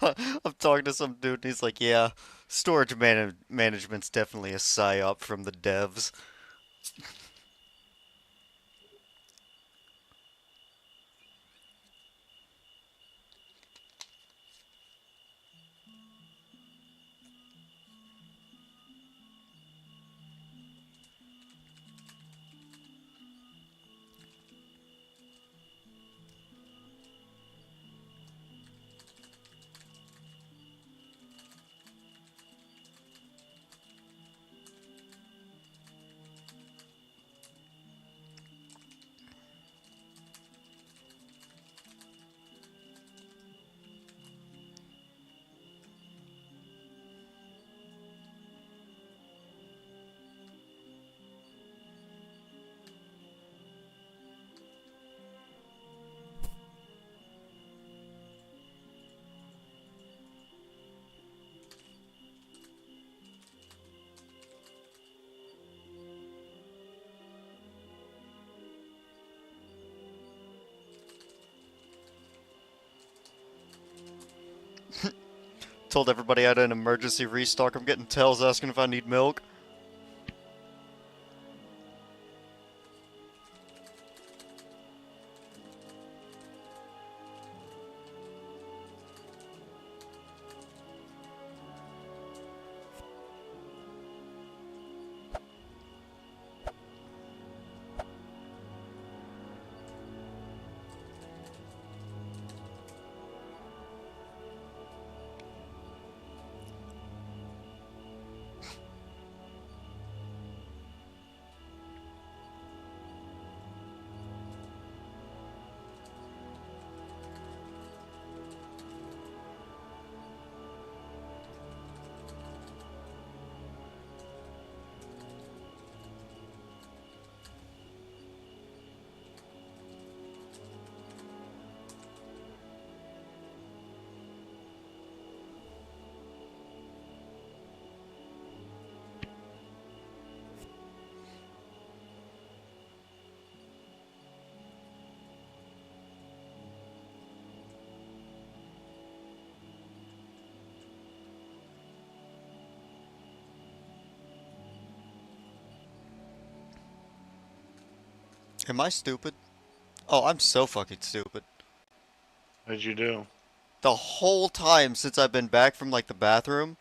Speaker 1: I'm talking to some dude, and he's like, "Yeah, storage management's definitely a psyop from the devs." Told everybody I had an emergency restock. I'm getting tells asking if I need milk. Am I stupid? Oh, I'm so fucking stupid.
Speaker 2: What'd you do?
Speaker 1: The whole time since I've been back from like the bathroom,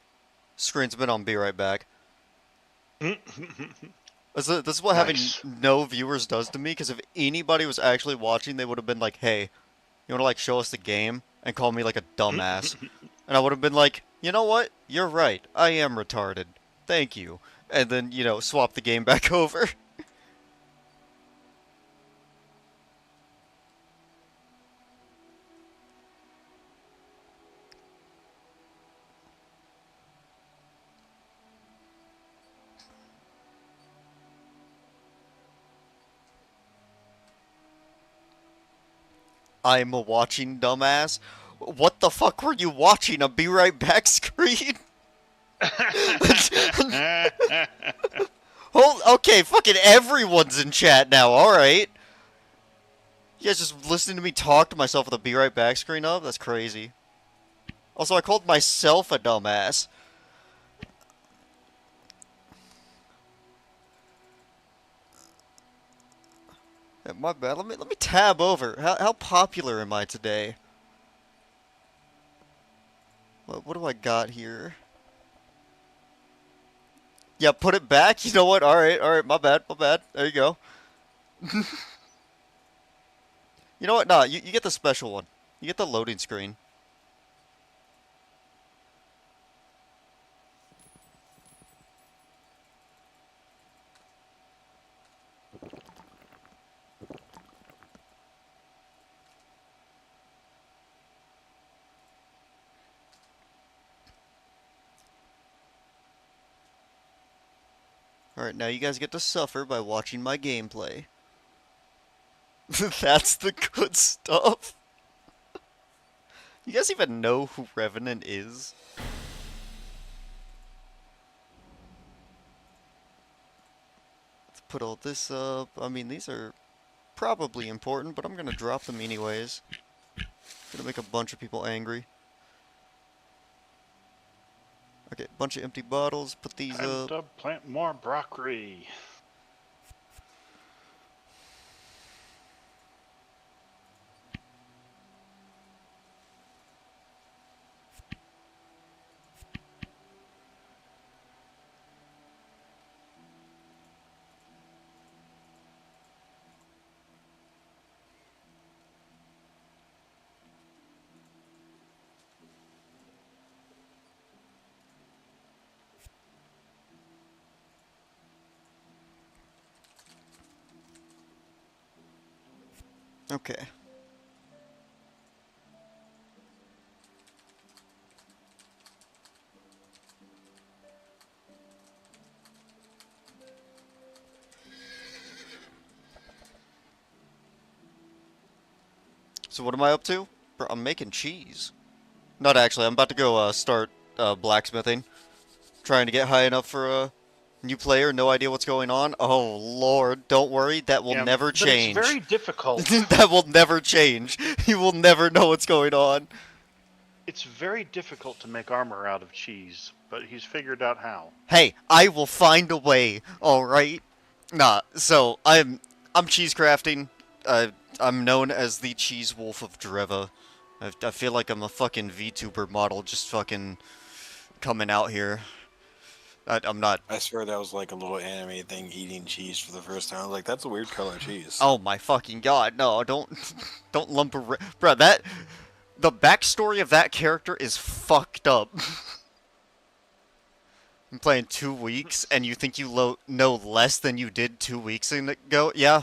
Speaker 1: screen's been on Be Right Back. This is what having
Speaker 2: Nice.
Speaker 1: no viewers does to me, because if anybody was actually watching, they would have been like, "Hey, you want to like show us the game?" and call me like a dumbass. And I would have been like, "You know what? You're right. I am retarded. Thank you." And then, swap the game back over. I'm a watching dumbass. What the fuck were you watching? A Be Right Back screen? Okay, fucking everyone's in chat now, alright. You guys just listening to me talk to myself with a Be Right Back screen up? That's crazy. Also, I called myself a dumbass. Yeah, my bad. Let me tab over. How popular am I today? What do I got here? Yeah, put it back. You know what? Alright, my bad, my bad. There you go. You know what? Nah, you get the special one. You get the loading screen. Alright, now you guys get to suffer by watching my gameplay. That's the good stuff. You guys even know who Revenant is? Let's put all this up. I mean, these are probably important, but I'm gonna drop them anyways. Gonna make a bunch of people angry. Okay, bunch of empty bottles. Put these
Speaker 3: Time
Speaker 1: up.
Speaker 3: to plant more broccoli.
Speaker 1: Okay. So what am I up to? Bro, I'm making cheese. Not actually. I'm about to go start blacksmithing. Trying to get high enough for a new player. No idea what's going on. Oh lord, don't worry. That will
Speaker 3: Yeah,
Speaker 1: never
Speaker 3: but it's
Speaker 1: change.
Speaker 3: very difficult.
Speaker 1: That will never change. You will never know what's going on.
Speaker 3: It's very difficult to make armor out of cheese, but he's figured out how.
Speaker 1: Hey, I will find a way. All right. Nah. So I'm cheese crafting. I'm known as the Cheese Wolf of Dreva. I feel like I'm a fucking VTuber model, just fucking coming out here. I'm not.
Speaker 4: I swear that was like a little anime thing, eating cheese for the first time. I was like, that's a weird color cheese.
Speaker 1: Oh my fucking god! No, don't don't lump a bro. That the backstory of that character is fucked up. I'm playing 2 weeks, and you think you know less than you did 2 weeks ago? Yeah.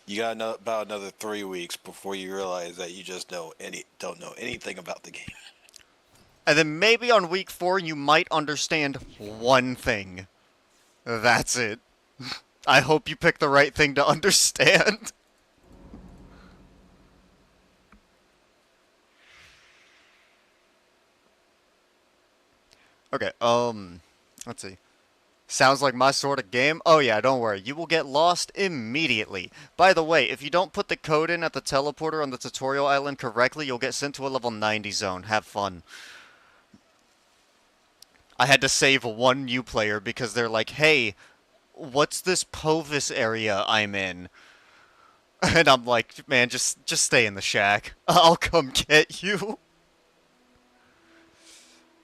Speaker 4: You got about another 3 weeks before you realize that you just don't know anything about the game.
Speaker 1: And then maybe on week 4 you might understand one thing. That's it. I hope you pick the right thing to understand. Okay, let's see. Sounds like my sort of game. Oh yeah, don't worry. You will get lost immediately. By the way, if you don't put the code in at the teleporter on the tutorial island correctly, you'll get sent to a level 90 zone. Have fun. I had to save one new player because they're like, hey, what's this Povis area I'm in? And I'm like, man, just stay in the shack. I'll come get you.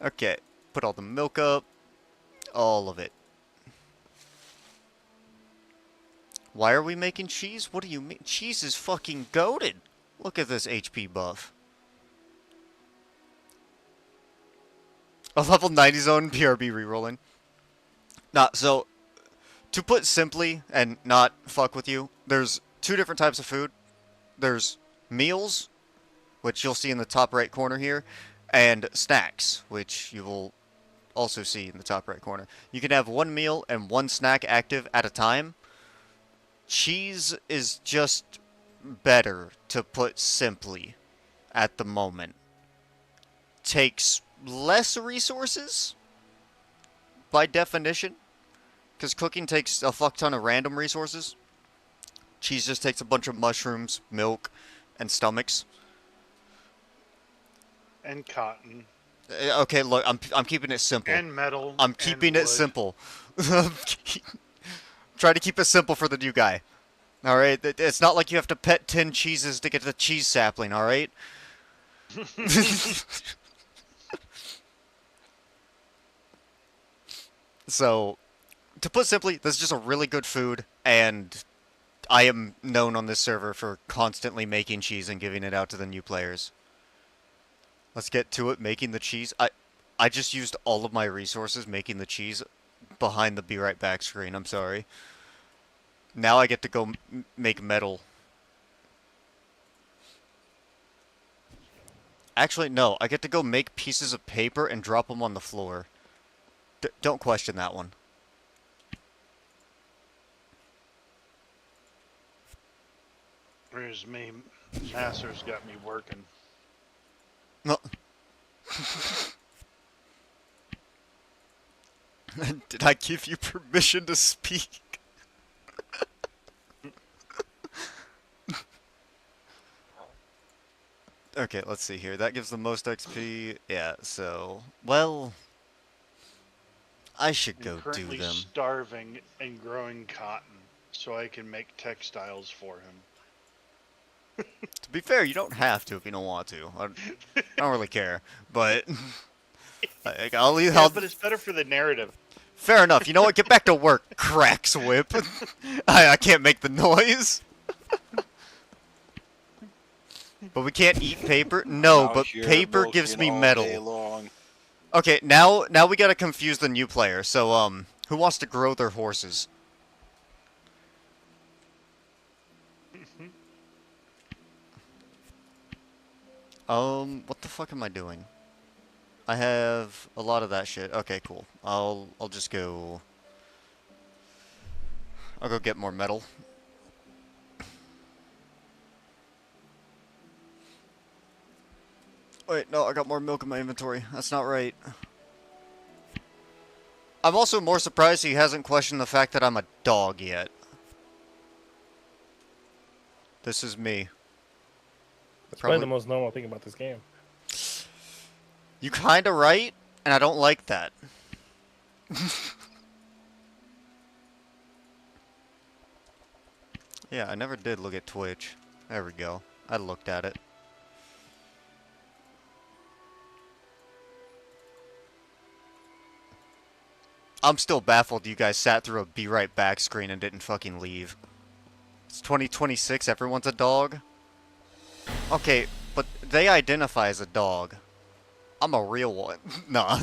Speaker 1: Okay, put all the milk up. All of it. Why are we making cheese? What do you mean? Cheese is fucking goated. Look at this HP buff. A level 90 zone PRB rerolling. Nah, so, to put simply and not fuck with you, there's two different types of food. There's meals, which you'll see in the top right corner here, and snacks, which you will also see in the top right corner. You can have one meal and one snack active at a time. Cheese is just better, to put simply, at the moment. Takes less resources, by definition, because cooking takes a fuck ton of random resources. Cheese just takes a bunch of mushrooms, milk, and stomachs.
Speaker 3: And cotton.
Speaker 1: Okay, look, I'm keeping it simple.
Speaker 3: And metal.
Speaker 1: I'm keeping
Speaker 3: and
Speaker 1: it
Speaker 3: wood.
Speaker 1: simple. Try to keep it simple for the new guy. Alright? It's not like you have to pet 10 cheeses to get the cheese sapling, alright? So, to put simply, this is just a really good food, and I am known on this server for constantly making cheese and giving it out to the new players. Let's get to it, making the cheese. I just used all of my resources making the cheese behind the be right back screen, I'm sorry. Now I get to go make metal. Actually, no, I get to go make pieces of paper and drop them on the floor. Don't question that one.
Speaker 3: Whereas me, Master's got me working.
Speaker 1: No. Did I give you permission to speak?
Speaker 6: Okay, let's see here. That gives the most XP. Yeah, so... Well... I should
Speaker 3: I'm
Speaker 6: go do
Speaker 3: currently
Speaker 6: them.
Speaker 3: starving and growing cotton so I can make textiles for him.
Speaker 6: To be fair, you don't have to if you don't want to. I don't really care. But... like,
Speaker 3: Yeah, but it's better for the narrative.
Speaker 6: Fair enough. You know what? Get back to work, cracks whip. I can't make the noise. But we can't eat paper? No,
Speaker 4: Out
Speaker 6: but
Speaker 4: here
Speaker 6: paper gives me
Speaker 4: milking all day
Speaker 6: metal.
Speaker 4: long.
Speaker 6: Okay, now we gotta confuse the new player. So, who wants to grow their horses? What the fuck am I doing? I have a lot of that shit. Okay, cool. I'll just go... I'll go get more metal. Wait, no, I got more milk in my inventory. That's not right. I'm also more surprised he hasn't questioned the fact that I'm a dog yet. This is me.
Speaker 5: That's probably the most normal thing about this game.
Speaker 6: You kinda right, and I don't like that. Yeah, I never did look at Twitch. There we go. I looked at it. I'm still baffled you guys sat through a be right back screen and didn't fucking leave. It's 2026, everyone's a dog? Okay, but they identify as a dog. I'm a real one. Nah.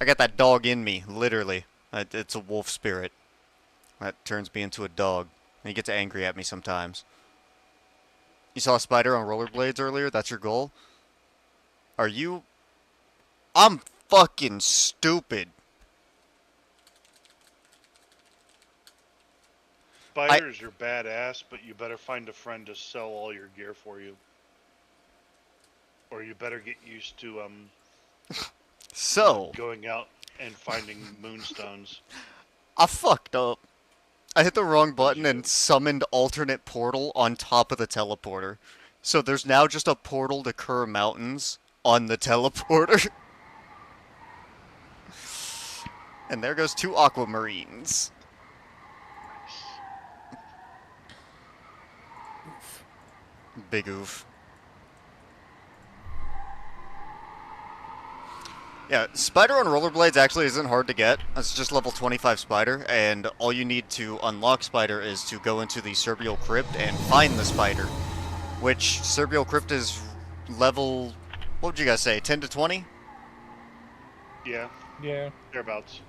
Speaker 6: I got that dog in me, literally. It's a wolf spirit. That turns me into a dog. And he gets angry at me sometimes. You saw a spider on rollerblades earlier? That's your goal? Are you... I'm fucking stupid.
Speaker 3: Spiders are badass, but you better find a friend to sell all your gear for you. Or you better get used to
Speaker 6: So...
Speaker 3: going out and finding moonstones.
Speaker 6: I fucked up. I hit the wrong button and summoned alternate portal on top of the teleporter. So there's now just a portal to Kerr Mountains on the teleporter. And there goes 2 aquamarines. Big oof. Yeah, spider on rollerblades actually isn't hard to get. It's just level 25 spider, and all you need to unlock spider is to go into the Serbial Crypt and find the spider. Which, Serbial Crypt is level... What would you guys say, 10 to 20?
Speaker 3: Yeah,
Speaker 5: Yeah.
Speaker 3: thereabouts.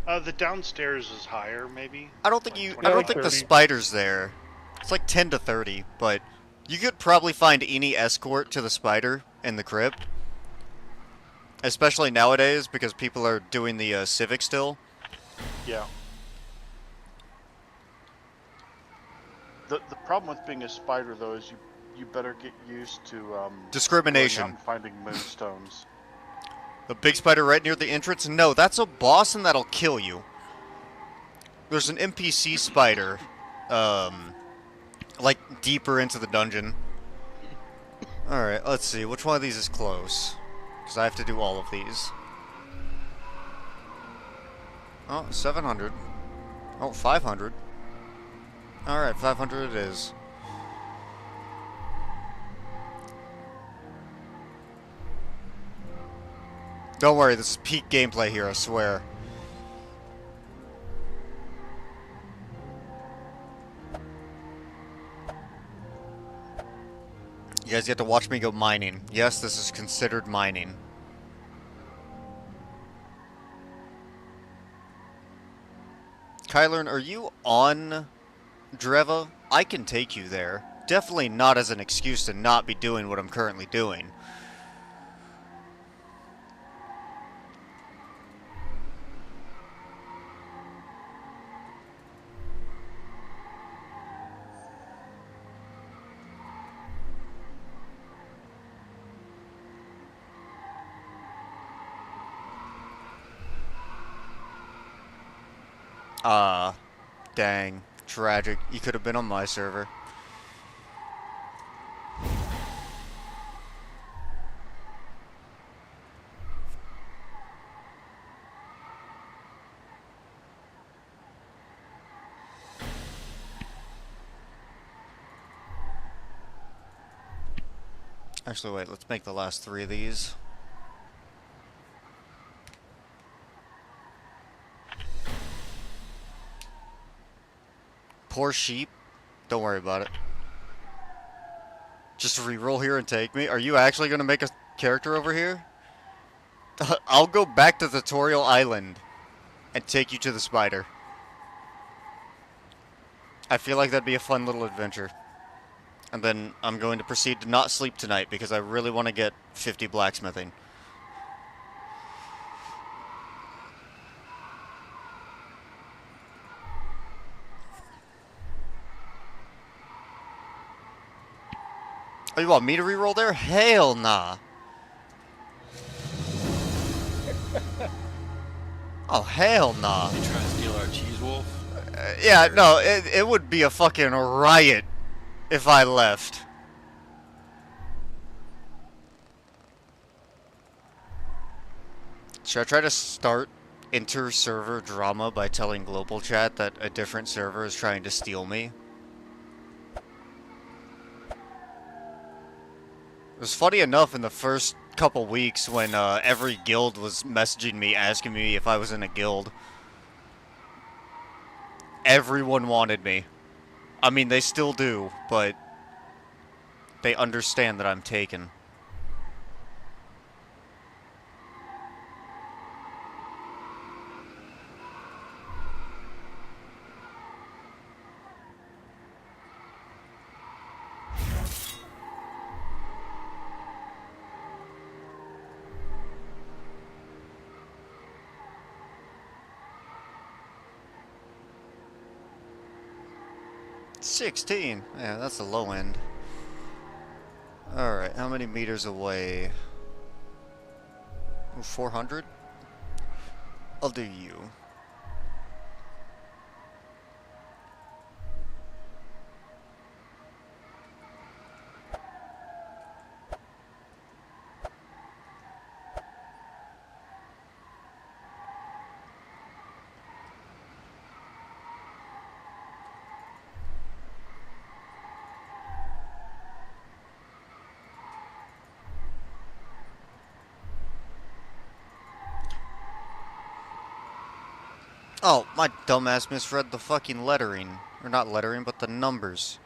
Speaker 3: The downstairs is higher, maybe.
Speaker 6: I don't think
Speaker 3: Like
Speaker 6: you... I
Speaker 3: 20.
Speaker 6: don't
Speaker 5: like
Speaker 6: think the
Speaker 5: 30.
Speaker 6: spider's there. It's like 10 to 30, but... You could probably find any escort to the spider in the crypt. Especially nowadays, because people are doing the Civic still.
Speaker 3: Yeah. The problem with being a spider, though, is you better get used to going out
Speaker 6: Discrimination.
Speaker 3: and finding moonstones.
Speaker 6: The big spider right near the entrance? No, that's a boss and that'll kill you. There's an NPC spider, like deeper into the dungeon. Alright, let's see. Which one of these is close? Because I have to do all of these. Oh, 700. Oh, 500. Alright, 500 it is. Don't worry, this is peak gameplay here, I swear. You guys get to watch me go mining. Yes, this is considered mining. Kylern, are you on Dreva? I can take you there. Definitely not as an excuse to not be doing what I'm currently doing. Ah, dang. Tragic. You could have been on my server. Actually, wait, let's make the last 3 of these. Poor sheep. Don't worry about it. Just reroll here and take me. Are you actually going to make a character over here? I'll go back to Tutorial Island and take you to the spider. I feel like that'd be a fun little adventure. And then I'm going to proceed to not sleep tonight because I really want to get 50 blacksmithing. Oh, you want me to reroll there? Hell nah. Oh, hell nah.
Speaker 4: You trying to steal our cheese wolf?
Speaker 6: Yeah, no, it would be a fucking riot if I left. Should I try to start inter-server drama by telling global chat that a different server is trying to steal me? It was funny enough in the first couple weeks when every guild was messaging me asking me if I was in a guild. Everyone wanted me. I mean, they still do, but they understand that I'm taken. $16. Yeah, that's the low end. Alright, how many meters away? 400? I'll do you. Oh, my dumbass misread the fucking lettering. Or not lettering, but the numbers.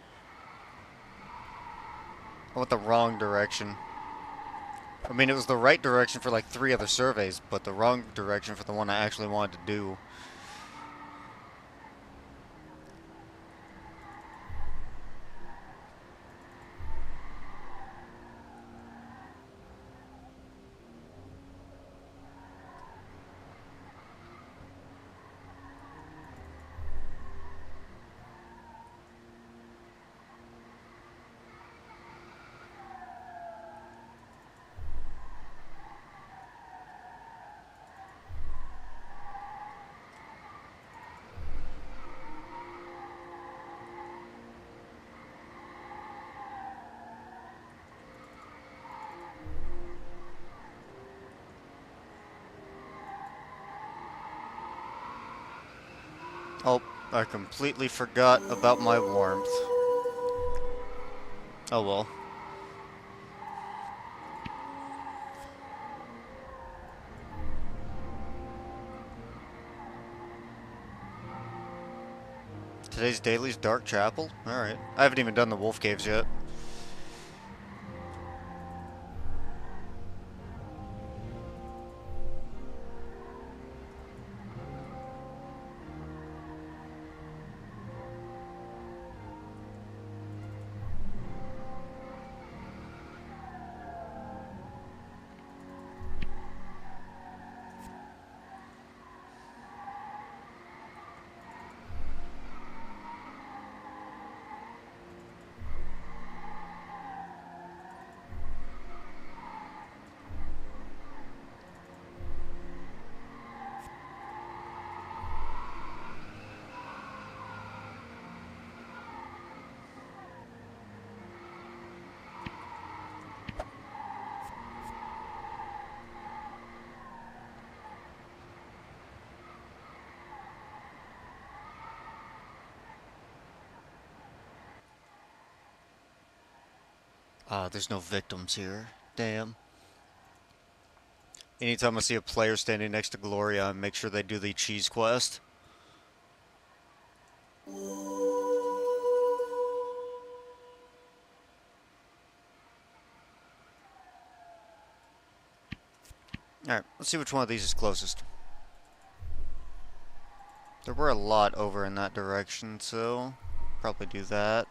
Speaker 6: I went the wrong direction. I mean, it was the right direction for like 3 other surveys, but the wrong direction for the one I actually wanted to do. Oh, I completely forgot about my warmth. Oh well. Today's daily's Dark Chapel? Alright. I haven't even done the wolf caves yet. Ah, there's no victims here. Damn. Anytime I see a player standing next to Gloria, I make sure they do the cheese quest. Alright, let's see which one of these is closest. There were a lot over in that direction, so probably do that.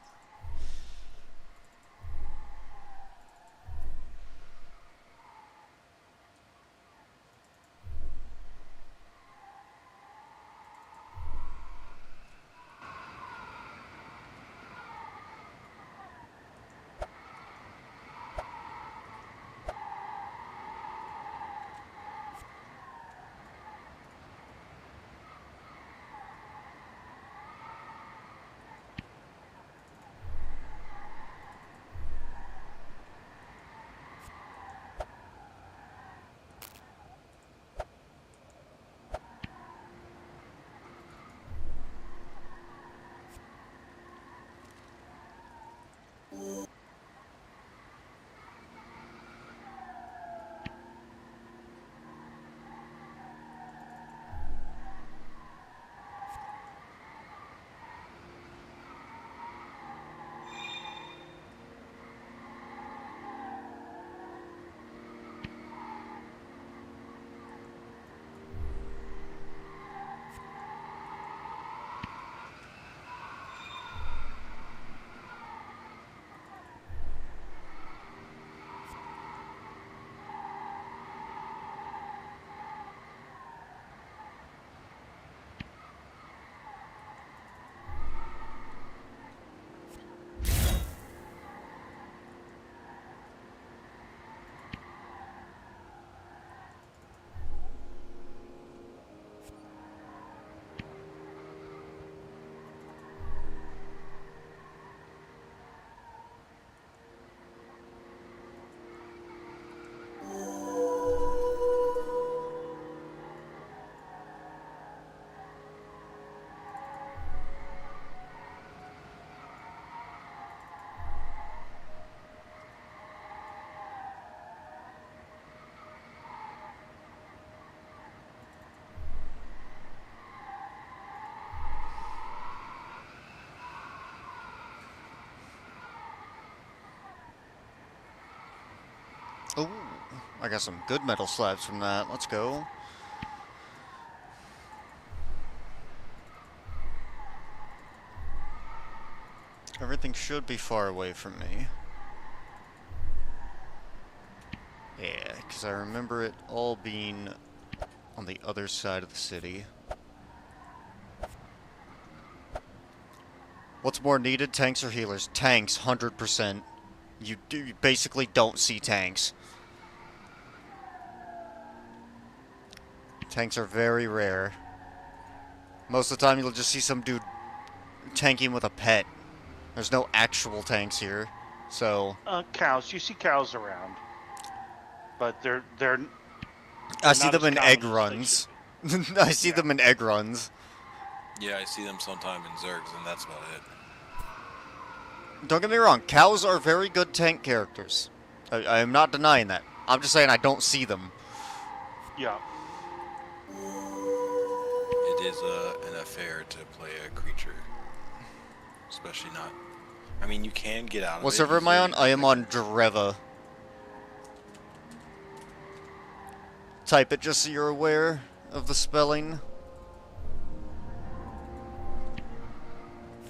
Speaker 6: Ooh, I got some good metal slabs from that. Let's go. Everything should be far away from me. Yeah, because I remember it all being on the other side of the city. What's more needed, tanks or healers? Tanks, 100%. You basically don't see tanks. Tanks are very rare. Most of the time you'll just see some dude tanking with a pet. There's no actual tanks here, so...
Speaker 2: Cows. You see cows around. But they're
Speaker 6: I see
Speaker 2: not
Speaker 6: them
Speaker 2: as
Speaker 6: in egg
Speaker 2: common as they
Speaker 6: runs.
Speaker 2: should be.
Speaker 6: I see
Speaker 2: Yeah.
Speaker 6: them in egg runs.
Speaker 4: Yeah, I see them sometime in Zergs, and that's about it.
Speaker 6: Don't get me wrong, cows are very good tank characters. I am not denying that. I'm just saying I don't see them.
Speaker 2: Yeah.
Speaker 4: It is an affair to play a creature. Especially not... I mean, you can get out of it.
Speaker 6: What server am I on?
Speaker 4: easily.
Speaker 6: I am on Dreva. Type it just so you're aware of the spelling.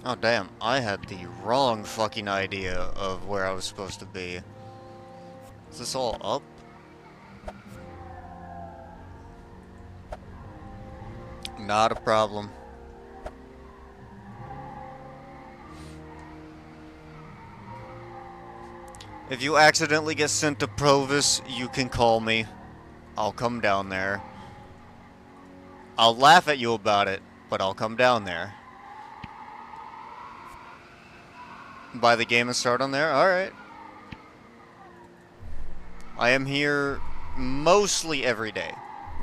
Speaker 6: Oh damn, I had the wrong fucking idea of where I was supposed to be. Is this all up? Not a problem. If you accidentally get sent to Provis, you can call me. I'll come down there. I'll laugh at you about it, but I'll come down there. Buy the game and start on there? Alright. I am here mostly every day.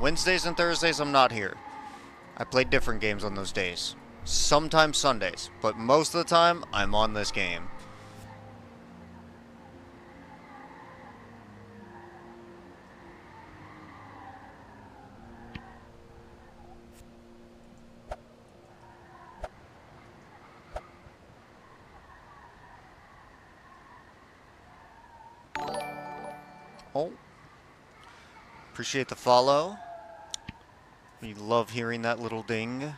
Speaker 6: Wednesdays and Thursdays I'm not here. I play different games on those days. Sometimes Sundays, but most of the time I'm on this game. Oh, appreciate the follow. We love hearing that little ding.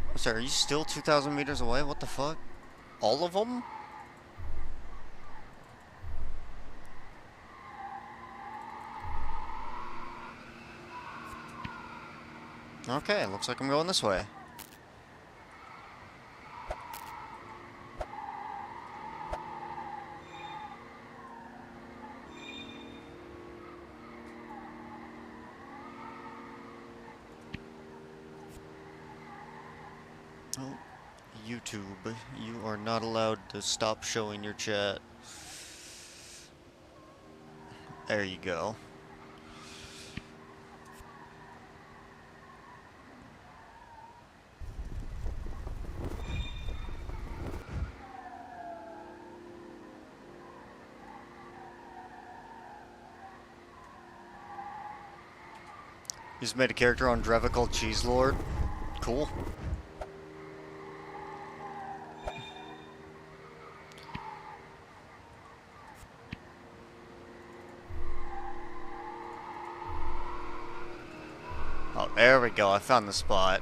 Speaker 6: I'm sorry, are you still 2,000 meters away? What the fuck? All of them? Okay, looks like I'm going this way. Oh, YouTube, you are not allowed to stop showing your chat. There you go. You just made a character on Dreva called Cheese Lord. Cool. Oh, there we go. I found the spot.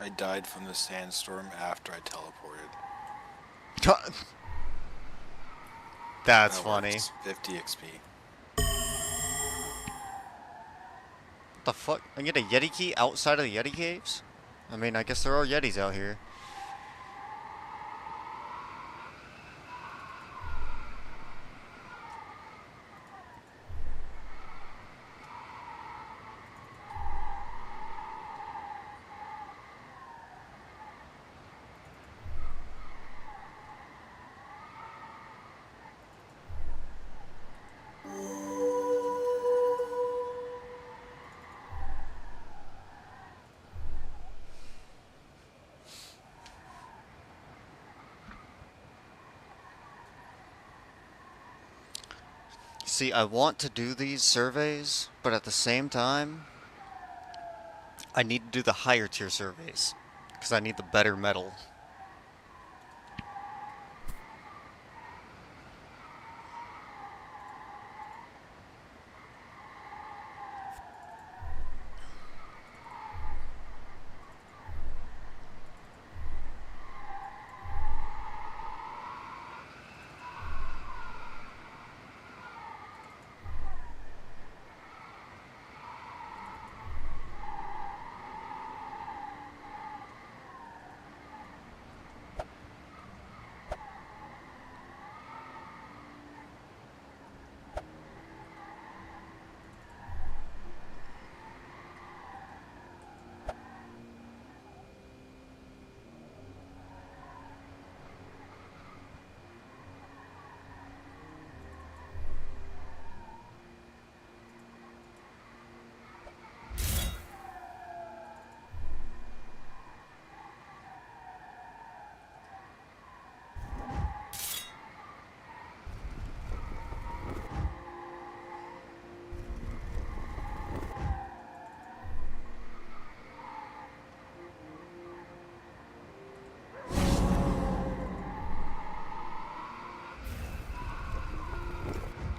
Speaker 4: I died from the sandstorm after I teleported.
Speaker 6: That's
Speaker 4: That
Speaker 6: funny.
Speaker 4: works. 50 XP.
Speaker 6: What the fuck? I get a Yeti key outside of the Yeti caves? I mean, I guess there are Yetis out here. See, I want to do these surveys, but at the same time, I need to do the higher tier surveys, because I need the better metal.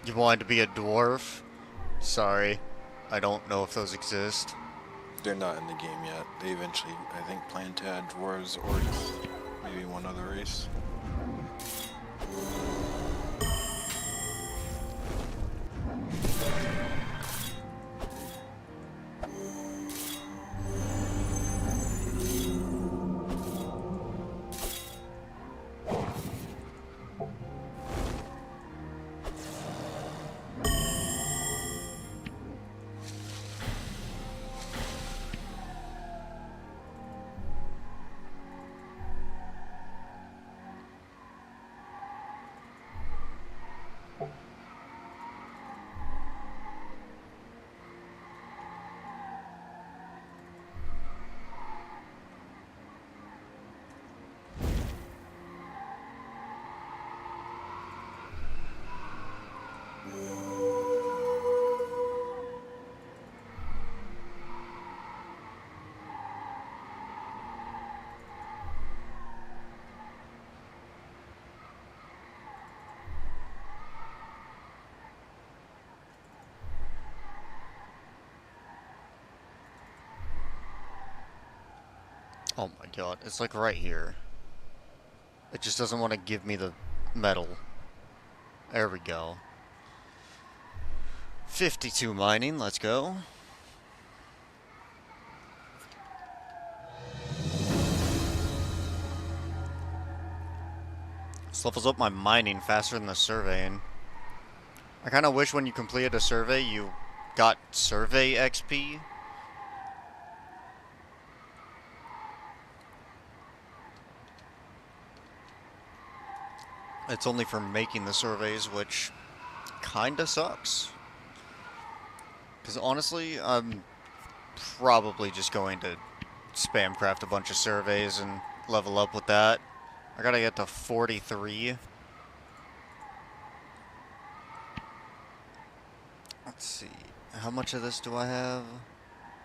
Speaker 6: You wanted to be a dwarf? Sorry. I don't know if those exist.
Speaker 4: They're not in the game yet. They eventually, I think, plan to add dwarves, orcs, maybe one other race.
Speaker 6: Oh my god, it's like right here. It just doesn't want to give me the metal. There we go. 52 mining, let's go. This levels up my mining faster than the surveying. I kind of wish when you completed a survey you got survey XP. It's only for making the surveys, which kinda sucks. Because honestly, I'm probably just going to spam craft a bunch of surveys and level up with that. I gotta get to 43. Let's see. How much of this do I have?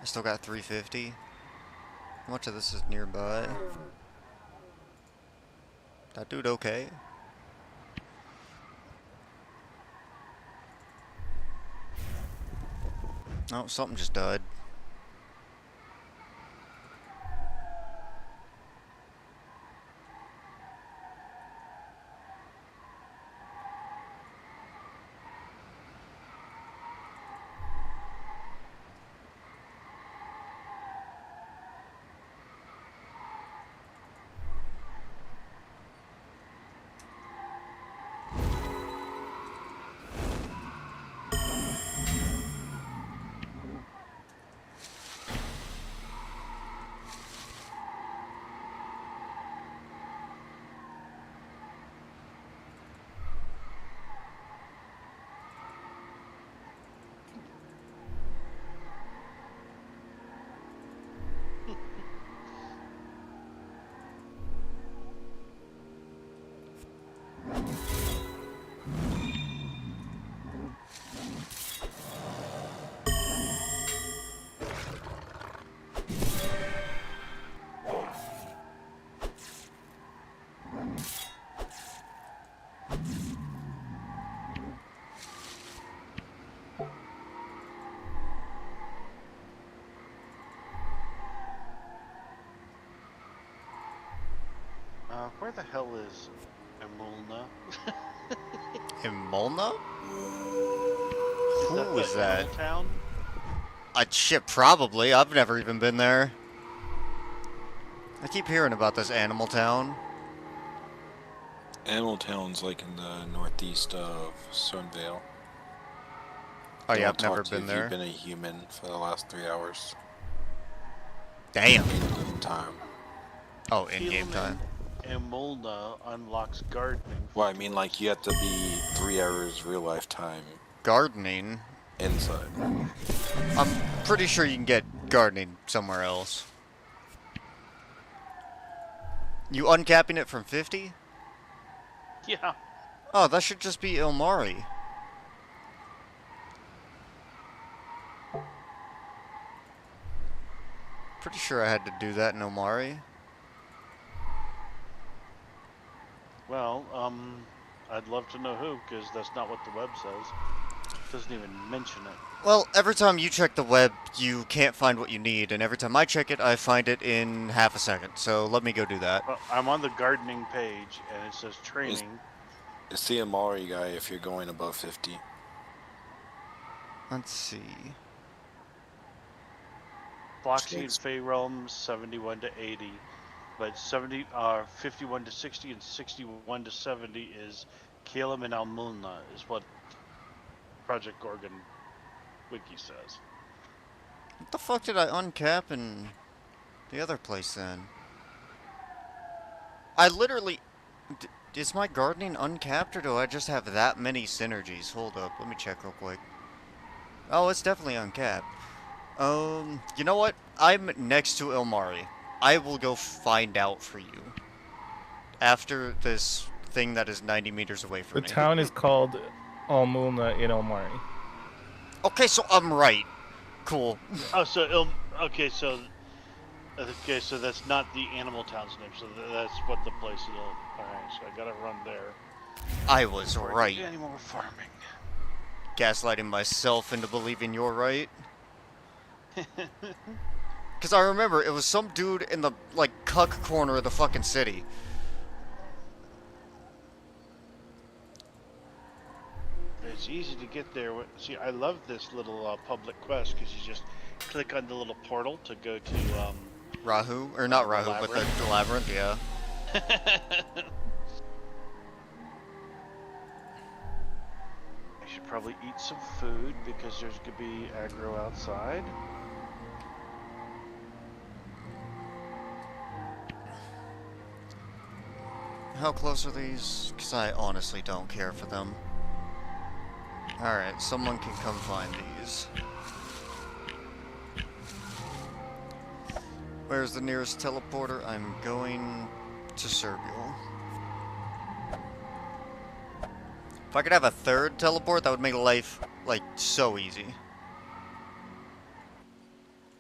Speaker 6: I still got 350. How much of this is nearby? That dude okay? Oh, something just died.
Speaker 2: Where the hell is Emulna?
Speaker 6: Imolna?
Speaker 2: Is that
Speaker 6: Who is
Speaker 2: the
Speaker 6: that?
Speaker 2: animal town?
Speaker 6: Shit, probably. I've never even been there. I keep hearing about this animal town.
Speaker 4: Animal Town's like in the northeast of Sunvale.
Speaker 6: Oh yeah, I've
Speaker 4: Don't
Speaker 6: never
Speaker 4: talk to you
Speaker 6: been
Speaker 4: if you've
Speaker 6: there.
Speaker 4: been a human for the last 3 hours.
Speaker 6: Damn.
Speaker 4: In time.
Speaker 6: Oh, in-game
Speaker 2: Helaman
Speaker 6: time.
Speaker 2: Emulna unlocks gardening.
Speaker 4: Well, I mean, like, you have to be 3 hours real life time
Speaker 6: Gardening?
Speaker 4: inside.
Speaker 6: I'm pretty sure you can get gardening somewhere else. You uncapping it from 50?
Speaker 2: Yeah.
Speaker 6: Oh, that should just be Ilmari. Pretty sure I had to do that in Ilmari.
Speaker 2: Well, I'd love to know who, because that's not what the web says. It doesn't even mention it.
Speaker 6: Well, every time you check the web, you can't find what you need, and every time I check it, I find it in half a second. So let me go do that.
Speaker 2: Well, I'm on the gardening page, and it says training.
Speaker 4: It's the Amari guy if you're going above 50.
Speaker 6: Let's see.
Speaker 2: Floxy and Fey Realm 71 to 80, but 51 to 60 and 61 to 70 is Calum and Almulna, is what Project Gorgon wiki says.
Speaker 6: What the fuck did I uncap in the other place then? I literally... is my gardening uncapped, or do I just have that many synergies? Hold up, let me check real quick. Oh, it's definitely uncapped. You know what? I'm next to Ilmari. I will go find out for you. After this thing that is 90 meters away from
Speaker 5: The
Speaker 6: me.
Speaker 5: town is called all moon in Omari.
Speaker 6: Okay, so I'm right. Cool.
Speaker 3: Oh, okay, so that's not the animal town's name. So that's what the place is. All right, so I gotta run there.
Speaker 6: I was
Speaker 3: Before I
Speaker 6: right.
Speaker 3: get any more farming.
Speaker 6: Gaslighting myself into believing you're right. Because I remember it was some dude in the, like, cuck corner of the fucking city.
Speaker 3: It's easy to get there. See, I love this little public quest because you just click on the little portal to go to
Speaker 6: Rahu? Or not
Speaker 3: the
Speaker 6: Rahu, but the
Speaker 3: labyrinth.
Speaker 6: labyrinth, yeah.
Speaker 3: I should probably eat some food because there's gonna be aggro outside.
Speaker 6: How close are these? Because I honestly don't care for them. Alright, someone can come find these. Where's the nearest teleporter? I'm going to Serbial. If I could have a third teleport, that would make life, like, so easy.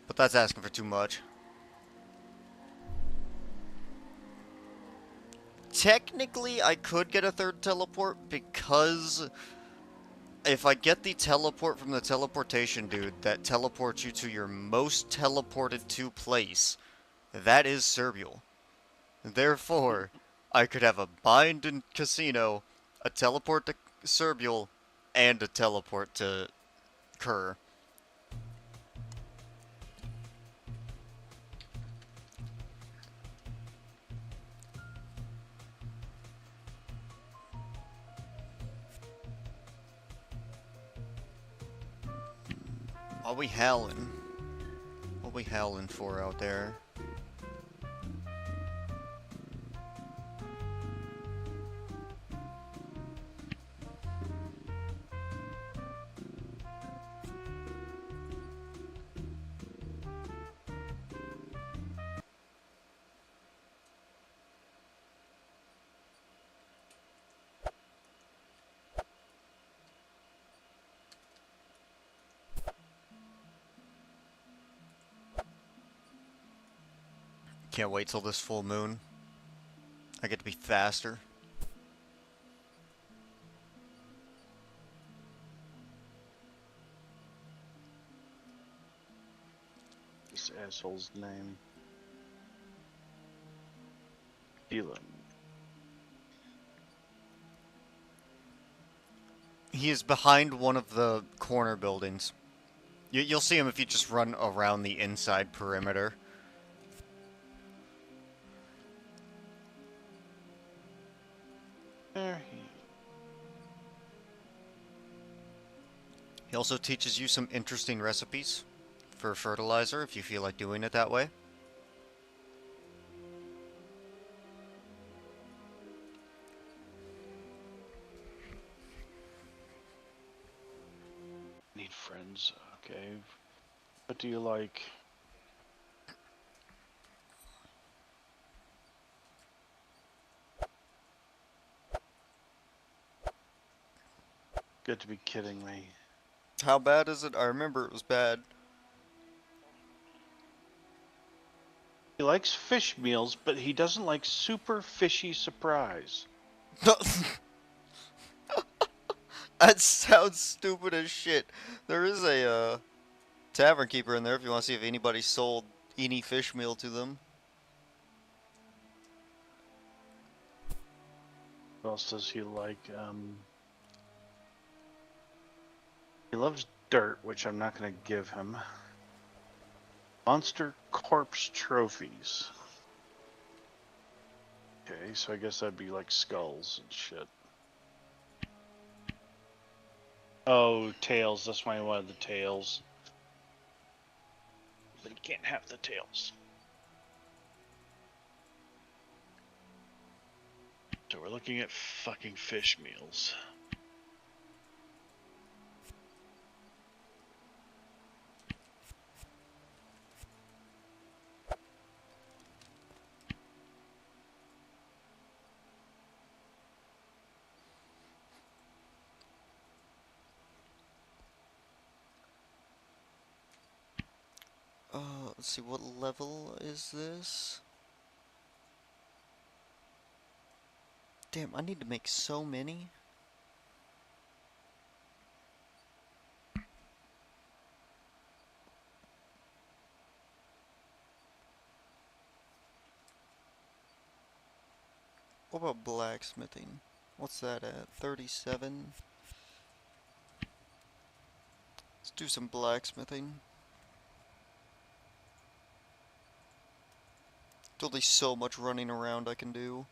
Speaker 6: But that's asking for too much. Technically, I could get a third teleport because if I get the teleport from the teleportation dude that teleports you to your most teleported to place, that is Serbial. Therefore, I could have a bind in Casino, a teleport to Serbial, and a teleport to Kerr. What we howling? What we howling for out there? Can't wait till this full moon. I get to be faster.
Speaker 2: This asshole's name. Dylan.
Speaker 6: He is behind one of the corner buildings. You'll see him if you just run around the inside perimeter.
Speaker 2: There he.
Speaker 6: He also teaches you some interesting recipes for fertilizer if you feel like doing it that way.
Speaker 2: Need friends. Okay. What do you like? Good to be kidding me.
Speaker 6: How bad is it? I remember it was bad.
Speaker 2: He likes fish meals, but he doesn't like super fishy surprise.
Speaker 6: That sounds stupid as shit. There is a tavern keeper in there if you want to see if anybody sold any fish meal to them.
Speaker 2: What else does he like? He loves dirt, which I'm not going to give him. Monster corpse trophies. Okay, so I guess that'd be like skulls and shit. Oh, tails. That's why I wanted the tails. But he can't have the tails.
Speaker 3: So we're looking at fucking fish meals.
Speaker 1: Let's see, what level is this? Damn, I need to make so many. What about blacksmithing? What's that at? 37? Let's do some blacksmithing. There's only so much running around I can do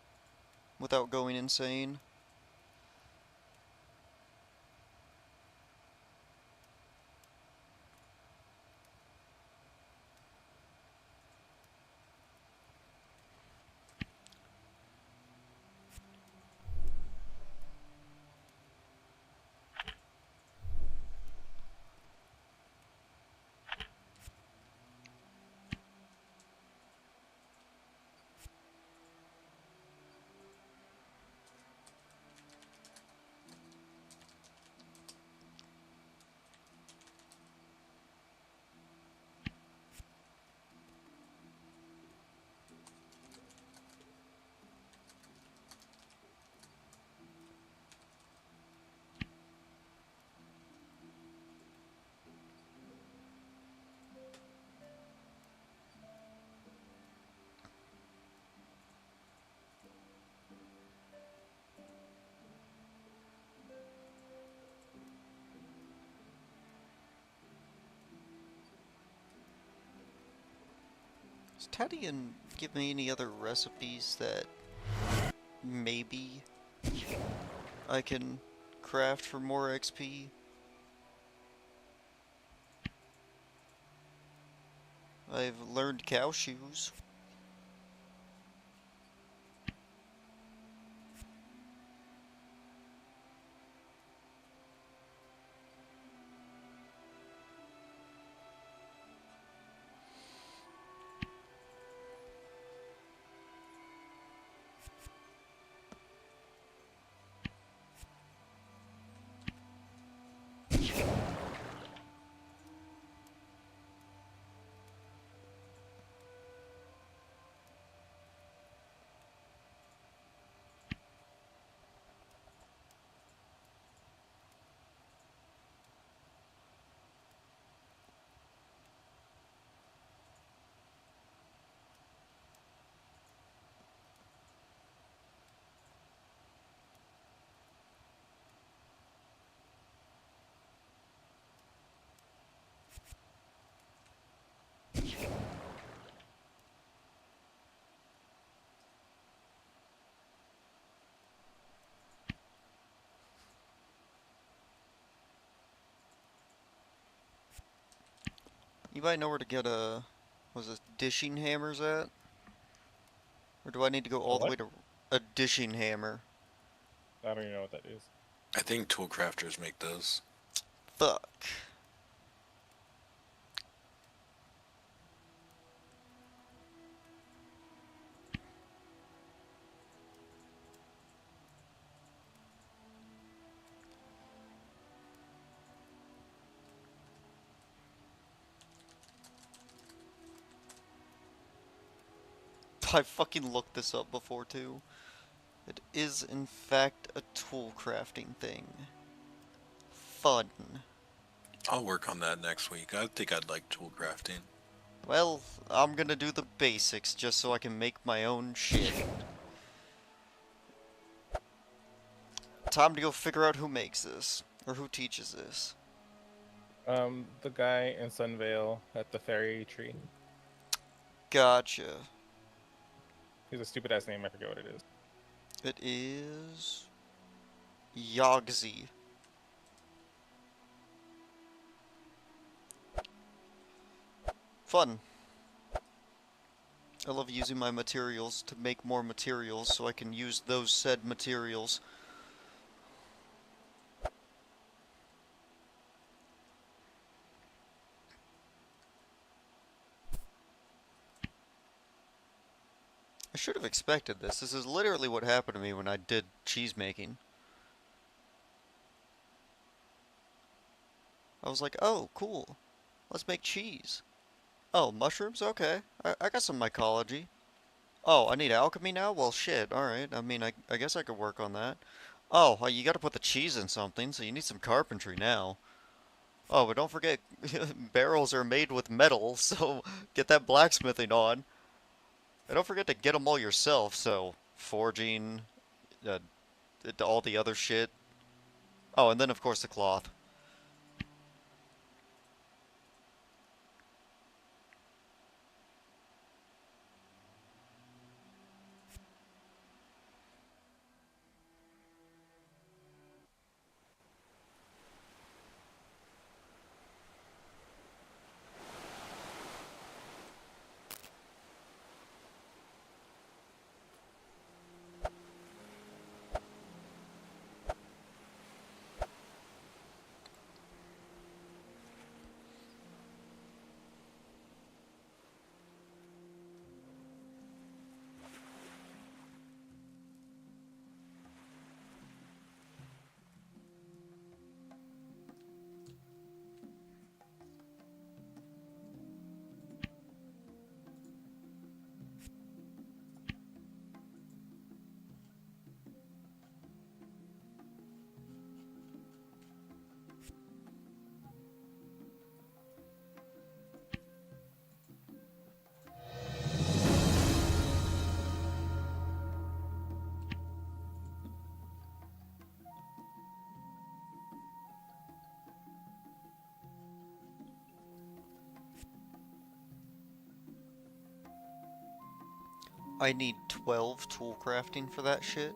Speaker 1: without going insane. Does Tadian give me any other recipes that maybe I can craft for more XP? I've learned cow shoes. You might know where to get was it dishing hammers at? Or do I need to go
Speaker 5: A
Speaker 1: all the way
Speaker 5: what?
Speaker 1: to a dishing hammer?
Speaker 5: I don't even know what that is.
Speaker 4: I think tool crafters make those.
Speaker 1: Fuck. I fucking looked this up before too. It is in fact a tool crafting thing. Fun.
Speaker 4: I'll work on that next week. I think I'd like tool crafting.
Speaker 1: Well, I'm gonna do the basics just so I can make my own shit. Time to go figure out who makes this, or who teaches this.
Speaker 5: The guy in Sunvale at the fairy tree.
Speaker 1: Gotcha.
Speaker 5: He's a stupid ass name. I forget what it is.
Speaker 1: It is Yogzi. Fun. I love using my materials to make more materials so I can use those said materials. I should have expected this. This is literally what happened to me when I did cheese making. I was like, oh, cool. Let's make cheese. Oh, mushrooms? Okay. I got some mycology. Oh, I need alchemy now? Well, shit. Alright. I mean, I guess I could work on that. Oh, well, you gotta put the cheese in something, so you need some carpentry now. Oh, but don't forget, barrels are made with metal, so get that blacksmithing on. And don't forget to get them all yourself, so forging, uh, all the other shit. Oh, and then of course the cloth. I need 12 tool crafting for that shit.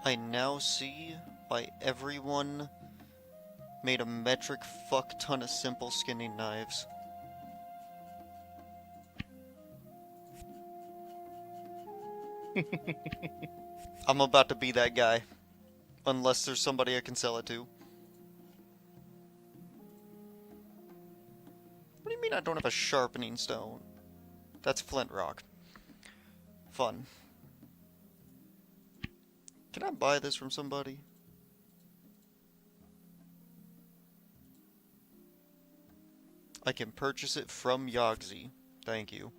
Speaker 1: I now see why everyone made a metric fuck ton of simple skinning knives. I'm about to be that guy. Unless there's somebody I can sell it to. What do you mean I don't have a sharpening stone? That's flint rock. Fun. Can I buy this from somebody? I can purchase it from Yogzi. Thank you.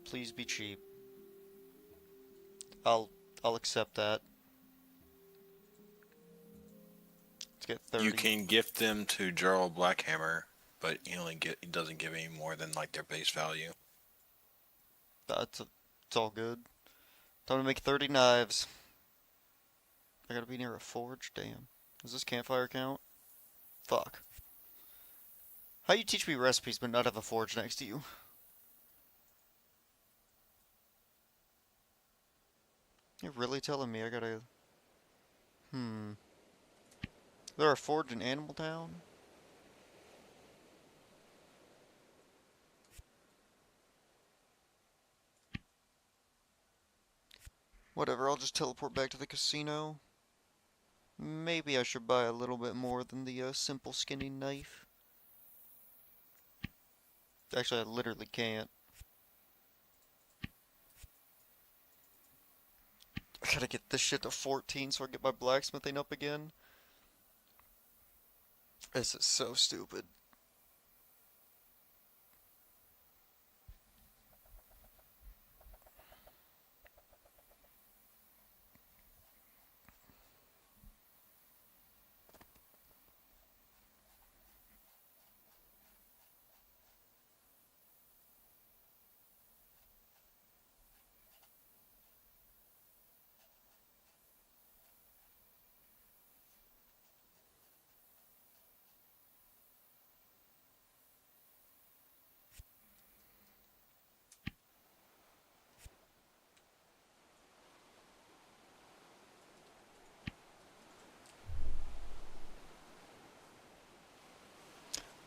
Speaker 1: Please be cheap. I'll accept that. Let's get 30.
Speaker 4: You can gift them to Jarl Blackhammer, but he doesn't give any more than like their base value.
Speaker 1: It's all good. Time to make 30 knives. I gotta be near a forge? Damn. Does this campfire count? Fuck. How you teach me recipes but not have a forge next to you? You're really telling me I gotta... There a forge in Animal Town? Whatever, I'll just teleport back to the casino. Maybe I should buy a little bit more than the simple skinning knife. Actually, I literally can't. I gotta get this shit to 14 so I get my blacksmithing up again. This is so stupid.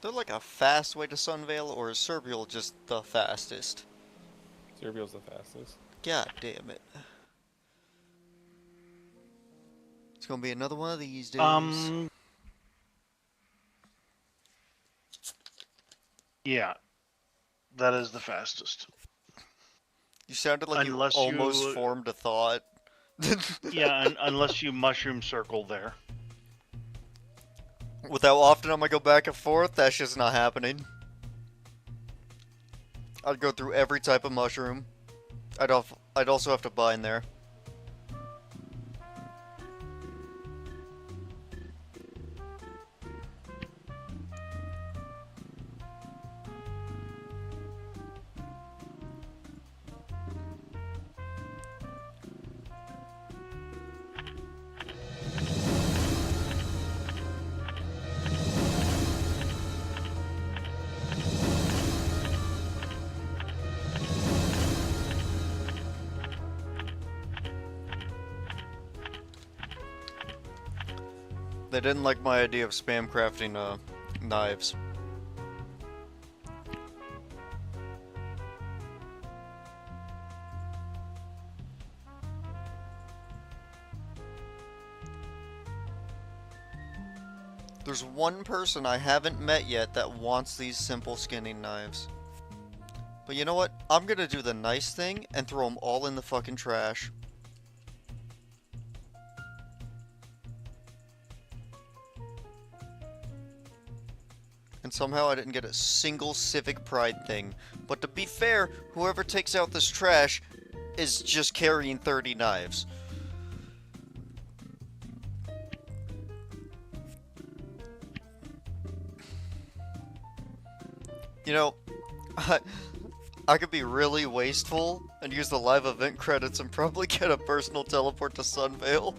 Speaker 1: They're like a fast way to Sunvale, or is Serbial just the fastest?
Speaker 5: Serbial's the fastest.
Speaker 1: God damn it. It's gonna be another one of these days.
Speaker 3: Um, yeah, that is the fastest.
Speaker 1: You sounded like you
Speaker 3: Unless
Speaker 1: almost
Speaker 3: you,
Speaker 1: formed a thought.
Speaker 3: yeah, unless you mushroom circle there.
Speaker 1: With how often I'm gonna go back and forth, that's just not happening. I'd go through every type of mushroom. I'd also have to bind there. They didn't like my idea of spam crafting knives. There's one person I haven't met yet that wants these simple skinning knives. But you know what? I'm gonna do the nice thing and throw them all in the fucking trash. And somehow I didn't get a single civic pride thing. But to be fair, whoever takes out this trash is just carrying 30 knives. You know, I could be really wasteful and use the live event credits and probably get a personal teleport to Sunvale.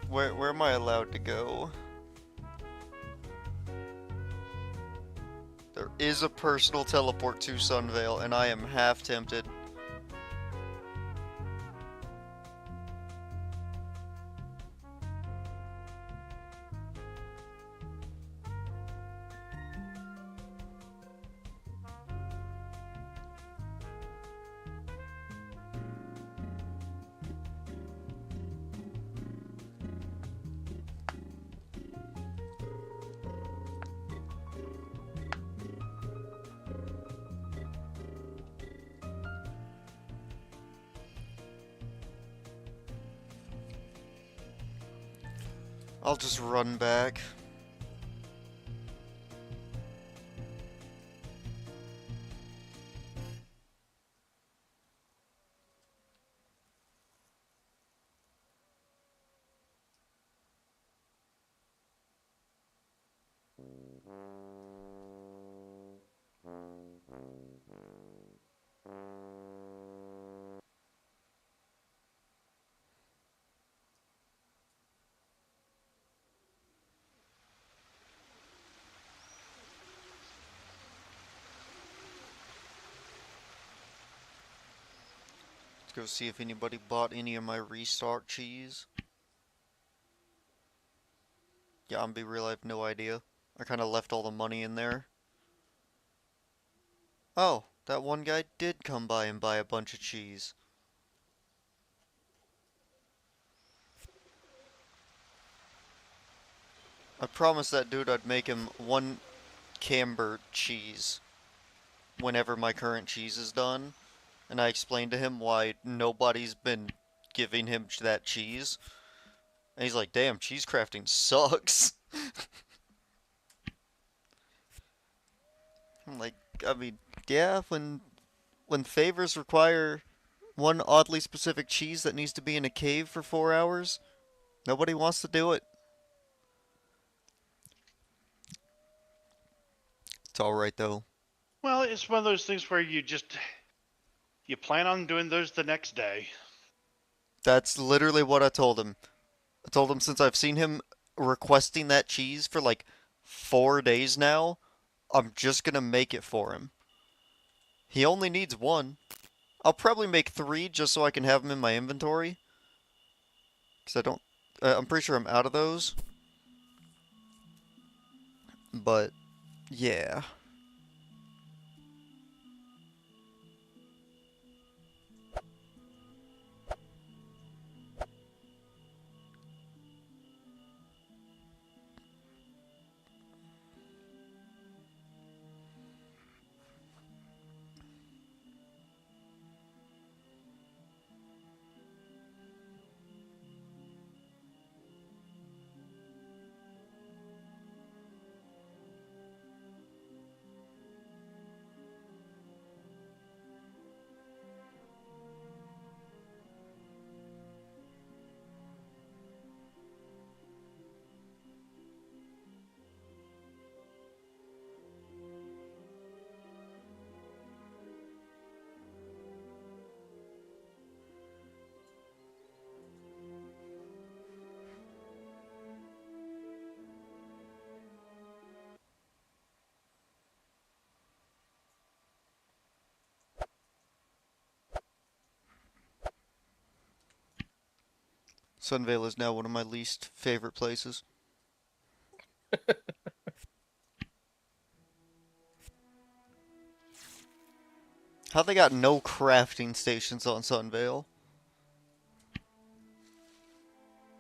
Speaker 1: Where am I allowed to go? There is a personal teleport to Sunvale, and I am half tempted. I'll just run back. Let's go see if anybody bought any of my restock cheese. Yeah, I'm be real, I have no idea. I kind of left all the money in there. Oh, that one guy did come by and buy a bunch of cheese. I promised that dude I'd make him one camber cheese whenever my current cheese is done. And I explained to him why nobody's been giving him that cheese. And he's like, damn, cheese crafting sucks. I'm like, I mean, yeah, when favors require one oddly specific cheese that needs to be in a cave for 4 hours, nobody wants to do it. It's alright though.
Speaker 3: Well, it's one of those things where you plan on doing those the next day.
Speaker 1: That's literally what I told him. I told him since I've seen him requesting that cheese for like 4 days now, I'm just gonna make it for him. He only needs one. I'll probably make 3 just so I can have them in my inventory.
Speaker 6: Because I don't... I'm pretty sure I'm out of those. But, yeah. Sunvale is now one of my least favorite places. How they got no crafting stations on Sunvale?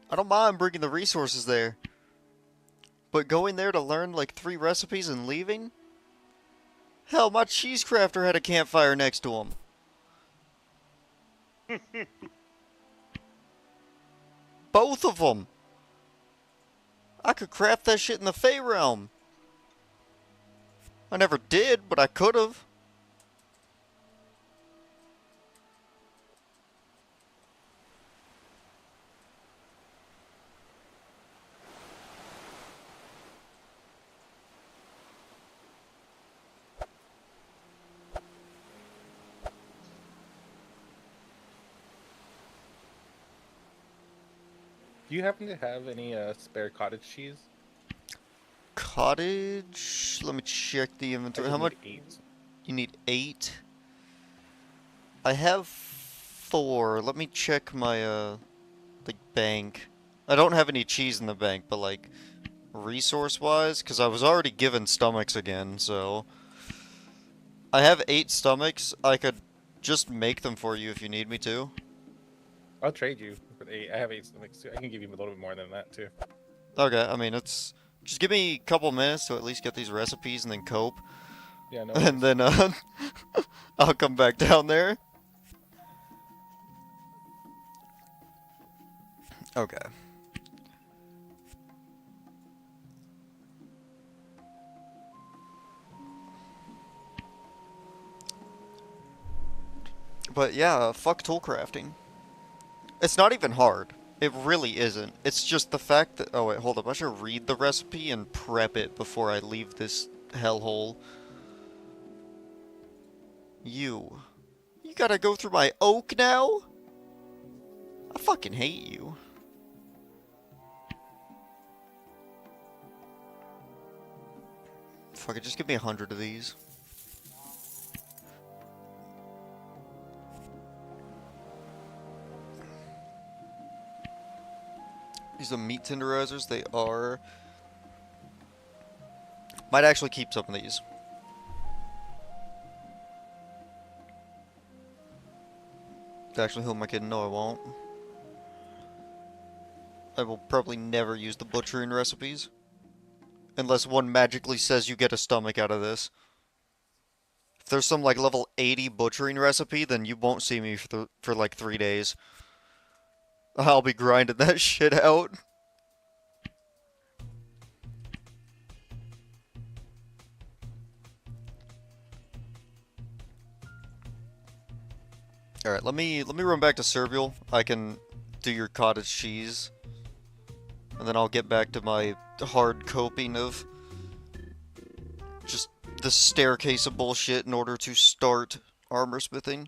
Speaker 6: I don't mind bringing the resources there. But going there to learn like 3 recipes and leaving? Hell, my cheese crafter had a campfire next to him. Both of them. I could craft that shit in the Fey realm. I never did, but I could have.
Speaker 5: Do you happen to have any spare cottage cheese?
Speaker 6: Cottage? Let me check the
Speaker 5: I
Speaker 6: inventory.
Speaker 5: just
Speaker 6: How much?
Speaker 5: need 8.
Speaker 6: You need 8? I have 4. Let me check my, like, bank. I don't have any cheese in the bank, but, like, resource-wise, because I was already given stomachs again, so... I have 8 stomachs. I could just make them for you if you need me to.
Speaker 5: I'll trade you for the 8. I have 8 stomachs too. I can give you a little bit more than that too.
Speaker 6: Okay, I mean, it's... Just give me a couple minutes to at least get these recipes and then cope.
Speaker 5: Yeah, no
Speaker 6: And
Speaker 5: worries.
Speaker 6: then, I'll come back down there. Okay. But yeah, fuck tool crafting. It's not even hard. It really isn't. It's just the fact that... Oh wait, hold up. I should read the recipe and prep it before I leave this hellhole. You. You gotta go through my oak now? I fucking hate you. Fuck it, just give me 100 of these. These are meat tenderizers. They are... Might actually keep some of these. Actually, who am I kidding? No, I won't. I will probably never use the butchering recipes. Unless one magically says you get a stomach out of this. If there's some, like, level 80 butchering recipe, then you won't see me for like 3 days. I'll be grinding that shit out. Alright, let me run back to Serbial. I can do your cottage cheese. And then I'll get back to my hard coping of just the staircase of bullshit in order to start armor smithing.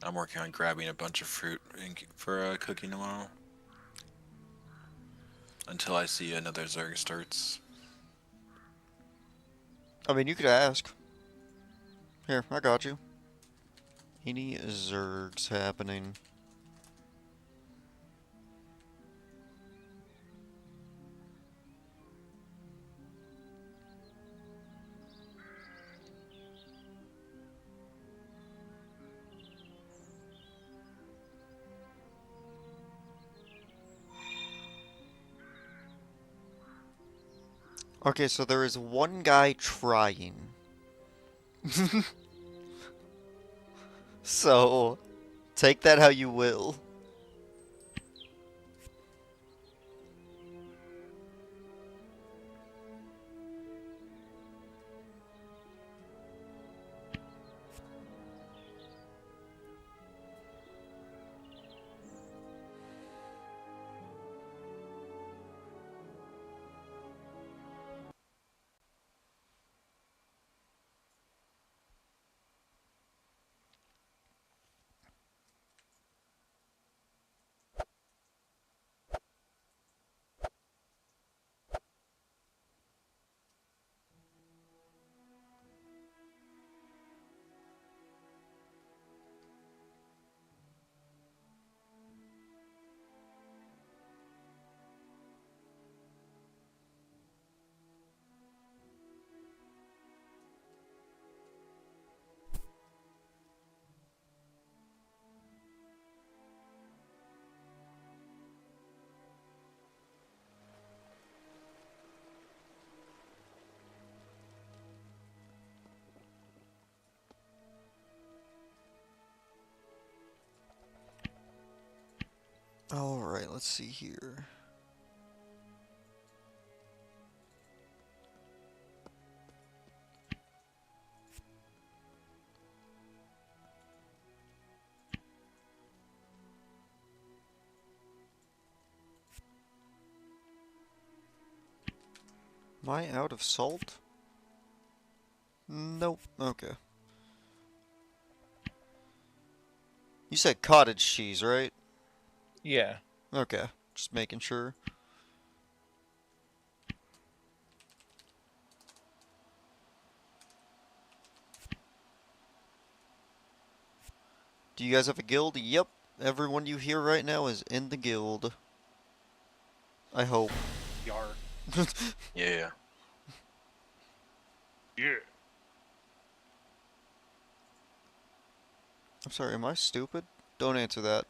Speaker 4: I'm working on grabbing a bunch of fruit for cooking tomorrow. until I see another Zerg starts.
Speaker 1: I mean, you could ask. Here, I got you. Any Zergs happening? Okay, so there is one guy trying. So, take that how you will. Alright, let's see here. Am I out of salt? Nope. Okay. You said cottage cheese, right?
Speaker 5: Yeah.
Speaker 1: Okay. Just making sure. Do you guys have a guild? Yep. Everyone you hear right now is in the guild. I hope.
Speaker 3: Yar.
Speaker 4: Yeah.
Speaker 3: Yeah.
Speaker 1: I'm sorry, am I stupid? Don't answer that.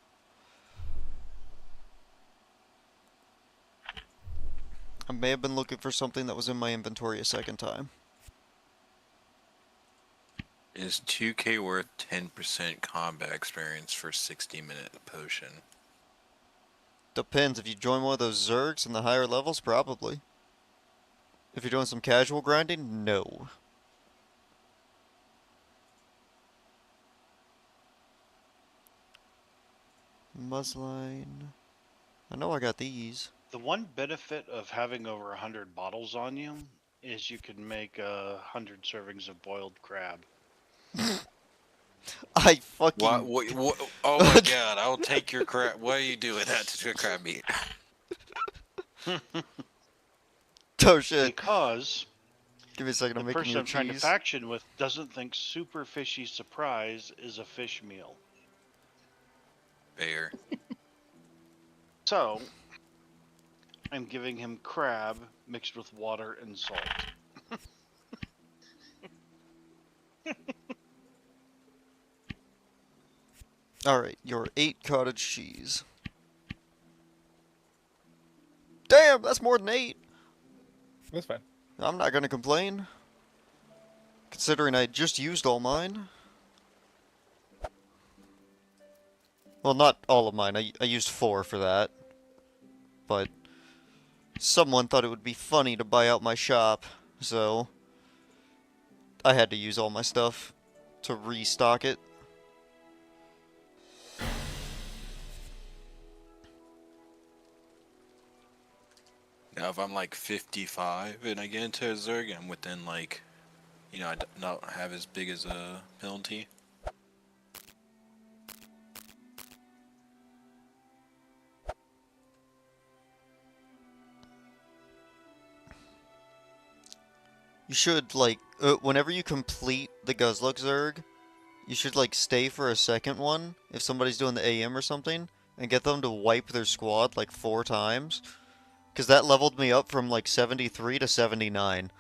Speaker 1: I may have been looking for something that was in my inventory a second time.
Speaker 4: Is 2k worth 10% combat experience for 60-minute potion?
Speaker 1: Depends. If you join one of those Zergs in the higher levels, probably. If you're doing some casual grinding, no. Muzzline. I know I got these.
Speaker 3: The one benefit of having over 100 bottles on you is you can make 100 servings of boiled crab.
Speaker 1: I
Speaker 4: What?
Speaker 1: fucking...
Speaker 4: What? Oh my god! I'll take your crab. What are you doing that to crab meat?
Speaker 1: Oh shit.
Speaker 3: Because
Speaker 1: Give me a second,
Speaker 3: the
Speaker 1: I'm making
Speaker 3: person
Speaker 1: your
Speaker 3: I'm trying to
Speaker 1: cheese.
Speaker 3: faction with doesn't think super fishy surprise is a fish meal.
Speaker 4: Fair.
Speaker 3: So, I'm giving him crab mixed with water and salt.
Speaker 1: Alright, your 8 cottage cheese. Damn, that's more than 8.
Speaker 5: That's fine.
Speaker 1: I'm not gonna complain. Considering I just used all mine. Well, not all of mine. I used 4 for that. But someone thought it would be funny to buy out my shop, so I had to use all my stuff to restock it.
Speaker 4: Now, if I'm like 55 and I get into a Zerg, I'm within like, I don't have as big as a penalty.
Speaker 1: you should, like, whenever you complete the Guzluk Zerg, you should, like, stay for a second one if somebody's doing the AM or something, and get them to wipe their squad, like, 4 times. Because that leveled me up from, like, 73 to 79.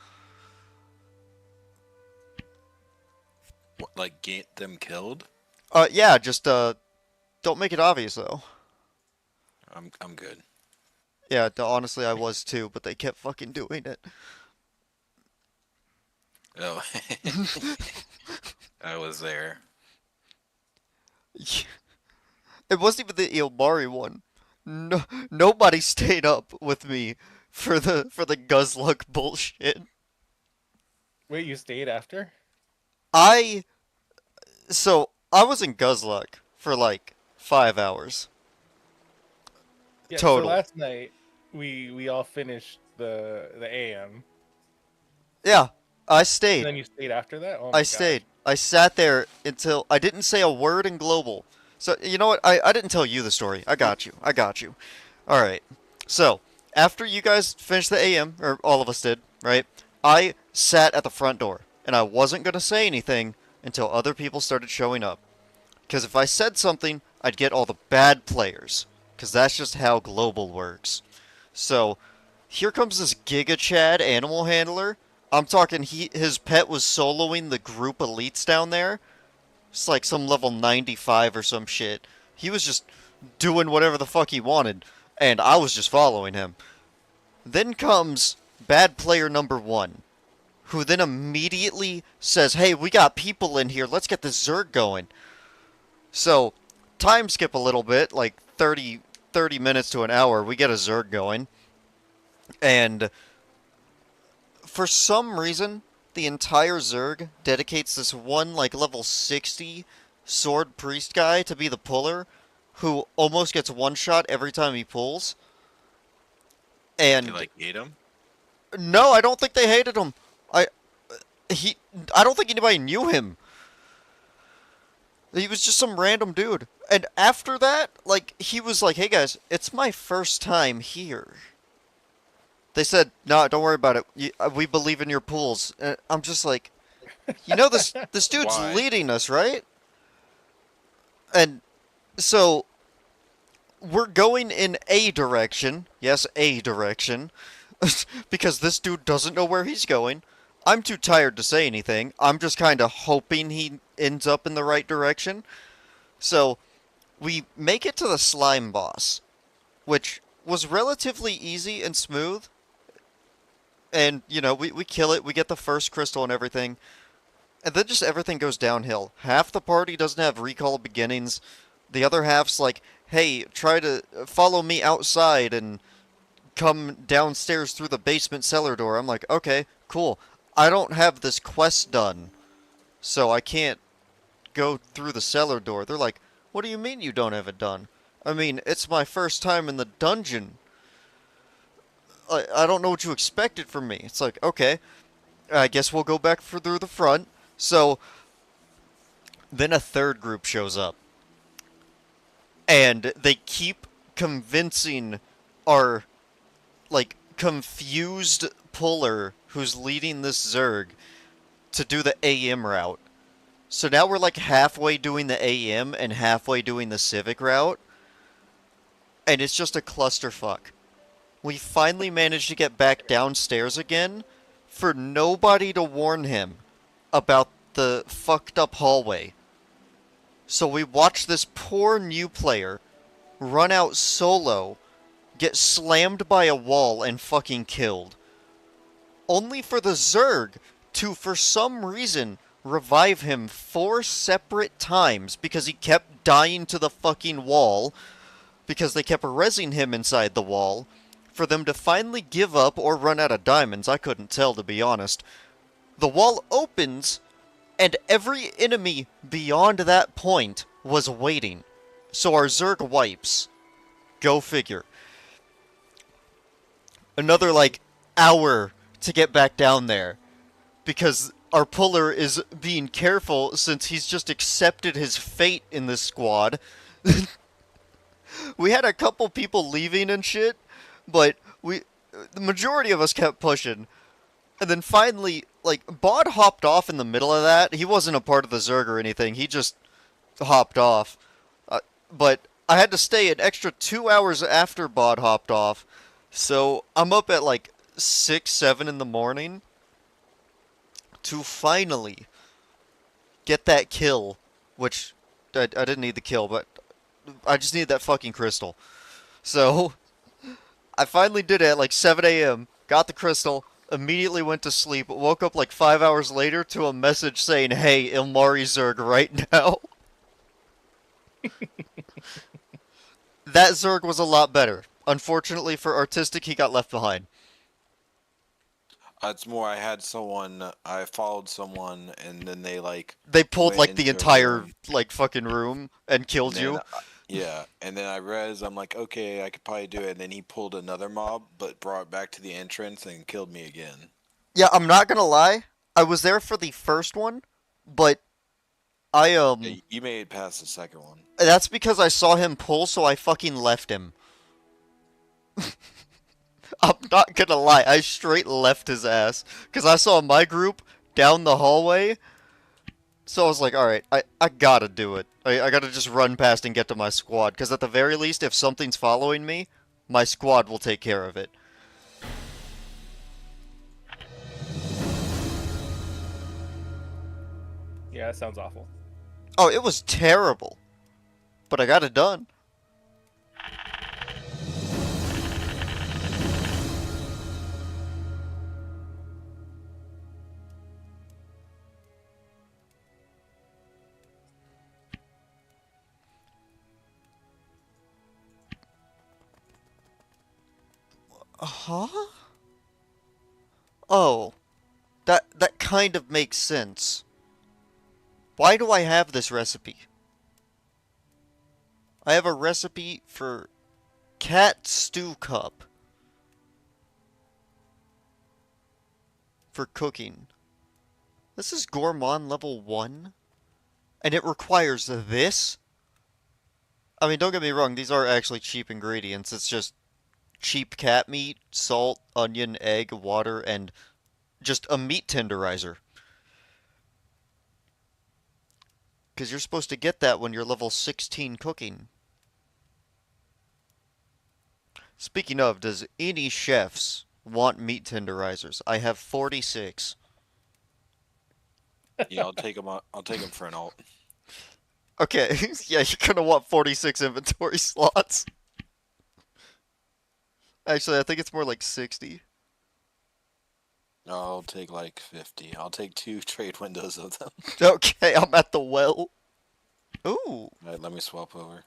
Speaker 4: What, like get them killed?
Speaker 1: Yeah, just, don't make it obvious, though.
Speaker 4: I'm good.
Speaker 1: Yeah, honestly, I was too, but they kept fucking doing it.
Speaker 4: Oh, I was there.
Speaker 1: It wasn't even the Ilmari one. No, nobody stayed up with me for the Guzluk bullshit.
Speaker 5: Wait, you stayed after?
Speaker 1: I was in Guzluk for like 5 hours
Speaker 5: Yeah. So
Speaker 1: total.
Speaker 5: last night we all finished the AM.
Speaker 1: Yeah, I
Speaker 5: And
Speaker 1: stayed.
Speaker 5: then you stayed after that? Oh my
Speaker 1: I
Speaker 5: gosh.
Speaker 1: stayed. I sat there until I didn't say a word in global. So you know what? I didn't tell you the story. I got you. I got you. All right. So after you guys finished the AM, or all of us did, right? I sat at the front door, and I wasn't gonna say anything until other people started showing up. Because if I said something, I'd get all the bad players. Because that's just how global works. So here comes this Giga Chad animal handler. I'm talking his pet was soloing the group elites down there. It's like some level 95 or some shit. He was just doing whatever the fuck he wanted, and I was just following him. Then comes bad player number 1, who then immediately says, "Hey, we got people in here. Let's get this Zerg going." So, time skip a little bit, like 30 minutes to an hour. We get a Zerg going, and for some reason, the entire Zerg dedicates this one, like, level 60 sword priest guy to be the puller, who almost gets one shot every time he pulls. And
Speaker 4: You like hate him?
Speaker 1: no, I don't think they hated him. I he I don't think anybody knew him. He was just some random dude. And after that, like, he was like, "Hey guys, it's my first time here." They said, "No, don't worry about it. We believe in your pools." And I'm just like, this dude's
Speaker 4: Why?
Speaker 1: leading us, right? And so we're going in a direction. Yes, a direction. Because this dude doesn't know where he's going. I'm too tired to say anything. I'm just kind of hoping he ends up in the right direction. So we make it to the slime boss, which was relatively easy and smooth. And, we kill it, we get the first crystal and everything. And then just everything goes downhill. Half the party doesn't have recall beginnings. The other half's like, "Hey, try to follow me outside and come downstairs through the basement cellar door." I'm like, "Okay, cool. I don't have this quest done, so I can't go through the cellar door." They're like, "What do you mean you don't have it done?" I mean, it's my first time in the dungeon. I don't know what you expected from me. It's like, okay, I guess we'll go back through the front. So then a third group shows up, and they keep convincing our, like, confused puller who's leading this Zerg to do the AM route. So now we're like halfway doing the AM and halfway doing the Civic route, and it's just a clusterfuck. We finally managed to get back downstairs again for nobody to warn him about the fucked up hallway. So we watched this poor new player run out solo, get slammed by a wall, and fucking killed. Only for the Zerg to, for some reason, revive him 4 separate times because he kept dying to the fucking wall, because they kept rezzing him inside the wall, for them to finally give up or run out of diamonds. I couldn't tell, to be honest. The wall opens, and every enemy beyond that point was waiting. So our Zerg wipes. Go figure. Another, like, hour to get back down there, because our puller is being careful since he's just accepted his fate in this squad. We had a couple people leaving and shit, but the majority of us kept pushing.
Speaker 6: And then finally, like, Bod hopped off in the middle of that. He wasn't a part of the Zerg or anything. He just hopped off. But I had to stay an extra 2 hours after Bod hopped off. So I'm up at like 6, 7 in the morning to finally get that kill. Which I didn't need the kill, but I just needed that fucking crystal. So I finally did it at like 7 a.m. Got the crystal, immediately went to sleep, woke up like 5 hours later to a message saying, "Hey, Ilmari Zerg right now." That Zerg was a lot better. Unfortunately for Artistic, he got left behind.
Speaker 4: It's more I followed someone, and then they like
Speaker 6: They pulled
Speaker 4: went
Speaker 6: like the
Speaker 4: into a
Speaker 6: entire
Speaker 4: room,
Speaker 6: like fucking room and
Speaker 4: and
Speaker 6: killed
Speaker 4: then
Speaker 6: you.
Speaker 4: yeah, and then I'm like, okay, I could probably do it. And then he pulled another mob, but brought it back to the entrance and killed me again.
Speaker 6: Yeah, I'm not gonna lie. I was there for the first one, but I
Speaker 4: Yeah, you made it past the second one.
Speaker 6: that's because I saw him pull, so I fucking left him. I'm not gonna lie, I straight left his ass. Because I saw my group down the hallway, so I was like, alright, I gotta do it. I gotta just run past and get to my squad. Because at the very least, if something's following me, my squad will take care of it.
Speaker 5: Yeah, that sounds awful.
Speaker 6: Oh, it was terrible. But I got it done. Huh? Oh, that kind of makes sense. Why do I have this recipe? I have a recipe for cat stew cup for cooking. This is gourmand level 1, and it requires this? I mean, don't get me wrong, these are actually cheap ingredients. It's just cheap cat meat, salt, onion, egg, water, and just a meat tenderizer. Because you're supposed to get that when you're level 16 cooking. Speaking of, does any chefs want meat tenderizers? I have 46.
Speaker 4: Yeah, I'll take them. I'll take them for an alt.
Speaker 6: Okay, yeah, you're gonna want 46 inventory slots. Actually, I think it's more like 60.
Speaker 4: I'll take like 50. I'll take 2 trade windows of them.
Speaker 6: Okay, I'm at the well. Ooh.
Speaker 4: All right, let me swap over.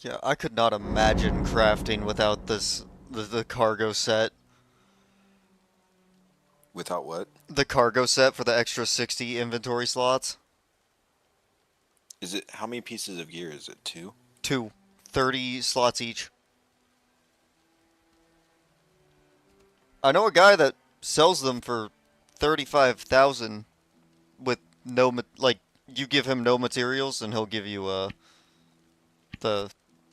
Speaker 6: Yeah, I could not imagine crafting without the cargo set.
Speaker 4: Without what?
Speaker 6: The cargo set for the extra 60 inventory slots.
Speaker 4: Is it how many pieces of gear is it? 2?
Speaker 6: 2. 30 slots each. I know a guy that sells them for 35,000 with no like you give him no materials and he'll give you the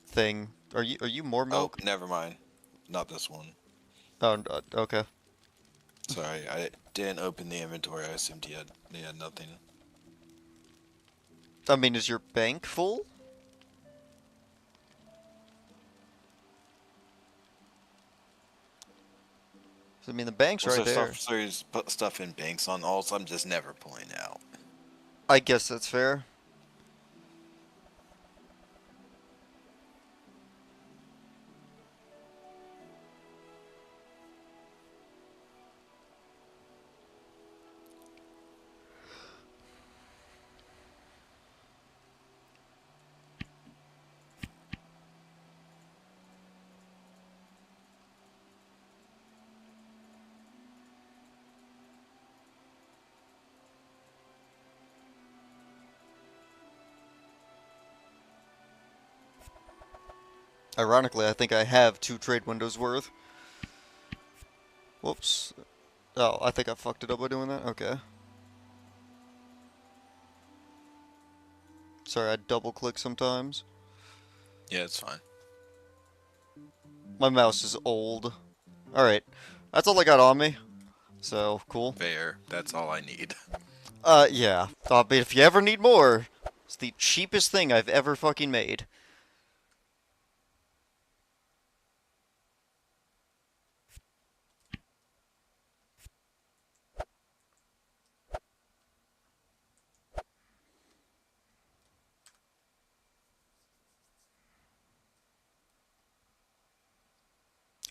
Speaker 6: thing. Are you more
Speaker 4: Oh,
Speaker 6: milk?
Speaker 4: never mind. Not this one.
Speaker 6: Oh, okay.
Speaker 4: Sorry, I didn't open the inventory. I assumed they had nothing.
Speaker 6: I mean, is your bank full? I mean, the bank's
Speaker 4: Well,
Speaker 6: right there.
Speaker 4: so you just put stuff in banks on alts. I'm just never pulling out.
Speaker 6: I guess that's fair.
Speaker 1: Ironically, I think I have 2 trade windows worth. Whoops. Oh, I think I fucked it up by doing that? Okay. Sorry, I double click sometimes.
Speaker 4: Yeah, it's fine.
Speaker 1: My mouse is old. Alright. That's all I got on me. So, cool.
Speaker 4: Fair. That's all I need.
Speaker 1: Yeah. But if you ever need more, it's the cheapest thing I've ever fucking made.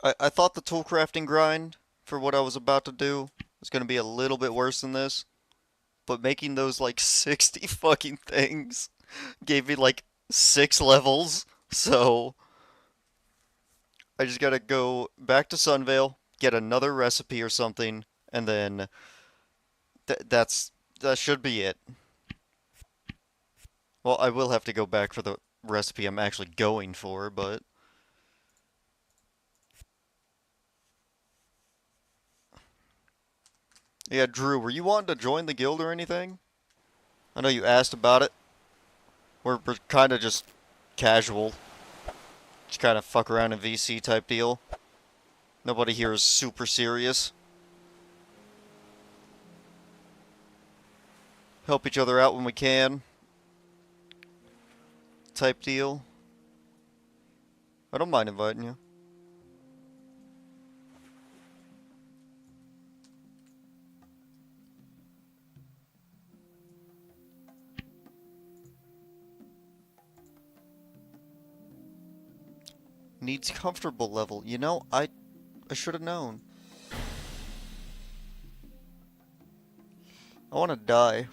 Speaker 1: I thought the tool crafting grind for what I was about to do was gonna be a little bit worse than this, but making those like 60 fucking things gave me like 6 levels, so I just gotta go back to Sunvale, get another recipe or something, and then that should be it. Well, I will have to go back for the recipe I'm actually going for, but yeah, Drew, were you wanting to join the guild or anything? I know you asked about it. We're kind of just casual. Just kind of fuck around in VC type deal. Nobody here is super serious. Help each other out when we can. Type deal. I don't mind inviting you. Needs comfortable level. You know, I should have known. I want to die.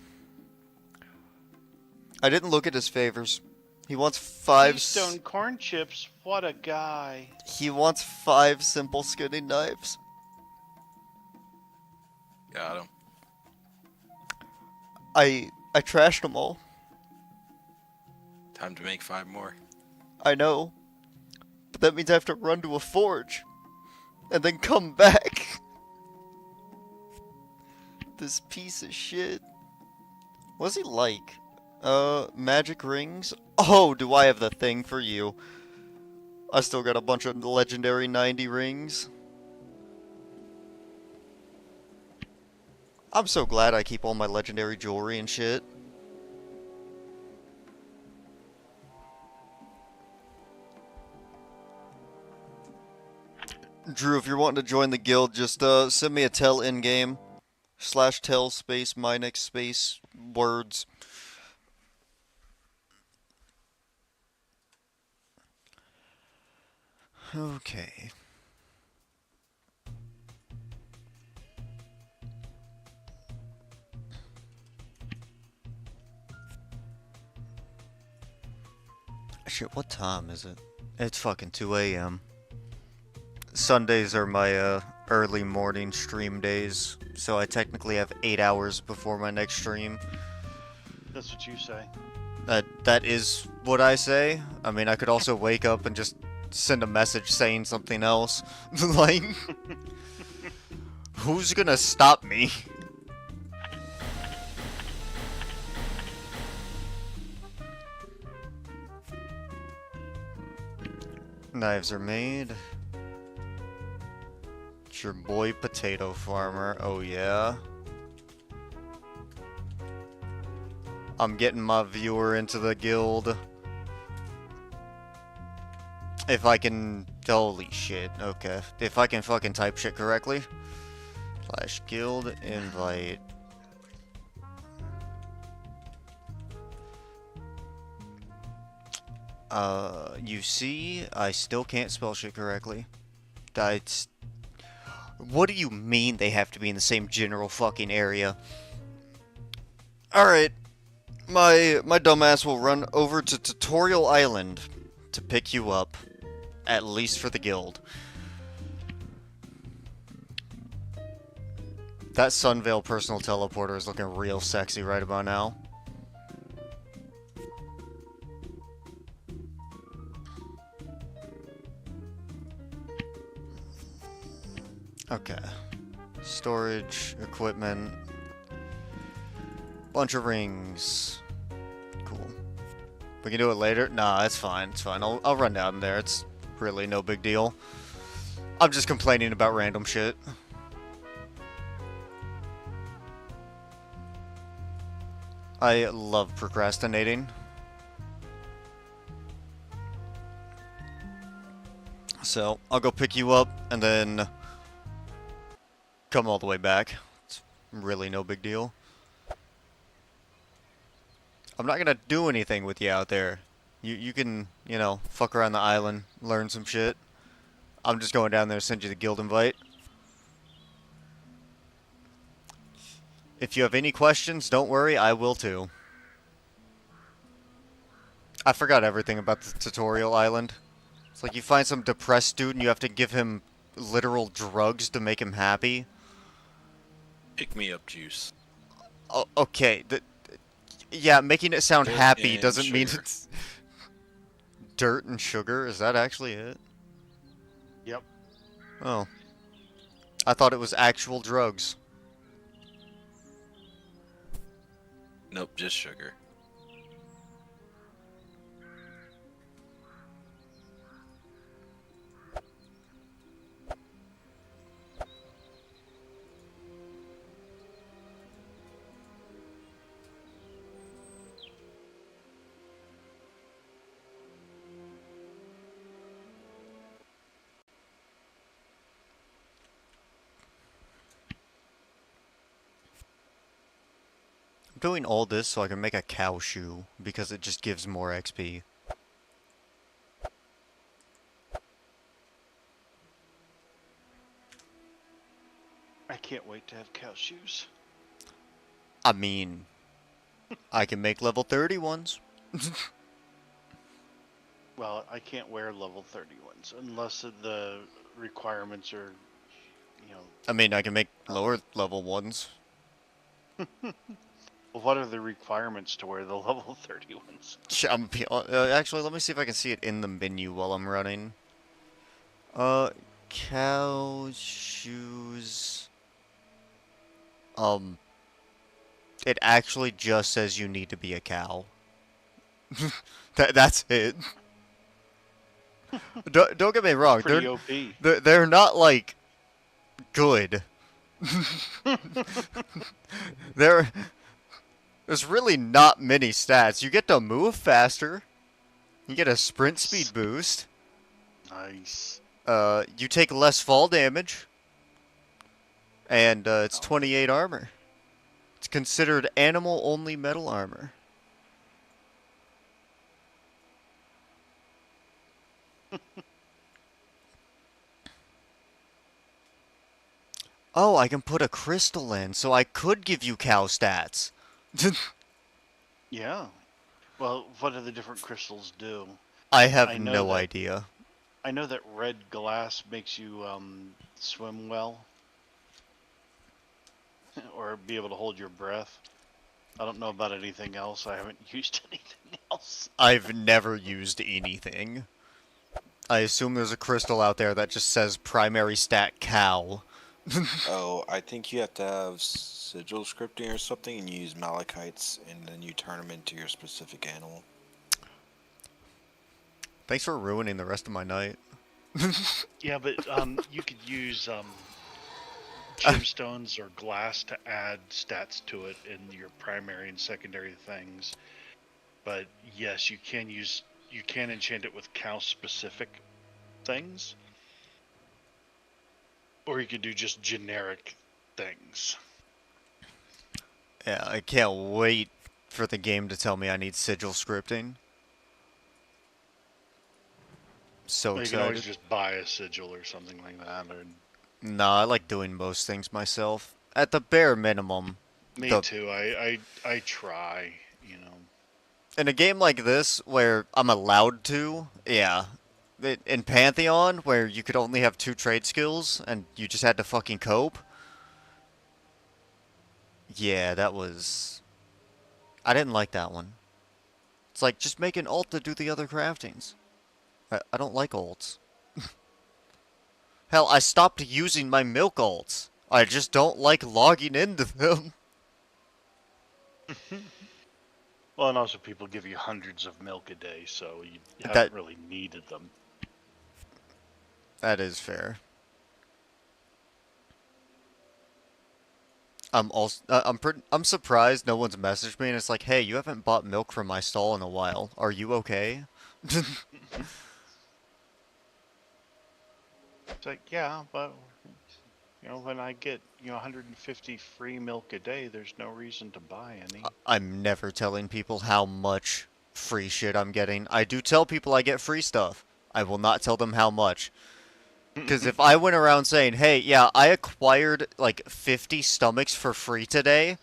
Speaker 1: I didn't look at his favors. He wants 5
Speaker 2: Keystone corn chips. What a guy.
Speaker 1: He wants 5 simple skinning knives.
Speaker 4: Got him.
Speaker 1: I trashed them all.
Speaker 4: Time to make 5 more.
Speaker 1: I know. But that means I have to run to a forge. And then come back. This piece of shit. What's he like? Magic rings? Oh, do I have the thing for you. I still got a bunch of legendary 90 rings. I'm so glad I keep all my legendary jewelry and shit. Drew, if you're wanting to join the guild, just send me a tell in-game. /tell space Minex space words. Okay. Shit, what time is it? It's fucking 2 a.m. Sundays are my early morning stream days, so I technically have 8 hours before my next stream.
Speaker 2: That's what you say.
Speaker 1: That is what I say. I mean, I could also wake up and just send a message saying something else. Like, who's gonna stop me? Knives are made. It's your boy Potato Farmer. Oh yeah. I'm getting my viewer into the guild. If I can... Holy shit. Okay. If I can fucking type shit correctly. / guild invite. You see, I still can't spell shit correctly. What do you mean they have to be in the same general fucking area? Alright. My dumbass will run over to Tutorial Island to pick you up. At least for the guild. That Sunvale personal teleporter is looking real sexy right about now.
Speaker 6: Okay. Storage, equipment, bunch of rings. Cool. We can do it later? Nah, it's fine. It's fine. I'll run down there. It's really no big deal. I'm just complaining about random shit. I love procrastinating. So, I'll go pick you up and then come all the way back. It's really no big deal. I'm not gonna do anything with you out there. You can, you know, fuck around the island, learn some shit. I'm just going down there to send you the guild invite. If you have any questions, don't worry, I will too. I forgot everything about the tutorial island. It's like you find some depressed dude and you have to give him literal drugs to make him happy.
Speaker 4: Pick me up juice.
Speaker 6: Oh, okay. Yeah, making it sound
Speaker 4: Dirt
Speaker 6: happy
Speaker 4: and
Speaker 6: doesn't mean
Speaker 4: sugar.
Speaker 6: it's dirt and sugar. Is that actually it?
Speaker 3: Yep.
Speaker 6: Oh. I thought it was actual drugs.
Speaker 4: Nope, just sugar.
Speaker 6: I'm doing all this so I can make a cow shoe, because it just gives more XP.
Speaker 2: I can't wait to have cow shoes.
Speaker 6: I mean, I can make level 30 ones.
Speaker 2: Well, I can't wear level 30 ones unless the requirements are, you know.
Speaker 6: I mean, I can make lower level ones.
Speaker 2: Well, what are the requirements to wear the level 30 ones?
Speaker 6: Actually, let me see if I can see it in the menu while I'm running. Cow shoes. It actually just says you need to be a cow. That's it. Don't get me wrong.
Speaker 2: Pretty OP.
Speaker 6: They're not like good. There's really not many stats. You get to move faster. You get a sprint speed boost.
Speaker 2: Nice.
Speaker 6: You take less fall damage. And it's 28 armor. It's considered animal-only metal armor. Oh, I can put a crystal in, so I could give you cow stats.
Speaker 2: Yeah. Well, what do the different crystals do?
Speaker 6: I have
Speaker 2: I know
Speaker 6: no
Speaker 2: that-
Speaker 6: idea.
Speaker 2: I know that red glass makes you swim well. Or be able to hold your breath. I don't know about anything else. I haven't used anything else.
Speaker 6: I've never used anything. I assume there's a crystal out there that just says primary stat cow.
Speaker 4: Oh, I think you have to have sigil scripting or something, and you use malachites, and then you turn them into your specific animal.
Speaker 6: Thanks for ruining the rest of my night.
Speaker 3: Yeah, but you could use gemstones or glass to add stats to it in your primary and secondary things. But yes, you can enchant it with cow specific things. Or you could do just generic things.
Speaker 6: Yeah, I can't wait for the game to tell me I need sigil scripting. So
Speaker 3: Or you can always
Speaker 6: excited.
Speaker 3: just buy a sigil or something like that. Or
Speaker 6: Nah, I like doing most things myself. At the bare minimum.
Speaker 3: me
Speaker 6: The-
Speaker 3: too. I try, you know.
Speaker 6: In a game like this, where I'm allowed to, yeah. In Pantheon, where you could only have 2 trade skills, and you just had to fucking cope. Yeah, that was... I didn't like that one. It's like, just make an ult to do the other craftings. I don't like ults. Hell, I stopped using my milk alts. I just don't like logging into them.
Speaker 3: Well, and also people give you hundreds of milk a day, so you
Speaker 6: That
Speaker 3: haven't really needed them.
Speaker 6: that is fair. I'm surprised no one's messaged me and it's like, hey, you haven't bought milk from my stall in a while. Are you okay?
Speaker 3: It's like, yeah, but when I get 150 free milk a day, there's no reason to buy any.
Speaker 6: I'm never telling people how much free shit I'm getting. I do tell people I get free stuff. I will not tell them how much. Because if I went around saying, hey, yeah, I acquired like 50 stomachs for free today,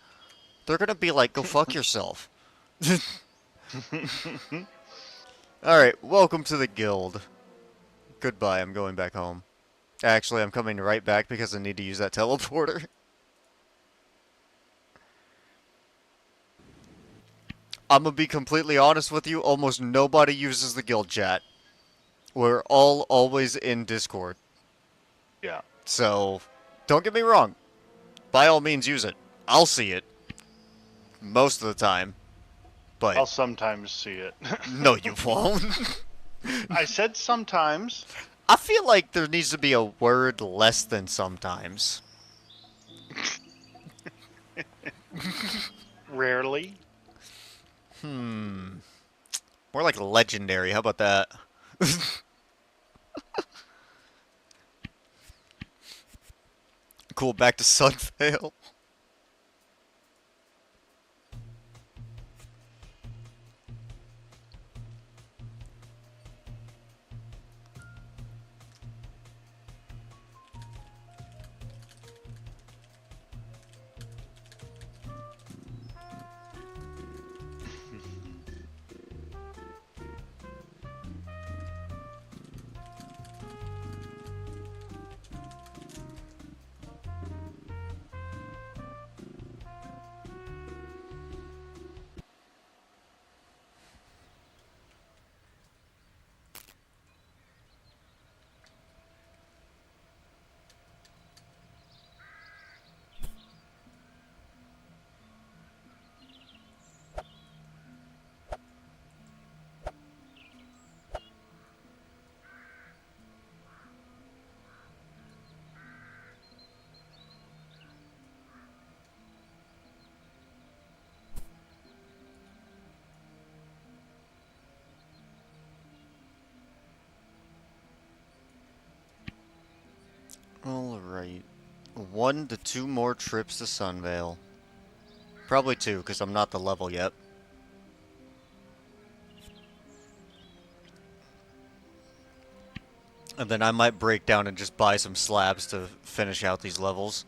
Speaker 6: they're gonna be like, go fuck yourself. Alright, welcome to the guild. Goodbye, I'm going back home. Actually, I'm coming right back because I need to use that teleporter. I'm gonna be completely honest with you, almost nobody uses the guild chat. We're all always in Discord.
Speaker 3: Yeah.
Speaker 6: So, don't get me wrong. By all means, use it. I'll see it. Most of the time. But,
Speaker 3: I'll sometimes see it.
Speaker 6: no, you won't.
Speaker 3: I said sometimes.
Speaker 6: I feel like there needs to be a word less than sometimes.
Speaker 3: Rarely.
Speaker 6: More like legendary. How about that? Cool, back to Sunvale. Alright. 1 to 2 more trips to Sunvale. Probably 2, because I'm not the level yet. And then I might break down and just buy some slabs to finish out these levels.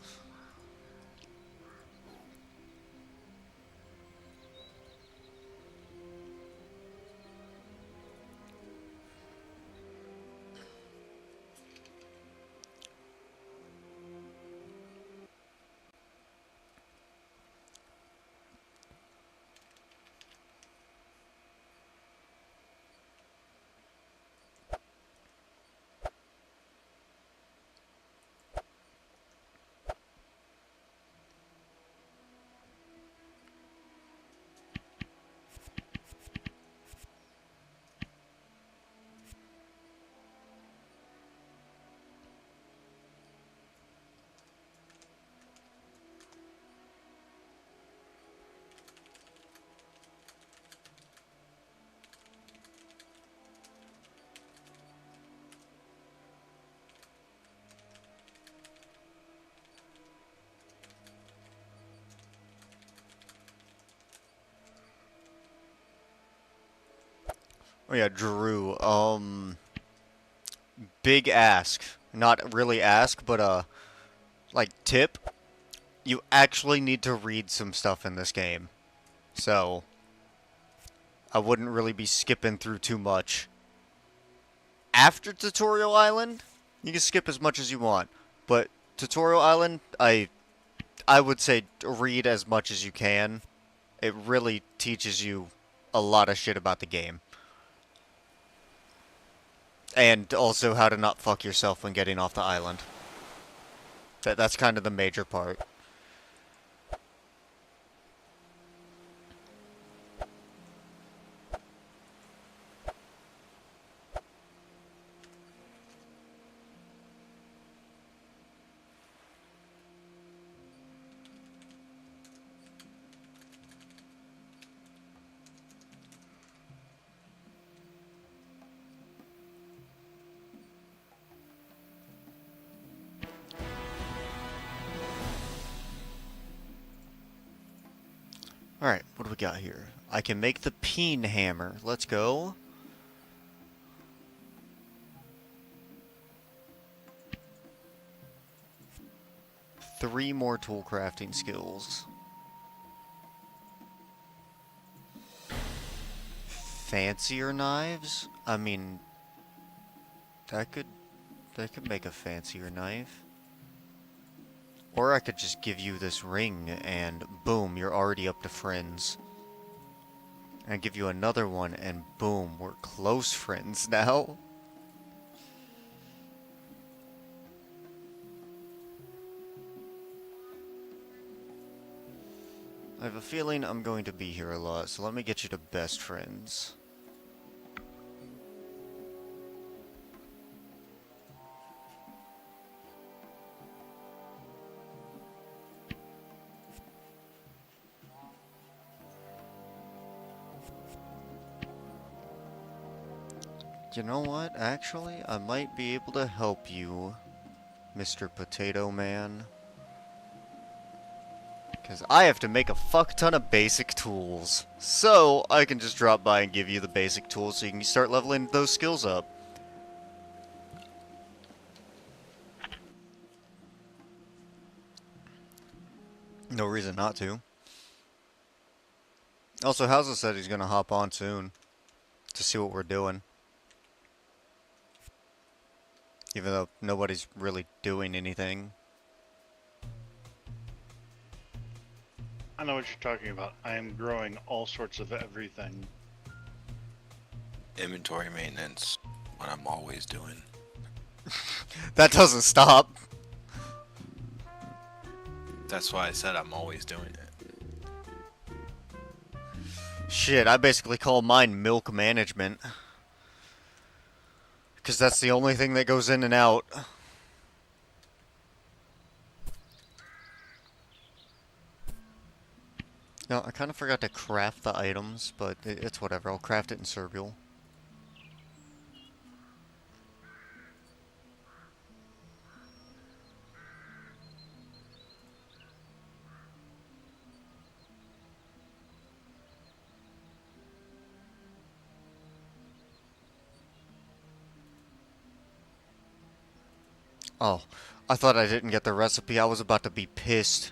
Speaker 6: Oh yeah, Drew. Big ask. Not really ask, but like tip. You actually need to read some stuff in this game. So, I wouldn't really be skipping through too much. After Tutorial Island, you can skip as much as you want. But Tutorial Island, I would say read as much as you can. It really teaches you a lot of shit about the game. And also how to not fuck yourself when getting off the island. That's kind of the major part. Alright, what do we got here? I can make the peen hammer. Let's go. Three more tool crafting skills. Fancier knives? I mean, that could make a fancier knife. Or I could just give you this ring and boom, you're already up to friends. And I give you another one and boom, we're close friends now. I have a feeling I'm going to be here a lot, so let me get you to best friends. You know what? Actually, I might be able to help you, Mr. Potato Man. Because I have to make a fuck ton of basic tools. So, I can just drop by and give you the basic tools so you can start leveling those skills up. No reason not to. Also, Hauser said he's gonna hop on soon to see what we're doing. Even though nobody's really doing anything.
Speaker 3: I know what you're talking about. I am growing all sorts of everything.
Speaker 4: Inventory maintenance, what I'm always doing.
Speaker 6: That doesn't stop.
Speaker 4: That's why I said I'm always doing it.
Speaker 6: Shit, I basically call mine milk management. Because that's the only thing that goes in and out. No, I kind of forgot to craft the items, but it's whatever. I'll craft it in SUBSCIRBED. Oh, I thought I didn't get the recipe. I was about to be pissed.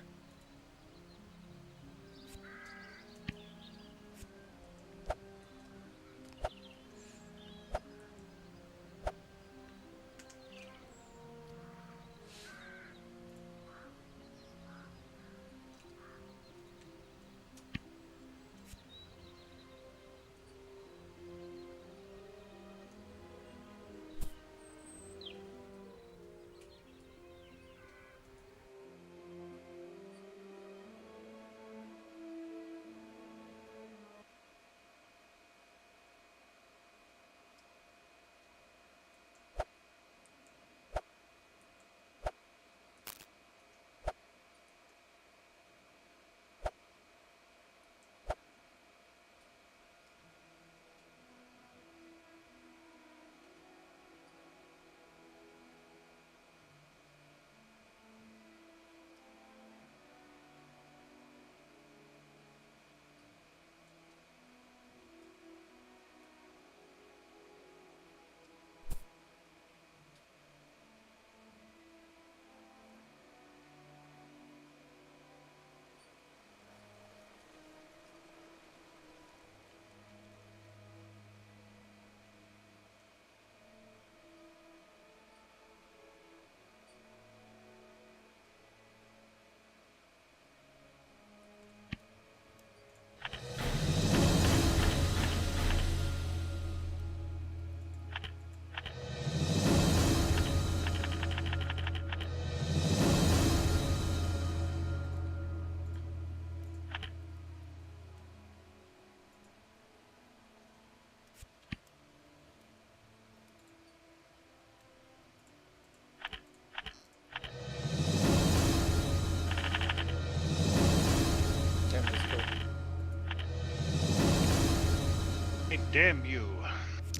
Speaker 3: Damn you.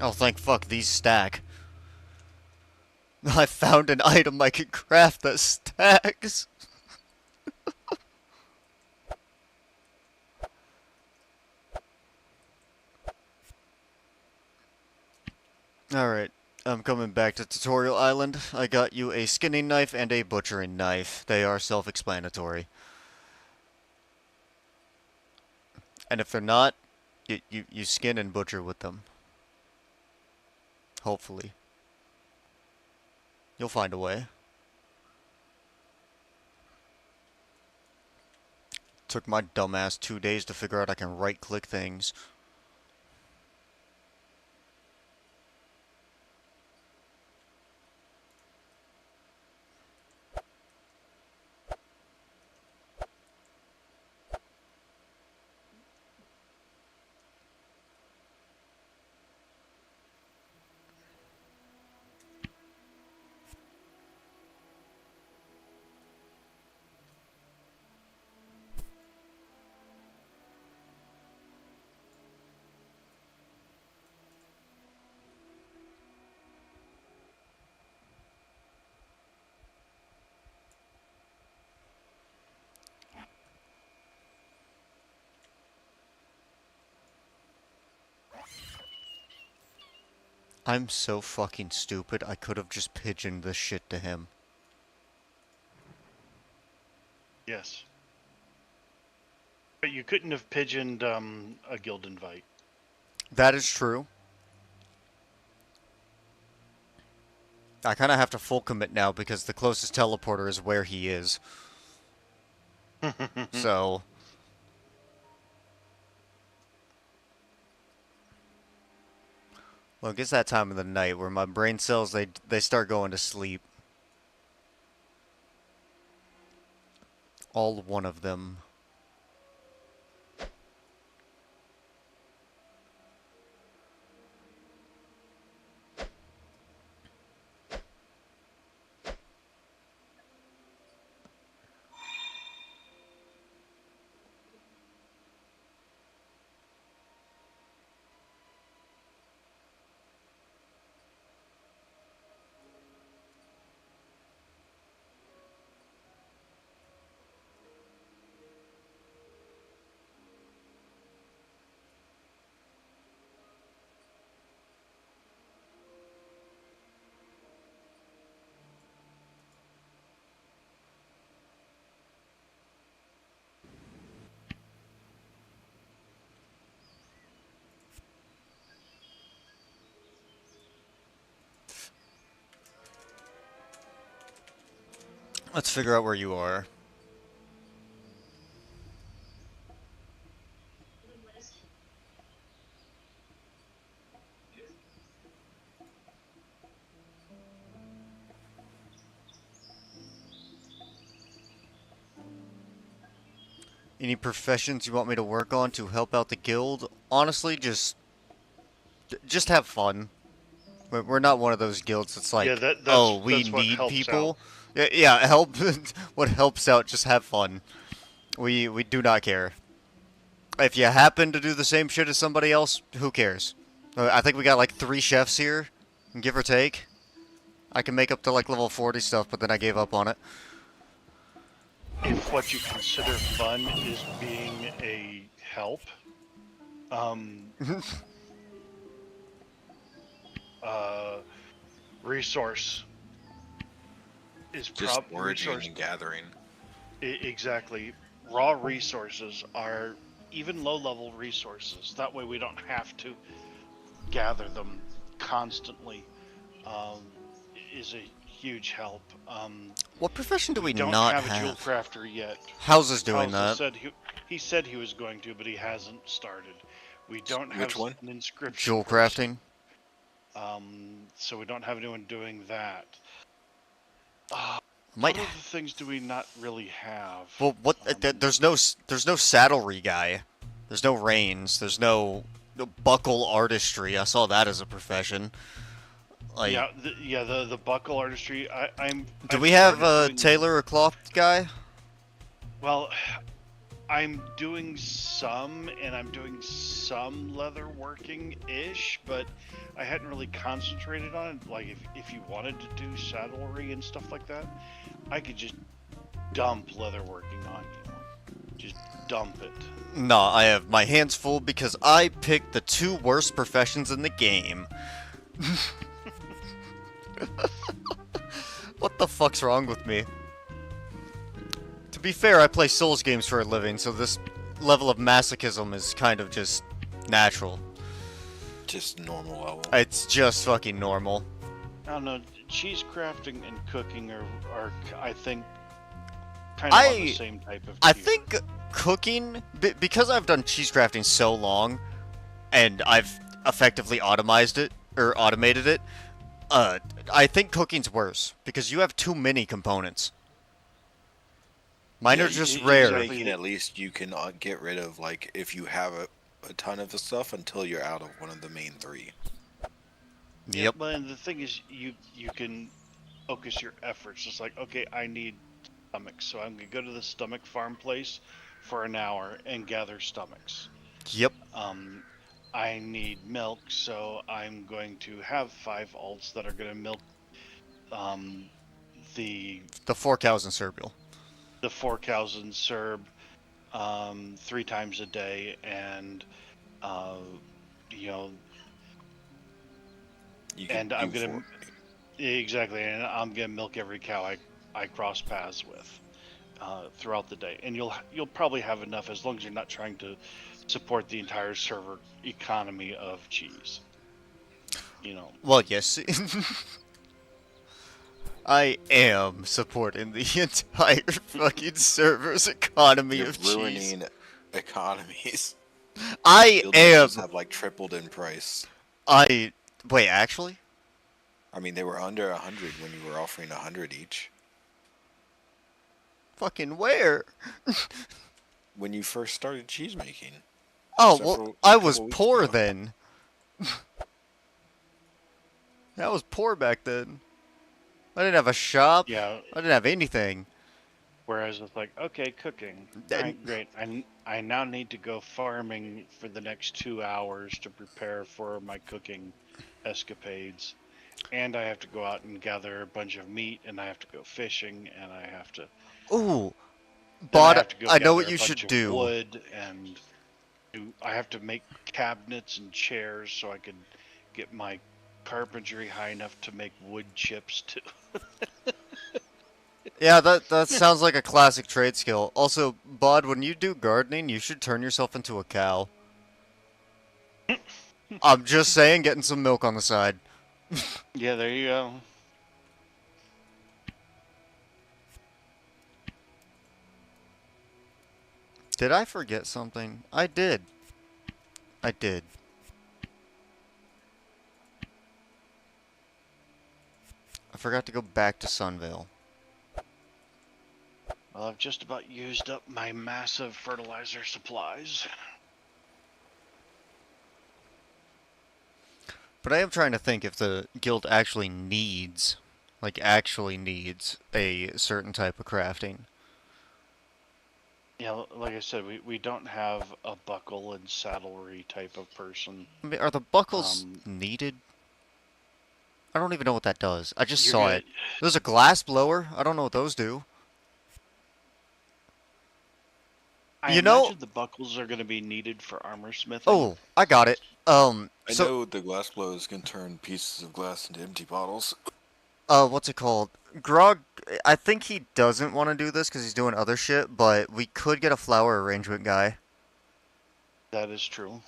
Speaker 6: Oh, thank fuck, these stack. I found an item I can craft that stacks. Alright, I'm coming back to Tutorial Island. I got you a skinning knife and a butchering knife. They are self-explanatory. And if they're not, you skin and butcher with them. Hopefully. You'll find a way. Took my dumbass 2 days to figure out I can right-click things. I'm so fucking stupid, I could have just pigeoned this shit to him.
Speaker 3: Yes. But you couldn't have pigeoned a guild invite.
Speaker 6: That is true. I kind of have to full commit now because the closest teleporter is where he is. So... Well, it gets that time of the night where my brain cells, they start going to sleep. All one of them. Let's figure out where you are. Any professions you want me to work on to help out the guild? Honestly, just have fun. We're not one of those guilds that's like,
Speaker 3: Yeah,
Speaker 6: oh, we
Speaker 3: that's what
Speaker 6: need
Speaker 3: helps
Speaker 6: people. Yeah, help. What helps out, just have fun. We do not care. If you happen to do the same shit as somebody else, who cares? I think we got like 3 chefs here, give or take. I can make up to like level 40 stuff, but then I gave up on it.
Speaker 3: If what you consider fun is being a help, resource is
Speaker 4: Just foraging and gathering.
Speaker 3: Exactly. Raw resources are even low-level resources. That way we don't have to gather them constantly. Is a huge help.
Speaker 6: What profession do we
Speaker 3: don't
Speaker 6: not
Speaker 3: have a jewel crafter yet.
Speaker 6: How's this doing that?
Speaker 3: He said he was going to, but he hasn't started. We don't have
Speaker 4: Which one?
Speaker 3: an inscription.
Speaker 6: Jewel
Speaker 3: person.
Speaker 6: crafting?
Speaker 3: So we don't have anyone doing that.
Speaker 6: Might.
Speaker 3: What other things do we not really have?
Speaker 6: Well, what? There's no saddlery guy. There's no reins. There's no buckle artistry. I saw that as a profession. Like,
Speaker 3: the buckle artistry.
Speaker 6: Do we have a tailor or cloth guy?
Speaker 3: Well, I'm doing some, and I'm doing some leather working-ish, but I hadn't really concentrated on it. Like, if you wanted to do saddlery and stuff like that, I could just dump leather working on you. Just dump it.
Speaker 6: No, I have my hands full because I picked the 2 worst professions in the game. What the fuck's wrong with me? To be fair, I play Souls games for a living, so this level of masochism is kind of just natural.
Speaker 4: Just normal level.
Speaker 6: It's just fucking normal.
Speaker 3: I don't know. Cheese crafting and cooking are I think, kind of on the same type of
Speaker 6: I
Speaker 3: tier.
Speaker 6: think cooking, because I've done cheese crafting so long, and I've effectively automated it, I think cooking's worse, because you have too many components. Mine are just rare.
Speaker 4: Baking, at least you can get rid of, like, if you have a ton of the stuff until you're out of one of the main 3.
Speaker 6: Yep.
Speaker 3: But and the thing is, you can focus your efforts. It's like, okay, I need stomachs, so I'm gonna go to the stomach farm place for an hour and gather stomachs.
Speaker 6: Yep.
Speaker 3: I need milk, so I'm going to have 5 alts that are gonna milk the
Speaker 6: 4 cows in Serbial.
Speaker 3: the 4 cows in Serb 3 times a day, and you know, and I'm gonna exactly, and I'm gonna milk every cow I cross paths with throughout the day, and you'll probably have enough as long as you're not trying to support the entire server economy of cheese. You know.
Speaker 6: Well, yes. I am supporting the entire fucking server's economy
Speaker 4: You're
Speaker 6: of cheese.
Speaker 4: ruining economies.
Speaker 6: I am.
Speaker 4: Have like tripled in price.
Speaker 6: Wait, actually?
Speaker 4: I mean, they were under 100 when you were offering 100 each.
Speaker 6: Fucking where?
Speaker 4: When you first started cheese making.
Speaker 6: Oh, well, I was poor then. I was poor back then. I didn't have a shop.
Speaker 3: Yeah.
Speaker 6: I didn't have anything.
Speaker 3: Whereas it's like, okay, cooking. Right, great. I now need to go farming for the next 2 hours to prepare for my cooking escapades. And I have to go out and gather a bunch of meat, and I have to go fishing, and I have to...
Speaker 6: Ooh.
Speaker 3: But
Speaker 6: I know what you should do.
Speaker 3: Wood, and I have to make cabinets and chairs so I can get my carpentry high enough to make wood chips too.
Speaker 6: Yeah, that sounds like a classic trade skill. Also, Bod, when you do gardening, you should turn yourself into a cow. I'm just saying, getting some milk on the side.
Speaker 3: Yeah, there you go.
Speaker 6: Did I forget something? I did. I forgot to go back to Sunvale.
Speaker 3: Well, I've just about used up my massive fertilizer supplies.
Speaker 6: But I am trying to think if the guild actually needs, a certain type of crafting.
Speaker 3: Yeah, like I said, we don't have a buckle and saddlery type of person.
Speaker 6: I mean, are the buckles needed? I don't even know what that does. I just saw it. There's a glass blower. I don't know what those do.
Speaker 3: I imagine the buckles are going to be needed for armor smithing.
Speaker 6: Oh, I got it.
Speaker 4: I know the glass blowers can turn pieces of glass into empty bottles.
Speaker 6: What's it called? Grog, I think he doesn't want to do this because he's doing other shit, but we could get a flower arrangement guy.
Speaker 3: That is true.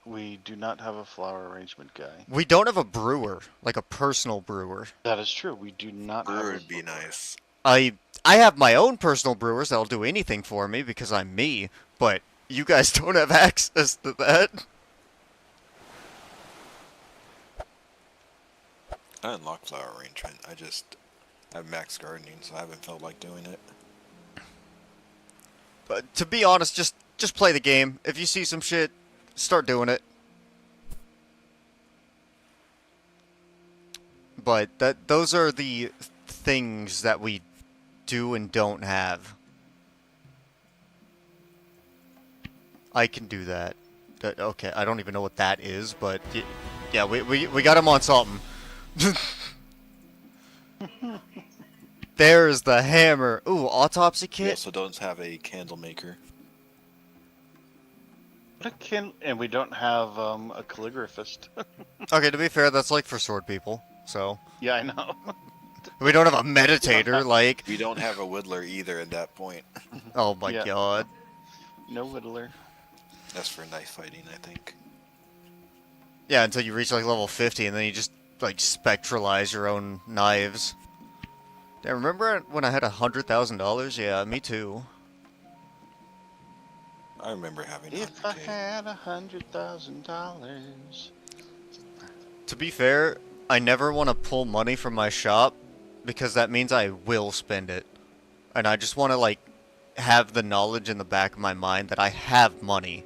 Speaker 3: We do not have a flower arrangement guy.
Speaker 6: We don't have a brewer, like a personal brewer.
Speaker 3: That is true. We do not have a
Speaker 4: Brewer would be nice.
Speaker 6: I have my own personal brewers that'll do anything for me because I'm me, but you guys don't have access to that.
Speaker 4: I unlocked flower arrangement. I just have max gardening, so I haven't felt like doing it.
Speaker 6: But to be honest, just play the game. If you see some shit, start doing it. But those are the things that we do and don't have. I can do that. Okay, I don't even know what that is, but yeah, we got him on something. There's the hammer. Ooh, autopsy
Speaker 4: We
Speaker 6: kit.
Speaker 4: also don't have a candle maker.
Speaker 2: And we don't have a calligraphist.
Speaker 6: Okay, to be fair, that's like for sword people. So
Speaker 2: Yeah, I know.
Speaker 6: we don't have a
Speaker 2: We don't
Speaker 6: meditator.
Speaker 2: have-
Speaker 6: Like,
Speaker 4: We don't have a whittler either at that point.
Speaker 6: oh my
Speaker 2: Yeah.
Speaker 6: god.
Speaker 2: No whittler.
Speaker 4: That's for knife fighting, I think.
Speaker 6: Yeah, until you reach like level 50, and then you just like spectralize your own knives. Yeah, remember when I had $100,000? Yeah, me too.
Speaker 4: I remember having
Speaker 2: If I
Speaker 4: 100K.
Speaker 2: had $100,000.
Speaker 6: To be fair, I never want to pull money from my shop because that means I will spend it. And I just want to like have the knowledge in the back of my mind that I have money.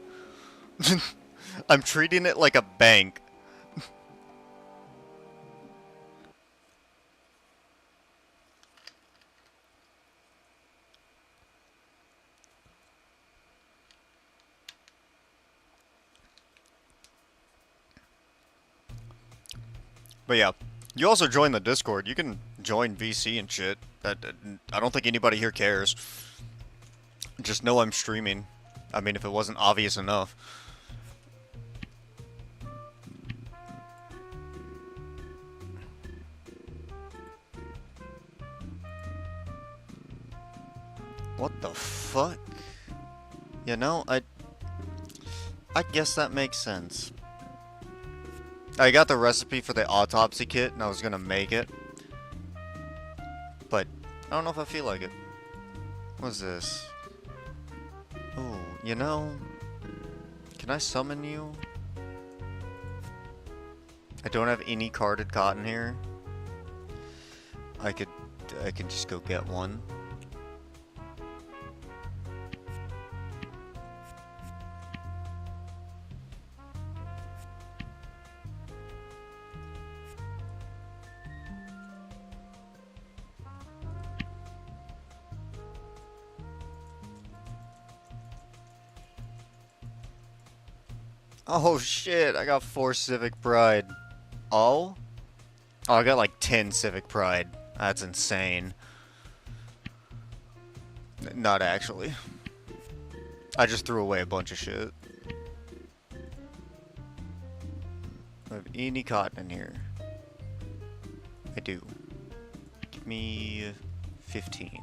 Speaker 6: I'm treating it like a bank. But yeah, you also join the Discord. You can join VC and shit. I don't think anybody here cares. Just know I'm streaming. I mean, if it wasn't obvious enough. What the fuck? You know, I guess that makes sense. I got the recipe for the autopsy kit and I was gonna make it. But I don't know if I feel like it. What's this? Oh, you know, can I summon you? I don't have any carded cotton here. I can just go get one. Oh shit, I got 4 Civic Pride. Oh? Oh, I got like 10 Civic Pride. That's insane. Not actually. I just threw away a bunch of shit. Do I have any cotton in here? I do. Give me 15.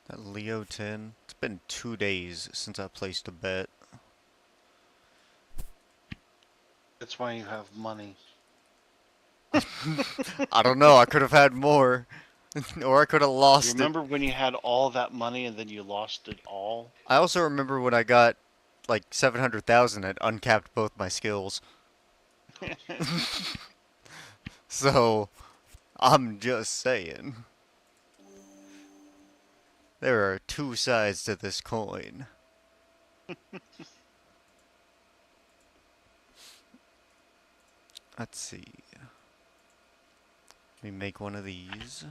Speaker 6: That Leo 10. It's been 2 days since I placed a bet.
Speaker 2: That's why you have money.
Speaker 6: I don't know, I could have had more. Or I could have
Speaker 2: You
Speaker 6: lost it.
Speaker 2: remember when you had all that money and then you lost it all?
Speaker 6: I also remember when I got like 700,000 and uncapped both my skills. So, I'm just saying. There are 2 sides to this coin. Let's see. Let me make one of these.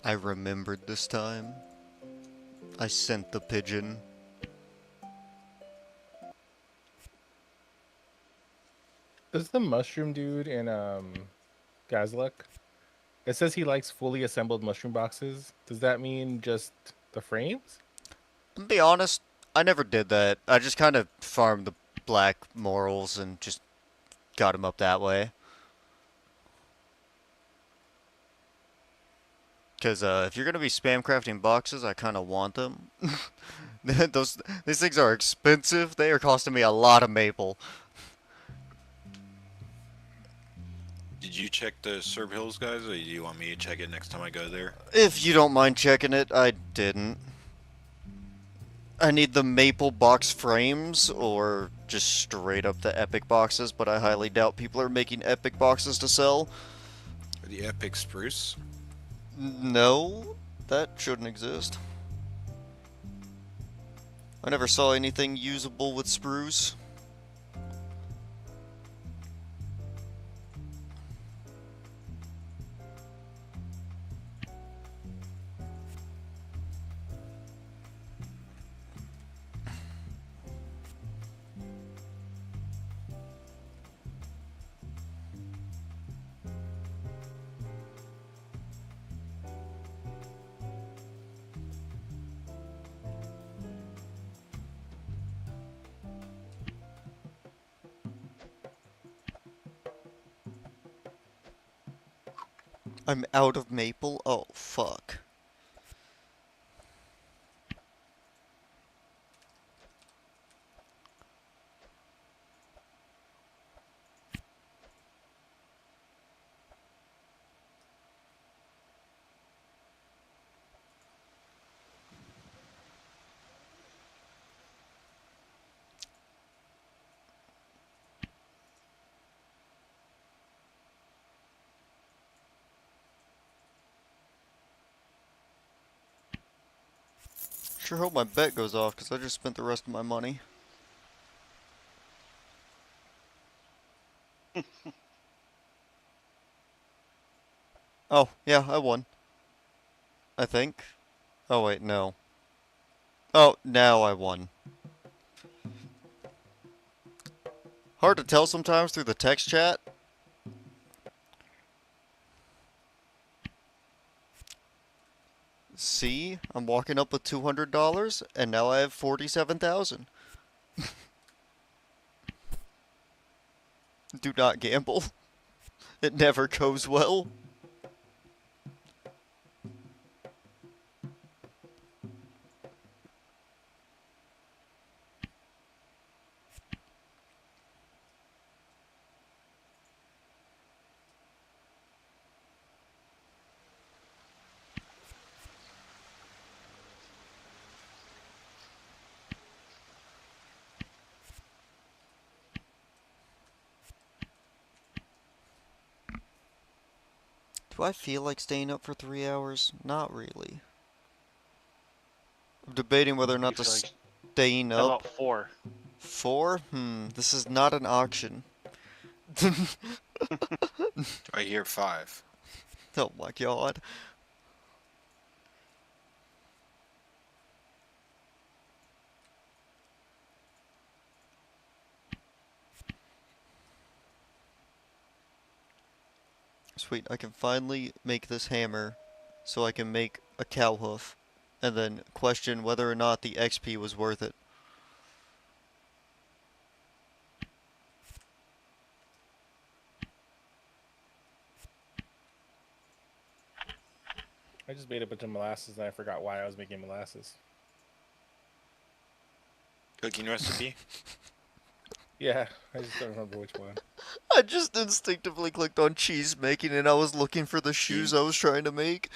Speaker 6: I remembered this time. I sent the pigeon.
Speaker 5: Is the mushroom dude in Gazluck? It says he likes fully assembled mushroom boxes. Does that mean just the frames?
Speaker 6: To be honest, I never did that. I just kind of farmed the black morals and just got him up that way. Because if you're going to be spam crafting boxes, I kind of want them. These things are expensive. They are costing me a lot of maple.
Speaker 4: Did you check the Serb Hills, guys, or do you want me to check it next time I go there?
Speaker 6: If you don't mind checking it, I didn't. I need the maple box frames or just straight up the epic boxes, but I highly doubt people are making epic boxes to sell.
Speaker 4: The Epic Spruce?
Speaker 6: No, that shouldn't exist. I never saw anything usable with spruce. I'm out of maple? Oh, fuck. Sure hope my bet goes off, because I just spent the rest of my money. Oh, yeah, I won. I think. Oh, wait, no. Oh, now I won. Hard to tell sometimes through the text chat. See, I'm walking up with $200, and now I have 47,000. Do not gamble. It never goes well. Do I feel like staying up for 3 hours? Not really. I'm debating whether or not to
Speaker 2: You feel like,
Speaker 6: staying
Speaker 2: how
Speaker 6: up.
Speaker 2: about 4?
Speaker 6: 4? This is not an auction.
Speaker 4: I hear 5.
Speaker 6: Oh my god. Sweet, I can finally make this hammer so I can make a cow hoof and then question whether or not the XP was worth it.
Speaker 5: I just made a bunch of molasses and I forgot why I was making molasses.
Speaker 4: Cooking recipe?
Speaker 5: Yeah, I just don't remember which one.
Speaker 6: I just instinctively clicked on cheese making and I was looking for the shoes I was trying to make.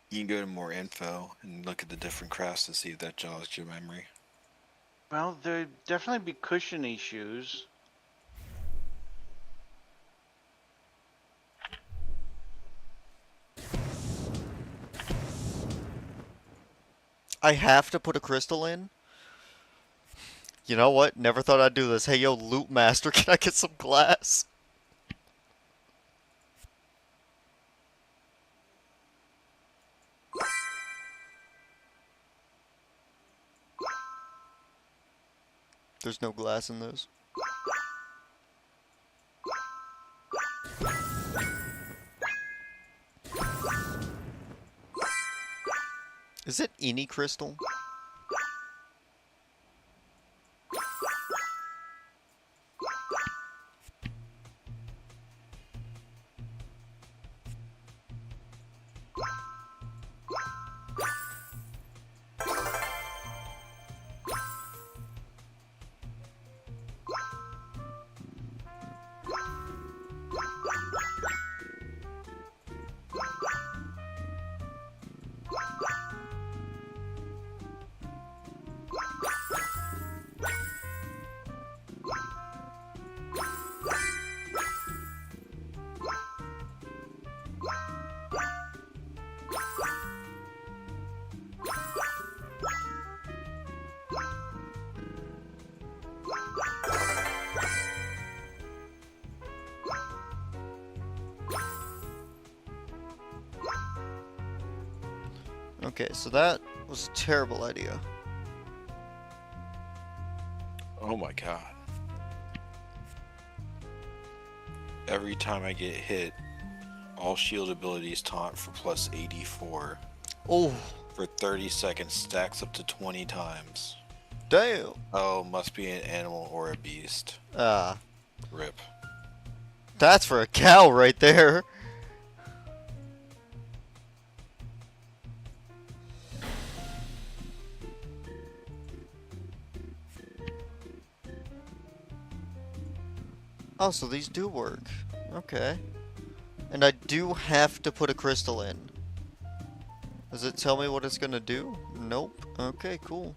Speaker 4: You can go to more info and look at the different crafts to see if that jogs your memory.
Speaker 2: Well, there'd definitely be cushiony shoes.
Speaker 6: I have to put a crystal in? You know what? Never thought I'd do this. Hey, yo, Loot Master, can I get some glass? There's no glass in those. Is it any crystal? Okay, so that was a terrible idea.
Speaker 4: Oh my god. Every time I get hit, all shield abilities taunt for plus 84
Speaker 6: Oh,
Speaker 4: for 30 seconds stacks up to 20 times.
Speaker 6: damn.
Speaker 4: Oh, must be an animal or a beast.
Speaker 6: Ah,
Speaker 4: Rip.
Speaker 6: that's for a cow right there. Oh, so these do work. Okay. And I do have to put a crystal in. Does it tell me what it's gonna do? Nope. Okay, cool.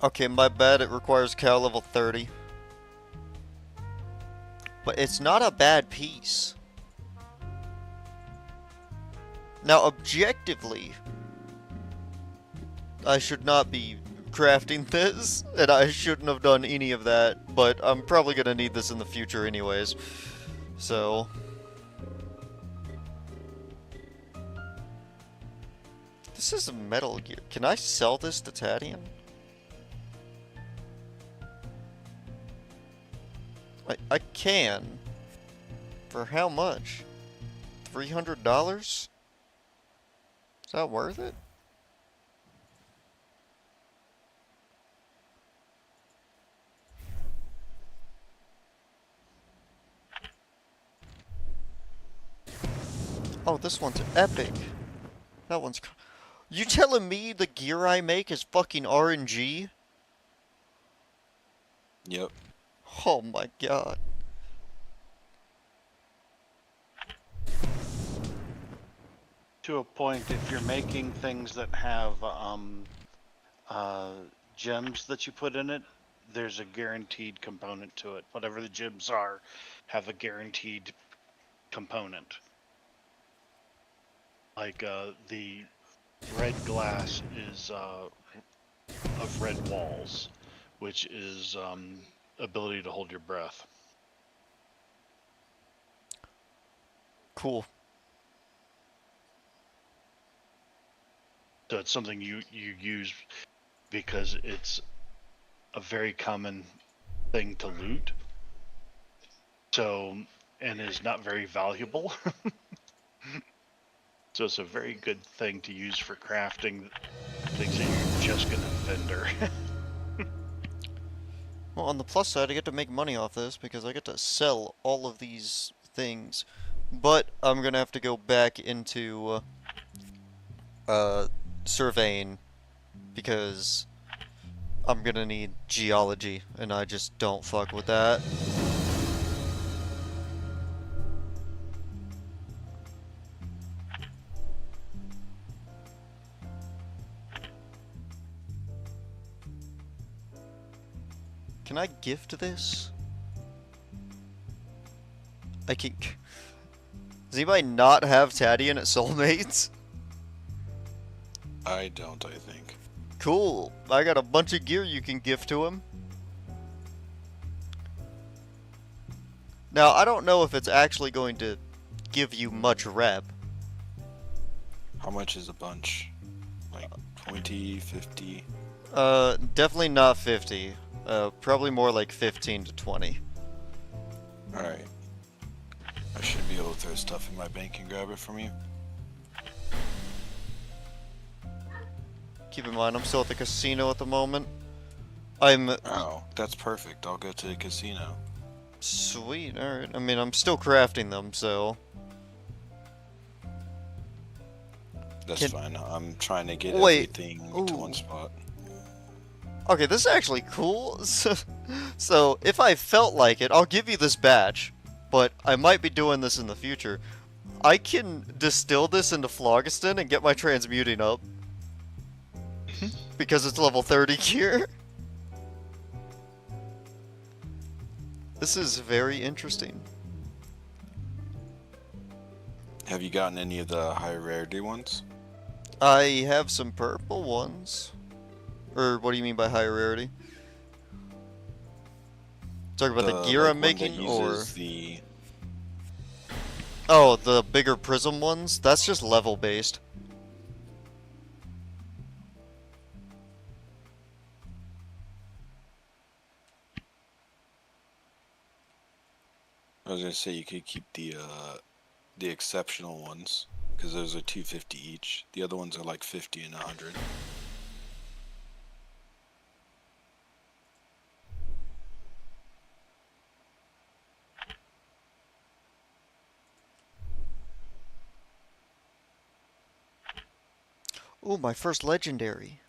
Speaker 6: Okay, my bad, it requires cow level 30. But it's not a bad piece. Now, objectively, I should not be crafting this, and I shouldn't have done any of that, but I'm probably gonna need this in the future anyways. So... This is a Metal Gear. Can I sell this to Tadian? I can. For how much? $300? Is that worth it? Oh, this one's epic. That one's... You telling me the gear I make is fucking RNG?
Speaker 4: Yep.
Speaker 6: Oh my god.
Speaker 2: To a point, if you're making things that have gems that you put in it, there's a guaranteed component to it. Whatever the gems are, have a guaranteed component. Like the red glass is of red walls, which is ability to hold your breath.
Speaker 6: Cool.
Speaker 2: So it's something you use because it's a very common thing to loot. So, and is not very valuable. So it's a very good thing to use for crafting things that you're just gonna vendor.
Speaker 6: Well, on the plus side, I get to make money off this because I get to sell all of these things. But I'm gonna have to go back into surveying because I'm gonna need geology, and I just don't fuck with that. Can I gift this? I can. Does anybody not have Tadian at Soulmates?
Speaker 4: I don't, I think.
Speaker 6: Cool. I got a bunch of gear you can gift to him. Now, I don't know if it's actually going to give you much rep.
Speaker 4: How much is a bunch? Like 20, 50?
Speaker 6: Definitely not 50. Probably more like 15 to 20.
Speaker 4: Alright. I should be able to throw stuff in my bank and grab it from you.
Speaker 6: Keep in mind, I'm still at the casino at the moment. I'm...
Speaker 4: Oh, that's perfect. I'll go to the casino.
Speaker 6: Sweet, alright. I mean, I'm still crafting them, so...
Speaker 4: That's fine. I'm trying to get
Speaker 6: Wait.
Speaker 4: everything
Speaker 6: Ooh.
Speaker 4: to one spot.
Speaker 6: Okay, this is actually cool. So, if I felt like it, I'll give you this badge. But I might be doing this in the future. I can distill this into phlogiston and get my transmuting up. Because it's level 30 gear. This is very interesting.
Speaker 4: Have you gotten any of the high rarity ones?
Speaker 6: I have some purple ones. Or what do you mean by high rarity? Talking about the gear
Speaker 4: like,
Speaker 6: I'm
Speaker 4: one that
Speaker 6: making, or...
Speaker 4: uses the...
Speaker 6: Oh, the bigger prism ones? That's just level based.
Speaker 4: I was gonna say you could keep the exceptional ones, because those are 250 each. The other ones are like 50 and 100.
Speaker 6: Ooh, my first legendary.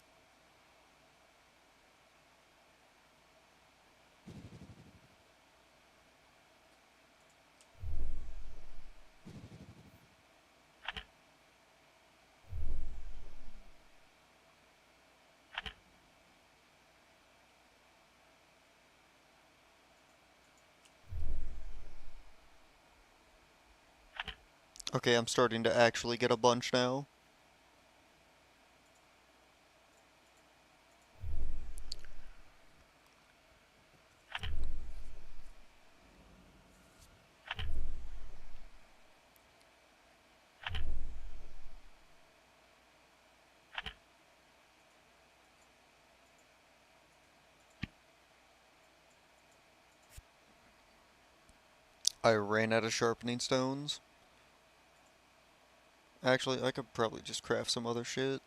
Speaker 6: Okay, I'm starting to actually get a bunch now. I ran out of sharpening stones. Actually, I could probably just craft some other shit.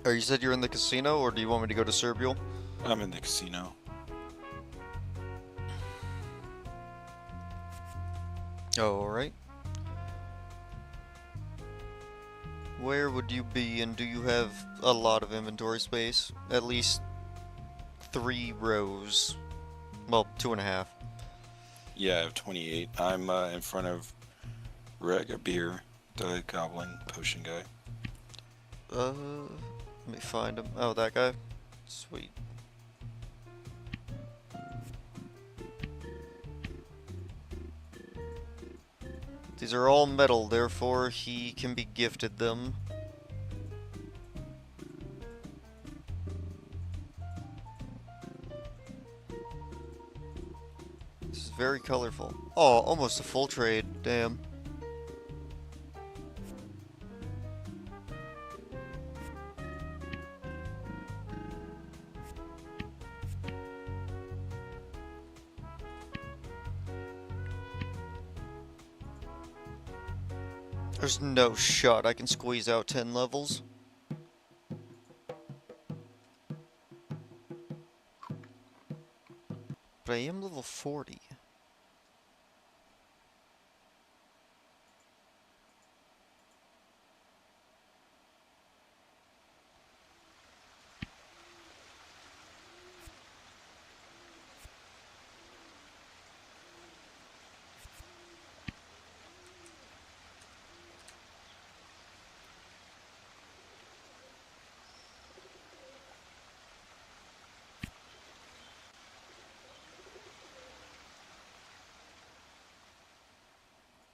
Speaker 6: Or you said you're in the casino, or do you want me to go to Serbial?
Speaker 4: I'm in the casino.
Speaker 6: Alright. Where would you be, and do you have a lot of inventory space? At least 3 rows. Well, 2.5.
Speaker 4: Yeah, I have 28. I'm in front of Rega Beer, the goblin potion guy.
Speaker 6: Let me find him. Oh, that guy? Sweet. These are all metal, therefore he can be gifted them. This is very colorful. Oh, almost a full trade, damn.
Speaker 1: There's no shot I can squeeze out 10 levels. But I am level 40.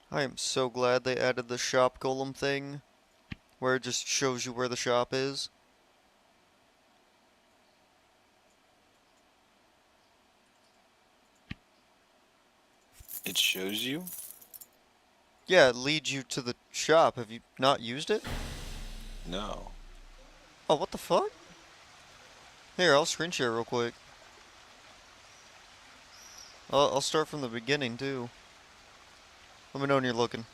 Speaker 1: I am so glad they added the shop golem thing, where it just shows you where the shop is.
Speaker 4: It shows you?
Speaker 1: Yeah, it leads you to the shop. Have you not used it?
Speaker 4: No.
Speaker 1: Oh, what the fuck? Here, I'll screen share real quick. I'll start from the beginning, too. Let me know when you're looking.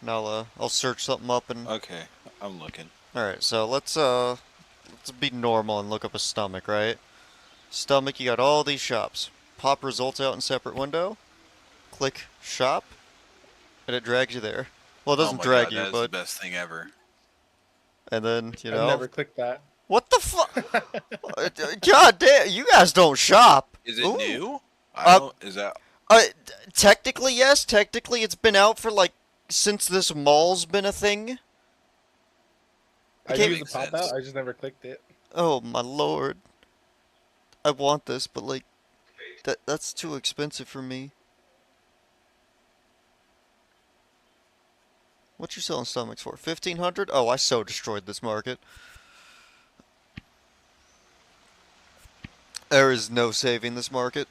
Speaker 1: And I'll search something up and...
Speaker 4: Okay, I'm looking.
Speaker 1: Alright, so let's be normal and look up a stomach, right? Stomach, you got all these shops. Pop results out in separate window. Click shop, and it drags you there. Well, it
Speaker 4: Oh
Speaker 1: doesn't
Speaker 4: my
Speaker 1: drag
Speaker 4: god,
Speaker 1: you,
Speaker 4: that is the
Speaker 1: but...
Speaker 4: best thing ever.
Speaker 1: And then, you
Speaker 5: I've
Speaker 1: know...
Speaker 5: never clicked that.
Speaker 1: What the fuck? God damn, you guys don't shop.
Speaker 4: Is it
Speaker 1: Ooh.
Speaker 4: new?
Speaker 1: Uh,
Speaker 4: Is that...
Speaker 1: Technically, yes. Technically, it's been out for, like, since this mall's been a thing.
Speaker 5: I
Speaker 1: Okay.
Speaker 5: use the
Speaker 4: Makes
Speaker 5: pop
Speaker 4: sense.
Speaker 5: out. I just never clicked it.
Speaker 1: Oh, my lord. I want this, but, like, that's too expensive for me. What you selling stomachs for? 1,500? Oh, I so destroyed this market. There is no saving this market.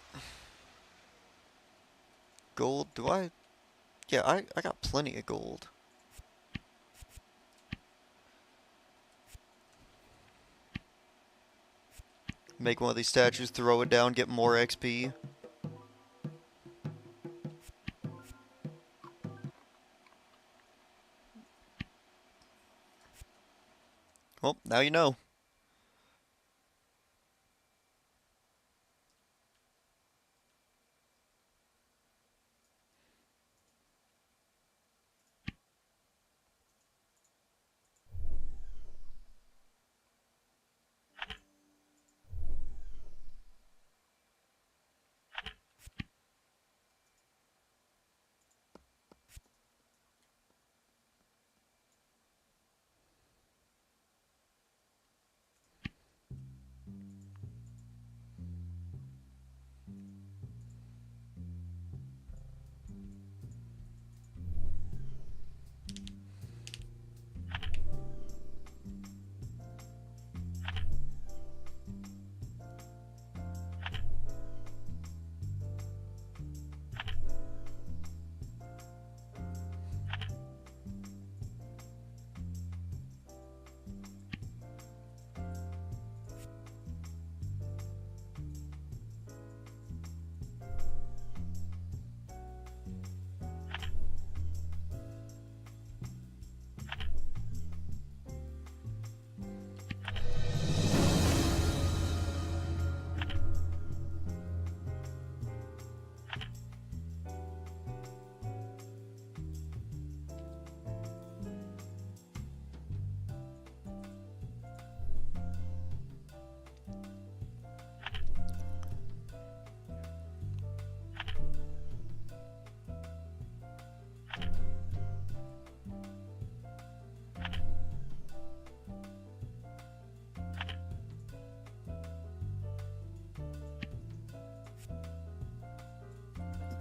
Speaker 1: Gold, do I? Yeah, I got plenty of gold. Make one of these statues, throw it down, get more XP. Well, now you know.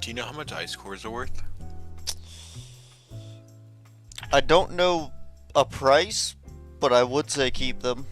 Speaker 4: Do you know how much ice cores are worth?
Speaker 1: I don't know a price, but I would say keep them.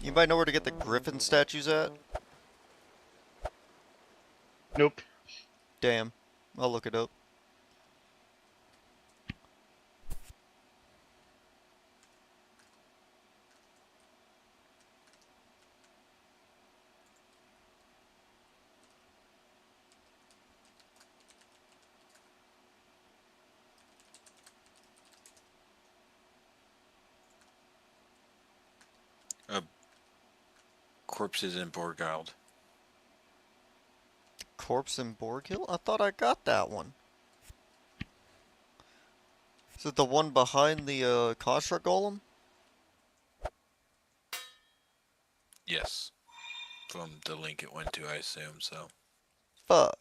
Speaker 1: Anybody know where to get the griffin statues at?
Speaker 3: Nope.
Speaker 1: Damn. I'll look it up.
Speaker 4: Corpses in Borgald.
Speaker 1: Corpse in Borghill? I thought I got that one. Is it the one behind the construct golem?
Speaker 4: Yes. From the link it went to, I assume, so.
Speaker 1: Fuck.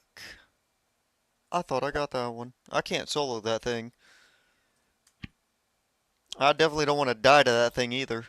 Speaker 1: I thought I got that one. I can't solo that thing. I definitely don't want to die to that thing either.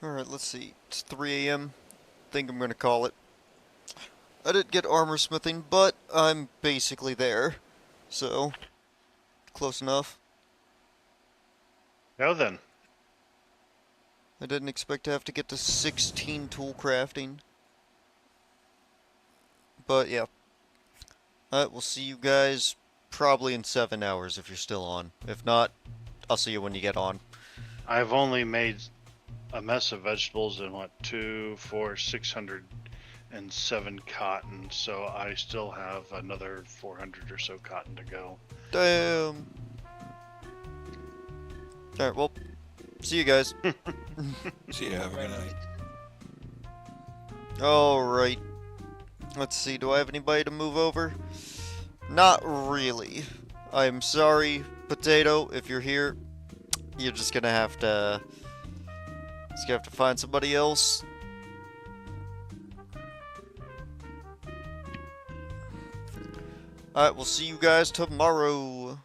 Speaker 1: Alright, let's see. It's 3 a.m. Think I'm gonna call it. I didn't get armor smithing, but I'm basically there. So, close enough.
Speaker 3: Now then,
Speaker 1: I didn't expect to have to get to 16 tool crafting. But yeah. Alright, we'll see you guys probably in 7 hours if you're still on. If not, I'll see you when you get on.
Speaker 3: I've only made a mess of vegetables and 607 cotton, so I still have another 400 or so cotton to go.
Speaker 1: Damn. Alright, well, see you guys.
Speaker 4: See ya. Have a good night.
Speaker 1: Alright. Let's see, do I have anybody to move over? Not really. I'm sorry, Potato, if you're here. You're just gonna have to... find somebody else. Alright, we'll see you guys tomorrow.